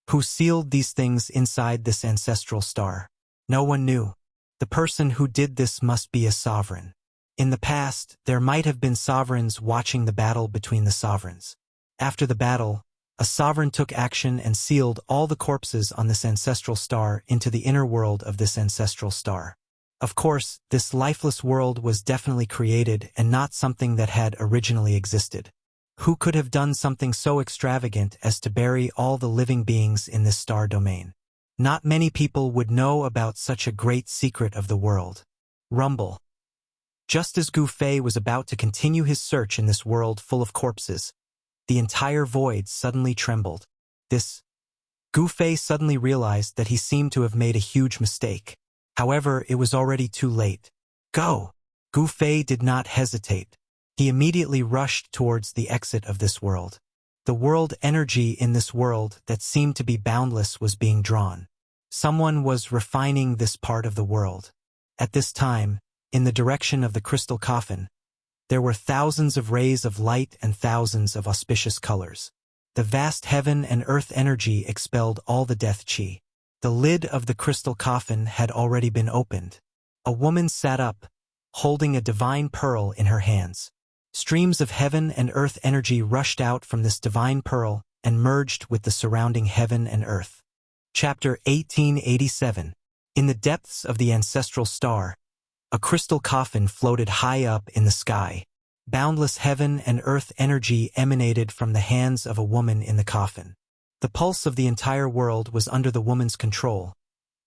Speaker 1: Who sealed these things inside this ancestral star? No one knew. The person who did this must be a sovereign. In the past, there might have been sovereigns watching the battle between the sovereigns. After the battle, a sovereign took action and sealed all the corpses on this ancestral star into the inner world of this ancestral star. Of course, this lifeless world was definitely created and not something that had originally existed. Who could have done something so extravagant as to bury all the living beings in this star domain? Not many people would know about such a great secret of the world. Rumble. Just as Gu Fei was about to continue his search in this world full of corpses, the entire void suddenly trembled. This Gu Fei suddenly realized that he seemed to have made a huge mistake. However, it was already too late. Go! Gu Fei did not hesitate. He immediately rushed towards the exit of this world. The world energy in this world that seemed to be boundless was being drawn. Someone was refining this part of the world. At this time, in the direction of the crystal coffin, there were thousands of rays of light and thousands of auspicious colors. The vast heaven and earth energy expelled all the death chi. The lid of the crystal coffin had already been opened. A woman sat up, holding a divine pearl in her hands. Streams of heaven and earth energy rushed out from this divine pearl and merged with the surrounding heaven and earth. Chapter 1887. In the depths of the ancestral star, a crystal coffin floated high up in the sky. Boundless heaven and earth energy emanated from the hands of a woman in the coffin. The pulse of the entire world was under the woman's control,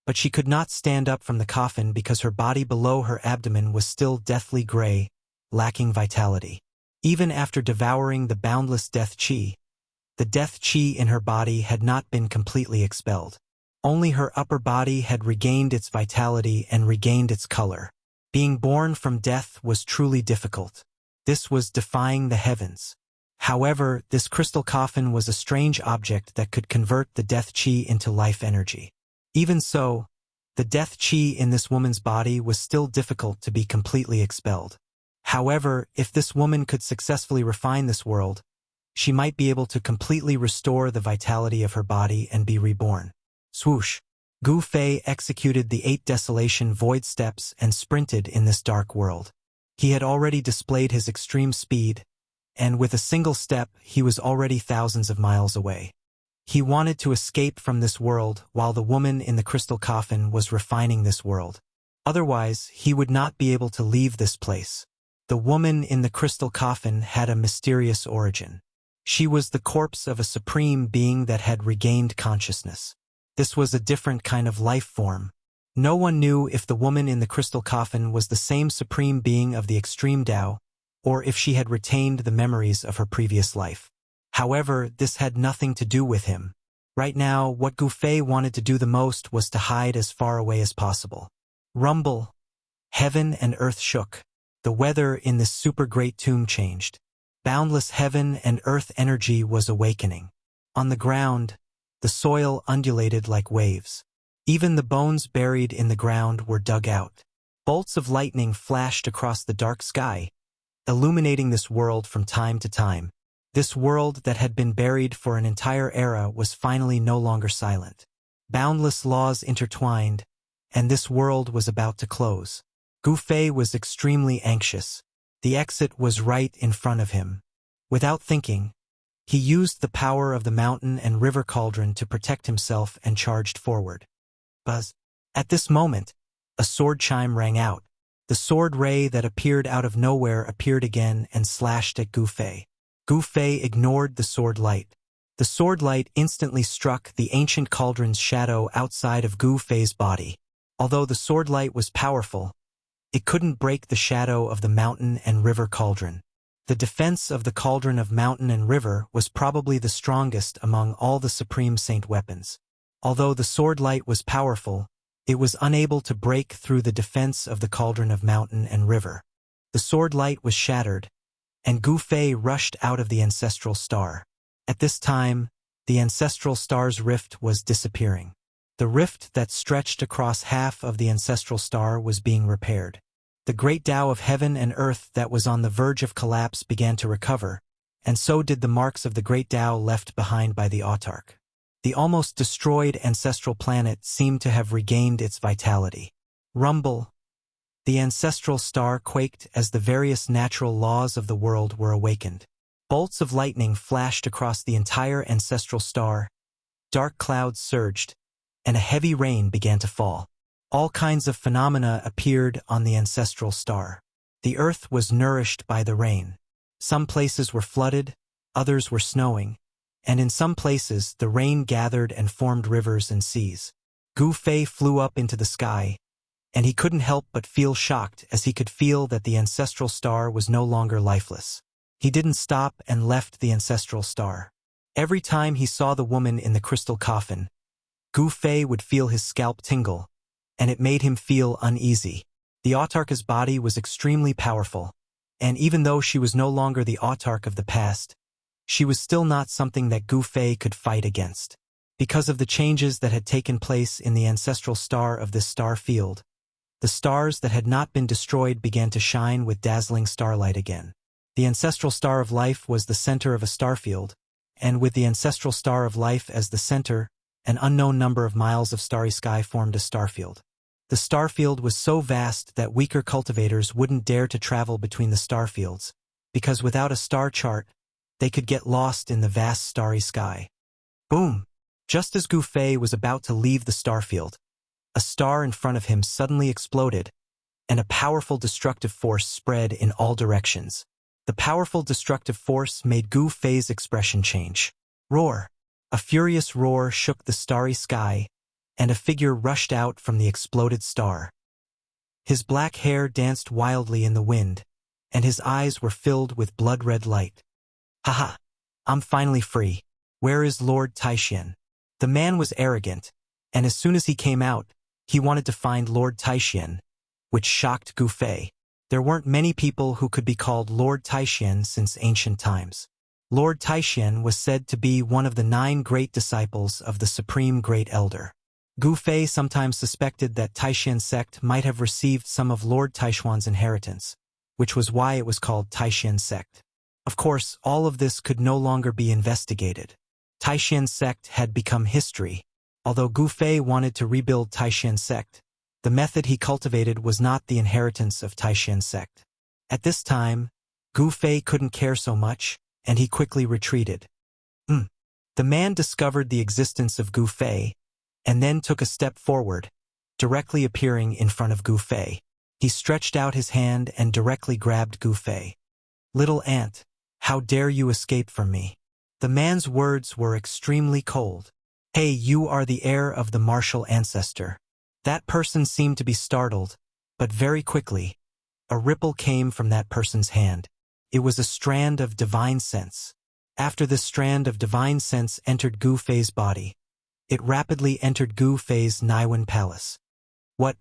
Speaker 1: but she could not stand up from the coffin because her body below her abdomen was still deathly gray, lacking vitality. Even after devouring the boundless death chi, the death chi in her body had not been completely expelled. Only her upper body had regained its vitality and regained its color. Being born from death was truly difficult. This was defying the heavens. However, this crystal coffin was a strange object that could convert the death chi into life energy. Even so, the death chi in this woman's body was still difficult to be completely expelled. However, if this woman could successfully refine this world, she might be able to completely restore the vitality of her body and be reborn. Swoosh! Gu Fei executed the 8 desolation void steps and sprinted in this dark world. He had already displayed his extreme speed, and with a single step he was already thousands of miles away. He wanted to escape from this world while the woman in the crystal coffin was refining this world. Otherwise, he would not be able to leave this place. The woman in the crystal coffin had a mysterious origin. She was the corpse of a supreme being that had regained consciousness. This was a different kind of life form. No one knew if the woman in the crystal coffin was the same supreme being of the extreme Tao, or if she had retained the memories of her previous life. However, this had nothing to do with him. Right now, what Gu Fei wanted to do the most was to hide as far away as possible. Rumble! Heaven and earth shook. The weather in this super great tomb changed. Boundless heaven and earth energy was awakening. On the ground, the soil undulated like waves. Even the bones buried in the ground were dug out. Bolts of lightning flashed across the dark sky, illuminating this world from time to time. This world that had been buried for an entire era was finally no longer silent. Boundless laws intertwined, and this world was about to close. Gu Fei was extremely anxious. The exit was right in front of him. Without thinking, he used the power of the mountain and river cauldron to protect himself and charged forward. Buzz! At this moment, a sword chime rang out. The sword ray that appeared out of nowhere appeared again and slashed at Gu Fei. Gu Fei ignored the sword light. The sword light instantly struck the ancient cauldron's shadow outside of Gu Fei's body. Although the sword light was powerful, it couldn't break the shadow of the mountain and river cauldron. The defense of the cauldron of mountain and river was probably the strongest among all the supreme saint weapons. Although the sword light was powerful, it was unable to break through the defense of the cauldron of mountain and river. The sword light was shattered, and Gu Fei rushed out of the ancestral star. At this time, the ancestral star's rift was disappearing. The rift that stretched across half of the ancestral star was being repaired. The great Tao of heaven and earth that was on the verge of collapse began to recover, and so did the marks of the great Tao left behind by the autarch. The almost destroyed ancestral planet seemed to have regained its vitality. Rumble! The ancestral star quaked as the various natural laws of the world were awakened. Bolts of lightning flashed across the entire ancestral star. Dark clouds surged, and a heavy rain began to fall. All kinds of phenomena appeared on the ancestral star. The earth was nourished by the rain. Some places were flooded, others were snowing, and in some places the rain gathered and formed rivers and seas. Gu Fei flew up into the sky, and he couldn't help but feel shocked as he could feel that the ancestral star was no longer lifeless. He didn't stop and left the ancestral star. Every time he saw the woman in the crystal coffin, Gu Fei would feel his scalp tingle, and it made him feel uneasy. The autarka's body was extremely powerful, and even though she was no longer the autark of the past, she was still not something that Gu Fei could fight against. Because of the changes that had taken place in the ancestral star of this star field, the stars that had not been destroyed began to shine with dazzling starlight again. The ancestral star of life was the center of a starfield, and with the ancestral star of life as the center, an unknown number of miles of starry sky formed a starfield. The starfield was so vast that weaker cultivators wouldn't dare to travel between the starfields, because without a star chart, they could get lost in the vast starry sky. Boom! Just as Gu Fei was about to leave the starfield, a star in front of him suddenly exploded, and a powerful destructive force spread in all directions. The powerful destructive force made Gu Fei's expression change. Roar! A furious roar shook the starry sky, and a figure rushed out from the exploded star. His black hair danced wildly in the wind, and his eyes were filled with blood-red light. Haha! I'm finally free. Where is Lord Taishan? The man was arrogant, and as soon as he came out, he wanted to find Lord Taishan, which shocked Gu Fei. There weren't many people who could be called Lord Taishan since ancient times. Lord Taishan was said to be one of the 9 great disciples of the Supreme Great Elder. Gu Fei sometimes suspected that Taishan sect might have received some of Lord Taishuan's inheritance, which was why it was called Taishan sect. Of course, all of this could no longer be investigated. Taishan sect had become history. Although Gu Fei wanted to rebuild Taishan sect, the method he cultivated was not the inheritance of Taishan sect. At this time, Gu Fei couldn't care so much, and he quickly retreated. The man discovered the existence of Gu Fei, and then took a step forward, directly appearing in front of Gu Fei. He stretched out his hand and directly grabbed Gu Fei. "Little ant, how dare you escape from me?" The man's words were extremely cold. "Hey, you are the heir of the martial ancestor." That person seemed to be startled, but very quickly, a ripple came from that person's hand. It was a strand of divine sense. After this strand of divine sense entered Gu Fei's body, it rapidly entered Gu Fei's Naiwan palace. What?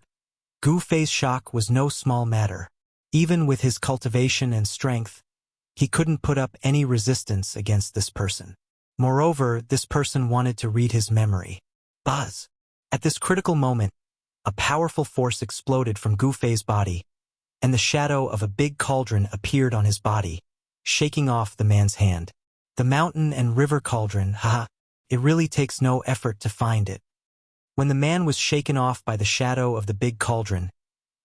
Speaker 1: Gu Fei's shock was no small matter. Even with his cultivation and strength, he couldn't put up any resistance against this person. Moreover, this person wanted to read his memory. Buzz! At this critical moment, a powerful force exploded from Gu Fei's body, and the shadow of a big cauldron appeared on his body, shaking off the man's hand. The mountain and river cauldron, haha, it really takes no effort to find it. When the man was shaken off by the shadow of the big cauldron,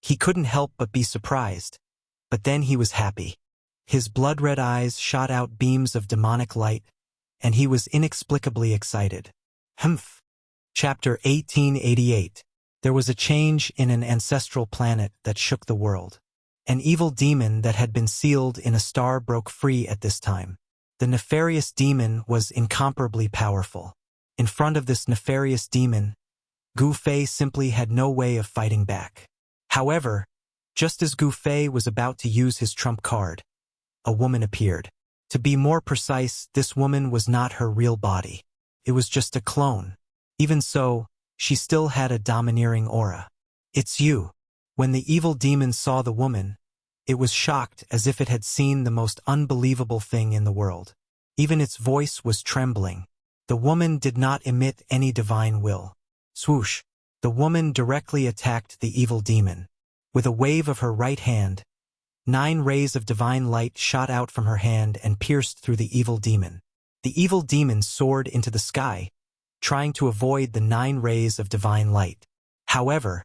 Speaker 1: he couldn't help but be surprised. But then he was happy. His blood-red eyes shot out beams of demonic light, and he was inexplicably excited. Humph. Chapter 1888. There was a change in an ancestral planet that shook the world. An evil demon that had been sealed in a star broke free at this time. The nefarious demon was incomparably powerful. In front of this nefarious demon, Gu Fei simply had no way of fighting back. However, just as Gu Fei was about to use his trump card, a woman appeared. To be more precise, this woman was not her real body. It was just a clone. Even so, she still had a domineering aura. "It's you." When the evil demon saw the woman, it was shocked as if it had seen the most unbelievable thing in the world. Even its voice was trembling. The woman did not emit any divine will. Swoosh! The woman directly attacked the evil demon. With a wave of her right hand, 9 rays of divine light shot out from her hand and pierced through the evil demon. The evil demon soared into the sky, trying to avoid the 9 rays of divine light. However,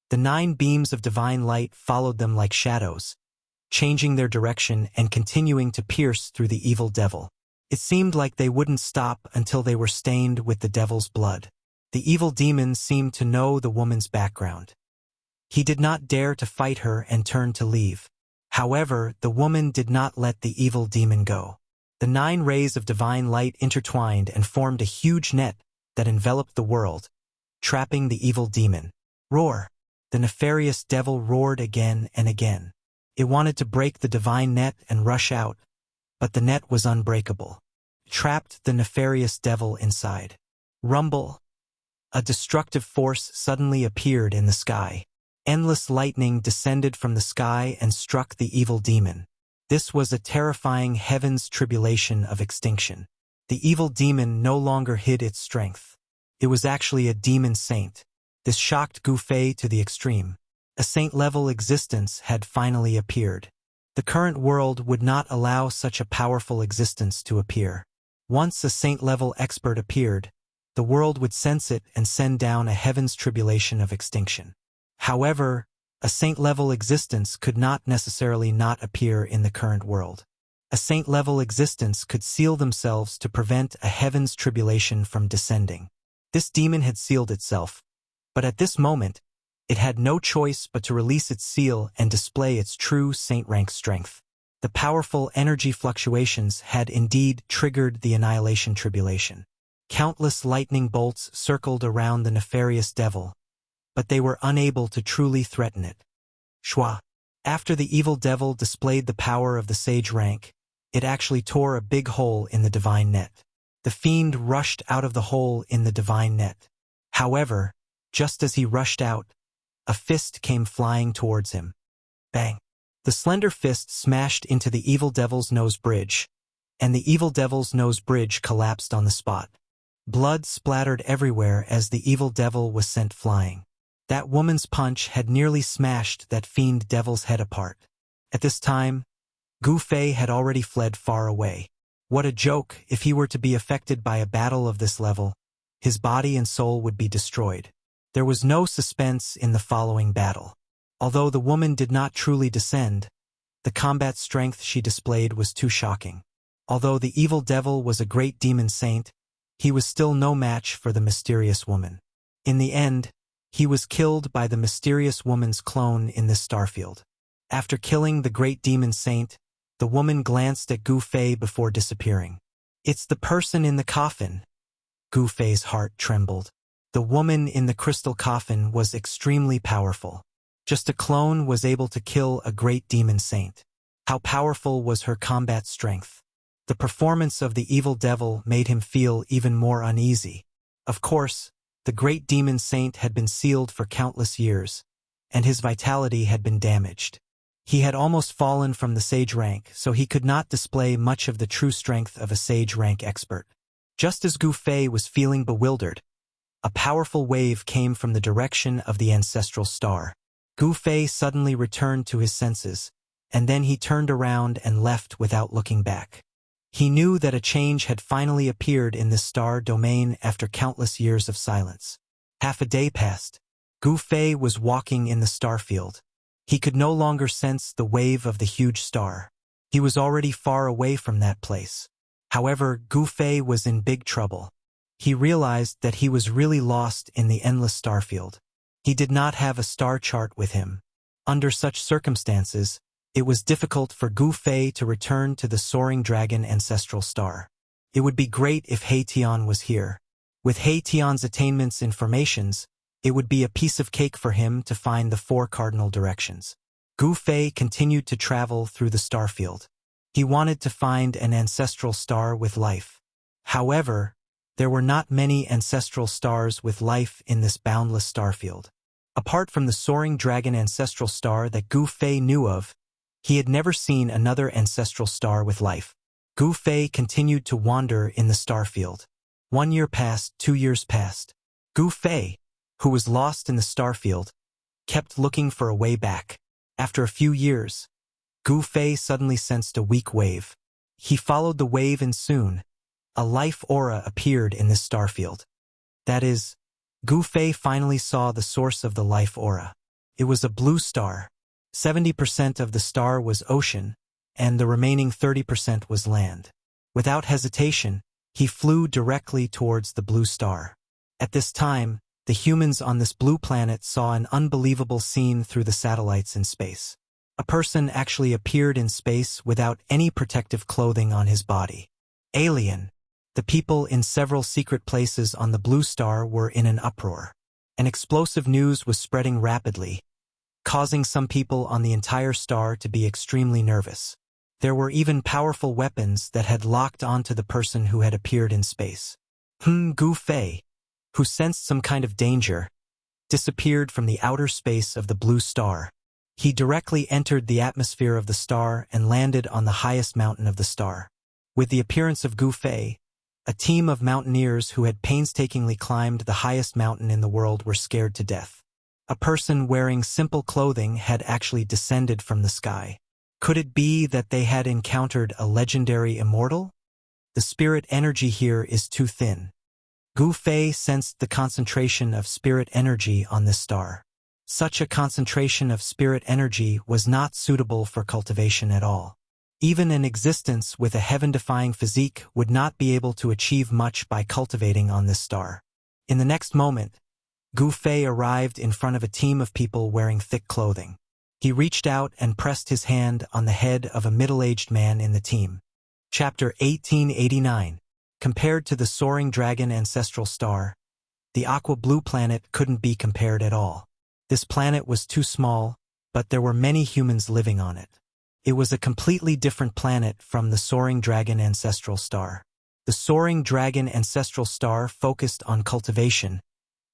Speaker 1: the 9 beams of divine light followed them like shadows, changing their direction and continuing to pierce through the evil devil. It seemed like they wouldn't stop until they were stained with the devil's blood. The evil demon seemed to know the woman's background. He did not dare to fight her and turned to leave. However, the woman did not let the evil demon go. The 9 rays of divine light intertwined and formed a huge net that enveloped the world, trapping the evil demon. Roar! The nefarious devil roared again and again. It wanted to break the divine net and rush out, but the net was unbreakable. trapped the nefarious devil inside. Rumble. A destructive force suddenly appeared in the sky. Endless lightning descended from the sky and struck the evil demon. This was a terrifying heaven's tribulation of extinction. The evil demon no longer hid its strength. It was actually a demon saint. This shocked Gu Fei to the extreme. A saint-level existence had finally appeared. The current world would not allow such a powerful existence to appear. Once a saint-level expert appeared, the world would sense it and send down a heaven's tribulation of extinction. However, a saint-level existence could not necessarily not appear in the current world. A saint-level existence could seal themselves to prevent a heaven's tribulation from descending. This demon had sealed itself, but at this moment, it had no choice but to release its seal and display its true saint-rank strength. The powerful energy fluctuations had indeed triggered the annihilation tribulation. Countless lightning bolts circled around the nefarious devil, but they were unable to truly threaten it. Shua. After the evil devil displayed the power of the sage rank, it actually tore a big hole in the divine net. The fiend rushed out of the hole in the divine net. However, just as he rushed out, a fist came flying towards him. Bang! The slender fist smashed into the evil devil's nose bridge, and the evil devil's nose bridge collapsed on the spot. Blood splattered everywhere as the evil devil was sent flying. That woman's punch had nearly smashed that fiend devil's head apart. At this time, Gu Fei had already fled far away. What a joke! If he were to be affected by a battle of this level, his body and soul would be destroyed. There was no suspense in the following battle. Although the woman did not truly descend, the combat strength she displayed was too shocking. Although the evil devil was a great demon saint, he was still no match for the mysterious woman. In the end, he was killed by the mysterious woman's clone in this starfield. After killing the great demon saint, the woman glanced at Gu Fei before disappearing. "It's the person in the coffin." Gu Fei's heart trembled. The woman in the crystal coffin was extremely powerful. Just a clone was able to kill a great demon saint. How powerful was her combat strength? The performance of the evil devil made him feel even more uneasy. Of course, the great demon saint had been sealed for countless years, and his vitality had been damaged. He had almost fallen from the sage rank, so he could not display much of the true strength of a sage rank expert. Just as Gu Fei was feeling bewildered, a powerful wave came from the direction of the ancestral star. Gu Fei suddenly returned to his senses, and then he turned around and left without looking back. He knew that a change had finally appeared in this star domain after countless years of silence. Half a day passed. Gu Fei was walking in the starfield. He could no longer sense the wave of the huge star. He was already far away from that place. However, Gu Fei was in big trouble. He realized that he was really lost in the endless starfield. He did not have a star chart with him. Under such circumstances, it was difficult for Gu Fei to return to the soaring dragon ancestral star. It would be great if He Tian was here. With He Tian's attainments and formations, it would be a piece of cake for him to find the 4 cardinal directions. Gu Fei continued to travel through the starfield. He wanted to find an ancestral star with life. However, there were not many ancestral stars with life in this boundless starfield. Apart from the soaring dragon ancestral star that Gu Fei knew of, he had never seen another ancestral star with life. Gu Fei continued to wander in the starfield. 1 year passed, 2 years passed. Gu Fei, who was lost in the starfield, kept looking for a way back. After a few years, Gu Fei suddenly sensed a weak wave. He followed the wave and soon, a life aura appeared in this starfield. That is, Gu Fei finally saw the source of the life aura. It was a blue star. 70% of the star was ocean, and the remaining 30% was land. Without hesitation, he flew directly towards the blue star. At this time, the humans on this blue planet saw an unbelievable scene through the satellites in space. A person actually appeared in space without any protective clothing on his body. Alien. The people in several secret places on the blue star were in an uproar. An explosive news was spreading rapidly, causing some people on the entire star to be extremely nervous. There were even powerful weapons that had locked onto the person who had appeared in space. Gu Fei, who sensed some kind of danger, disappeared from the outer space of the blue star. He directly entered the atmosphere of the star and landed on the highest mountain of the star. With the appearance of Gu Fei, a team of mountaineers who had painstakingly climbed the highest mountain in the world were scared to death. A person wearing simple clothing had actually descended from the sky. Could it be that they had encountered a legendary immortal? The spirit energy here is too thin. Gu Fei sensed the concentration of spirit energy on this star. Such a concentration of spirit energy was not suitable for cultivation at all. Even an existence with a heaven-defying physique would not be able to achieve much by cultivating on this star. In the next moment, Gu Fei arrived in front of a team of people wearing thick clothing. He reached out and pressed his hand on the head of a middle-aged man in the team. Chapter 1889. Compared to the soaring dragon ancestral star, the aqua-blue planet couldn't be compared at all. This planet was too small, but there were many humans living on it. It was a completely different planet from the soaring dragon ancestral star. The soaring dragon ancestral star focused on cultivation,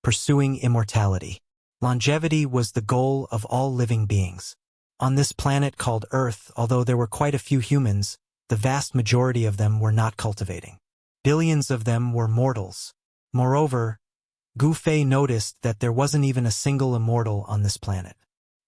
Speaker 1: pursuing immortality. Longevity was the goal of all living beings. On this planet called Earth, although there were quite a few humans, the vast majority of them were not cultivating. Billions of them were mortals. Moreover, Gu Fei noticed that there wasn't even a single immortal on this planet.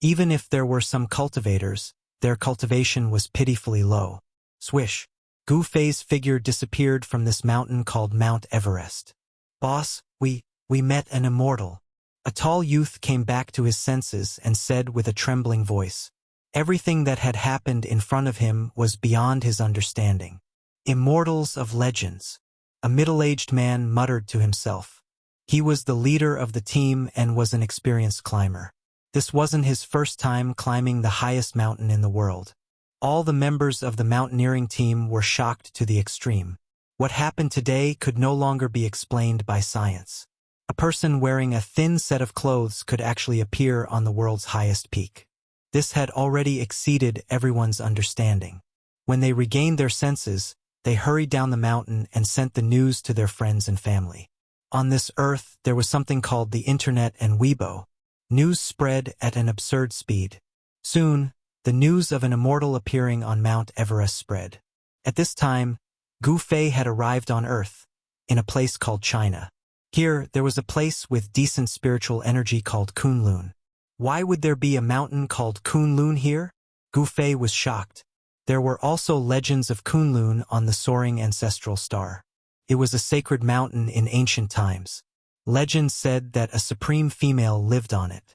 Speaker 1: Even if there were some cultivators, their cultivation was pitifully low. Swish! Gu Fei's figure disappeared from this mountain called Mount Everest. "Boss, we met an immortal." A tall youth came back to his senses and said with a trembling voice. Everything that had happened in front of him was beyond his understanding. Immortals of legends. A middle-aged man muttered to himself. He was the leader of the team and was an experienced climber. This wasn't his first time climbing the highest mountain in the world. All the members of the mountaineering team were shocked to the extreme. What happened today could no longer be explained by science. A person wearing a thin set of clothes could actually appear on the world's highest peak. This had already exceeded everyone's understanding. When they regained their senses, they hurried down the mountain and sent the news to their friends and family. On this earth, there was something called the Internet and Weibo. News spread at an absurd speed. Soon, the news of an immortal appearing on Mount Everest spread. At this time, Gu Fei had arrived on Earth, in a place called China. Here, there was a place with decent spiritual energy called Kunlun. Why would there be a mountain called Kunlun here? Gu Fei was shocked. There were also legends of Kunlun on the soaring ancestral star. It was a sacred mountain in ancient times. Legends said that a supreme female lived on it.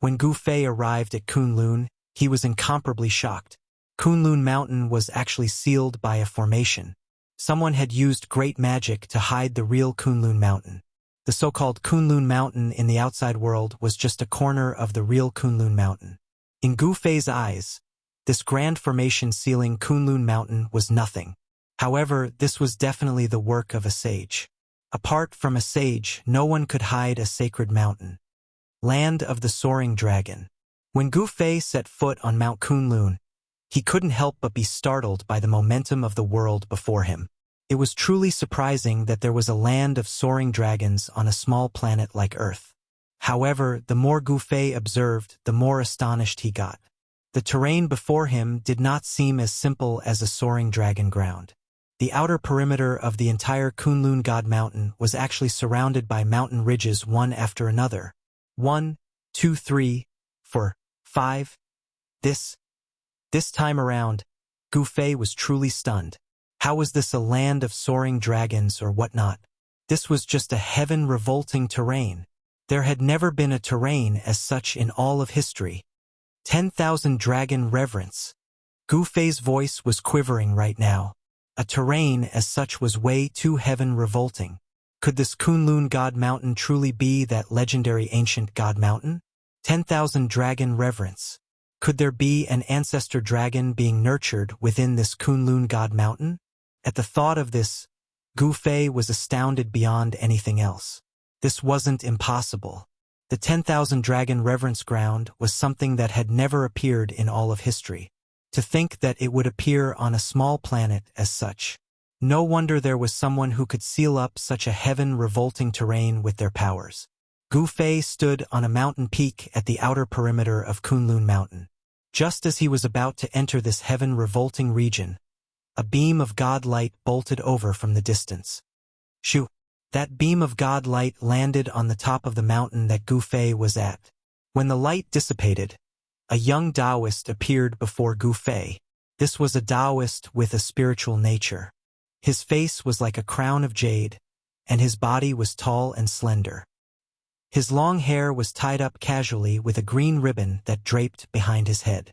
Speaker 1: When Gu Fei arrived at Kunlun, he was incomparably shocked. Kunlun Mountain was actually sealed by a formation. Someone had used great magic to hide the real Kunlun Mountain. The so-called Kunlun Mountain in the outside world was just a corner of the real Kunlun Mountain. In Gu Fei's eyes, this grand formation sealing Kunlun Mountain was nothing. However, this was definitely the work of a sage. Apart from a sage, no one could hide a sacred mountain. Land of the Soaring Dragon. When Gu Fei set foot on Mount Kunlun, he couldn't help but be startled by the momentum of the world before him. It was truly surprising that there was a land of soaring dragons on a small planet like Earth. However, the more Gu Fei observed, the more astonished he got. The terrain before him did not seem as simple as a soaring dragon ground. The outer perimeter of the entire Kunlun God Mountain was actually surrounded by mountain ridges one after another. 1, 2, 3, 4, 5. This time around, Gu Fei was truly stunned. How was this a land of soaring dragons or whatnot? This was just a heaven-revolting terrain. There had never been a terrain as such in all of history. 10,000 dragon reverence. Gu Fei's voice was quivering right now. A terrain as such was way too heaven-revolting. Could this Kunlun God Mountain truly be that legendary ancient God Mountain? 10,000 dragon reverence. Could there be an ancestor dragon being nurtured within this Kunlun God Mountain? At the thought of this, Gu Fei was astounded beyond anything else. This wasn't impossible. The 10,000 dragon reverence ground was something that had never appeared in all of history. To think that it would appear on a small planet as such. No wonder there was someone who could seal up such a heaven-revolting terrain with their powers. Gu Fei stood on a mountain peak at the outer perimeter of Kunlun Mountain. Just as he was about to enter this heaven-revolting region, a beam of God light bolted over from the distance. Shoo! That beam of God light landed on the top of the mountain that Gu Fei was at. When the light dissipated, a young Taoist appeared before Gu Fei. This was a Taoist with a spiritual nature. His face was like a crown of jade, and his body was tall and slender. His long hair was tied up casually with a green ribbon that draped behind his head.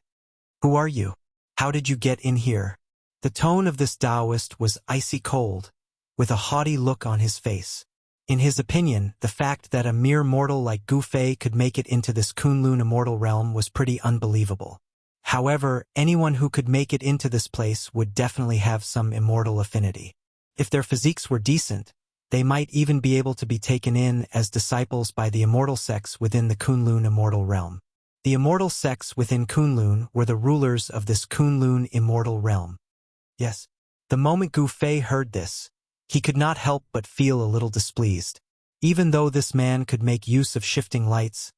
Speaker 1: "Who are you? How did you get in here?" The tone of this Taoist was icy cold, with a haughty look on his face. In his opinion, the fact that a mere mortal like Gu Fei could make it into this Kunlun immortal realm was pretty unbelievable. However, anyone who could make it into this place would definitely have some immortal affinity. If their physiques were decent, they might even be able to be taken in as disciples by the immortal sects within the Kunlun immortal realm. The immortal sects within Kunlun were the rulers of this Kunlun immortal realm. Yes. The moment Gu Fei heard this, he could not help but feel a little displeased. Even though this man could make use of shifting lights,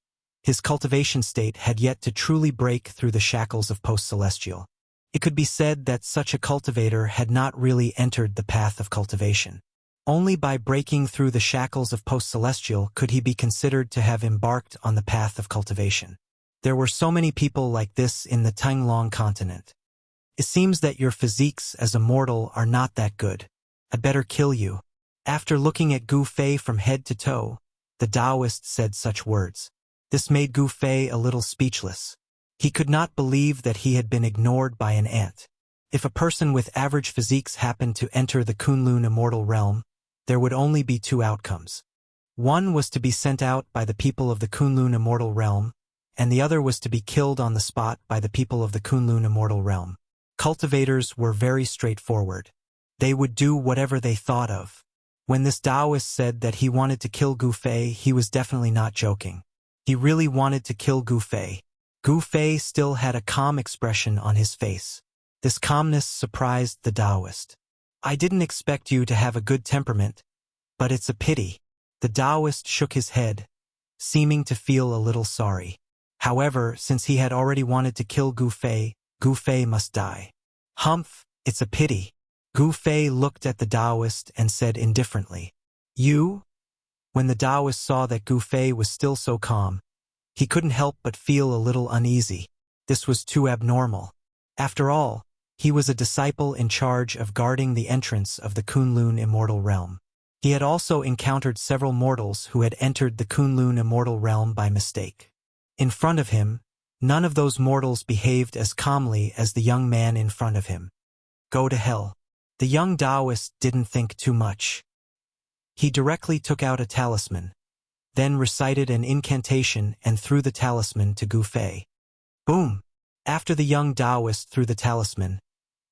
Speaker 1: his cultivation state had yet to truly break through the shackles of post-celestial. It could be said that such a cultivator had not really entered the path of cultivation. Only by breaking through the shackles of post-celestial could he be considered to have embarked on the path of cultivation. There were so many people like this in the Tanglong continent. "It seems that your physiques as a mortal are not that good. I'd better kill you." After looking at Gu Fei from head to toe, the Taoist said such words. This made Gu Fei a little speechless. He could not believe that he had been ignored by an ant. If a person with average physiques happened to enter the Kunlun immortal realm, there would only be two outcomes. One was to be sent out by the people of the Kunlun immortal realm, and the other was to be killed on the spot by the people of the Kunlun immortal realm. Cultivators were very straightforward. They would do whatever they thought of. When this Taoist said that he wanted to kill Gu Fei, he was definitely not joking. He really wanted to kill Gu Fei. Gu Fei still had a calm expression on his face. This calmness surprised the Taoist. "I didn't expect you to have a good temperament, but it's a pity." The Taoist shook his head, seeming to feel a little sorry. However, since he had already wanted to kill Gu Fei must die. "Humph, it's a pity." Gu Fei looked at the Taoist and said indifferently, "You?" When the Taoist saw that Gu Fei was still so calm, he couldn't help but feel a little uneasy. This was too abnormal. After all, he was a disciple in charge of guarding the entrance of the Kunlun immortal realm. He had also encountered several mortals who had entered the Kunlun immortal realm by mistake. In front of him, none of those mortals behaved as calmly as the young man in front of him. Go to hell. The young Taoist didn't think too much. He directly took out a talisman, then recited an incantation and threw the talisman to Gu Fei. Boom! After the young Taoist threw the talisman,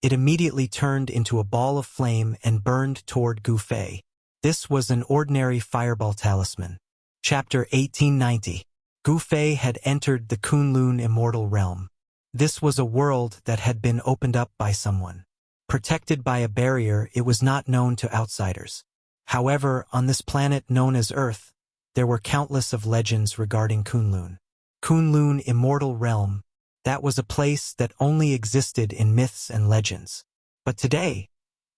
Speaker 1: it immediately turned into a ball of flame and burned toward Gu Fei. This was an ordinary fireball talisman. Chapter 1890. Gu Fei had entered the Kunlun immortal realm. This was a world that had been opened up by someone. Protected by a barrier, it was not known to outsiders. However, on this planet known as Earth, there were countless of legends regarding Kunlun. Kunlun immortal realm, that was a place that only existed in myths and legends. But today,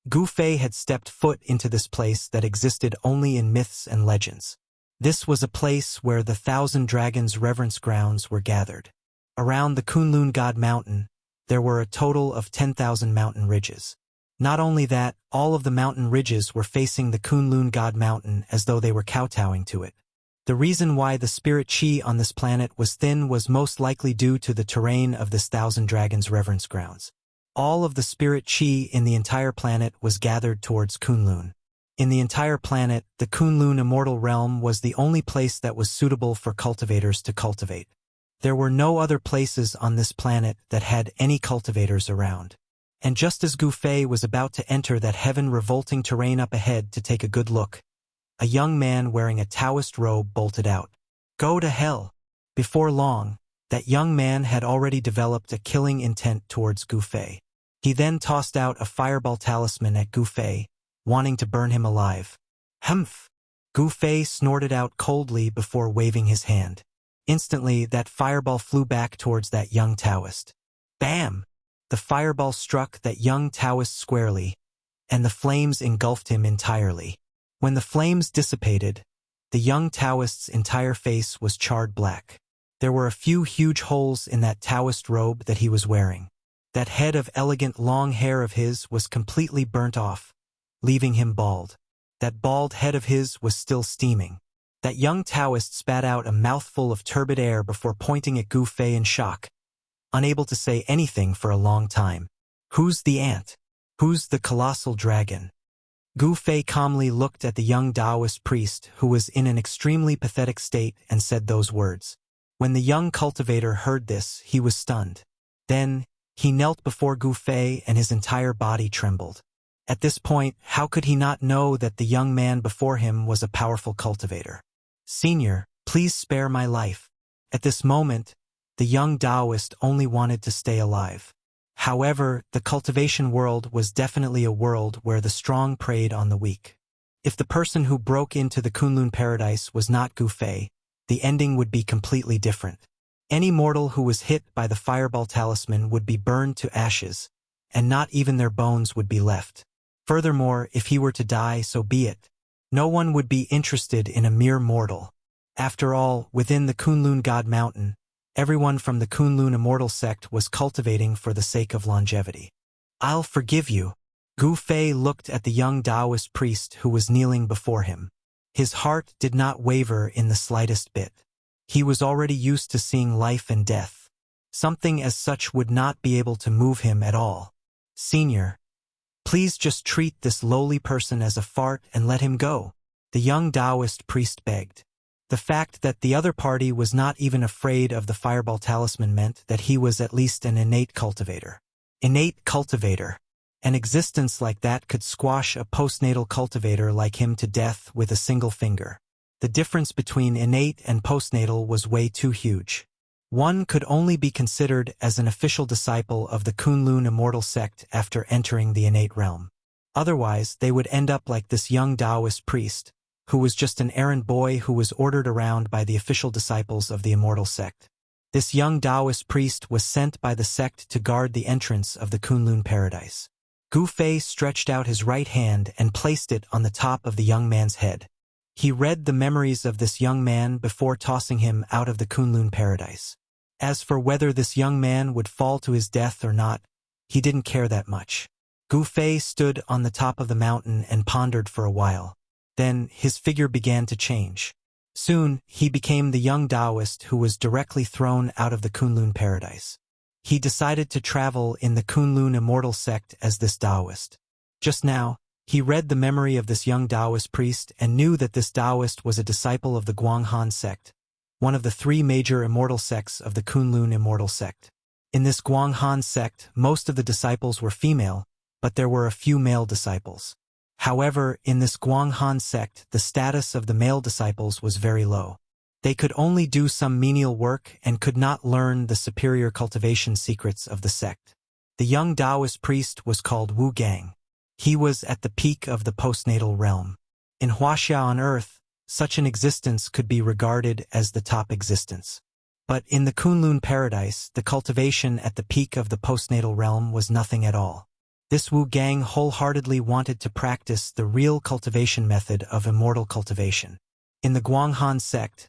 Speaker 1: Gu Fei had stepped foot into this place that existed only in myths and legends. This was a place where the 1,000 dragons' reverence grounds were gathered. Around the Kunlun God Mountain, there were a total of 10,000 mountain ridges. Not only that, all of the mountain ridges were facing the Kunlun God Mountain as though they were kowtowing to it. The reason why the spirit chi on this planet was thin was most likely due to the terrain of this 1,000 dragons' reverence grounds. All of the spirit chi in the entire planet was gathered towards Kunlun. In the entire planet, the Kunlun immortal realm was the only place that was suitable for cultivators to cultivate. There were no other places on this planet that had any cultivators around. And just as Gu Fei was about to enter that heaven-revolting terrain up ahead to take a good look, a young man wearing a Taoist robe bolted out. Go to hell! Before long, That young man had already developed a killing intent towards Gu Fei. He then tossed out a fireball talisman at Gu Fei, wanting to burn him alive. Humph! Gu Fei snorted out coldly before waving his hand. Instantly, that fireball flew back towards that young Taoist. Bam! The fireball struck that young Taoist squarely, and the flames engulfed him entirely. When the flames dissipated, the young Taoist's entire face was charred black. There were a few huge holes in that Taoist robe that he was wearing. That head of elegant long hair of his was completely burnt off, leaving him bald. That bald head of his was still steaming. That young Taoist spat out a mouthful of turbid air before pointing at Gu Fei in shock, unable to say anything for a long time. Who's the ant? Who's the colossal dragon? Gu Fei calmly looked at the young Taoist priest who was in an extremely pathetic state and said those words. When the young cultivator heard this, he was stunned. Then, he knelt before Gu Fei and his entire body trembled. At this point, how could he not know that the young man before him was a powerful cultivator? Senior, please spare my life. At this moment, the young Taoist only wanted to stay alive. However, the cultivation world was definitely a world where the strong preyed on the weak. If the person who broke into the Kunlun paradise was not Gu Fei, the ending would be completely different. Any mortal who was hit by the fireball talisman would be burned to ashes, and not even their bones would be left. Furthermore, if he were to die, so be it. No one would be interested in a mere mortal. After all, within the Kunlun God Mountain, everyone from the Kunlun Immortal sect was cultivating for the sake of longevity. I'll forgive you. Gu Fei looked at the young Taoist priest who was kneeling before him. His heart did not waver in the slightest bit. He was already used to seeing life and death. Something as such would not be able to move him at all. Senior, please just treat this lowly person as a fart and let him go, the young Taoist priest begged. The fact that the other party was not even afraid of the fireball talisman meant that he was at least an innate cultivator. Innate cultivator. An existence like that could squash a postnatal cultivator like him to death with a single finger. The difference between innate and postnatal was way too huge. One could only be considered as an official disciple of the Kunlun Immortal sect after entering the innate realm. Otherwise, they would end up like this young Taoist priest, who was just an errand boy who was ordered around by the official disciples of the Immortal sect. This young Taoist priest was sent by the sect to guard the entrance of the Kunlun paradise. Gu Fei stretched out his right hand and placed it on the top of the young man's head. He read the memories of this young man before tossing him out of the Kunlun paradise. As for whether this young man would fall to his death or not, he didn't care that much. Gu Fei stood on the top of the mountain and pondered for a while. Then, his figure began to change. Soon, he became the young Taoist who was directly thrown out of the Kunlun paradise. He decided to travel in the Kunlun Immortal sect as this Taoist. Just now, he read the memory of this young Taoist priest and knew that this Taoist was a disciple of the Guanghan sect, one of the three major immortal sects of the Kunlun Immortal sect. In this Guanghan sect, most of the disciples were female, but there were a few male disciples. However, in this Guanghan sect, the status of the male disciples was very low. They could only do some menial work and could not learn the superior cultivation secrets of the sect. The young Taoist priest was called Wu Gang. He was at the peak of the postnatal realm. In Wuxia on Earth, such an existence could be regarded as the top existence. But in the Kunlun paradise, the cultivation at the peak of the postnatal realm was nothing at all. This Wu Gang wholeheartedly wanted to practice the real cultivation method of immortal cultivation. In the Guanghan sect,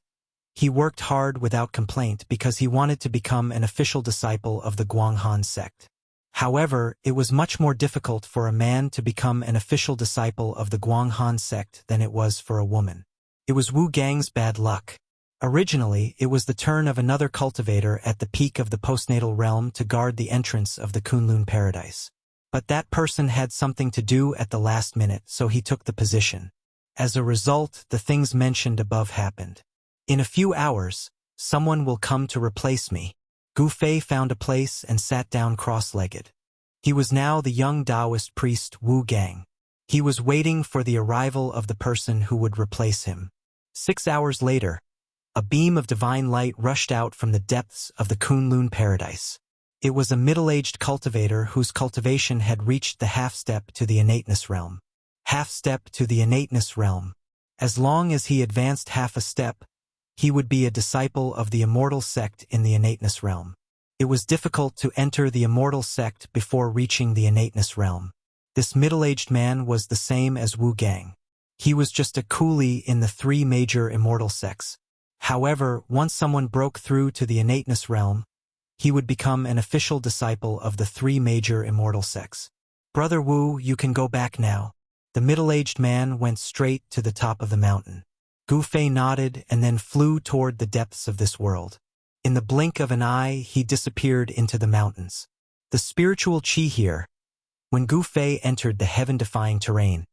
Speaker 1: he worked hard without complaint because he wanted to become an official disciple of the Guanghan sect. However, it was much more difficult for a man to become an official disciple of the Guanghan sect than it was for a woman. It was Wu Gang's bad luck. Originally, it was the turn of another cultivator at the peak of the postnatal realm to guard the entrance of the Kunlun paradise. But that person had something to do at the last minute, so he took the position. As a result, the things mentioned above happened. In a few hours, someone will come to replace me. Gu Fei found a place and sat down cross-legged. He was now the young Taoist priest Wu Gang. He was waiting for the arrival of the person who would replace him. 6 hours later, A beam of divine light rushed out from the depths of the Kunlun paradise. It was a middle-aged cultivator whose cultivation had reached the half-step to the innateness realm. Half-step to the innateness realm. As long as he advanced half a step, he would be a disciple of the Immortal sect in the innateness realm. It was difficult to enter the Immortal sect before reaching the innateness realm. This middle-aged man was the same as Wu Gang. He was just a coolie in the three major Immortal sects. However, once someone broke through to the innateness realm, he would become an official disciple of the three major Immortal sects. Brother Wu, you can go back now. The middle-aged man went straight to the top of the mountain. Gu Fei nodded and then flew toward the depths of this world. In the blink of an eye, he disappeared into the mountains. The spiritual qi here. When Gu Fei entered the heaven-defying terrain,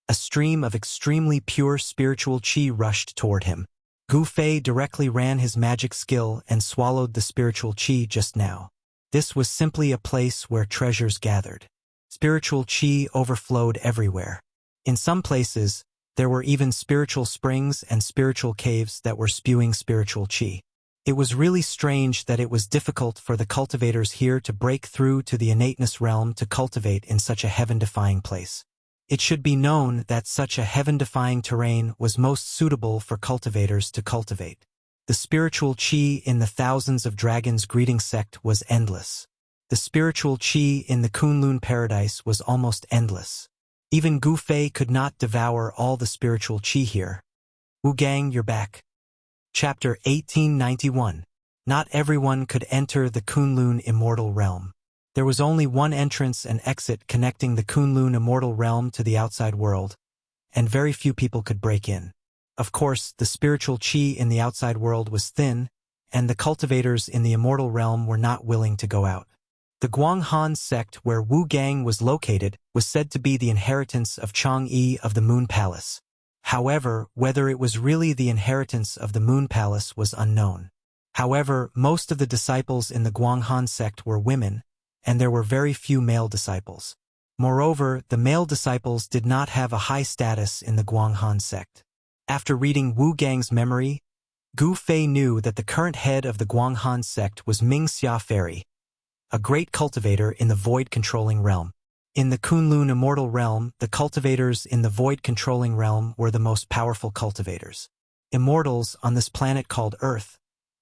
Speaker 1: a stream of extremely pure spiritual qi rushed toward him. Gu Fei directly ran his magic skill and swallowed the spiritual qi just now. This was simply a place where treasures gathered. Spiritual qi overflowed everywhere. In some places, there were even spiritual springs and spiritual caves that were spewing spiritual qi. It was really strange that it was difficult for the cultivators here to break through to the innateness realm to cultivate in such a heaven-defying place. It should be known that such a heaven-defying terrain was most suitable for cultivators to cultivate. The spiritual qi in the thousands of dragons greeting sect was endless. The spiritual qi in the Kunlun paradise was almost endless. Even Gu Fei could not devour all the spiritual qi here. Wu Gang, you're back. Chapter 1891. Not everyone could enter the Kunlun immortal realm. There was only one entrance and exit connecting the Kunlun immortal realm to the outside world, and very few people could break in. Of course, the spiritual qi in the outside world was thin, and the cultivators in the immortal realm were not willing to go out. The Guanghan sect where Wu Gang was located was said to be the inheritance of Chang'e of the Moon Palace. However, whether it was really the inheritance of the Moon Palace was unknown. However, most of the disciples in the Guanghan sect were women, and there were very few male disciples. Moreover, the male disciples did not have a high status in the Guanghan sect. After reading Wu Gang's memory, Gu Fei knew that the current head of the Guanghan sect was Ming Xia Fairy, a great cultivator in the void-controlling realm. In the Kunlun immortal realm, the cultivators in the void-controlling realm were the most powerful cultivators. Immortals on this planet called Earth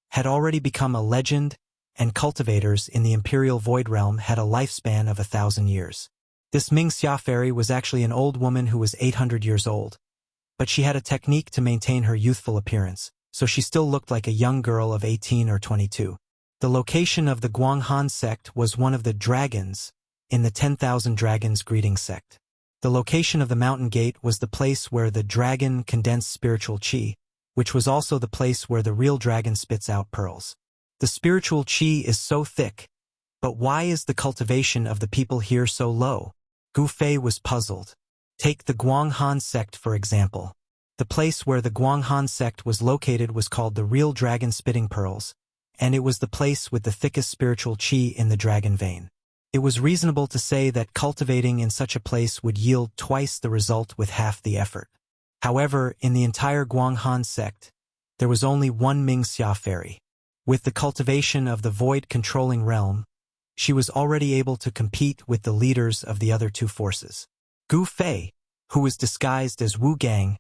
Speaker 1: had already become a legend, and cultivators in the Imperial Void Realm had a lifespan of 1,000 years. This Ming Xia Fairy was actually an old woman who was 800 years old, but she had a technique to maintain her youthful appearance, so she still looked like a young girl of 18 or 22. The location of the Guanghan sect was one of the dragons in the 10,000 Dragons greeting sect. The location of the mountain gate was the place where the dragon condensed spiritual qi, which was also the place where the real dragon spits out pearls. The spiritual qi is so thick, but why is the cultivation of the people here so low? Gu Fei was puzzled. Take the Guanghan sect for example. The place where the Guanghan sect was located was called the real dragon spitting pearls, and it was the place with the thickest spiritual qi in the dragon vein. It was reasonable to say that cultivating in such a place would yield twice the result with half the effort. However, in the entire Guanghan sect, there was only one Ming Xia Fairy. With the cultivation of the void-controlling realm, she was already able to compete with the leaders of the other two forces. Gu Fei, who was disguised as Wu Gang,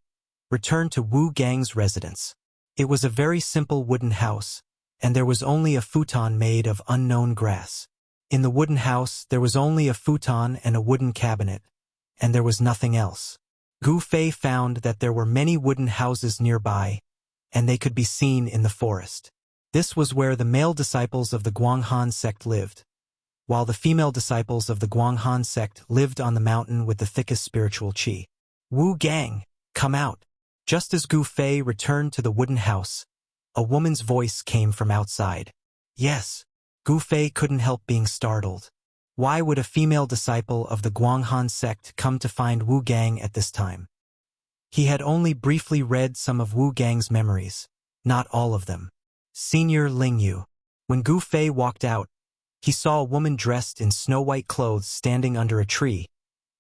Speaker 1: returned to Wu Gang's residence. It was a very simple wooden house, and there was only a futon made of unknown grass. In the wooden house, there was only a futon and a wooden cabinet, and there was nothing else. Gu Fei found that there were many wooden houses nearby, and they could be seen in the forest. This was where the male disciples of the Guanghan sect lived, while the female disciples of the Guanghan sect lived on the mountain with the thickest spiritual qi. Wu Gang, come out. Just as Gu Fei returned to the wooden house, a woman's voice came from outside. Yes. Gu Fei couldn't help being startled. Why would a female disciple of the Guanghan sect come to find Wu Gang at this time? He had only briefly read some of Wu Gang's memories, not all of them. Senior Lingyu. When Gu Fei walked out, he saw a woman dressed in snow-white clothes standing under a tree,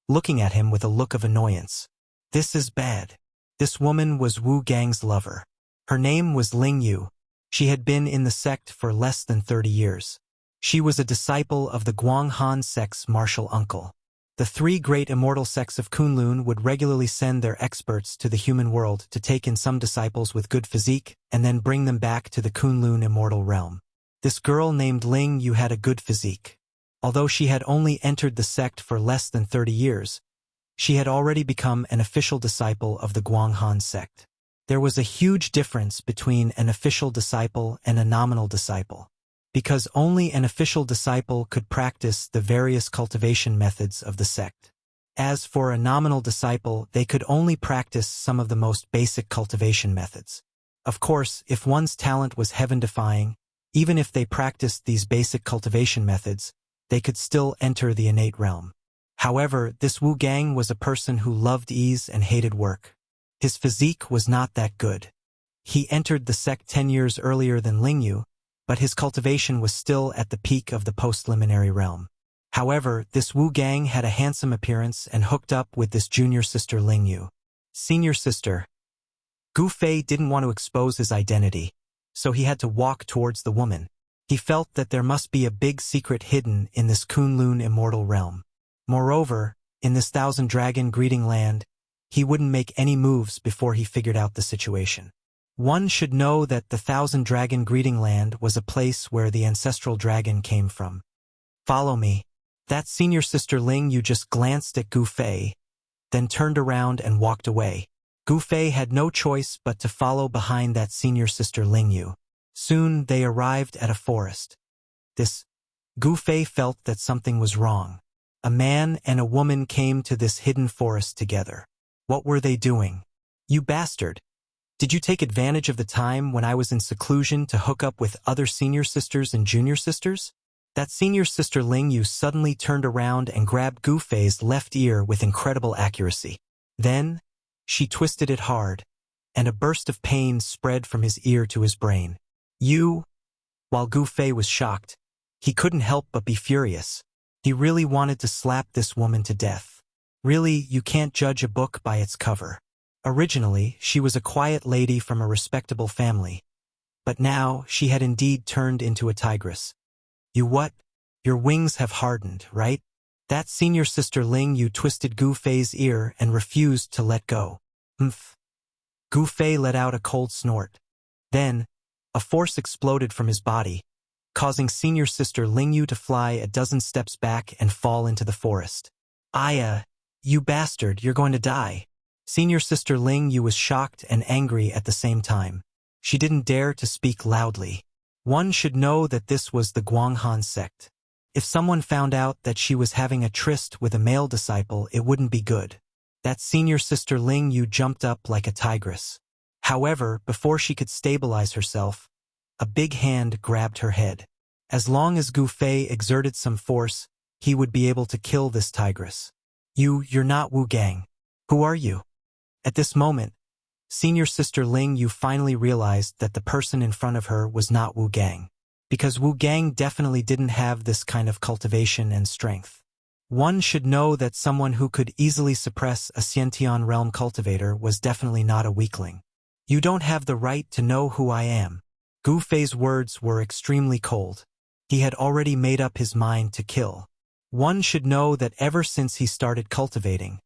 Speaker 1: looking at him with a look of annoyance. This is bad. This woman was Wu Gang's lover. Her name was Ling Yu. She had been in the sect for less than 30 years. She was a disciple of the Guanghan sect's martial uncle. The three great immortal sects of Kunlun would regularly send their experts to the human world to take in some disciples with good physique and then bring them back to the Kunlun immortal realm. This girl named Ling Yu had a good physique. Although she had only entered the sect for less than 30 years, she had already become an official disciple of the Guanghan sect. There was a huge difference between an official disciple and a nominal disciple, because only an official disciple could practice the various cultivation methods of the sect. As for a nominal disciple, they could only practice some of the most basic cultivation methods. Of course, if one's talent was heaven-defying, even if they practiced these basic cultivation methods, they could still enter the innate realm. However, this Wu Gang was a person who loved ease and hated work. His physique was not that good. He entered the sect 10 years earlier than Ling Yu, but his cultivation was still at the peak of the post-liminary realm. However, this Wu Gang had a handsome appearance and hooked up with this junior sister Ling Yu. Senior sister. Gu Fei didn't want to expose his identity, so he had to walk towards the woman. He felt that there must be a big secret hidden in this Kunlun immortal realm. Moreover, in this Thousand Dragon greeting land, he wouldn't make any moves before he figured out the situation. One should know that the Thousand Dragon greeting land was a place where the ancestral dragon came from. Follow me. That senior sister Ling Yu just glanced at Gu Fei, then turned around and walked away. Gu Fei had no choice but to follow behind that senior sister Ling Yu. Soon they arrived at a forest. Gu Fei felt that something was wrong. A man and a woman came to this hidden forest together. What were they doing? You bastard! Did you take advantage of the time when I was in seclusion to hook up with other senior sisters and junior sisters? That senior sister Ling Yu suddenly turned around and grabbed Gu Fei's left ear with incredible accuracy. Then, she twisted it hard, and a burst of pain spread from his ear to his brain. While Gu Fei was shocked, he couldn't help but be furious. He really wanted to slap this woman to death. Really, you can't judge a book by its cover. Originally, she was a quiet lady from a respectable family, but now she had indeed turned into a tigress. You what? Your wings have hardened, right? That senior sister Ling Yu twisted Gu Fei's ear and refused to let go. Humph. Gu Fei let out a cold snort. Then, a force exploded from his body, causing senior sister Ling Yu to fly a dozen steps back and fall into the forest. You bastard, you're going to die. Senior sister Ling Yu was shocked and angry at the same time. She didn't dare to speak loudly. One should know that this was the Guanghan sect. If someone found out that she was having a tryst with a male disciple, it wouldn't be good. That senior sister Ling Yu jumped up like a tigress. However, before she could stabilize herself, a big hand grabbed her head. As long as Gu Fei exerted some force, he would be able to kill this tigress. You're not Wu Gang. Who are you? At this moment, senior sister Ling Yu finally realized that the person in front of her was not Wu Gang, because Wu Gang definitely didn't have this kind of cultivation and strength. One should know that someone who could easily suppress a Xiantian realm cultivator was definitely not a weakling. You don't have the right to know who I am. Gu Fei's words were extremely cold. He had already made up his mind to kill. One should know that ever since he started cultivating,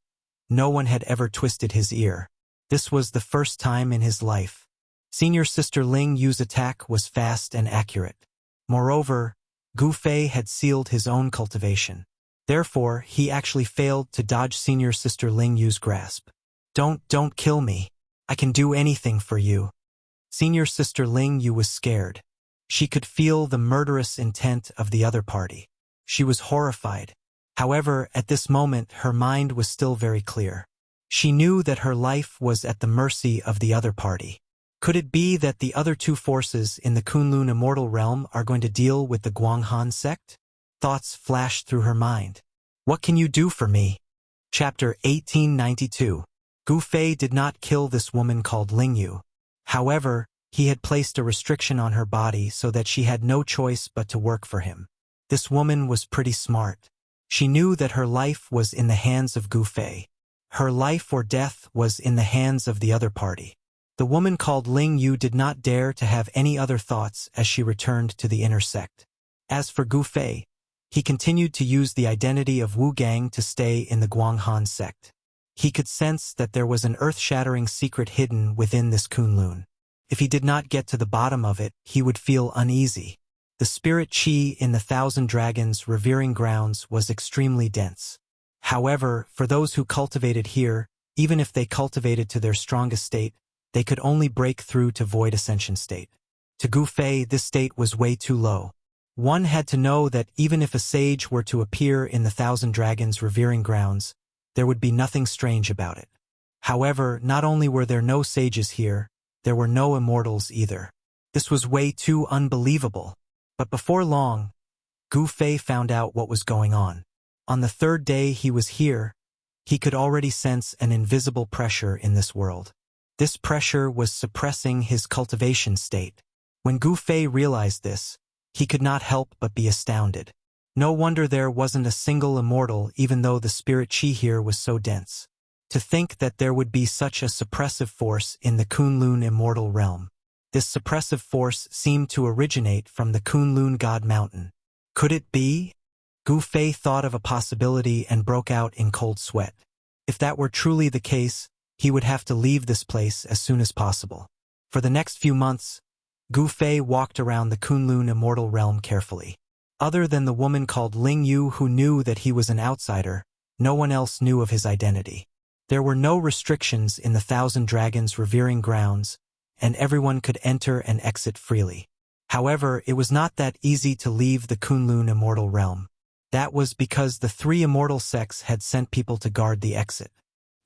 Speaker 1: no one had ever twisted his ear. This was the first time in his life. Senior sister Ling Yu's attack was fast and accurate. Moreover, Gu Fei had sealed his own cultivation. Therefore, he actually failed to dodge senior sister Ling Yu's grasp. Don't kill me. I can do anything for you. Senior sister Ling Yu was scared. She could feel the murderous intent of the other party. She was horrified. However, at this moment, her mind was still very clear. She knew that her life was at the mercy of the other party. Could it be that the other two forces in the Kunlun immortal realm are going to deal with the Guanghan sect? Thoughts flashed through her mind. What can you do for me? Chapter 1892. Gu Fei did not kill this woman called Ling Yu. However, he had placed a restriction on her body so that she had no choice but to work for him. This woman was pretty smart. She knew that her life was in the hands of Gu Fei. Her life or death was in the hands of the other party. The woman called Ling Yu did not dare to have any other thoughts as she returned to the inner sect. As for Gu Fei, he continued to use the identity of Wu Gang to stay in the Guanghan sect. He could sense that there was an earth-shattering secret hidden within this Kunlun. If he did not get to the bottom of it, he would feel uneasy. The spirit qi in the Thousand Dragons' revering grounds was extremely dense. However, for those who cultivated here, even if they cultivated to their strongest state, they could only break through to void ascension state. To Gu Fei, this state was way too low. One had to know that even if a sage were to appear in the Thousand Dragons' revering grounds, there would be nothing strange about it. However, not only were there no sages here, there were no immortals either. This was way too unbelievable. But before long, Gu Fei found out what was going on. On the third day he was here, he could already sense an invisible pressure in this world. This pressure was suppressing his cultivation state. When Gu Fei realized this, he could not help but be astounded. No wonder there wasn't a single immortal even though the spirit qi here was so dense. To think that there would be such a suppressive force in the Kunlun immortal realm. This suppressive force seemed to originate from the Kunlun God Mountain. Could it be? Gu Fei thought of a possibility and broke out in cold sweat. If that were truly the case, he would have to leave this place as soon as possible. For the next few months, Gu Fei walked around the Kunlun immortal realm carefully. Other than the woman called Ling Yu who knew that he was an outsider, no one else knew of his identity. There were no restrictions in the Thousand Dragons' revering grounds, and everyone could enter and exit freely. However, it was not that easy to leave the Kunlun immortal realm. That was because the three immortal sects had sent people to guard the exit.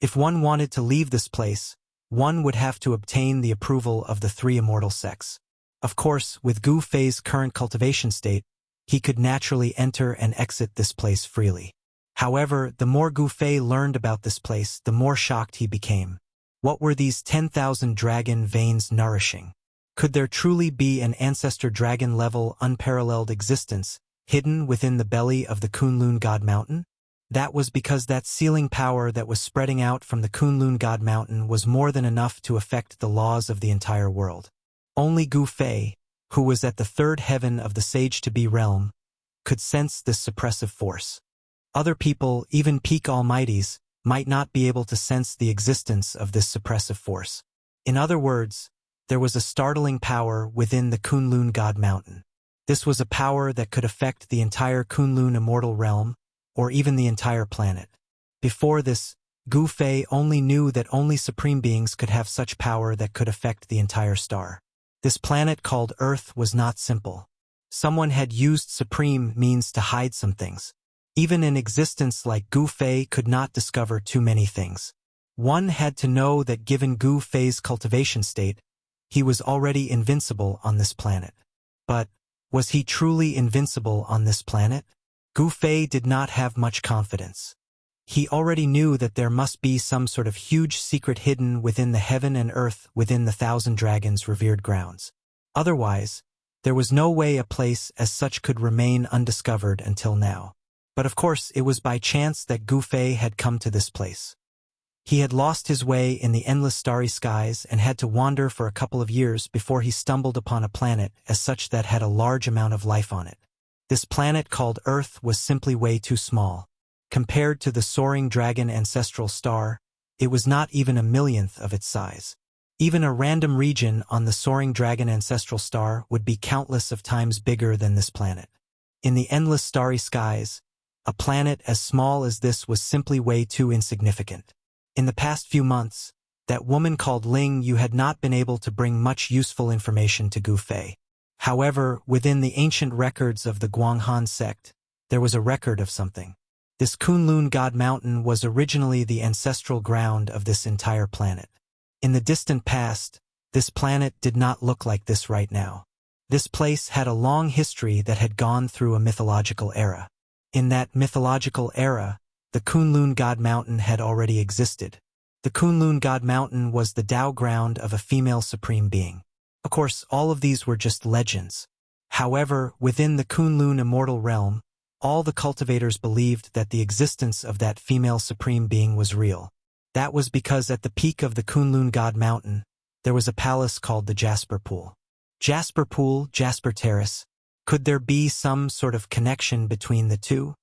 Speaker 1: If one wanted to leave this place, one would have to obtain the approval of the three immortal sects. Of course, with Gu Fei's current cultivation state, he could naturally enter and exit this place freely. However, the more Gu Fei learned about this place, the more shocked he became. What were these 10,000 dragon veins nourishing? Could there truly be an ancestor dragon-level unparalleled existence hidden within the belly of the Kunlun God Mountain? That was because that sealing power that was spreading out from the Kunlun God Mountain was more than enough to affect the laws of the entire world. Only Gu Fei, who was at the third heaven of the Sage-to-Be realm, could sense this suppressive force. Other people, even peak almighties, might not be able to sense the existence of this suppressive force. In other words, there was a startling power within the Kunlun God Mountain. This was a power that could affect the entire Kunlun immortal realm, or even the entire planet. Before this, Gu Fei only knew that only supreme beings could have such power that could affect the entire star. This planet called Earth was not simple. Someone had used supreme means to hide some things. Even an existence like Gu Fei could not discover too many things. One had to know that given Gu Fei's cultivation state, he was already invincible on this planet. But, was he truly invincible on this planet? Gu Fei did not have much confidence. He already knew that there must be some sort of huge secret hidden within the heaven and earth within the Thousand Dragons' revered grounds. Otherwise, there was no way a place as such could remain undiscovered until now. But of course, it was by chance that Gu Fei had come to this place. He had lost his way in the endless starry skies and had to wander for a couple of years before he stumbled upon a planet as such that had a large amount of life on it. This planet called Earth was simply way too small. Compared to the soaring dragon ancestral star, it was not even a millionth of its size. Even a random region on the soaring dragon ancestral star would be countless of times bigger than this planet. In the endless starry skies, a planet as small as this was simply way too insignificant. In the past few months, that woman called Ling Yu had not been able to bring much useful information to Gu Fei. However, within the ancient records of the Guanghan sect, there was a record of something. This Kunlun God Mountain was originally the ancestral ground of this entire planet. In the distant past, this planet did not look like this right now. This place had a long history that had gone through a mythological era. In that mythological era, the Kunlun God Mountain had already existed. The Kunlun God Mountain was the Tao ground of a female supreme being. Of course, all of these were just legends. However, within the Kunlun immortal realm, all the cultivators believed that the existence of that female supreme being was real. That was because at the peak of the Kunlun God Mountain, there was a palace called the Jasper Pool. Jasper Pool, Jasper Terrace. Could there be some sort of connection between the two?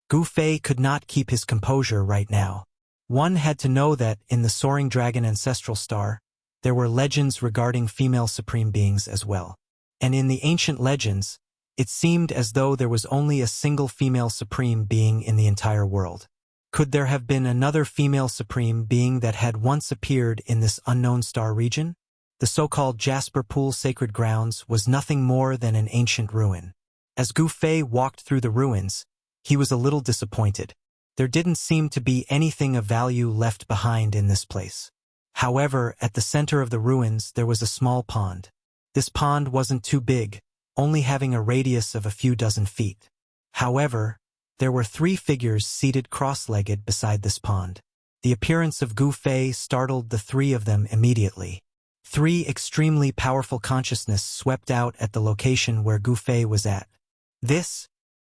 Speaker 1: Gu Fei could not keep his composure right now. One had to know that, in the Soaring Dragon Ancestral Star, there were legends regarding female supreme beings as well. And in the ancient legends, it seemed as though there was only a single female supreme being in the entire world. Could there have been another female supreme being that had once appeared in this unknown star region? The so-called Jasper Pool Sacred Grounds was nothing more than an ancient ruin. As Gu Fei walked through the ruins, he was a little disappointed. There didn't seem to be anything of value left behind in this place. However, at the center of the ruins there was a small pond. This pond wasn't too big, only having a radius of a few dozen feet. However, there were 3 figures seated cross-legged beside this pond. The appearance of Gu Fei startled the 3 of them immediately. 3 extremely powerful consciousness swept out at the location where Gu Fei was at.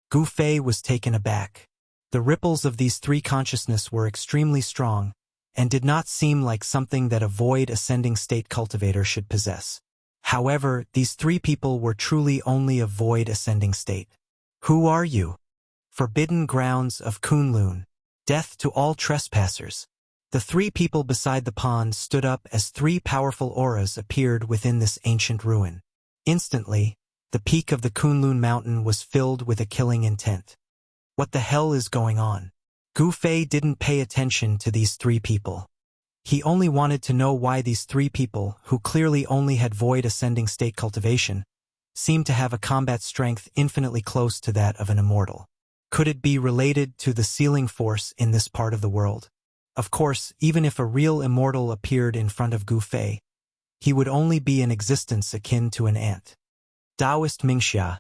Speaker 1: Gu Fei was taken aback. The ripples of these 3 consciousness were extremely strong, and did not seem like something that a void ascending state cultivator should possess. However, these 3 people were truly only a void ascending state. Who are you? Forbidden grounds of Kunlun. Death to all trespassers. The 3 people beside the pond stood up as 3 powerful auras appeared within this ancient ruin. Instantly, the peak of the Kunlun mountain was filled with a killing intent. What the hell is going on? Gu Fei didn't pay attention to these 3 people. He only wanted to know why these 3 people, who clearly only had void ascending state cultivation, seemed to have a combat strength infinitely close to that of an immortal. Could it be related to the sealing force in this part of the world? Of course, even if a real immortal appeared in front of Gu Fei, he would only be in existence akin to an ant. Taoist Mingxia.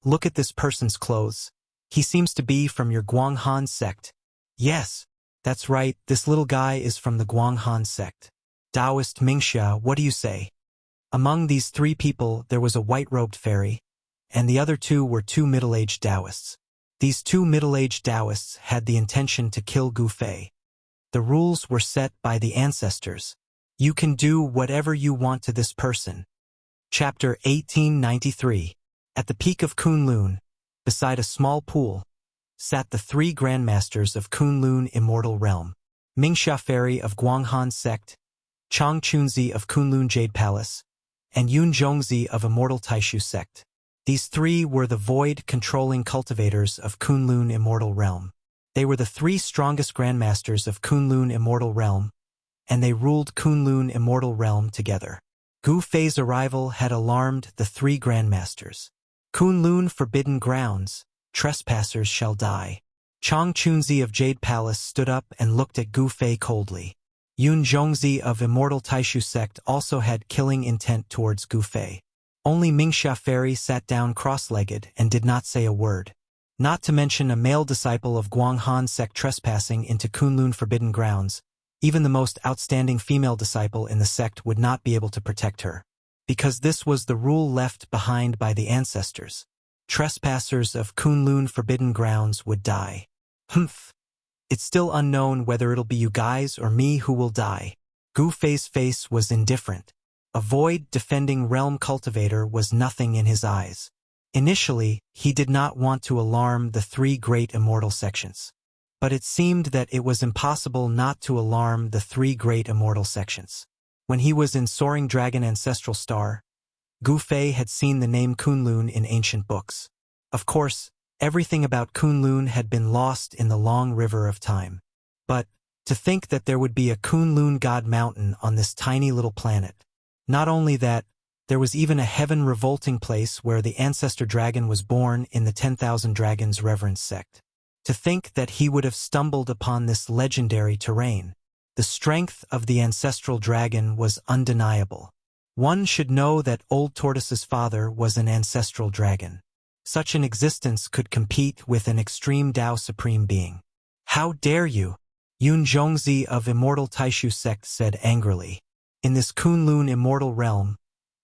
Speaker 1: Look at this person's clothes. He seems to be from your Guanghan sect. Yes, that's right, this little guy is from the Guanghan sect. Taoist Mingxia, what do you say? Among these 3 people there was a white-robed fairy, and the other 2 were 2 middle-aged Taoists. These 2 middle-aged Taoists had the intention to kill Gu Fei. The rules were set by the ancestors. You can do whatever you want to this person. Chapter 1893. At the peak of Kunlun, beside a small pool, sat the 3 grandmasters of Kunlun Immortal Realm. Mingxia Fairy of Guanghan Sect, Chang Chunzi of Kunlun Jade Palace, and Yun Zhongzi of Immortal Taishu Sect. These 3 were the void-controlling cultivators of Kunlun Immortal Realm. They were the 3 strongest grandmasters of Kunlun Immortal Realm, and they ruled Kunlun Immortal Realm together. Gu Fei's arrival had alarmed the 3 grandmasters. Kunlun Forbidden Grounds, trespassers shall die. Chang Chunzi of Jade Palace stood up and looked at Gu Fei coldly. Yun Zhongzi of Immortal Taishu Sect also had killing intent towards Gu Fei. Only Mingxia Fairy sat down cross-legged and did not say a word. Not to mention a male disciple of Guanghan Sect trespassing into Kunlun Forbidden Grounds, even the most outstanding female disciple in the sect would not be able to protect her. Because this was the rule left behind by the ancestors. Trespassers of Kunlun Forbidden Grounds would die. Humph. It's still unknown whether it'll be you guys or me who will die. Gu Fei's face was indifferent. A void-defending realm cultivator was nothing in his eyes. Initially, he did not want to alarm the 3 great immortal sections. But it seemed that it was impossible not to alarm the 3 great immortal sections. When he was in Soaring Dragon Ancestral Star, Gu Fei had seen the name Kunlun in ancient books. Of course, everything about Kunlun had been lost in the long river of time. But, to think that there would be a Kunlun God Mountain on this tiny little planet. Not only that, there was even a heaven-revolting place where the ancestor dragon was born in the 10,000 Dragons Reverence sect. To think that he would have stumbled upon this legendary terrain. The strength of the ancestral dragon was undeniable. One should know that Old Tortoise's father was an ancestral dragon. Such an existence could compete with an extreme Tao Supreme Being. How dare you? Yun Zhongzi of Immortal Taishu Sect said angrily. In this Kunlun Immortal Realm,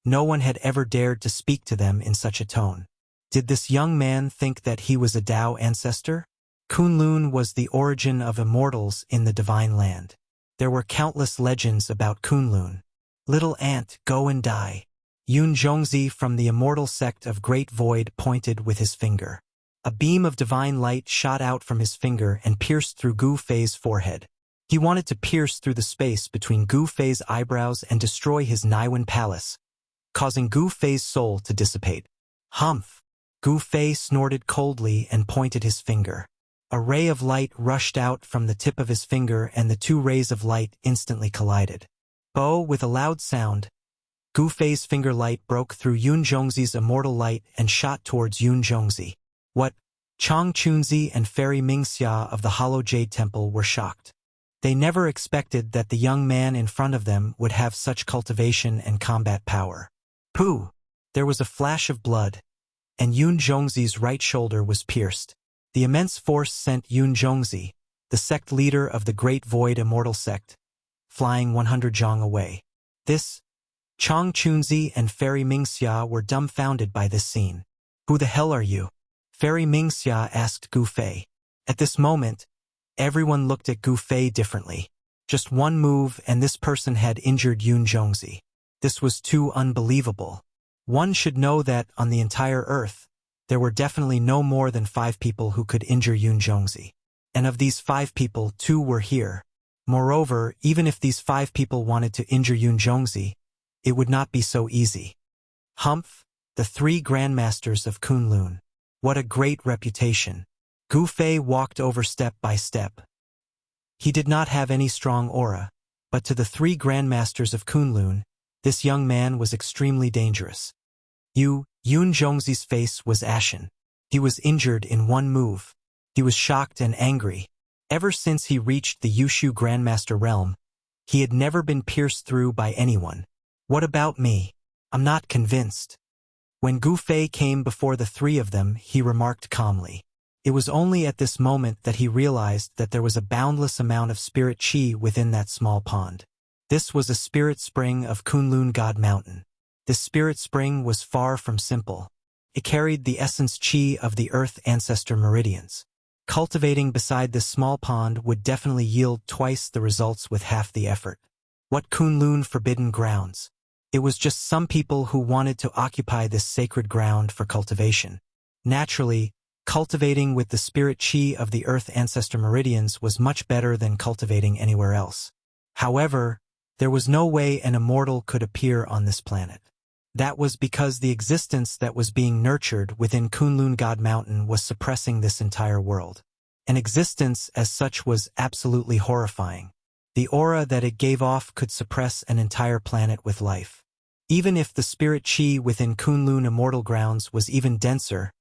Speaker 1: no one had ever dared to speak to them in such a tone. Did this young man think that he was a Tao ancestor? Kunlun was the origin of immortals in the Divine Land. There were countless legends about Kunlun. Little ant, go and die. Yun Zhongzi from the Immortal sect of Great Void pointed with his finger. A beam of divine light shot out from his finger and pierced through Gu Fei's forehead. He wanted to pierce through the space between Gu Fei's eyebrows and destroy his Naiwan palace, causing Gu Fei's soul to dissipate. Humph! Gu Fei snorted coldly and pointed his finger. A ray of light rushed out from the tip of his finger and the two rays of light instantly collided. Bo, with a loud sound, Gu Fei's finger light broke through Yun Zhongzi's immortal light and shot towards Yun Zhongzi. What? Chang Chunzi and Fairy Mingxia of the Hollow Jade Temple were shocked. They never expected that the young man in front of them would have such cultivation and combat power. Pooh! There was a flash of blood, and Yun Zhongzi's right shoulder was pierced. The immense force sent Yun Zhongzi, the sect leader of the Great Void Immortal sect, flying 100 zhang away. Chang Chunzi and Fairy Mingxia were dumbfounded by this scene. Who the hell are you? Fairy Mingxia asked Gu Fei. At this moment, everyone looked at Gu Fei differently. Just one move and this person had injured Yun Zhongzi. This was too unbelievable. One should know that on the entire earth, there were definitely no more than 5 people who could injure Yun Zhongzi. And of these 5 people, 2 were here. Moreover, even if these 5 people wanted to injure Yun Zhongzi, it would not be so easy. Humph! The 3 grandmasters of Kunlun. What a great reputation. Gu Fei walked over step by step. He did not have any strong aura, but to the 3 grandmasters of Kunlun, this young man was extremely dangerous. Yun Zhongzi's face was ashen. He was injured in one move. He was shocked and angry. Ever since he reached the Yushu Grandmaster realm, he had never been pierced through by anyone. What about me? I'm not convinced. When Gu Fei came before the 3 of them, he remarked calmly. It was only at this moment that he realized that there was a boundless amount of spirit chi within that small pond. This was a spirit spring of Kunlun God Mountain. This spirit spring was far from simple. It carried the essence chi of the Earth Ancestor Meridians. Cultivating beside this small pond would definitely yield twice the results with half the effort. What Kunlun forbidden grounds? It was just some people who wanted to occupy this sacred ground for cultivation. Naturally, cultivating with the spirit chi of the Earth Ancestor Meridians was much better than cultivating anywhere else. However, there was no way an immortal could appear on this planet. That was because the existence that was being nurtured within Kunlun God Mountain was suppressing this entire world. An existence as such was absolutely horrifying. The aura that it gave off could suppress an entire planet with life. Even if the spirit chi within Kunlun Immortal Grounds was even denser,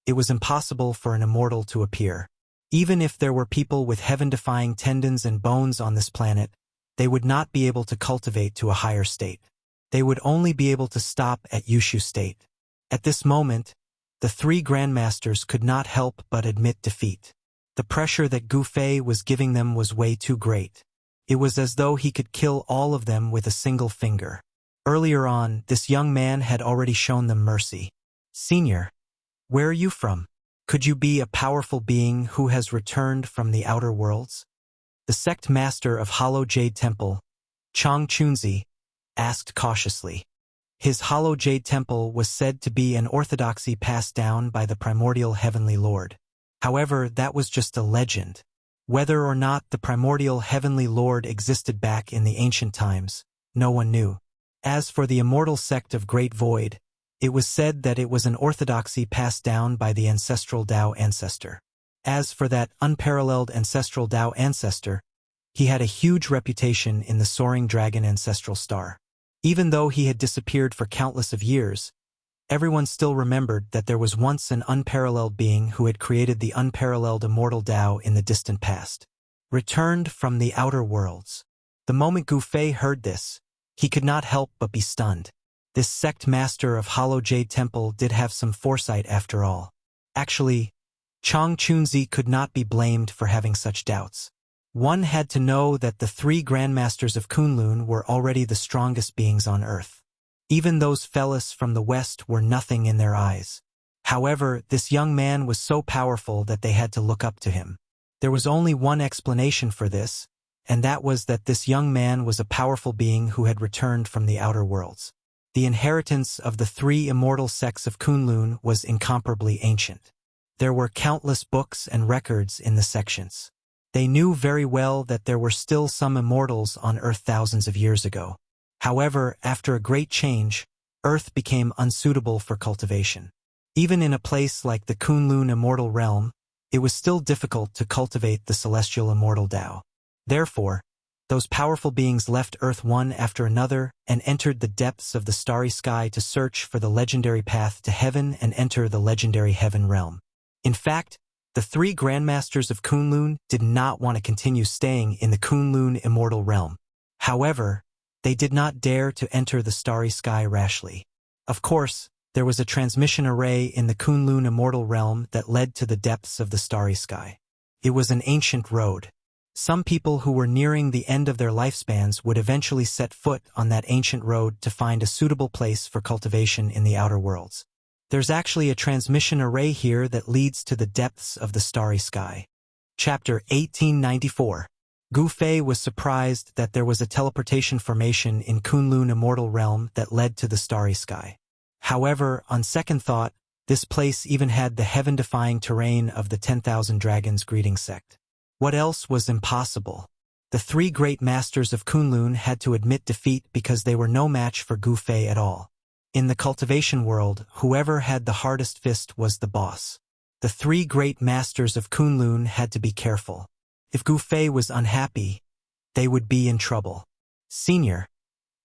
Speaker 1: it was impossible for an immortal to appear. Even if there were people with heaven-defying tendons and bones on this planet, they would not be able to cultivate to a higher state. They would only be able to stop at Yushu state. At this moment, the 3 grandmasters could not help but admit defeat. The pressure that Gu Fei was giving them was way too great. It was as though he could kill all of them with a single finger. Earlier on, this young man had already shown them mercy. Senior, where are you from? Could you be a powerful being who has returned from the outer worlds? The sect master of Hollow Jade Temple, Chang Chunzi, asked cautiously. His Hollow Jade Temple was said to be an orthodoxy passed down by the primordial heavenly lord. However, that was just a legend. Whether or not the primordial heavenly lord existed back in the ancient times, no one knew. As for the immortal sect of Great Void, it was said that it was an orthodoxy passed down by the ancestral Tao ancestor. As for that unparalleled ancestral Tao ancestor, he had a huge reputation in the soaring dragon ancestral star. Even though he had disappeared for countless of years, everyone still remembered that there was once an unparalleled being who had created the unparalleled immortal Tao in the distant past. Returned from the outer worlds. The moment Gu Fei heard this, he could not help but be stunned. This sect master of Hollow Jade Temple did have some foresight after all. Actually, Chang Chunzi could not be blamed for having such doubts. One had to know that the 3 grandmasters of Kunlun were already the strongest beings on earth. Even those fellas from the west were nothing in their eyes. However, this young man was so powerful that they had to look up to him. There was only one explanation for this, and that was that this young man was a powerful being who had returned from the outer worlds. The inheritance of the three immortal sects of Kunlun was incomparably ancient. There were countless books and records in the sections. They knew very well that there were still some immortals on Earth thousands of years ago. However, after a great change, Earth became unsuitable for cultivation. Even in a place like the Kunlun immortal realm, it was still difficult to cultivate the celestial immortal Tao. Therefore, those powerful beings left Earth one after another and entered the depths of the starry sky to search for the legendary path to heaven and enter the legendary heaven realm. In fact, the three grandmasters of Kunlun did not want to continue staying in the Kunlun immortal realm. However, they did not dare to enter the starry sky rashly. Of course, there was a transmission array in the Kunlun immortal realm that led to the depths of the starry sky. It was an ancient road. Some people who were nearing the end of their lifespans would eventually set foot on that ancient road to find a suitable place for cultivation in the outer worlds. There's actually a transmission array here that leads to the depths of the starry sky. Chapter 1894. Gu Fei was surprised that there was a teleportation formation in Kunlun immortal realm that led to the starry sky. However, on second thought, this place even had the heaven-defying terrain of the 10,000 Dragons greeting sect. What else was impossible? The three great masters of Kunlun had to admit defeat because they were no match for Gu Fei at all. In the cultivation world, whoever had the hardest fist was the boss. The three great masters of Kunlun had to be careful. If Gu Fei was unhappy, they would be in trouble. Senior,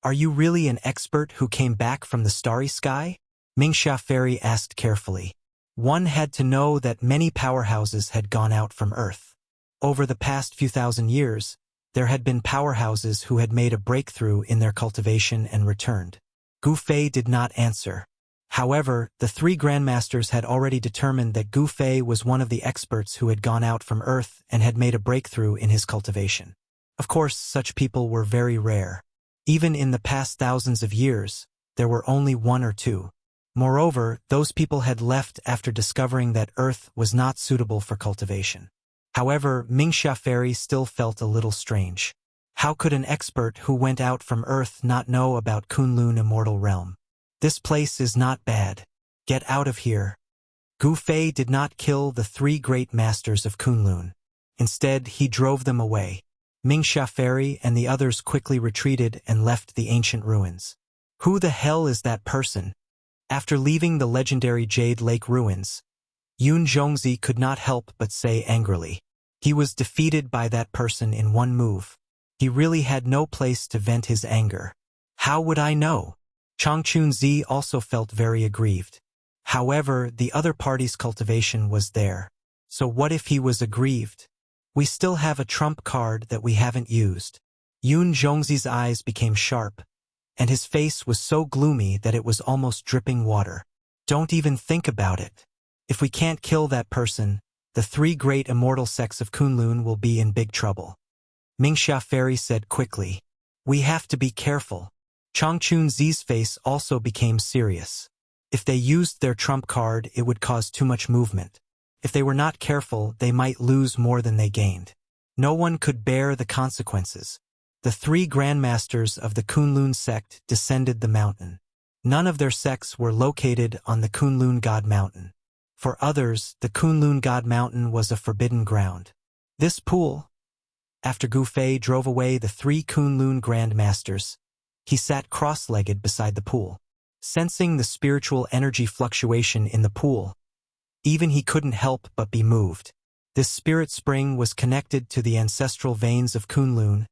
Speaker 1: are you really an expert who came back from the starry sky? Mingxia Fairy asked carefully. One had to know that many powerhouses had gone out from Earth. Over the past few thousand years, there had been powerhouses who had made a breakthrough in their cultivation and returned. Gu Fei did not answer. However, the three grandmasters had already determined that Gu Fei was one of the experts who had gone out from Earth and had made a breakthrough in his cultivation. Of course, such people were very rare. Even in the past thousands of years, there were only one or two. Moreover, those people had left after discovering that Earth was not suitable for cultivation. However, Mingxia Fairy still felt a little strange. How could an expert who went out from Earth not know about Kunlun immortal realm? This place is not bad. Get out of here. Gu Fei did not kill the three great masters of Kunlun. Instead, he drove them away. Mingxia Fairy and the others quickly retreated and left the ancient ruins. Who the hell is that person? After leaving the legendary Jade Lake ruins, Yun Zhongzi could not help but say angrily. He was defeated by that person in one move. He really had no place to vent his anger. How would I know? Changchun Zi also felt very aggrieved. However, the other party's cultivation was there. So what if he was aggrieved? We still have a trump card that we haven't used. Yun Zhongzi's eyes became sharp, and his face was so gloomy that it was almost dripping water. Don't even think about it. If we can't kill that person, the three great immortal sects of Kunlun will be in big trouble. Mingxia Fairy said quickly. We have to be careful. Changchun Zi's face also became serious. If they used their trump card, it would cause too much movement. If they were not careful, they might lose more than they gained. No one could bear the consequences. The three grandmasters of the Kunlun sect descended the mountain. None of their sects were located on the Kunlun God Mountain. For others, the Kunlun God Mountain was a forbidden ground. This pool. After Gu Fei drove away the three Kunlun grandmasters, he sat cross-legged beside the pool. Sensing the spiritual energy fluctuation in the pool, even he couldn't help but be moved. This spirit spring was connected to the ancestral veins of Kunlun,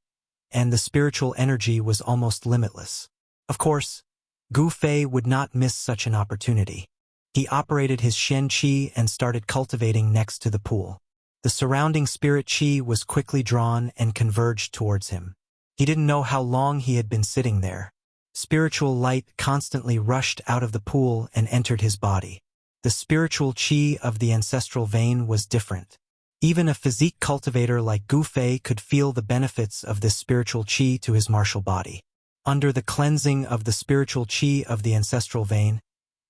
Speaker 1: and the spiritual energy was almost limitless. Of course, Gu Fei would not miss such an opportunity. He operated his Shen Qi and started cultivating next to the pool. The surrounding spirit Qi was quickly drawn and converged towards him. He didn't know how long he had been sitting there. Spiritual light constantly rushed out of the pool and entered his body. The spiritual Qi of the ancestral vein was different. Even a physique cultivator like Gu Fei could feel the benefits of this spiritual Qi to his martial body. Under the cleansing of the spiritual Qi of the ancestral vein,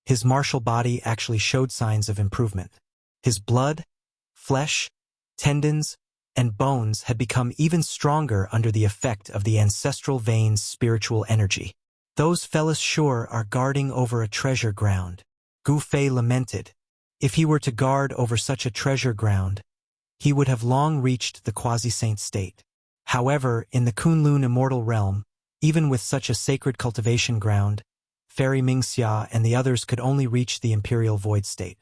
Speaker 1: his martial body actually showed signs of improvement. His blood, flesh, tendons, and bones had become even stronger under the effect of the ancestral vein's spiritual energy. Those fellas sure are guarding over a treasure ground, Gu Fei lamented. If he were to guard over such a treasure ground, he would have long reached the quasi-saint state. However, in the Kunlun immortal realm, even with such a sacred cultivation ground, Fairy Mingxia and the others could only reach the imperial void state.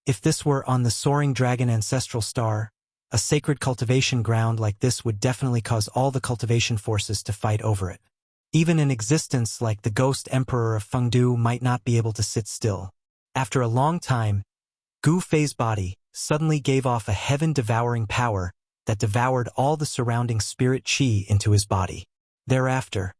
Speaker 1: If this were on the soaring dragon ancestral star, a sacred cultivation ground like this would definitely cause all the cultivation forces to fight over it. Even an existence like the ghost emperor of Fengdu might not be able to sit still. After a long time, Gu Fei's body suddenly gave off a heaven-devouring power that devoured all the surrounding spirit qi into his body. Thereafter,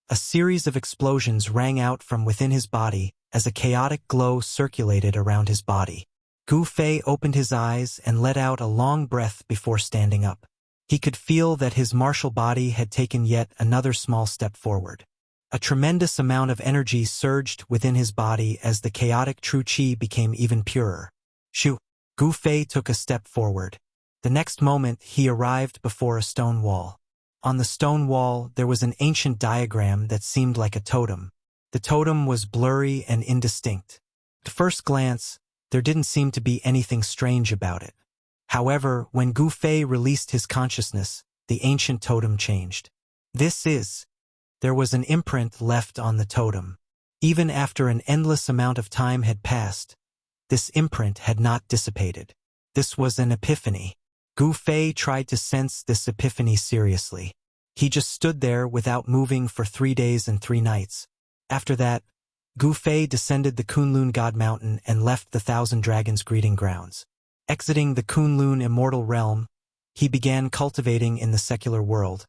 Speaker 1: a series of explosions rang out from within his body as a chaotic glow circulated around his body. Gu Fei opened his eyes and let out a long breath before standing up. He could feel that his martial body had taken yet another small step forward. A tremendous amount of energy surged within his body as the chaotic true qi became even purer. Shoo! Gu Fei took a step forward. The next moment he arrived before a stone wall. On the stone wall there was an ancient diagram that seemed like a totem. The totem was blurry and indistinct. At first glance, there didn't seem to be anything strange about it. However, when Gu Fei released his consciousness, the ancient totem changed. There was an imprint left on the totem. Even after an endless amount of time had passed, this imprint had not dissipated. This was an epiphany. Gu Fei tried to sense this epiphany seriously. He just stood there without moving for 3 days and 3 nights. After that, Gu Fei descended the Kunlun God Mountain and left the Thousand Dragons Greeting Grounds. Exiting the Kunlun immortal realm, he began cultivating in the secular world,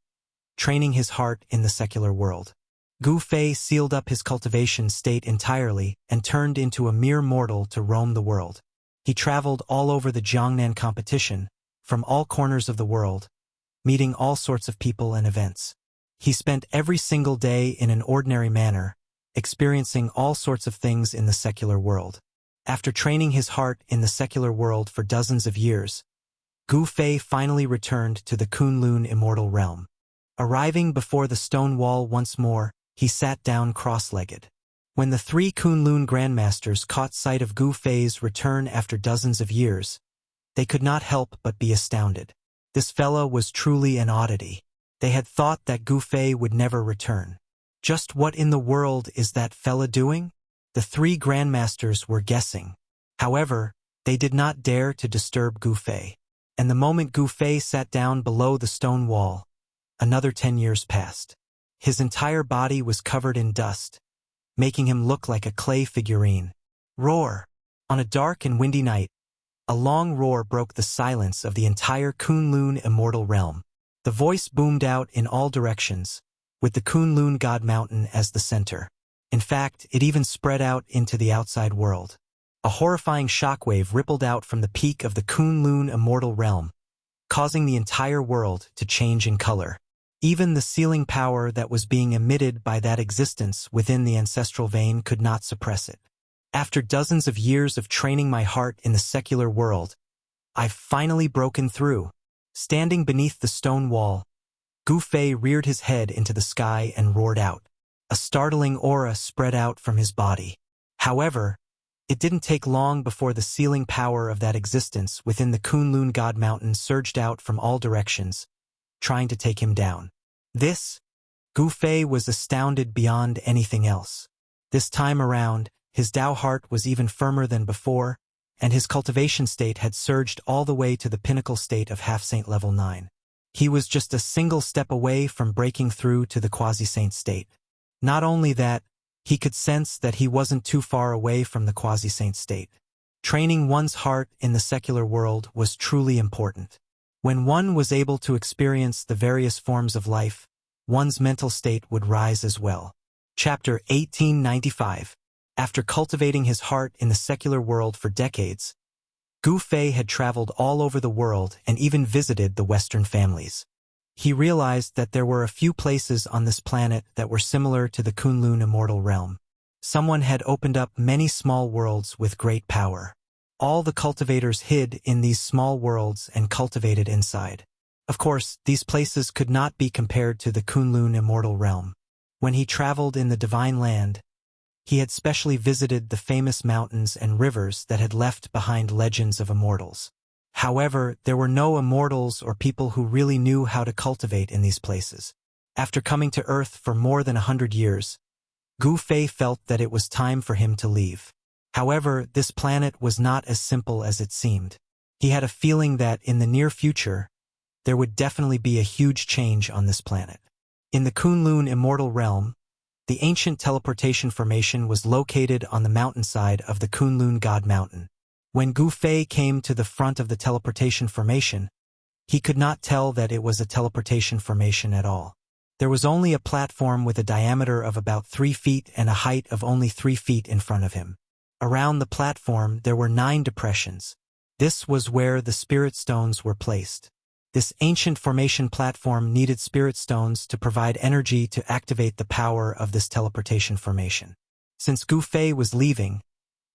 Speaker 1: training his heart in the secular world. Gu Fei sealed up his cultivation state entirely and turned into a mere mortal to roam the world. He traveled all over the Jiangnan competition, from all corners of the world, meeting all sorts of people and events. He spent every single day in an ordinary manner, experiencing all sorts of things in the secular world. After training his heart in the secular world for dozens of years, Gu Fei finally returned to the Kunlun immortal realm. Arriving before the stone wall once more, he sat down cross-legged. When the 3 Kunlun grandmasters caught sight of Gu Fei's return after dozens of years, they could not help but be astounded. This fella was truly an oddity. They had thought that Gu Fei would never return. Just what in the world is that fella doing? The 3 grandmasters were guessing. However, they did not dare to disturb Gu Fei. And the moment Gu Fei sat down below the stone wall, another 10 years passed. His entire body was covered in dust, making him look like a clay figurine. Roar! On a dark and windy night, a long roar broke the silence of the entire Kunlun immortal realm. The voice boomed out in all directions, with the Kunlun God Mountain as the center. In fact, it even spread out into the outside world. A horrifying shockwave rippled out from the peak of the Kunlun immortal realm, causing the entire world to change in color. Even the sealing power that was being emitted by that existence within the ancestral vein could not suppress it. After dozens of years of training my heart in the secular world, I've finally broken through. Standing beneath the stone wall, Gu Fei reared his head into the sky and roared out. A startling aura spread out from his body. However, it didn't take long before the sealing power of that existence within the Kunlun God Mountain surged out from all directions, trying to take him down. Gu Fei was astounded beyond anything else. This time around, his Tao heart was even firmer than before, and his cultivation state had surged all the way to the pinnacle state of half-saint level 9. He was just a single step away from breaking through to the quasi-saint state. Not only that, he could sense that he wasn't too far away from the quasi-saint state. Training one's heart in the secular world was truly important. When one was able to experience the various forms of life, one's mental state would rise as well. Chapter 1895. After cultivating his heart in the secular world for decades, Gu Fei had traveled all over the world and even visited the Western families. He realized that there were a few places on this planet that were similar to the Kunlun immortal realm. Someone had opened up many small worlds with great power. All the cultivators hid in these small worlds and cultivated inside. Of course, these places could not be compared to the Kunlun Immortal realm. When he traveled in the Divine Land, he had specially visited the famous mountains and rivers that had left behind legends of immortals. However, there were no immortals or people who really knew how to cultivate in these places. After coming to Earth for more than 100 years, Gu Fei felt that it was time for him to leave. However, this planet was not as simple as it seemed. He had a feeling that in the near future, there would definitely be a huge change on this planet. In the Kunlun Immortal realm, the ancient teleportation formation was located on the mountainside of the Kunlun God Mountain. When Gu Fei came to the front of the teleportation formation, he could not tell that it was a teleportation formation at all. There was only a platform with a diameter of about 3 feet and a height of only 3 feet in front of him. Around the platform there were 9 depressions. This was where the spirit stones were placed. This ancient formation platform needed spirit stones to provide energy to activate the power of this teleportation formation. Since Gu Fei was leaving,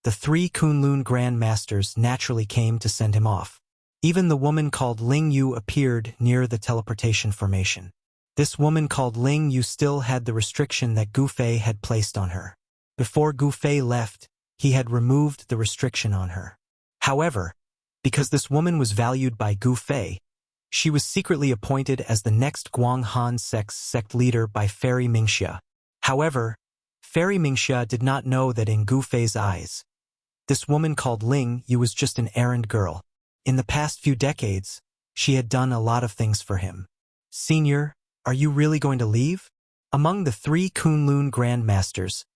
Speaker 1: the 3 Kunlun Grand Masters naturally came to send him off. Even the woman called Ling Yu appeared near the teleportation formation. This woman called Ling Yu still had the restriction that Gu Fei had placed on her. Before Gu Fei left, he had removed the restriction on her. However, because this woman was valued by Gu Fei, she was secretly appointed as the next Guanghan sect leader by Fairy Mingxia. However, Fairy Mingxia did not know that in Gu Fei's eyes, this woman called Ling Yu was just an errand girl. In the past few decades, she had done a lot of things for him. Senior, are you really going to leave? Among the 3 Kunlun Grand Masters,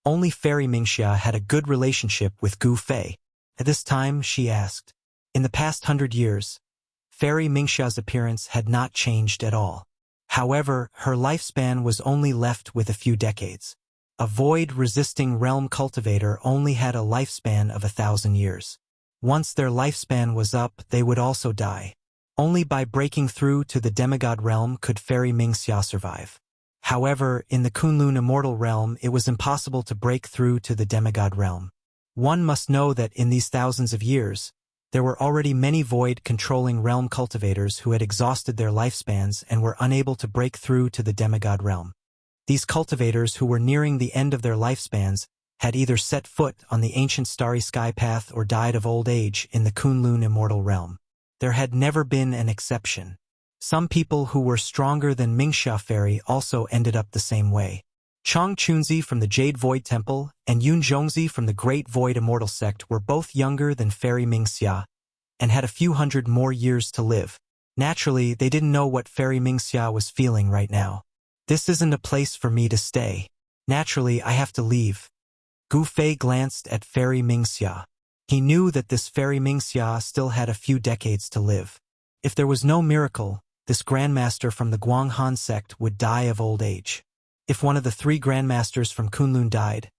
Speaker 1: only Fairy Mingxia had a good relationship with Gu Fei. At this time, she asked. In the past 100 years, Fairy Mingxia's appearance had not changed at all. However, her lifespan was only left with a few decades. A void-resisting realm cultivator only had a lifespan of 1,000 years. Once their lifespan was up, they would also die. Only by breaking through to the demigod realm could Fairy Mingxia survive. However, in the Kunlun Immortal realm, it was impossible to break through to the demigod realm. One must know that in these thousands of years, there were already many void-controlling realm cultivators who had exhausted their lifespans and were unable to break through to the demigod realm. These cultivators who were nearing the end of their lifespans had either set foot on the ancient starry sky path or died of old age in the Kunlun Immortal realm. There had never been an exception. Some people who were stronger than Mingxia Fairy also ended up the same way. Chang Chunzi from the Jade Void Temple and Yun Zhongzi from the Great Void Immortal Sect were both younger than Fairy Mingxia and had a few hundred more years to live. Naturally, they didn't know what Fairy Mingxia was feeling right now. This isn't a place for me to stay. Naturally, I have to leave. Gu Fei glanced at Fairy Mingxia. He knew that this Fairy Mingxia still had a few decades to live. If there was no miracle, this Grandmaster from the Guanghan sect would die of old age. If one of the 3 Grandmasters from Kunlun died,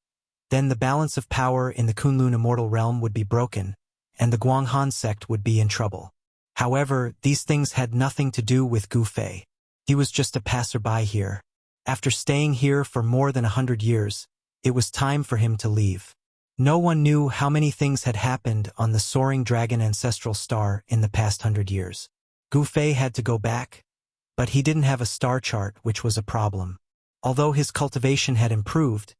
Speaker 1: then the balance of power in the Kunlun Immortal realm would be broken, and the Guanghan sect would be in trouble. However, these things had nothing to do with Gu Fei. He was just a passerby here. After staying here for more than 100 years, it was time for him to leave. No one knew how many things had happened on the Soaring Dragon Ancestral Star in the past 100 years. Gu Fei had to go back, but he didn't have a star chart, which was a problem. Although his cultivation had improved,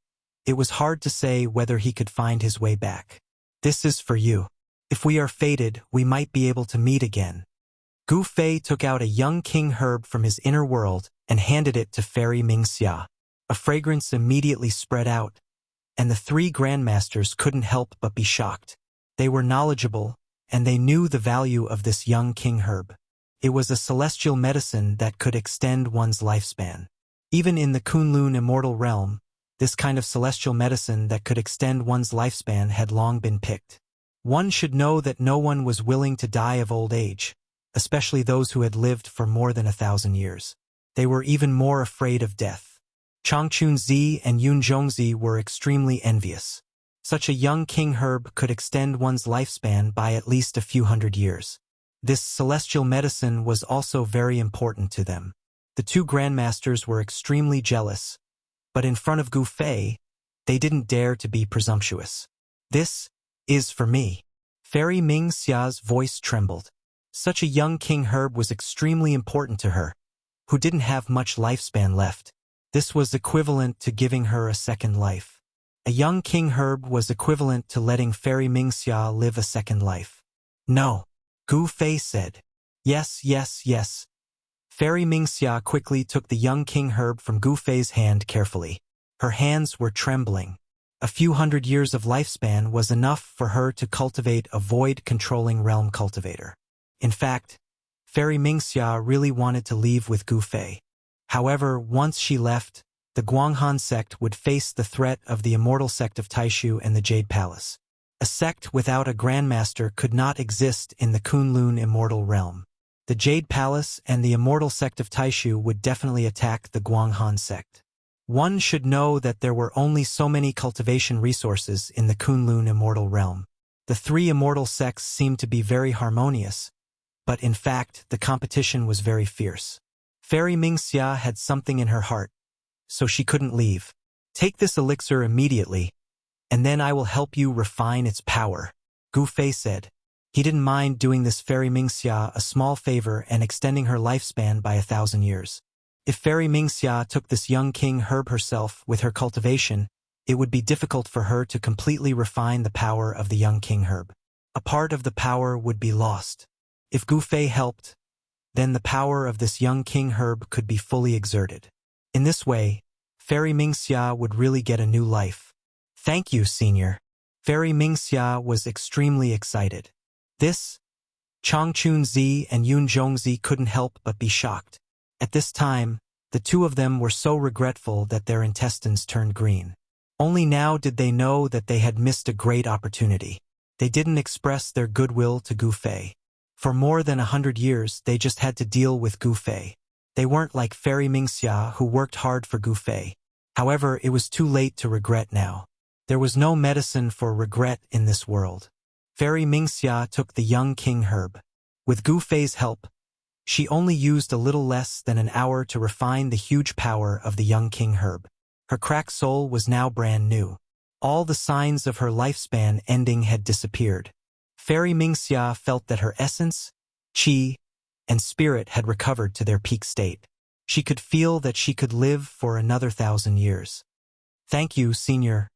Speaker 1: it was hard to say whether he could find his way back. This is for you. If we are fated, we might be able to meet again. Gu Fei took out a young king herb from his inner world and handed it to Fairy Mingxia. A fragrance immediately spread out, and the 3 Grandmasters couldn't help but be shocked. They were knowledgeable, and they knew the value of this young king herb. It was a celestial medicine that could extend one's lifespan. Even in the Kunlun Immortal realm, this kind of celestial medicine that could extend one's lifespan had long been picked. One should know that no one was willing to die of old age, especially those who had lived for more than 1,000 years. They were even more afraid of death. Chang Chunzi and Yun Zhongzi were extremely envious. Such a young king herb could extend one's lifespan by at least a few hundred years. This celestial medicine was also very important to them. The 2 Grandmasters were extremely jealous, but in front of Gu Fei, they didn't dare to be presumptuous. This is for me. Fairy Mingxia's voice trembled. Such a young king herb was extremely important to her, who didn't have much lifespan left. This was equivalent to giving her a second life. A young king herb was equivalent to letting Fairy Mingxia live a second life. No, Gu Fei said. Yes, yes, yes. Fairy Mingxia quickly took the young king herb from Gu Fei's hand carefully. Her hands were trembling. A few hundred years of lifespan was enough for her to cultivate a void-controlling realm cultivator. In fact, Fairy Mingxia really wanted to leave with Gu Fei. However, once she left, the Guanghan sect would face the threat of the Immortal sect of Taishu and the Jade Palace. A sect without a grandmaster could not exist in the Kunlun Immortal realm. The Jade Palace and the Immortal sect of Taishu would definitely attack the Guanghan sect. One should know that there were only so many cultivation resources in the Kunlun Immortal realm. The three immortal sects seemed to be very harmonious, but in fact the competition was very fierce. Fairy Mingxia had something in her heart, so she couldn't leave. Take this elixir immediately, and then I will help you refine its power, Gu Fei said. He didn't mind doing this Fairy Mingxia a small favor and extending her lifespan by 1,000 years. If Fairy Mingxia took this young king herb herself with her cultivation, it would be difficult for her to completely refine the power of the young king herb. A part of the power would be lost. If Gu Fei helped, then the power of this young king herb could be fully exerted. In this way, Fairy Mingxia would really get a new life. Thank you, Senior. Fairy Mingxia was extremely excited. This, Changchun Zi and Yun Zhongzi couldn't help but be shocked. At this time, the two of them were so regretful that their intestines turned green. Only now did they know that they had missed a great opportunity. They didn't express their goodwill to Gu Fei. For more than 100 years, they just had to deal with Gu Fei. They weren't like Fairy Mingxia, who worked hard for Gu Fei. However, it was too late to regret now. There was no medicine for regret in this world. Fairy Mingxia took the young king herb. With Gu Fei's help, she only used a little less than an hour to refine the huge power of the young king herb. Her cracked soul was now brand new. All the signs of her lifespan ending had disappeared. Fairy Mingxia felt that her essence, qi, and spirit had recovered to their peak state. She could feel that she could live for another 1,000 years. Thank you, Senior.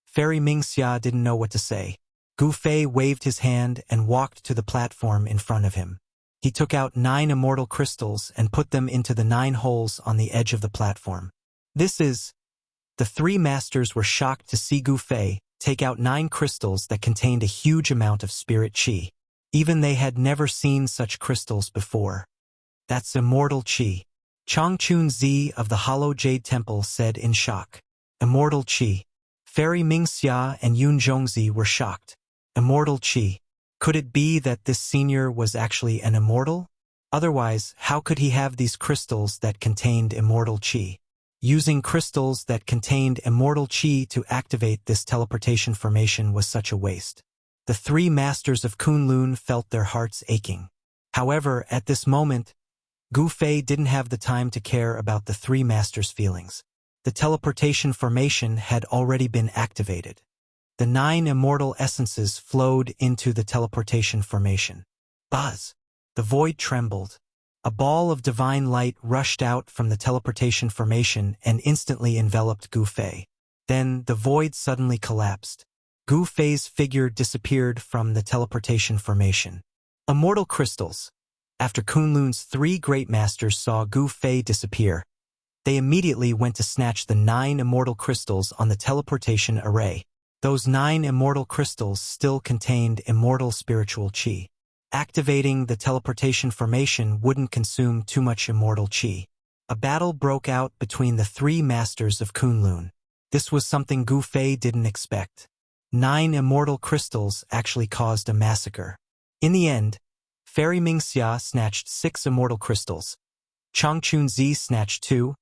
Speaker 1: Fairy Mingxia didn't know what to say. Gu Fei waved his hand and walked to the platform in front of him. He took out 9 immortal crystals and put them into the 9 holes on the edge of the platform. The 3 masters were shocked to see Gu Fei take out 9 crystals that contained a huge amount of spirit qi. Even they had never seen such crystals before. That's immortal qi. Changchun Zi of the Hollow Jade Temple said in shock. Immortal qi. Fairy Mingxia and Yun Zhongzi were shocked. Immortal qi. Could it be that this senior was actually an immortal? Otherwise, how could he have these crystals that contained immortal qi? Using crystals that contained immortal qi to activate this teleportation formation was such a waste. The 3 masters of Kunlun felt their hearts aching. However, at this moment, Gu Fei didn't have the time to care about the 3 masters' feelings. The teleportation formation had already been activated. The 9 immortal essences flowed into the teleportation formation. Buzz! The void trembled. A ball of divine light rushed out from the teleportation formation and instantly enveloped Gu Fei. Then the void suddenly collapsed. Gu Fei's figure disappeared from the teleportation formation. Immortal crystals. After Kunlun's 3 great masters saw Gu Fei disappear, they immediately went to snatch the 9 immortal crystals on the teleportation array. Those 9 immortal crystals still contained immortal spiritual qi. Activating the teleportation formation wouldn't consume too much immortal qi. A battle broke out between the 3 masters of Kunlun. This was something Gu Fei didn't expect. 9 immortal crystals actually caused a massacre. In the end, Fairy Mingxia snatched 6 immortal crystals. Changchun Zi snatched 2,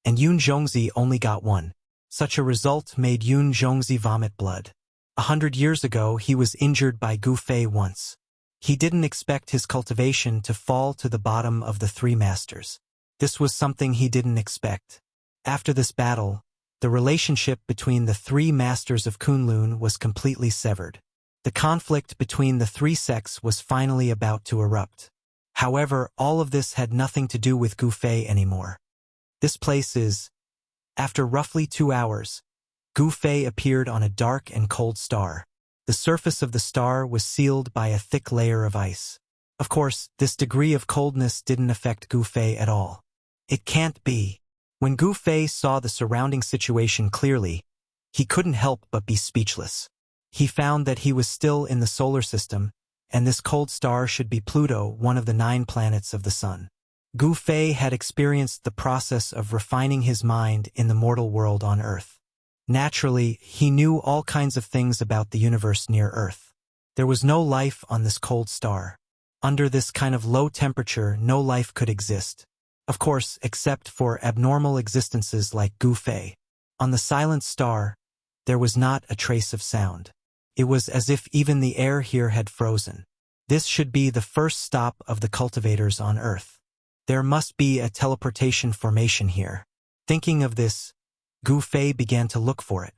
Speaker 1: and Yun Zhongzi only got 1. Such a result made Yun Zhongzi vomit blood. 100 years ago, he was injured by Gu Fei once. He didn't expect his cultivation to fall to the bottom of the 3 masters. This was something he didn't expect. After this battle, the relationship between the 3 masters of Kunlun was completely severed. The conflict between the three sects was finally about to erupt. However, all of this had nothing to do with Gu Fei anymore. This place is... After roughly 2 hours, Gu Fei appeared on a dark and cold star. The surface of the star was sealed by a thick layer of ice. Of course, this degree of coldness didn't affect Gu Fei at all. It can't be. When Gu Fei saw the surrounding situation clearly, he couldn't help but be speechless. He found that he was still in the solar system, and this cold star should be Pluto, one of the 9 planets of the Sun. Gu Fei had experienced the process of refining his mind in the mortal world on Earth. Naturally, he knew all kinds of things about the universe near Earth. There was no life on this cold star. Under this kind of low temperature, no life could exist. Of course, except for abnormal existences like Gu Fei. On the silent star, there was not a trace of sound. It was as if even the air here had frozen. This should be the first stop of the cultivators on Earth. There must be a teleportation formation here. Thinking of this, Gu Fei began to look for it.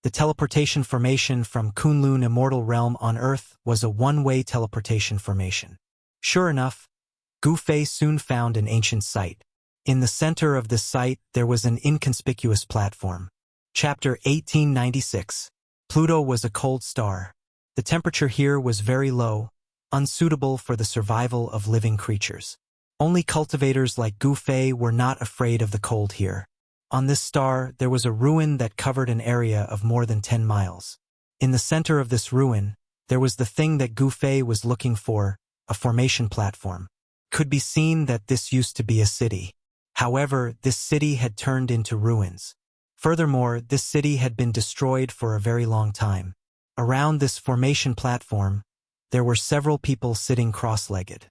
Speaker 1: The teleportation formation from Kunlun Immortal Realm on Earth was a one-way teleportation formation. Sure enough, Gu Fei soon found an ancient site. In the center of this site, there was an inconspicuous platform. Chapter 1896. Pluto was a cold star. The temperature here was very low, unsuitable for the survival of living creatures. Only cultivators like Gu Fei were not afraid of the cold here. On this star, there was a ruin that covered an area of more than 10 miles. In the center of this ruin, there was the thing that Gu Fei was looking for, a formation platform. Could be seen that this used to be a city. However, this city had turned into ruins. Furthermore, this city had been destroyed for a very long time. Around this formation platform, there were several people sitting cross-legged.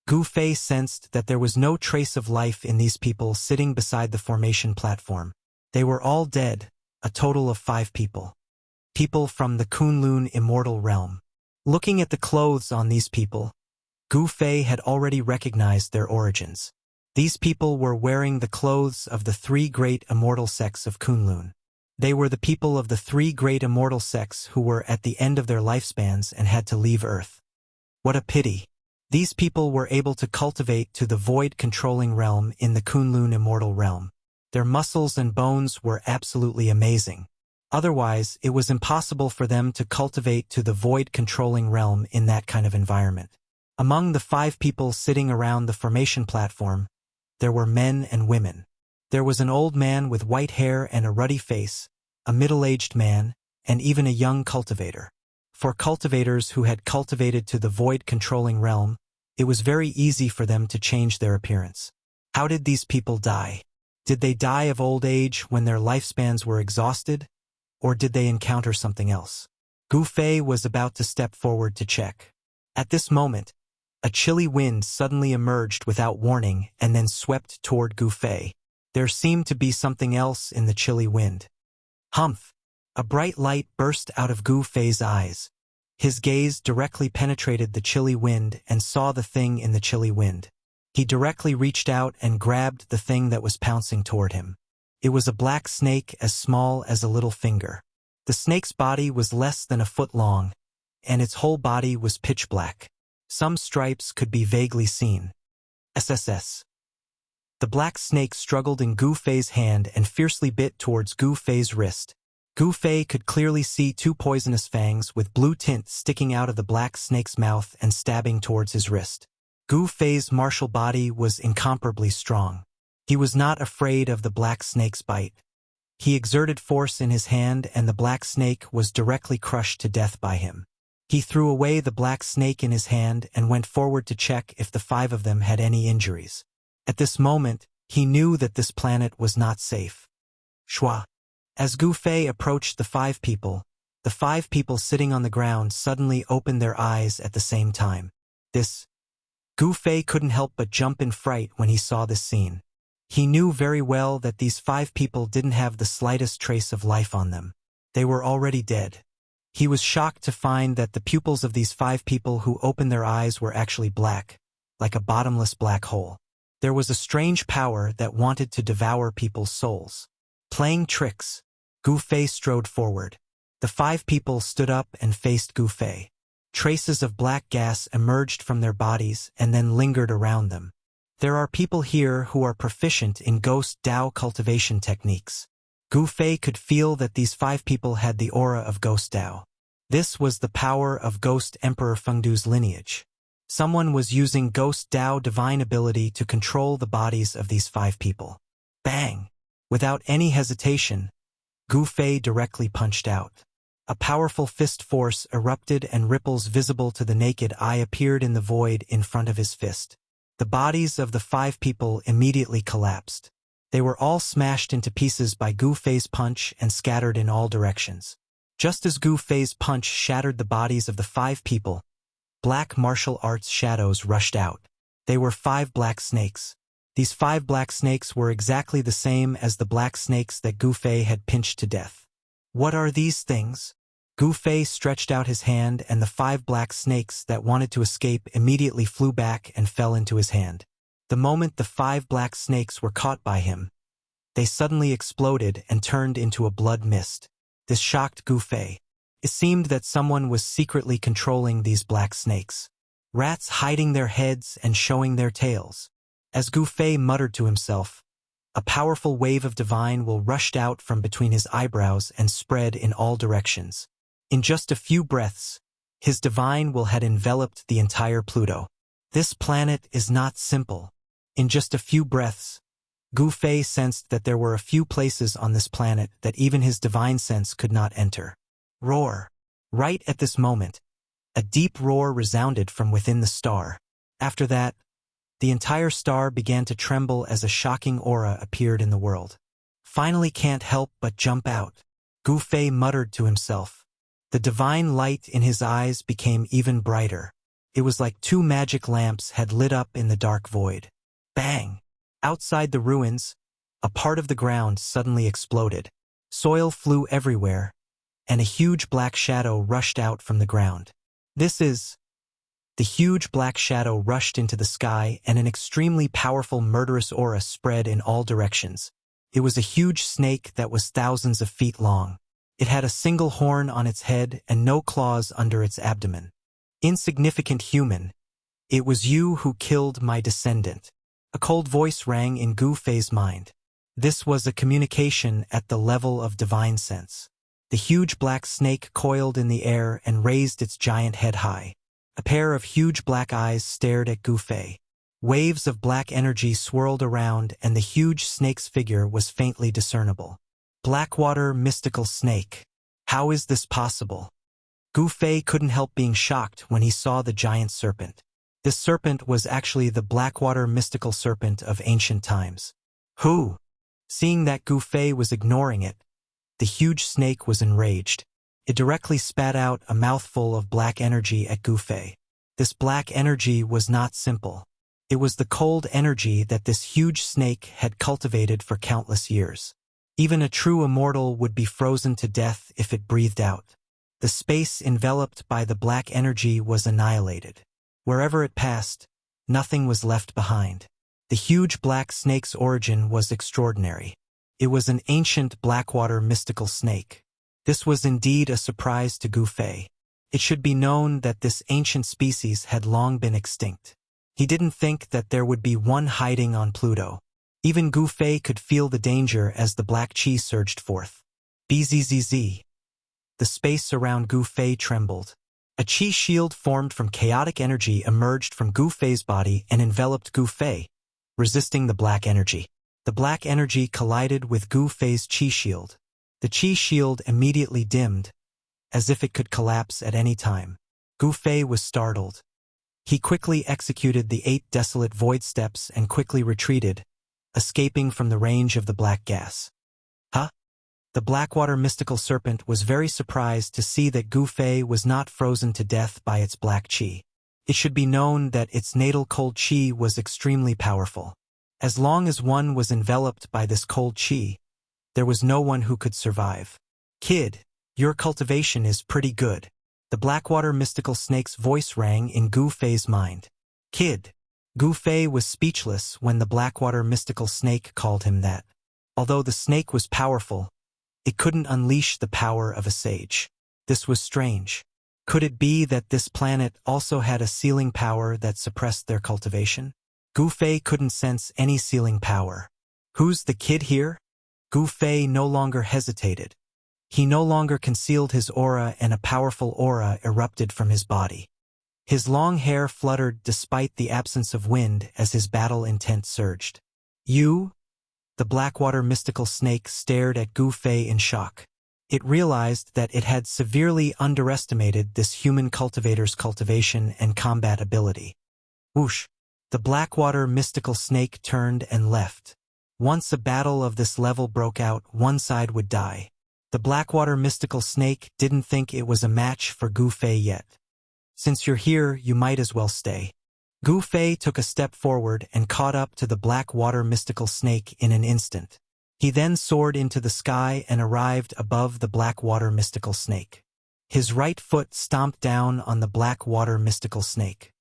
Speaker 1: Gu Fei sensed that there was no trace of life in these people sitting beside the formation platform. They were all dead, a total of 5 people. People from the Kunlun Immortal Realm. Looking at the clothes on these people, Gu Fei had already recognized their origins. These people were wearing the clothes of the 3 great immortal sects of Kunlun. They were the people of the 3 great immortal sects who were at the end of their lifespans and had to leave Earth. What a pity. These people were able to cultivate to the void-controlling realm in the Kunlun Immortal Realm. Their muscles and bones were absolutely amazing. Otherwise, it was impossible for them to cultivate to the void-controlling realm in that kind of environment. Among the 5 people sitting around the formation platform, there were men and women. There was an old man with white hair and a ruddy face, a middle-aged man, and even a young cultivator. For cultivators who had cultivated to the void-controlling realm, it was very easy for them to change their appearance. How did these people die? Did they die of old age when their lifespans were exhausted? Or did they encounter something else? Gu Fei was about to step forward to check. At this moment, a chilly wind suddenly emerged without warning and then swept toward Gu Fei. There seemed to be something else in the chilly wind. Humph! A bright light burst out of Gu Fei's eyes. His gaze directly penetrated the chilly wind and saw the thing in the chilly wind. He directly reached out and grabbed the thing that was pouncing toward him. It was a black snake as small as a little finger. The snake's body was less than a foot long, and its whole body was pitch black. Some stripes could be vaguely seen. SSS. The black snake struggled in Gu Fei's hand and fiercely bit towards Gu Fei's wrist. Gu Fei could clearly see 2 poisonous fangs with blue tint sticking out of the black snake's mouth and stabbing towards his wrist. Gu Fei's martial body was incomparably strong. He was not afraid of the black snake's bite. He exerted force in his hand and the black snake was directly crushed to death by him. He threw away the black snake in his hand and went forward to check if the 5 of them had any injuries. At this moment, he knew that this planet was not safe. Shua. As Gu Fei approached the 5 people sitting on the ground suddenly opened their eyes at the same time. Gu Fei couldn't help but jump in fright when he saw this scene. He knew very well that these 5 people didn't have the slightest trace of life on them. They were already dead. He was shocked to find that the pupils of these 5 people who opened their eyes were actually black, like a bottomless black hole. There was a strange power that wanted to devour people's souls. Playing tricks, Gu Fei strode forward. The 5 people stood up and faced Gu Fei. Traces of black gas emerged from their bodies and then lingered around them. There are people here who are proficient in ghost Dao cultivation techniques. Gu Fei could feel that these 5 people had the aura of ghost Dao. This was the power of Ghost Emperor Fengdu's lineage. Someone was using ghost Dao divine ability to control the bodies of these 5 people. Bang! Without any hesitation, Gu Fei directly punched out. A powerful fist force erupted and ripples visible to the naked eye appeared in the void in front of his fist. The bodies of the 5 people immediately collapsed. They were all smashed into pieces by Gu Fei's punch and scattered in all directions. Just as Gu Fei's punch shattered the bodies of the 5 people, black martial arts shadows rushed out. They were 5 black snakes. These 5 black snakes were exactly the same as the black snakes that Gu Fei had pinched to death. What are these things? Gu Fei stretched out his hand and the 5 black snakes that wanted to escape immediately flew back and fell into his hand. The moment the 5 black snakes were caught by him, they suddenly exploded and turned into a blood mist. This shocked Gu Fei. It seemed that someone was secretly controlling these black snakes. Rats hiding their heads and showing their tails. As Gu Fei muttered to himself, a powerful wave of divine will rushed out from between his eyebrows and spread in all directions. In just a few breaths, his divine will had enveloped the entire Pluto. This planet is not simple. In just a few breaths, Gu Fei sensed that there were a few places on this planet that even his divine sense could not enter. Roar! Right at this moment, a deep roar resounded from within the star. After that, the entire star began to tremble as a shocking aura appeared in the world. Finally can't help but jump out. Gu Fei muttered to himself. The divine light in his eyes became even brighter. It was like 2 magic lamps had lit up in the dark void. Bang! Outside the ruins, a part of the ground suddenly exploded. Soil flew everywhere, and a huge black shadow rushed out from the ground. The huge black shadow rushed into the sky and an extremely powerful murderous aura spread in all directions. It was a huge snake that was thousands of feet long. It had a single horn on its head and no claws under its abdomen. Insignificant human, it was you who killed my descendant. A cold voice rang in Gu Fei's mind. This was a communication at the level of divine sense. The huge black snake coiled in the air and raised its giant head high. A pair of huge black eyes stared at Gu Fei. Waves of black energy swirled around and the huge snake's figure was faintly discernible. Blackwater mystical snake. How is this possible? Gu Fei couldn't help being shocked when he saw the giant serpent. This serpent was actually the Blackwater mystical serpent of ancient times. Who? Seeing that Gu Fei was ignoring it, the huge snake was enraged. It directly spat out a mouthful of black energy at Gu Fei. This black energy was not simple. It was the cold energy that this huge snake had cultivated for countless years. Even a true immortal would be frozen to death if it breathed out. The space enveloped by the black energy was annihilated. Wherever it passed, nothing was left behind. The huge black snake's origin was extraordinary. It was an ancient Blackwater mystical snake. This was indeed a surprise to Gu Fei. It should be known that this ancient species had long been extinct. He didn't think that there would be one hiding on Pluto. Even Gu Fei could feel the danger as the black chi surged forth. Bzzz. The space around Gu Fei trembled. A chi shield formed from chaotic energy emerged from Gu Fei's body and enveloped Gu Fei, resisting the black energy. The black energy collided with Gu Fei's chi shield. The chi shield immediately dimmed, as if it could collapse at any time. Gu Fei was startled. He quickly executed the 8 desolate void steps and quickly retreated, escaping from the range of the black gas. Huh? The Blackwater mystical serpent was very surprised to see that Gu Fei was not frozen to death by its black chi. It should be known that its natal cold chi was extremely powerful. As long as one was enveloped by this cold chi, there was no one who could survive. Kid, your cultivation is pretty good. The Blackwater mystical snake's voice rang in Gu Fei's mind. Kid. Gu Fei was speechless when the Blackwater mystical snake called him that. Although the snake was powerful, It couldn't unleash the power of a sage. This was strange. Could it be that this planet also had a sealing power that suppressed their cultivation? Gu Fei couldn't sense any sealing power. Who's the kid here? Gu Fei no longer hesitated. He no longer concealed his aura, and a powerful aura erupted from his body. His long hair fluttered despite the absence of wind as his battle intent surged. You? The Blackwater mystical snake stared at Gu Fei in shock. It realized that it had severely underestimated this human cultivator's cultivation and combat ability. Whoosh! The Blackwater mystical snake turned and left. Once a battle of this level broke out, one side would die. The Blackwater mystical snake didn't think it was a match for Gu Fei yet. Since you're here, you might as well stay. Gu Fei took a step forward and caught up to the Blackwater mystical snake in an instant. He then soared into the sky and arrived above the Blackwater mystical snake. His right foot stomped down on the Blackwater mystical snake.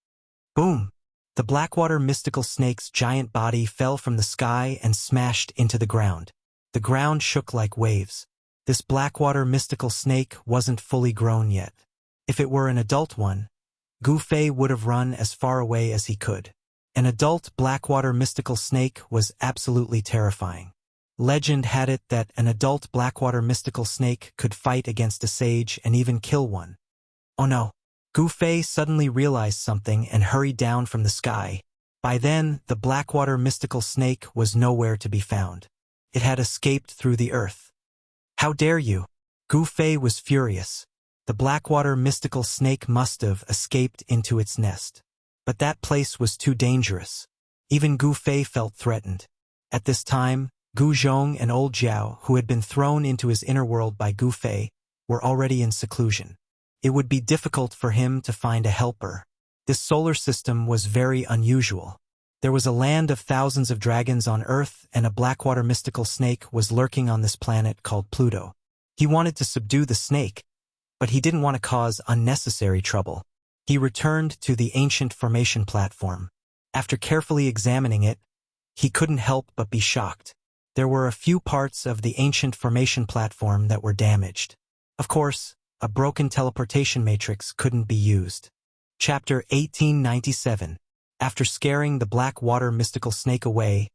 Speaker 1: Boom! The Blackwater mystical snake's giant body fell from the sky and smashed into the ground. The ground shook like waves. This Blackwater mystical snake wasn't fully grown yet. If it were an adult one, Gu Fei would have run as far away as he could. An adult Blackwater mystical snake was absolutely terrifying. Legend had it that an adult Blackwater mystical snake could fight against a sage and even kill one. Oh no! Gu Fei suddenly realized something and hurried down from the sky. By then, the Blackwater mystical snake was nowhere to be found. It had escaped through the earth. How dare you! Gu Fei was furious. The Blackwater mystical snake must have escaped into its nest. But that place was too dangerous. Even Gu Fei felt threatened. At this time, Gu Zhong and Old Jiao, who had been thrown into his inner world by Gu Fei, were already in seclusion. It would be difficult for him to find a helper. This solar system was very unusual. There was a land of thousands of dragons on Earth, and a Blackwater mystical snake was lurking on this planet called Pluto. He wanted to subdue the snake, but he didn't want to cause unnecessary trouble. He returned to the ancient formation platform. After carefully examining it, he couldn't help but be shocked. There were a few parts of the ancient formation platform that were damaged. Of course, a broken teleportation matrix couldn't be used. Chapter 1897. After scaring the Blackwater mystical snake away,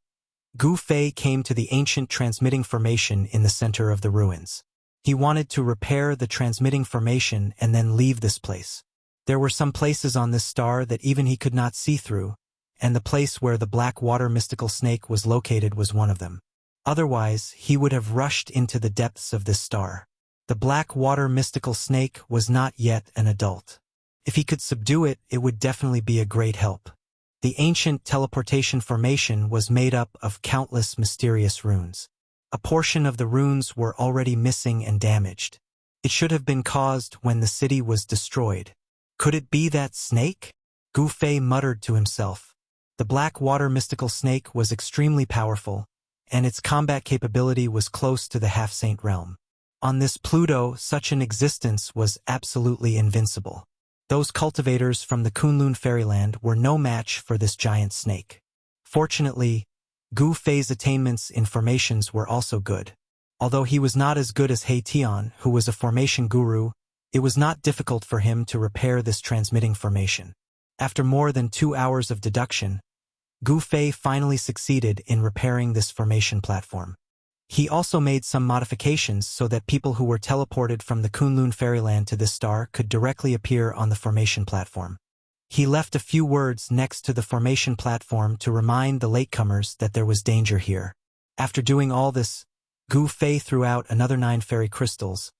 Speaker 1: Gu Fei came to the ancient transmitting formation in the center of the ruins. He wanted to repair the transmitting formation and then leave this place. There were some places on this star that even he could not see through, and the place where the Blackwater mystical snake was located was one of them. Otherwise, he would have rushed into the depths of this star. The Blackwater mystical snake was not yet an adult. If he could subdue it, it would definitely be a great help. The ancient teleportation formation was made up of countless mysterious runes. A portion of the runes were already missing and damaged. It should have been caused when the city was destroyed. Could it be that snake? Gu Fei muttered to himself. The Blackwater mystical snake was extremely powerful, and its combat capability was close to the half-saint realm. On this Pluto, such an existence was absolutely invincible. Those cultivators from the Kunlun fairyland were no match for this giant snake. Fortunately, Gu Fei's attainments in formations were also good. Although he was not as good as He Tian, who was a formation guru, it was not difficult for him to repair this transmitting formation. After more than 2 hours of deduction, Gu Fei finally succeeded in repairing this formation platform. He also made some modifications so that people who were teleported from the Kunlun fairyland to this star could directly appear on the formation platform. He left a few words next to the formation platform to remind the latecomers that there was danger here. After doing all this, Gu Fei threw out another 9 fairy crystals,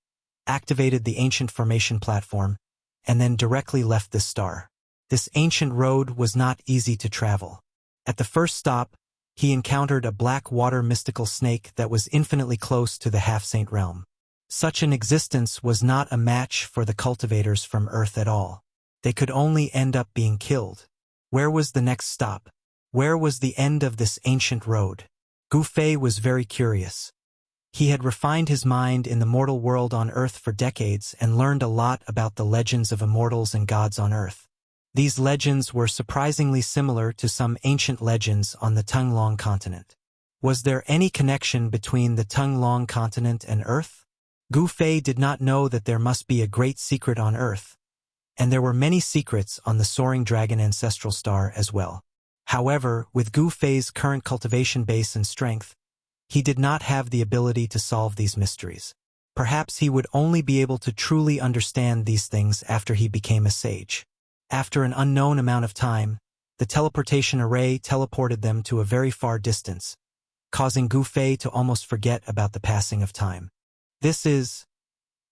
Speaker 1: activated the ancient formation platform, and then directly left this star. This ancient road was not easy to travel. At the first stop, he encountered a Blackwater mystical snake that was infinitely close to the half-saint realm. Such an existence was not a match for the cultivators from Earth at all. They could only end up being killed. Where was the next stop? Where was the end of this ancient road? Gu Fei was very curious. He had refined his mind in the mortal world on Earth for decades and learned a lot about the legends of immortals and gods on Earth. These legends were surprisingly similar to some ancient legends on the Tunglong continent. Was there any connection between the Tung-Long continent and Earth? Gu Fei did not know that there must be a great secret on Earth, and there were many secrets on the Soaring Dragon ancestral star as well. However, with Gu Fei's current cultivation base and strength, he did not have the ability to solve these mysteries. Perhaps he would only be able to truly understand these things after he became a sage. After an unknown amount of time, the teleportation array teleported them to a very far distance, causing Gu Fei to almost forget about the passing of time.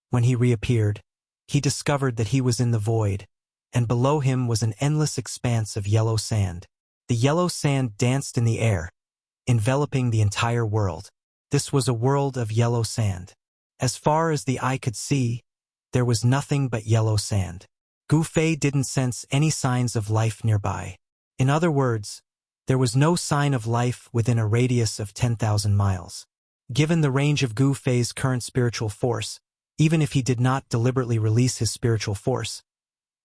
Speaker 1: When he reappeared, he discovered that he was in the void, and below him was an endless expanse of yellow sand. The yellow sand danced in the air, enveloping the entire world. This was a world of yellow sand. As far as the eye could see, there was nothing but yellow sand. Gu Fei didn't sense any signs of life nearby. In other words, there was no sign of life within a radius of 10,000 miles. Given the range of Gu Fei's current spiritual force, even if he did not deliberately release his spiritual force,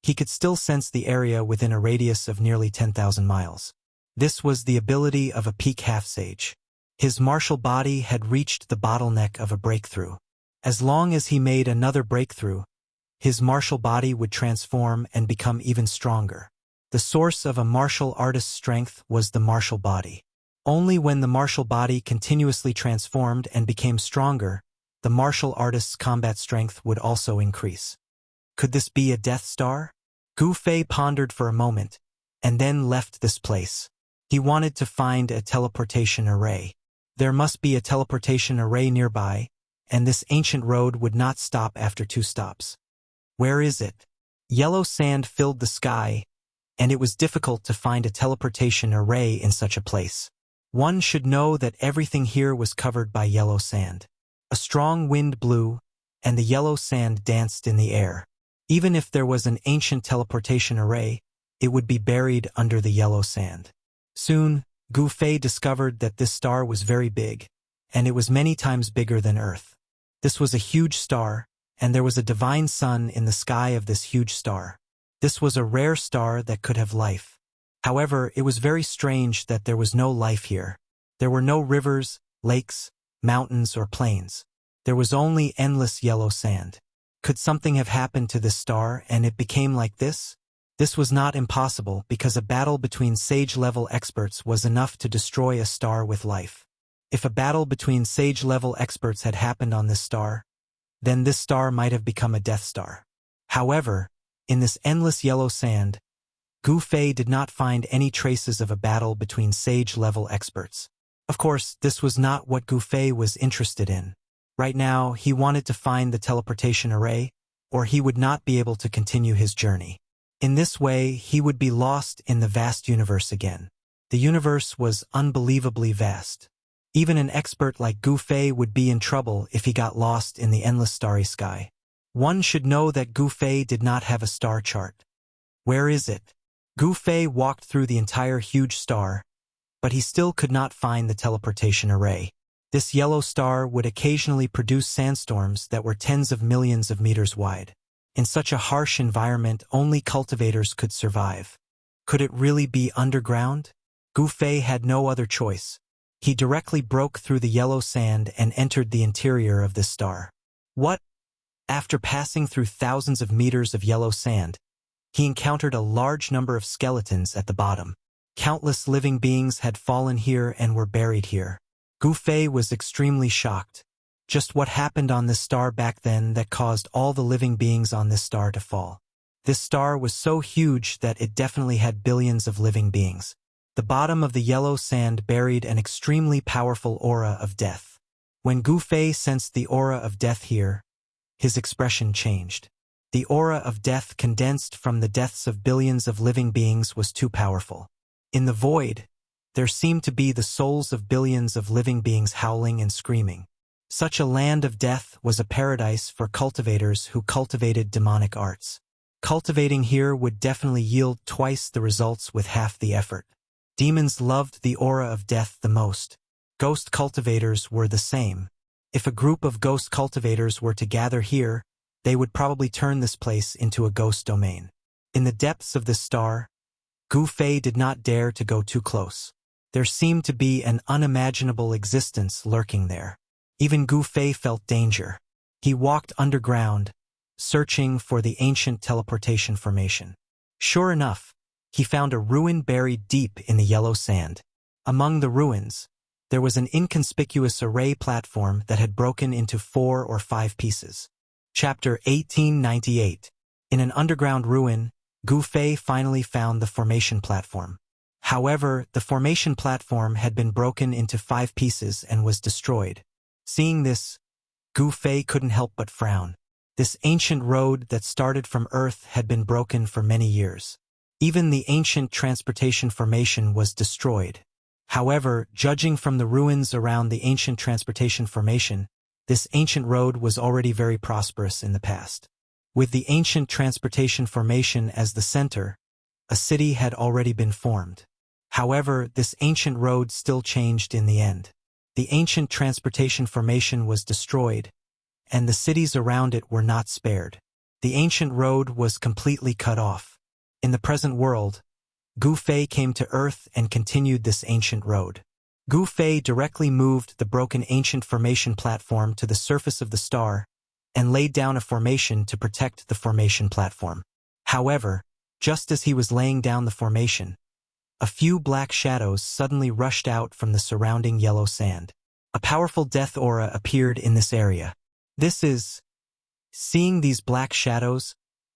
Speaker 1: he could still sense the area within a radius of nearly 10,000 miles. This was the ability of a peak half-sage. His martial body had reached the bottleneck of a breakthrough. As long as he made another breakthrough, his martial body would transform and become even stronger. The source of a martial artist's strength was the martial body. Only when the martial body continuously transformed and became stronger, the martial artist's combat strength would also increase. Could this be a Death Star? Gu Fei pondered for a moment, and then left this place. He wanted to find a teleportation array. There must be a teleportation array nearby, and this ancient road would not stop after 2 stops. Where is it? Yellow sand filled the sky, and it was difficult to find a teleportation array in such a place. One should know that everything here was covered by yellow sand. A strong wind blew, and the yellow sand danced in the air. Even if there was an ancient teleportation array, it would be buried under the yellow sand. Soon, Gu Fei discovered that this star was very big, and it was many times bigger than Earth. This was a huge star, and there was a divine sun in the sky of this huge star. This was a rare star that could have life. However, it was very strange that there was no life here. There were no rivers, lakes, mountains, or plains. There was only endless yellow sand. Could something have happened to this star and it became like this? This was not impossible because a battle between sage-level experts was enough to destroy a star with life. If a battle between sage-level experts had happened on this star, then this star might have become a Death Star. However, in this endless yellow sand, Gu Fei did not find any traces of a battle between sage-level experts. Of course, this was not what Gu Fei was interested in. Right now, he wanted to find the teleportation array, or he would not be able to continue his journey. In this way, he would be lost in the vast universe again. The universe was unbelievably vast. Even an expert like Gu Fei would be in trouble if he got lost in the endless starry sky. One should know that Gu Fei did not have a star chart. Where is it? Gu Fei walked through the entire huge star, but he still could not find the teleportation array. This yellow star would occasionally produce sandstorms that were tens of millions of meters wide. In such a harsh environment, only cultivators could survive. Could it really be underground? Gu Fei had no other choice. He directly broke through the yellow sand and entered the interior of this star. What? After passing through thousands of meters of yellow sand, he encountered a large number of skeletons at the bottom. Countless living beings had fallen here and were buried here. Gu Fei was extremely shocked. Just what happened on this star back then that caused all the living beings on this star to fall? This star was so huge that it definitely had billions of living beings. The bottom of the yellow sand buried an extremely powerful aura of death. When Gu Fei sensed the aura of death here, his expression changed. The aura of death condensed from the deaths of billions of living beings was too powerful. In the void, there seemed to be the souls of billions of living beings howling and screaming. Such a land of death was a paradise for cultivators who cultivated demonic arts. Cultivating here would definitely yield twice the results with half the effort. Demons loved the aura of death the most. Ghost cultivators were the same. If a group of ghost cultivators were to gather here, they would probably turn this place into a ghost domain. In the depths of this star, Gu Fei did not dare to go too close. There seemed to be an unimaginable existence lurking there. Even Gu Fei felt danger. He walked underground, searching for the ancient teleportation formation. Sure enough, he found a ruin buried deep in the yellow sand. Among the ruins, there was an inconspicuous array platform that had broken into 4 or 5 pieces. Chapter 1898. In an underground ruin, Gu Fei finally found the formation platform. However, the formation platform had been broken into 5 pieces and was destroyed. Seeing this, Gu Fei couldn't help but frown. This ancient road that started from Earth had been broken for many years. Even the ancient transportation formation was destroyed. However, judging from the ruins around the ancient transportation formation, this ancient road was already very prosperous in the past. With the ancient transportation formation as the center, a city had already been formed. However, this ancient road still changed in the end. The ancient transportation formation was destroyed, and the cities around it were not spared. The ancient road was completely cut off. In the present world, Gu Fei came to Earth and continued this ancient road. Gu Fei directly moved the broken ancient formation platform to the surface of the star and laid down a formation to protect the formation platform. However, just as he was laying down the formation, a few black shadows suddenly rushed out from the surrounding yellow sand. A powerful death aura appeared in this area. Seeing these black shadows,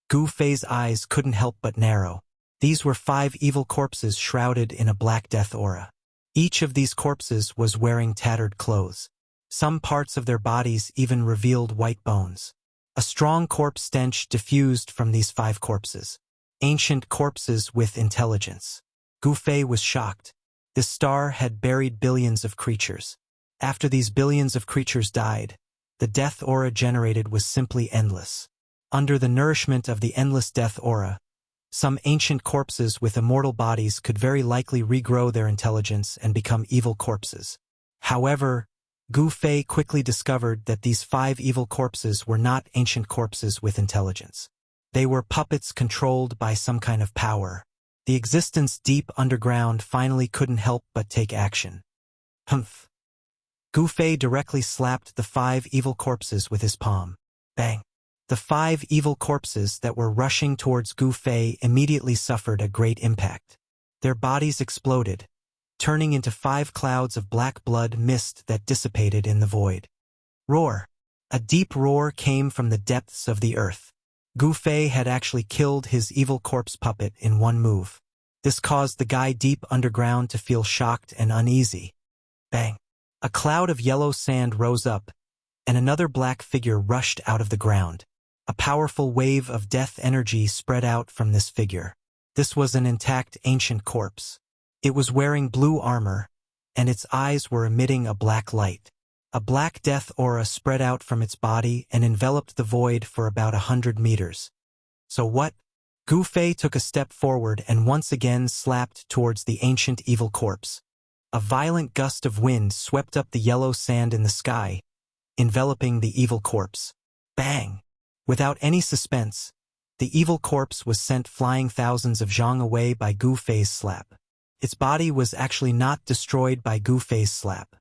Speaker 1: Gu Fei's eyes couldn't help but narrow. These were 5 evil corpses shrouded in a black death aura. Each of these corpses was wearing tattered clothes. Some parts of their bodies even revealed white bones. A strong corpse stench diffused from these 5 corpses. Ancient corpses with intelligence. Gu Fei was shocked. This star had buried billions of creatures. After these billions of creatures died, the death aura generated was simply endless. Under the nourishment of the endless death aura, some ancient corpses with immortal bodies could very likely regrow their intelligence and become evil corpses. However, Gu Fei quickly discovered that these 5 evil corpses were not ancient corpses with intelligence. They were puppets controlled by some kind of power. The existence deep underground finally couldn't help but take action. Humph. Gu Fei directly slapped the 5 evil corpses with his palm. Bang. The 5 evil corpses that were rushing towards Gu Fei immediately suffered a great impact. Their bodies exploded, turning into 5 clouds of black blood mist that dissipated in the void. Roar. A deep roar came from the depths of the earth. Gu Fei had actually killed his evil corpse puppet in one move. This caused the guy deep underground to feel shocked and uneasy. Bang. A cloud of yellow sand rose up, and another black figure rushed out of the ground. A powerful wave of death energy spread out from this figure. This was an intact ancient corpse. It was wearing blue armor, and its eyes were emitting a black light. A black death aura spread out from its body and enveloped the void for about 100 meters. So what? Gu Fei took a step forward and once again slapped towards the ancient evil corpse. A violent gust of wind swept up the yellow sand in the sky, enveloping the evil corpse. Bang! Without any suspense, the evil corpse was sent flying thousands of zhang away by Gu Fei's slap. Its body was actually not destroyed by Gu Fei's slap.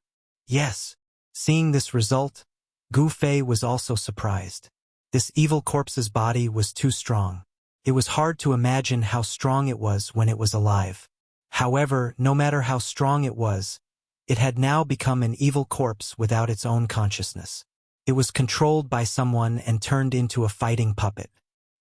Speaker 1: Yes, seeing this result, Gu Fei was also surprised. This evil corpse's body was too strong. It was hard to imagine how strong it was when it was alive. However, no matter how strong it was, it had now become an evil corpse without its own consciousness. It was controlled by someone and turned into a fighting puppet.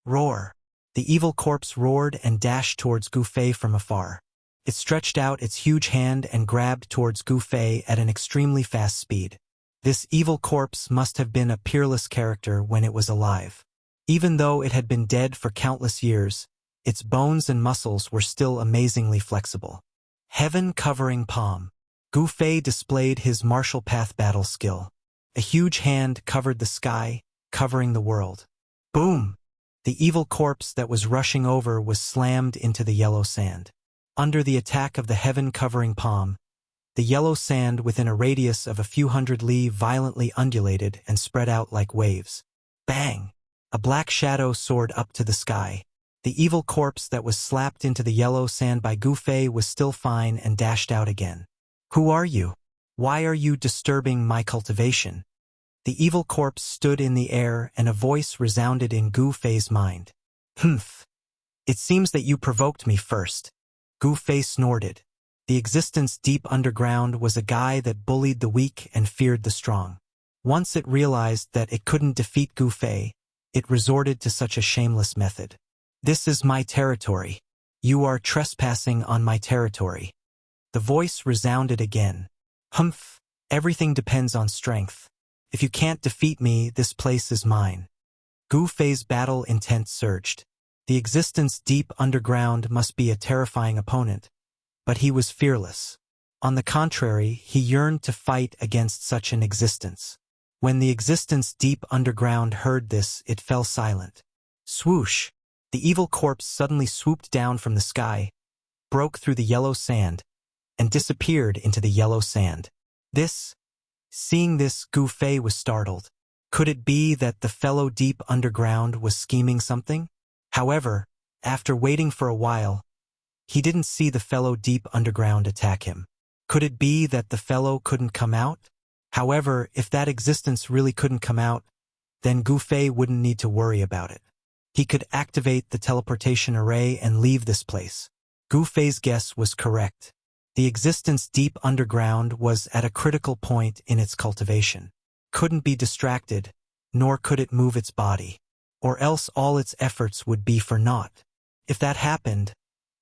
Speaker 1: Roar! The evil corpse roared and dashed towards Gu Fei from afar. It stretched out its huge hand and grabbed towards Gu Fei at an extremely fast speed. This evil corpse must have been a peerless character when it was alive. Even though it had been dead for countless years, its bones and muscles were still amazingly flexible. Heaven-covering palm. Gu Fei displayed his martial path battle skill. A huge hand covered the sky, covering the world. Boom! The evil corpse that was rushing over was slammed into the yellow sand. Under the attack of the heaven-covering palm, the yellow sand within a radius of a few hundred li violently undulated and spread out like waves. Bang! A black shadow soared up to the sky. The evil corpse that was slapped into the yellow sand by Gu Fei was still fine and dashed out again. "Who are you? Why are you disturbing my cultivation?" The evil corpse stood in the air and a voice resounded in Gu Fei's mind. "Humph. It seems that you provoked me first." Gu Fei snorted. The existence deep underground was a guy that bullied the weak and feared the strong. Once it realized that it couldn't defeat Gu Fei, it resorted to such a shameless method. "This is my territory. You are trespassing on my territory." The voice resounded again. "Humph. Everything depends on strength. If you can't defeat me, this place is mine." Gu Fei's battle intent surged. The existence deep underground must be a terrifying opponent, but he was fearless. On the contrary, he yearned to fight against such an existence. When the existence deep underground heard this, it fell silent. Swoosh! The evil corpse suddenly swooped down from the sky, broke through the yellow sand, and disappeared into the yellow sand. Seeing this, Gu Fei was startled. Could it be that the fellow deep underground was scheming something? However, after waiting for a while, he didn't see the fellow deep underground attack him. Could it be that the fellow couldn't come out? However, if that existence really couldn't come out, then Gu Fei wouldn't need to worry about it. He could activate the teleportation array and leave this place. Gu Fei's guess was correct. The existence deep underground was at a critical point in its cultivation. Couldn't be distracted, nor could it move its body. Or else all its efforts would be for naught. If that happened,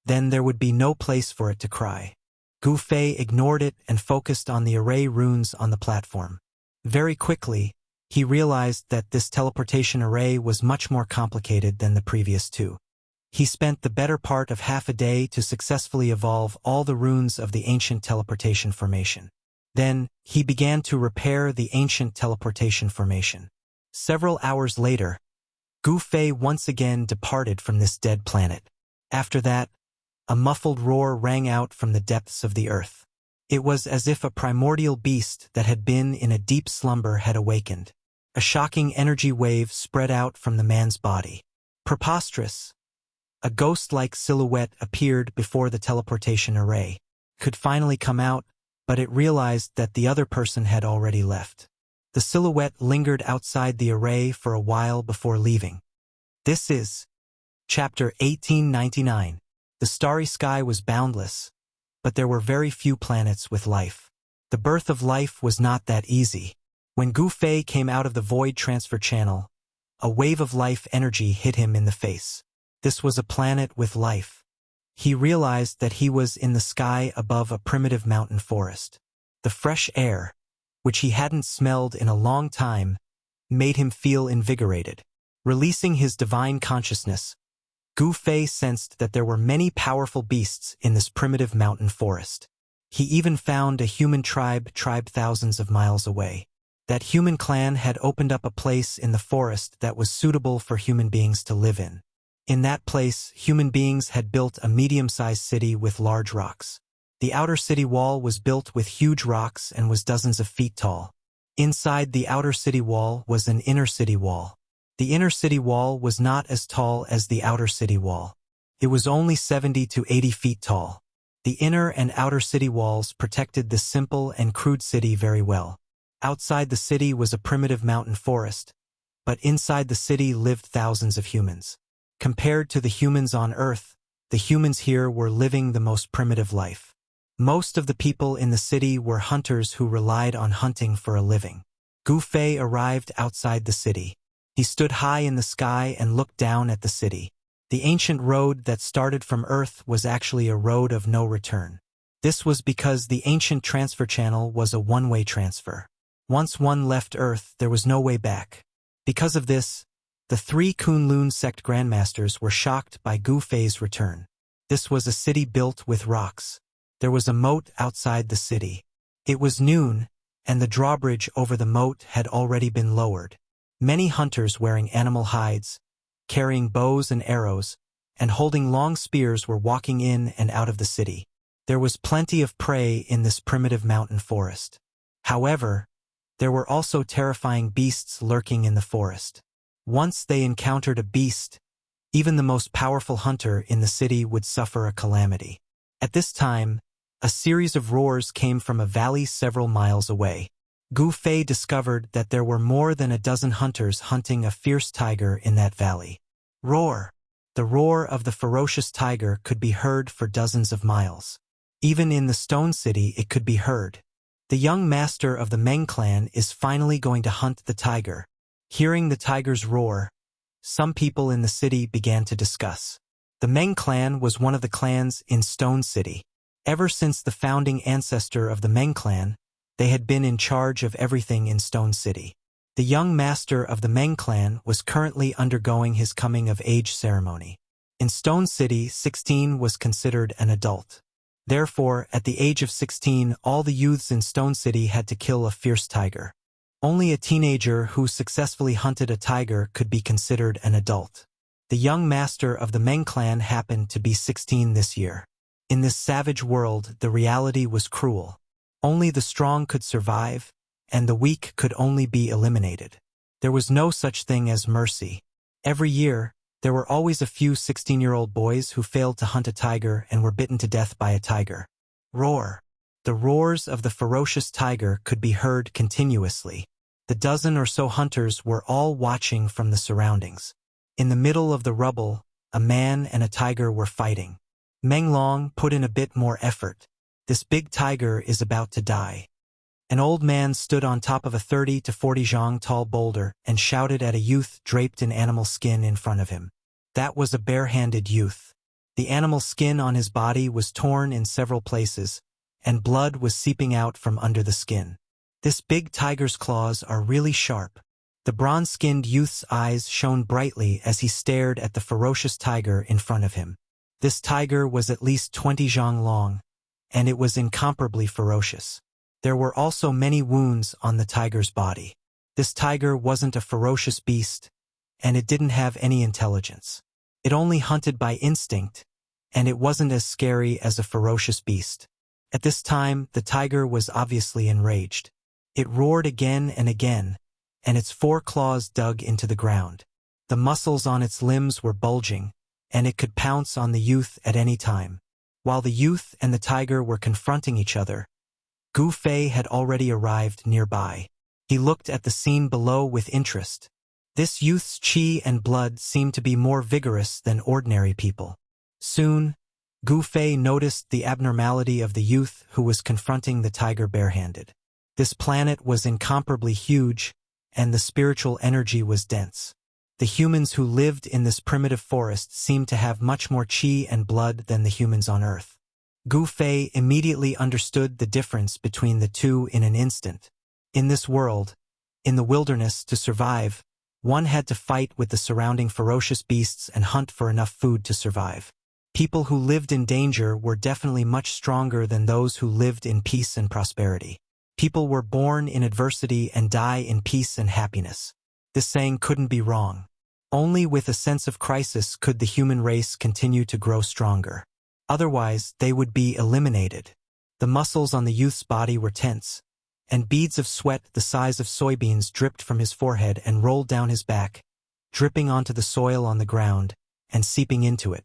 Speaker 1: then there would be no place for it to cry. Gu Fei ignored it and focused on the array runes on the platform. Very quickly, he realized that this teleportation array was much more complicated than the previous two. He spent the better part of half a day to successfully evolve all the runes of the ancient teleportation formation. Then, he began to repair the ancient teleportation formation. Several hours later, Gu Fei once again departed from this dead planet. After that, a muffled roar rang out from the depths of the earth. It was as if a primordial beast that had been in a deep slumber had awakened. A shocking energy wave spread out from the man's body. Preposterous! A ghost-like silhouette appeared before the teleportation array. Could finally come out, but it realized that the other person had already left. The silhouette lingered outside the array for a while before leaving. This is Chapter 1899. The starry sky was boundless, but there were very few planets with life. The birth of life was not that easy. When Gu Fei came out of the void transfer channel, a wave of life energy hit him in the face. This was a planet with life. He realized that he was in the sky above a primitive mountain forest. The fresh air, which he hadn't smelled in a long time, made him feel invigorated. Releasing his divine consciousness, Gu Fei sensed that there were many powerful beasts in this primitive mountain forest. He even found a human tribe thousands of miles away. That human clan had opened up a place in the forest that was suitable for human beings to live in. In that place, human beings had built a medium-sized city with large rocks. The outer city wall was built with huge rocks and was dozens of feet tall. Inside the outer city wall was an inner city wall. The inner city wall was not as tall as the outer city wall. It was only 70 to 80 feet tall. The inner and outer city walls protected this simple and crude city very well. Outside the city was a primitive mountain forest, but inside the city lived thousands of humans. Compared to the humans on Earth, the humans here were living the most primitive life. Most of the people in the city were hunters who relied on hunting for a living. Gu Fei arrived outside the city. He stood high in the sky and looked down at the city. The ancient road that started from Earth was actually a road of no return. This was because the ancient transfer channel was a one-way transfer. Once one left Earth, there was no way back. Because of this, the three Kunlun sect grandmasters were shocked by Gu Fei's return. This was a city built with rocks. There was a moat outside the city. It was noon, and the drawbridge over the moat had already been lowered. Many hunters wearing animal hides, carrying bows and arrows, and holding long spears were walking in and out of the city. There was plenty of prey in this primitive mountain forest. However, there were also terrifying beasts lurking in the forest. Once they encountered a beast, Even the most powerful hunter in the city would suffer a calamity. At this time, a series of roars came from a valley several miles away. Gu Fei discovered that there were more than a dozen hunters hunting a fierce tiger in that valley. Roar! The roar of the ferocious tiger could be heard for dozens of miles. Even in the Stone City it could be heard. The young master of the Meng clan is finally going to hunt the tiger. Hearing the tiger's roar, some people in the city began to discuss. The Meng clan was one of the clans in Stone City. Ever since the founding ancestor of the Meng clan, they had been in charge of everything in Stone City. The young master of the Meng clan was currently undergoing his coming-of-age ceremony. In Stone City, 16 was considered an adult. Therefore, at the age of 16, all the youths in Stone City had to kill a fierce tiger. Only a teenager who successfully hunted a tiger could be considered an adult. The young master of the Meng clan happened to be 16 this year. In this savage world, the reality was cruel. Only the strong could survive, and the weak could only be eliminated. There was no such thing as mercy. Every year, there were always a few 16-year-old boys who failed to hunt a tiger and were bitten to death by a tiger. Roar! The roars of the ferocious tiger could be heard continuously. The dozen or so hunters were all watching from the surroundings. In the middle of the rubble, a man and a tiger were fighting. Meng Long put in a bit more effort. This big tiger is about to die. An old man stood on top of a 30 to 40 zhang tall boulder and shouted at a youth draped in animal skin in front of him. That was a bare-handed youth. The animal skin on his body was torn in several places, and blood was seeping out from under the skin. This big tiger's claws are really sharp. The bronze-skinned youth's eyes shone brightly as he stared at the ferocious tiger in front of him. This tiger was at least 20 zhang long, and it was incomparably ferocious. There were also many wounds on the tiger's body. This tiger wasn't a ferocious beast, and it didn't have any intelligence. It only hunted by instinct, and it wasn't as scary as a ferocious beast. At this time, the tiger was obviously enraged. It roared again and again, and its 4 claws dug into the ground. The muscles on its limbs were bulging, and it could pounce on the youth at any time. While the youth and the tiger were confronting each other, Gu Fei had already arrived nearby. He looked at the scene below with interest. This youth's qi and blood seemed to be more vigorous than ordinary people. Soon, Gu Fei noticed the abnormality of the youth who was confronting the tiger barehanded. This planet was incomparably huge, and the spiritual energy was dense. The humans who lived in this primitive forest seemed to have much more qi and blood than the humans on Earth. Gu Fei immediately understood the difference between the two in an instant. In this world, in the wilderness, to survive, one had to fight with the surrounding ferocious beasts and hunt for enough food to survive. People who lived in danger were definitely much stronger than those who lived in peace and prosperity. People were born in adversity and die in peace and happiness. This saying couldn't be wrong. Only with a sense of crisis could the human race continue to grow stronger. Otherwise, they would be eliminated. The muscles on the youth's body were tense, and beads of sweat the size of soybeans dripped from his forehead and rolled down his back, dripping onto the soil on the ground and seeping into it.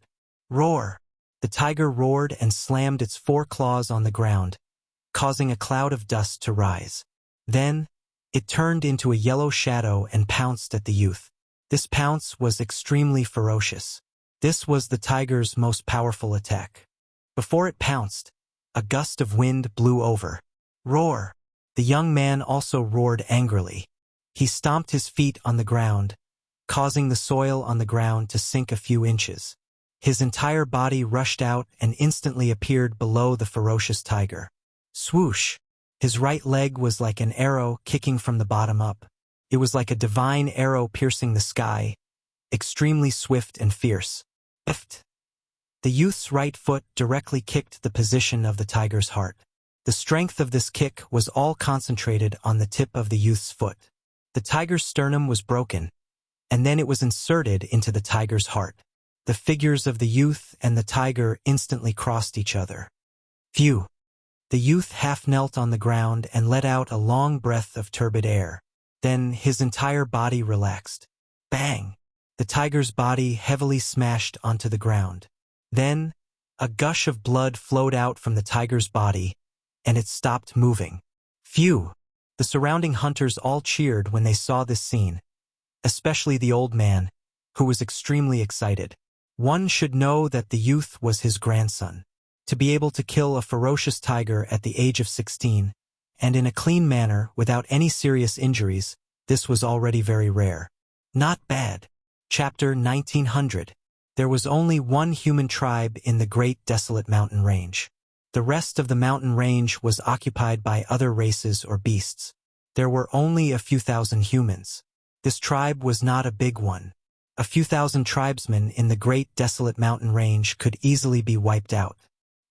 Speaker 1: Roar! The tiger roared and slammed its 4 claws on the ground, causing a cloud of dust to rise. Then, it turned into a yellow shadow and pounced at the youth. This pounce was extremely ferocious. This was the tiger's most powerful attack. Before it pounced, a gust of wind blew over. Roar! The young man also roared angrily. He stomped his feet on the ground, causing the soil on the ground to sink a few inches. His entire body rushed out and instantly appeared below the ferocious tiger. Swoosh! His right leg was like an arrow kicking from the bottom up. It was like a divine arrow piercing the sky, extremely swift and fierce. Ift! The youth's right foot directly kicked the position of the tiger's heart. The strength of this kick was all concentrated on the tip of the youth's foot. The tiger's sternum was broken, and then it was inserted into the tiger's heart. The figures of the youth and the tiger instantly crossed each other. Phew! The youth half knelt on the ground and let out a long breath of turbid air. Then his entire body relaxed. Bang! The tiger's body heavily smashed onto the ground. Then, a gush of blood flowed out from the tiger's body, and it stopped moving. Phew! The surrounding hunters all cheered when they saw this scene, especially the old man, who was extremely excited. One should know that the youth was his grandson. To be able to kill a ferocious tiger at the age of 16, and in a clean manner without any serious injuries, this was already very rare. Not bad. Chapter 1900. There was only one human tribe in the Great Desolate Mountain Range. The rest of the mountain range was occupied by other races or beasts. There were only a few thousand humans. This tribe was not a big one. A few thousand tribesmen in the Great Desolate Mountain Range could easily be wiped out.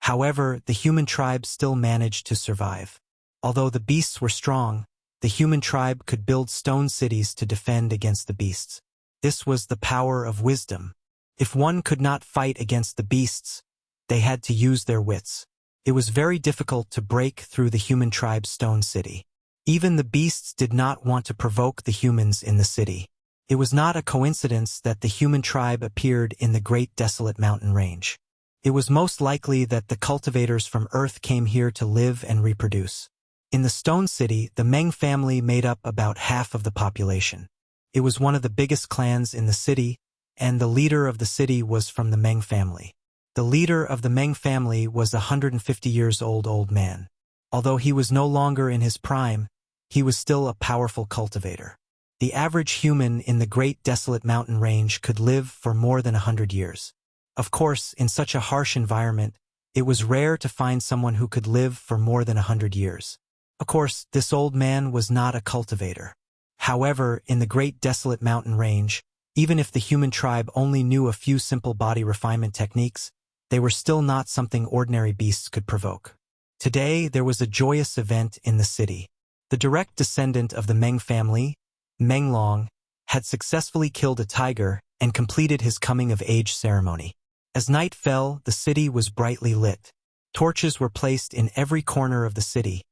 Speaker 1: However, the human tribe still managed to survive. Although the beasts were strong, the human tribe could build stone cities to defend against the beasts. This was the power of wisdom. If one could not fight against the beasts, they had to use their wits. It was very difficult to break through the human tribe's stone city. Even the beasts did not want to provoke the humans in the city. It was not a coincidence that the human tribe appeared in the Great Desolate Mountain Range. It was most likely that the cultivators from Earth came here to live and reproduce. In the Stone City, the Meng family made up about half of the population. It was one of the biggest clans in the city, and the leader of the city was from the Meng family. The leader of the Meng family was a 150-years-old old man. Although he was no longer in his prime, he was still a powerful cultivator. The average human in the Great Desolate Mountain Range could live for more than 100 years. Of course, in such a harsh environment, it was rare to find someone who could live for more than 100 years. Of course, this old man was not a cultivator. However, in the Great Desolate Mountain Range, even if the human tribe only knew a few simple body refinement techniques, they were still not something ordinary beasts could provoke. Today, there was a joyous event in the city. The direct descendant of the Meng family, Meng Long, had successfully killed a tiger and completed his coming-of-age ceremony. As night fell, the city was brightly lit. Torches were placed in every corner of the city,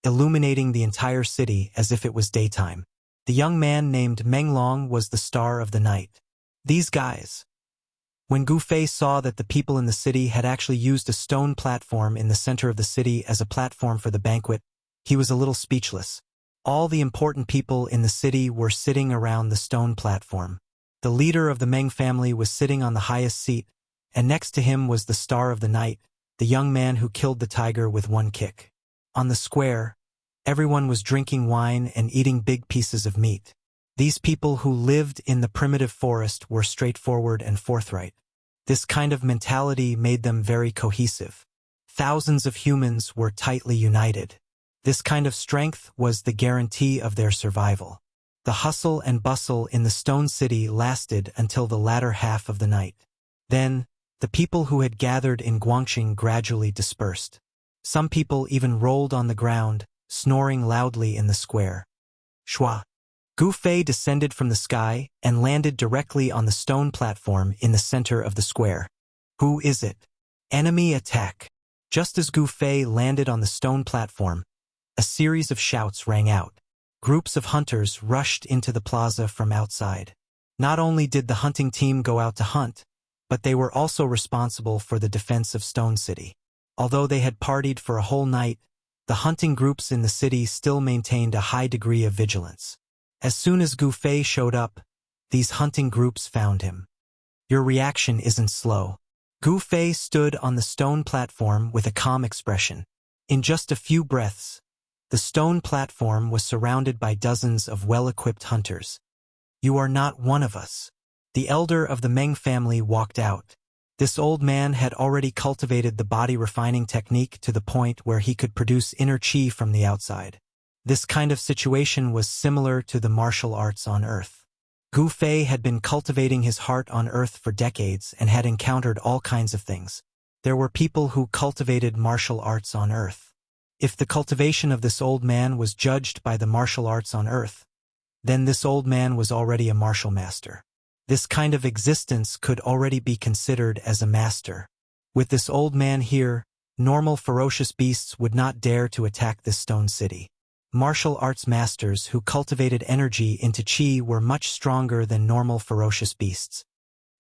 Speaker 1: illuminating the entire city as if it was daytime. The young man named Meng Long was the star of the night. These guys. When Gu Fei saw that the people in the city had actually used a stone platform in the center of the city as a platform for the banquet, he was a little speechless. All the important people in the city were sitting around the stone platform. The leader of the Meng family was sitting on the highest seat, and next to him was the star of the night, the young man who killed the tiger with one kick. On the square, everyone was drinking wine and eating big pieces of meat. These people who lived in the primitive forest were straightforward and forthright. This kind of mentality made them very cohesive. Thousands of humans were tightly united. This kind of strength was the guarantee of their survival. The hustle and bustle in the Stone City lasted until the latter half of the night. Then, the people who had gathered in Guangxing gradually dispersed. Some people even rolled on the ground, snoring loudly in the square. Shua. Gu Fei descended from the sky and landed directly on the stone platform in the center of the square. Who is it? Enemy attack. Just as Gu Fei landed on the stone platform, a series of shouts rang out. Groups of hunters rushed into the plaza from outside. Not only did the hunting team go out to hunt, but they were also responsible for the defense of Stone City. Although they had partied for a whole night, the hunting groups in the city still maintained a high degree of vigilance. As soon as Gu Fei showed up, these hunting groups found him. Your reaction isn't slow. Gu Fei stood on the stone platform with a calm expression. In just a few breaths, the stone platform was surrounded by dozens of well-equipped hunters. You are not one of us. The elder of the Meng family walked out. This old man had already cultivated the body refining technique to the point where he could produce inner qi from the outside. This kind of situation was similar to the martial arts on Earth. Gu Fei had been cultivating his heart on Earth for decades and had encountered all kinds of things. There were people who cultivated martial arts on Earth. If the cultivation of this old man was judged by the martial arts on Earth, then this old man was already a martial master. This kind of existence could already be considered as a master. With this old man here, normal ferocious beasts would not dare to attack this stone city. martial arts masters who cultivated energy into chi were much stronger than normal ferocious beasts.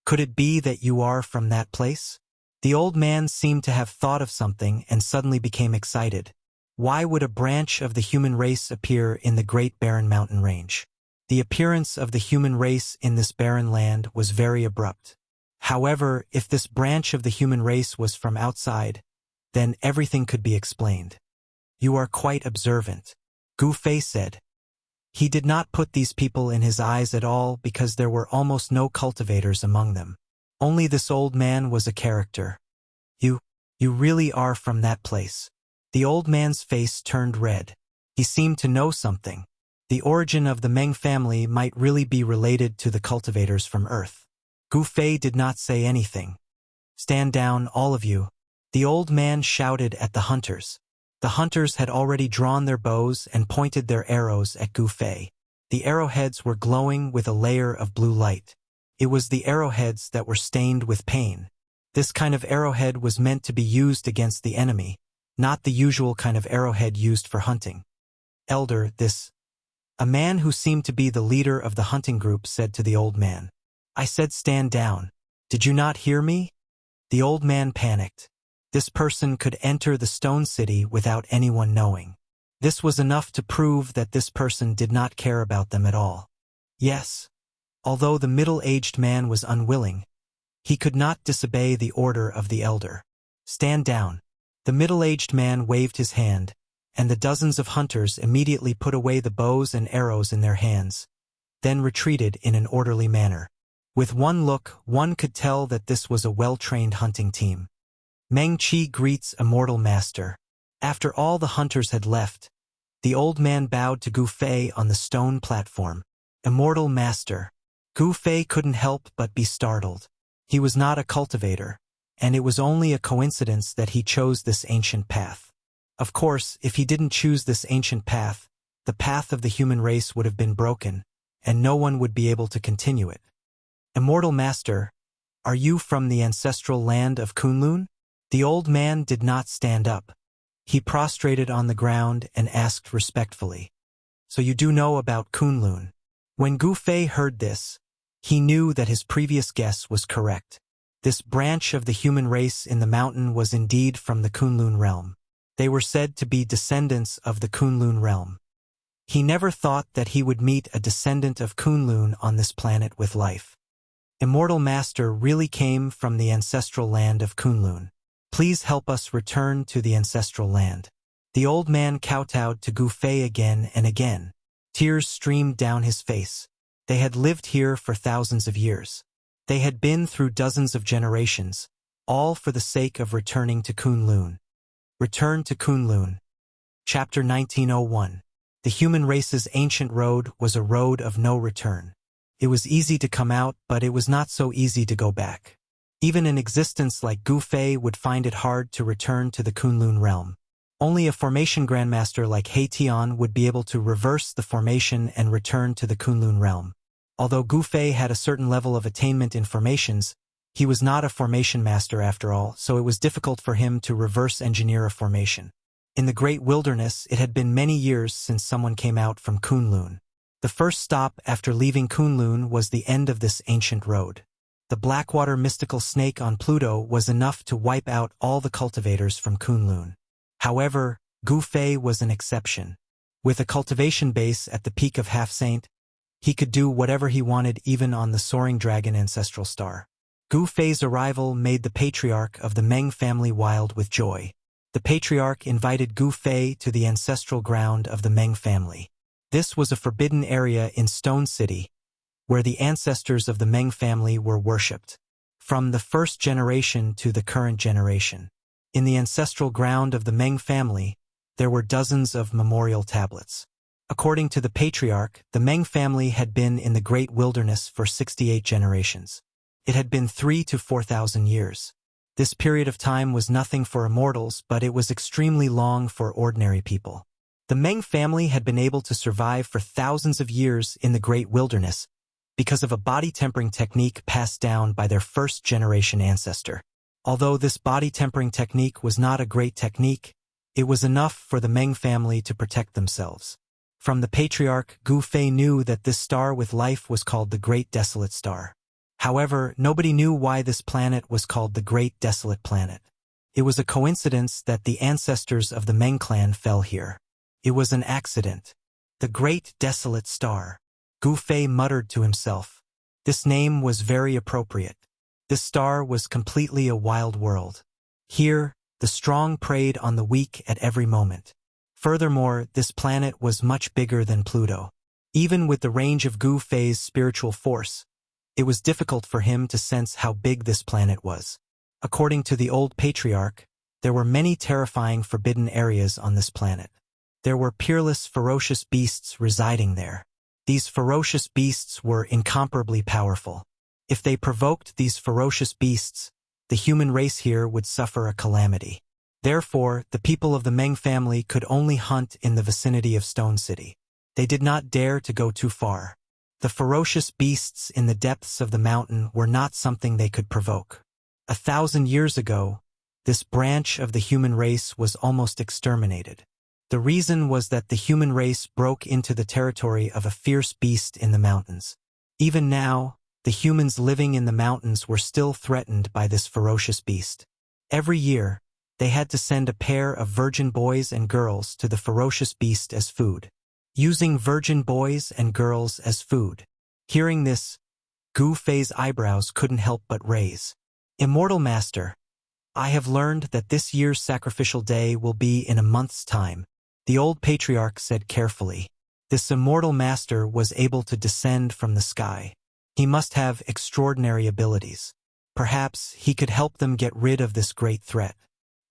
Speaker 1: Could it be that you are from that place? The old man seemed to have thought of something and suddenly became excited. Why would a branch of the human race appear in the Great Barren Mountain Range? The appearance of the human race in this barren land was very abrupt. However, if this branch of the human race was from outside, then everything could be explained. You are quite observant, Gu Fei said. He did not put these people in his eyes at all because there were almost no cultivators among them. Only this old man was a character. You really are from that place. The old man's face turned red. He seemed to know something. The origin of the Meng family might really be related to the cultivators from Earth. Gu Fei did not say anything. Stand down, all of you. The old man shouted at the hunters. The hunters had already drawn their bows and pointed their arrows at Gu Fei. The arrowheads were glowing with a layer of blue light. It was the arrowheads that were stained with pain. This kind of arrowhead was meant to be used against the enemy, not the usual kind of arrowhead used for hunting. Elder, a man who seemed to be the leader of the hunting group said to the old man. I said stand down. Did you not hear me? The old man panicked. This person could enter the stone city without anyone knowing. This was enough to prove that this person did not care about them at all. Yes. Although the middle-aged man was unwilling, he could not disobey the order of the elder. Stand down. The middle-aged man waved his hand, and the dozens of hunters immediately put away the bows and arrows in their hands, then retreated in an orderly manner. With one look, one could tell that this was a well-trained hunting team. Meng Qi greets Immortal Master. After all the hunters had left, the old man bowed to Gu Fei on the stone platform. Immortal Master. Gu Fei couldn't help but be startled. He was not a cultivator, and it was only a coincidence that he chose this ancient path. Of course, if he didn't choose this ancient path, the path of the human race would have been broken, and no one would be able to continue it. Immortal Master, are you from the ancestral land of Kunlun? The old man did not stand up. He prostrated on the ground and asked respectfully. So you do know about Kunlun? When Gu Fei heard this, he knew that his previous guess was correct. This branch of the human race in the mountain was indeed from the Kunlun realm. They were said to be descendants of the Kunlun realm. He never thought that he would meet a descendant of Kunlun on this planet with life. Immortal Master really came from the ancestral land of Kunlun. Please help us return to the ancestral land. The old man kowtowed to Gu Fei again and again. Tears streamed down his face. They had lived here for thousands of years. They had been through dozens of generations, all for the sake of returning to Kunlun. Return to Kunlun. Chapter 1901. The human race's ancient road was a road of no return. It was easy to come out, but it was not so easy to go back. Even an existence like Gu Fei would find it hard to return to the Kunlun realm. Only a formation grandmaster like He Tian would be able to reverse the formation and return to the Kunlun realm. Although Gu Fei had a certain level of attainment in formations, he was not a formation master after all, so it was difficult for him to reverse engineer a formation. In the great wilderness, it had been many years since someone came out from Kunlun. The first stop after leaving Kunlun was the end of this ancient road. The Blackwater mystical snake on Pluto was enough to wipe out all the cultivators from Kunlun. However, Gu Fei was an exception. With a cultivation base at the peak of Half-Saint, he could do whatever he wanted even on the soaring dragon ancestral star. Gu Fei's arrival made the patriarch of the Meng family wild with joy. The patriarch invited Gu Fei to the ancestral ground of the Meng family. This was a forbidden area in Stone City, where the ancestors of the Meng family were worshipped, from the first generation to the current generation. In the ancestral ground of the Meng family, there were dozens of memorial tablets. According to the patriarch, the Meng family had been in the great wilderness for 68 generations. It had been 3,000 to 4,000 years. This period of time was nothing for immortals, but it was extremely long for ordinary people. The Meng family had been able to survive for thousands of years in the great wilderness because of a body-tempering technique passed down by their first-generation ancestor. Although this body-tempering technique was not a great technique, It was enough for the Meng family to protect themselves. From the patriarch, Gu Fei knew that this star with life was called the Great Desolate Star. However, nobody knew why this planet was called the Great Desolate Planet. It was a coincidence that the ancestors of the Meng clan fell here. It was an accident. The Great Desolate Star. Gu Fei muttered to himself. This name was very appropriate. This star was completely a wild world. Here, the strong preyed on the weak at every moment. Furthermore, this planet was much bigger than Pluto. Even with the range of Gu Fei's spiritual force, it was difficult for him to sense how big this planet was. According to the old patriarch, there were many terrifying forbidden areas on this planet. There were peerless, ferocious beasts residing there. These ferocious beasts were incomparably powerful. If they provoked these ferocious beasts, the human race here would suffer a calamity. Therefore, the people of the Meng family could only hunt in the vicinity of Stone City. They did not dare to go too far. The ferocious beasts in the depths of the mountain were not something they could provoke. 1,000 years ago, this branch of the human race was almost exterminated. The reason was that the human race broke into the territory of a fierce beast in the mountains. Even now, the humans living in the mountains were still threatened by this ferocious beast. Every year, they had to send a pair of virgin boys and girls to the ferocious beast as food. Using virgin boys and girls as food. Hearing this, Gu Fei's eyebrows couldn't help but raise. Immortal Master, I have learned that this year's sacrificial day will be in a month's time, the old patriarch said carefully. This immortal master was able to descend from the sky. He must have extraordinary abilities. Perhaps he could help them get rid of this great threat.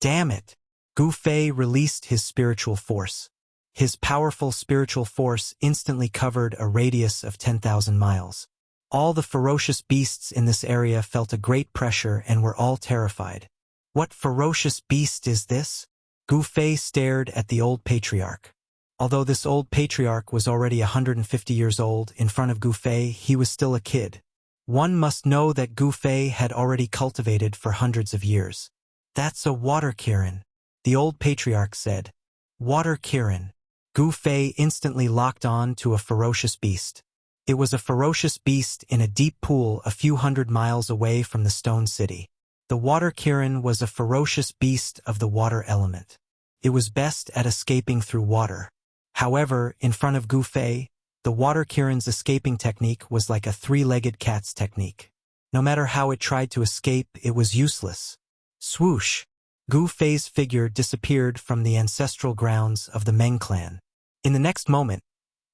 Speaker 1: Damn it! Gu Fei released his spiritual force. His powerful spiritual force instantly covered a radius of 10,000 miles. All the ferocious beasts in this area felt a great pressure and were all terrified. What ferocious beast is this? Gu Fei stared at the old patriarch. Although this old patriarch was already 150 years old, in front of Gu Fei he was still a kid. One must know that Gu Fei had already cultivated for hundreds of years. That's a water kirin, the old patriarch said. Water kirin. Gu Fei instantly locked on to a ferocious beast. It was a ferocious beast in a deep pool a few hundred miles away from the Stone City. The water kirin was a ferocious beast of the water element. It was best at escaping through water. However, in front of Gu Fei, the water kirin's escaping technique was like a three-legged cat's technique. No matter how it tried to escape, it was useless. Swoosh! Gu Fei's figure disappeared from the ancestral grounds of the Meng clan. In the next moment,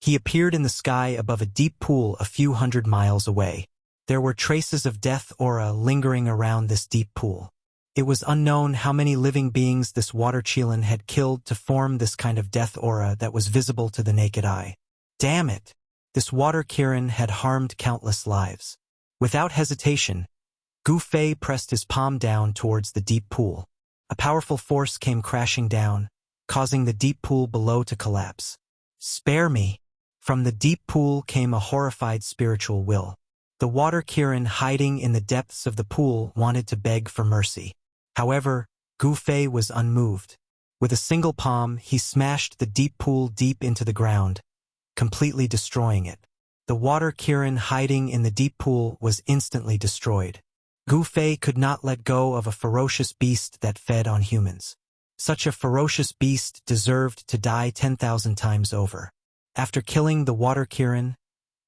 Speaker 1: he appeared in the sky above a deep pool a few hundred miles away. There were traces of death aura lingering around this deep pool. It was unknown how many living beings this water qilin had killed to form this kind of death aura that was visible to the naked eye. Damn it! This water kirin had harmed countless lives. Without hesitation, Gu Fei pressed his palm down towards the deep pool. A powerful force came crashing down, causing the deep pool below to collapse. Spare me! From the deep pool came a horrified spiritual will. The water kirin hiding in the depths of the pool wanted to beg for mercy. However, Gu Fei was unmoved. With a single palm, he smashed the deep pool deep into the ground, completely destroying it. The water kirin hiding in the deep pool was instantly destroyed. Gu Fei could not let go of a ferocious beast that fed on humans. Such a ferocious beast deserved to die 10,000 times over. After killing the water kirin,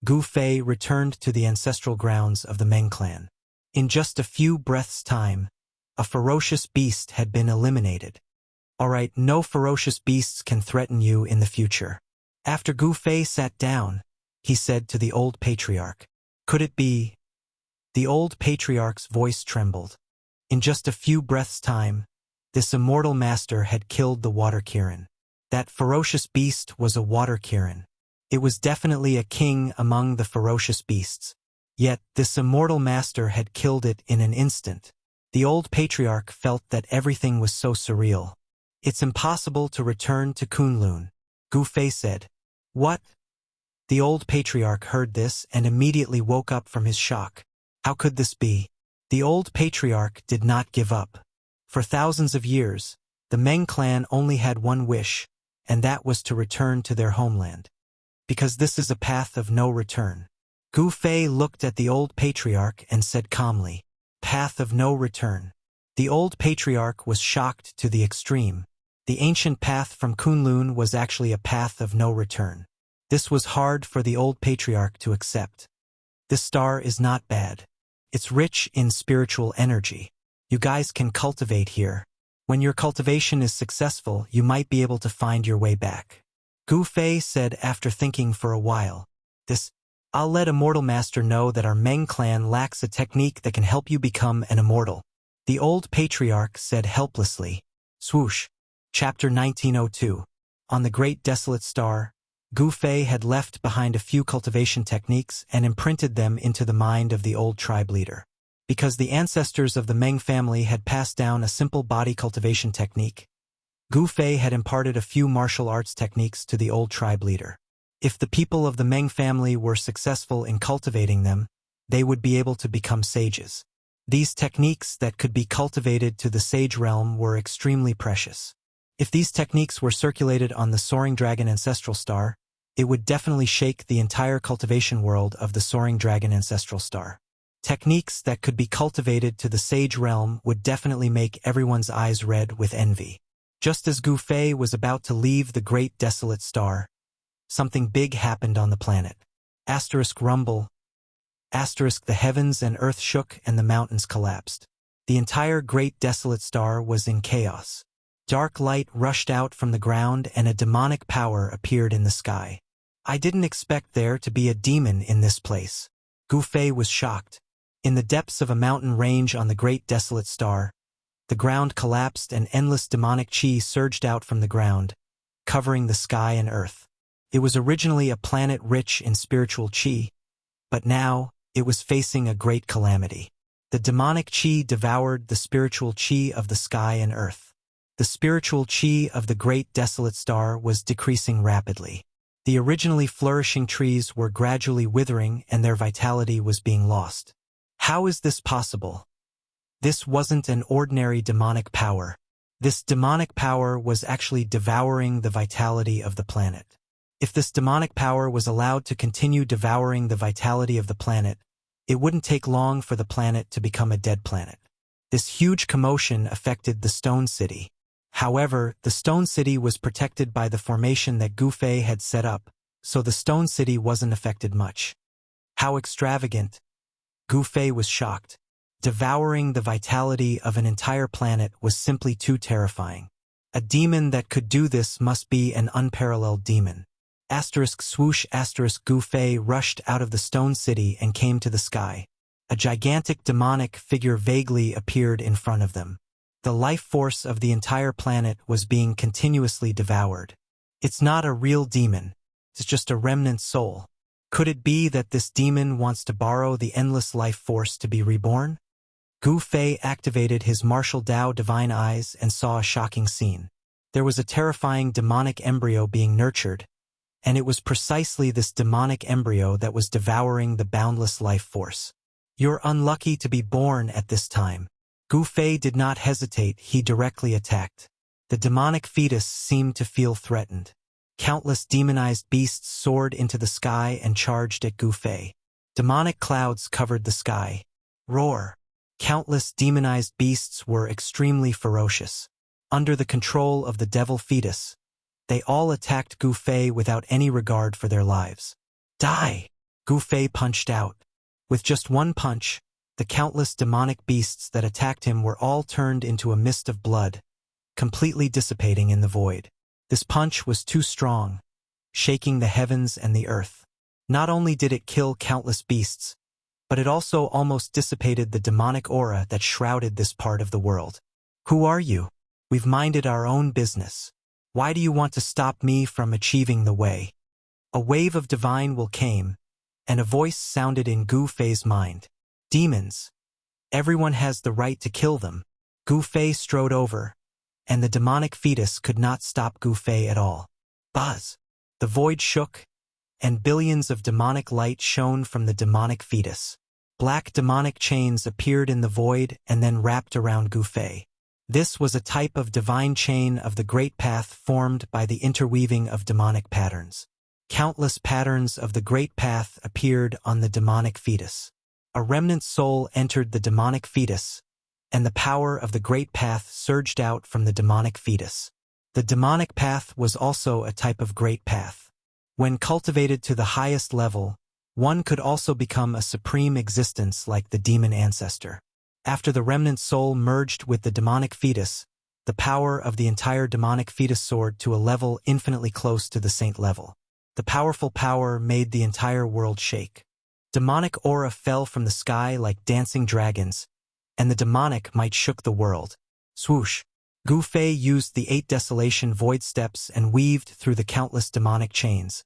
Speaker 1: Gu Fei returned to the ancestral grounds of the Meng clan. In just a few breaths' time, a ferocious beast had been eliminated. Alright, no ferocious beasts can threaten you in the future. After Gu Fei sat down, he said to the old patriarch, "Could it be?" The old patriarch's voice trembled. In just a few breaths' time, this immortal master had killed the water kirin. That ferocious beast was a water kirin. It was definitely a king among the ferocious beasts. Yet, this immortal master had killed it in an instant. The old patriarch felt that everything was so surreal. It's impossible to return to Kunlun, Gu Fei said. What? The old patriarch heard this and immediately woke up from his shock. How could this be? The old patriarch did not give up. For thousands of years, The Meng clan only had one wish, and that was to return to their homeland. Because this is a path of no return. Gu Fei looked at the old patriarch and said calmly, "Path of no return." The old patriarch was shocked to the extreme. The ancient path from Kunlun was actually a path of no return. This was hard for the old patriarch to accept. This star is not bad. It's rich in spiritual energy. You guys can cultivate here. When your cultivation is successful, you might be able to find your way back. Gu Fei said after thinking for a while. I'll let Immortal Master know that our Meng clan lacks a technique that can help you become an immortal. The old patriarch said helplessly. Swoosh. Chapter 1902. On the Great Desolate Star, Gu Fei had left behind a few cultivation techniques and imprinted them into the mind of the old tribe leader. Because the ancestors of the Meng family had passed down a simple body cultivation technique, Gu Fei had imparted a few martial arts techniques to the old tribe leader. If the people of the Meng family were successful in cultivating them, they would be able to become sages. These techniques that could be cultivated to the sage realm were extremely precious. If these techniques were circulated on the Soaring Dragon Ancestral Star, it would definitely shake the entire cultivation world of the Soaring Dragon Ancestral Star. Techniques that could be cultivated to the sage realm would definitely make everyone's eyes red with envy. Just as Gu Fei was about to leave the Great Desolate Star, something big happened on the planet. Rumble. The heavens and earth shook and the mountains collapsed. The entire Great Desolate Star was in chaos. Dark light rushed out from the ground and a demonic power appeared in the sky. I didn't expect there to be a demon in this place. Gu Fei was shocked. In the depths of a mountain range on the Great Desolate Star, the ground collapsed and endless demonic chi surged out from the ground, covering the sky and earth. It was originally a planet rich in spiritual chi, but now it was facing a great calamity. The demonic chi devoured the spiritual chi of the sky and earth. The spiritual chi of the Great Desolate Star was decreasing rapidly. The originally flourishing trees were gradually withering and their vitality was being lost. How is this possible? This wasn't an ordinary demonic power. This demonic power was actually devouring the vitality of the planet. If this demonic power was allowed to continue devouring the vitality of the planet, it wouldn't take long for the planet to become a dead planet. This huge commotion affected the Stone City. However, the Stone City was protected by the formation that Gu Fei had set up, so the Stone City wasn't affected much. How extravagant! Gu Fei was shocked. Devouring the vitality of an entire planet was simply too terrifying. A demon that could do this must be an unparalleled demon. Swoosh. Gu Fei rushed out of the Stone City and came to the sky. A gigantic demonic figure vaguely appeared in front of them. The life force of the entire planet was being continuously devoured. It's not a real demon. It's just a remnant soul. Could it be that this demon wants to borrow the endless life force to be reborn? Gu Fei activated his martial Dao divine eyes and saw a shocking scene. There was a terrifying demonic embryo being nurtured, and it was precisely this demonic embryo that was devouring the boundless life force. You're unlucky to be born at this time. Gu Fei did not hesitate, he directly attacked. The demonic fetus seemed to feel threatened. Countless demonized beasts soared into the sky and charged at Gu Fei. Demonic clouds covered the sky. Roar! Countless demonized beasts were extremely ferocious. Under the control of the devil fetus, they all attacked Gu Fei without any regard for their lives. Die! Gu Fei punched out. With just one punch, the countless demonic beasts that attacked him were all turned into a mist of blood, completely dissipating in the void. This punch was too strong, shaking the heavens and the earth. Not only did it kill countless beasts, but it also almost dissipated the demonic aura that shrouded this part of the world. Who are you? We've minded our own business. Why do you want to stop me from achieving the way? A wave of divine will came, and a voice sounded in Gu Fei's mind. Demons. Everyone has the right to kill them. Gu Fei strode over, and the demonic fetus could not stop Gu Fei at all. Buzz! The void shook, and billions of demonic light shone from the demonic fetus. Black demonic chains appeared in the void and then wrapped around Gu Fei. This was a type of divine chain of the Great Path formed by the interweaving of demonic patterns. Countless patterns of the Great Path appeared on the demonic fetus. A remnant soul entered the demonic fetus, and the power of the Great Path surged out from the demonic fetus. The demonic path was also a type of Great Path. When cultivated to the highest level, one could also become a supreme existence like the demon ancestor. After the remnant soul merged with the demonic fetus, the power of the entire demonic fetus soared to a level infinitely close to the saint level. The powerful power made the entire world shake. Demonic aura fell from the sky like dancing dragons, and the demonic might shook the world. Swoosh! Gu Fei used the 8 desolation void steps and weaved through the countless demonic chains,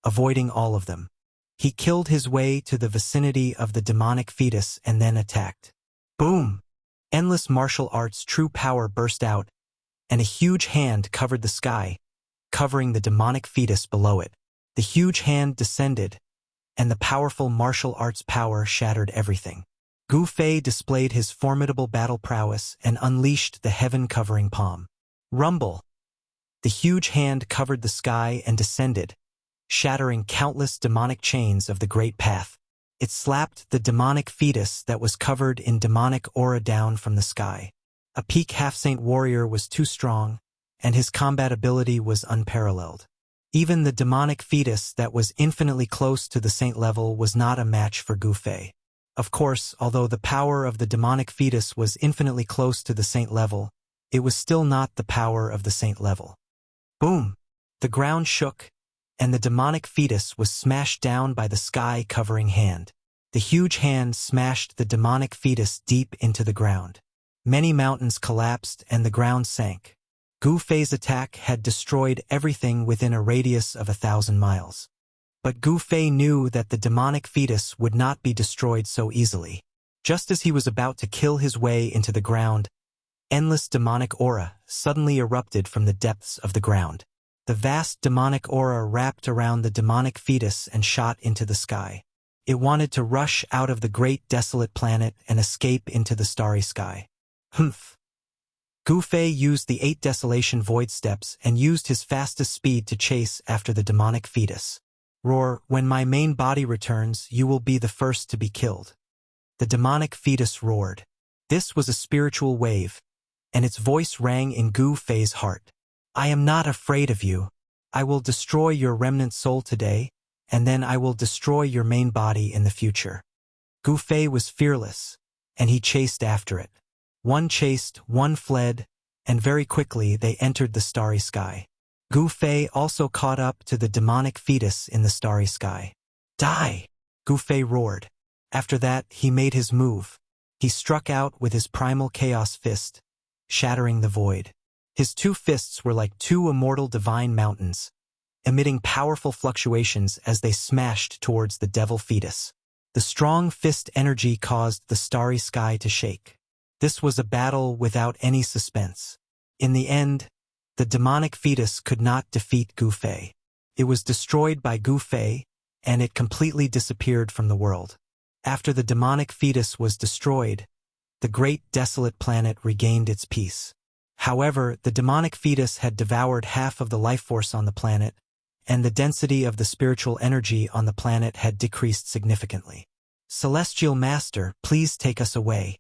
Speaker 1: avoiding all of them. He killed his way to the vicinity of the demonic fetus and then attacked. Boom! Endless martial arts true power burst out, and a huge hand covered the sky, covering the demonic fetus below it. The huge hand descended, and the powerful martial arts power shattered everything. Gu Fei displayed his formidable battle prowess and unleashed the heaven-covering palm. Rumble! The huge hand covered the sky and descended, shattering countless demonic chains of the Great Path. It slapped the demonic fetus that was covered in demonic aura down from the sky. A peak half-saint warrior was too strong, and his combat ability was unparalleled. Even the demonic fetus that was infinitely close to the saint level was not a match for Gu Fei. Of course, although the power of the demonic fetus was infinitely close to the saint level, it was still not the power of the saint level. Boom! The ground shook, and the demonic fetus was smashed down by the sky-covering hand. The huge hand smashed the demonic fetus deep into the ground. Many mountains collapsed and the ground sank. Gu Fei's attack had destroyed everything within a radius of 1,000 miles. But Gu Fei knew that the demonic fetus would not be destroyed so easily. Just as he was about to kill his way into the ground, endless demonic aura suddenly erupted from the depths of the ground. The vast demonic aura wrapped around the demonic fetus and shot into the sky. It wanted to rush out of the great desolate planet and escape into the starry sky. Humph! Gu Fei used the 8 desolation void steps and used his fastest speed to chase after the demonic fetus. Roar, when my main body returns, you will be the first to be killed. The demonic fetus roared. This was a spiritual wave, and its voice rang in Gu Fei's heart. I am not afraid of you. I will destroy your remnant soul today, and then I will destroy your main body in the future. Gu Fei was fearless, and he chased after it. One chased, one fled, and very quickly they entered the starry sky. Gu Fei also caught up to the demonic fetus in the starry sky. Die! Gu Fei roared. After that, he made his move. He struck out with his primal chaos fist, shattering the void. His 2 fists were like 2 immortal divine mountains, emitting powerful fluctuations as they smashed towards the devil fetus. The strong fist energy caused the starry sky to shake. This was a battle without any suspense. In the end, the demonic fetus could not defeat Gu Fei. It was destroyed by Gu Fei, and it completely disappeared from the world. After the demonic fetus was destroyed, the great desolate planet regained its peace. However, the demonic fetus had devoured half of the life force on the planet, and the density of the spiritual energy on the planet had decreased significantly. Celestial Master, please take us away.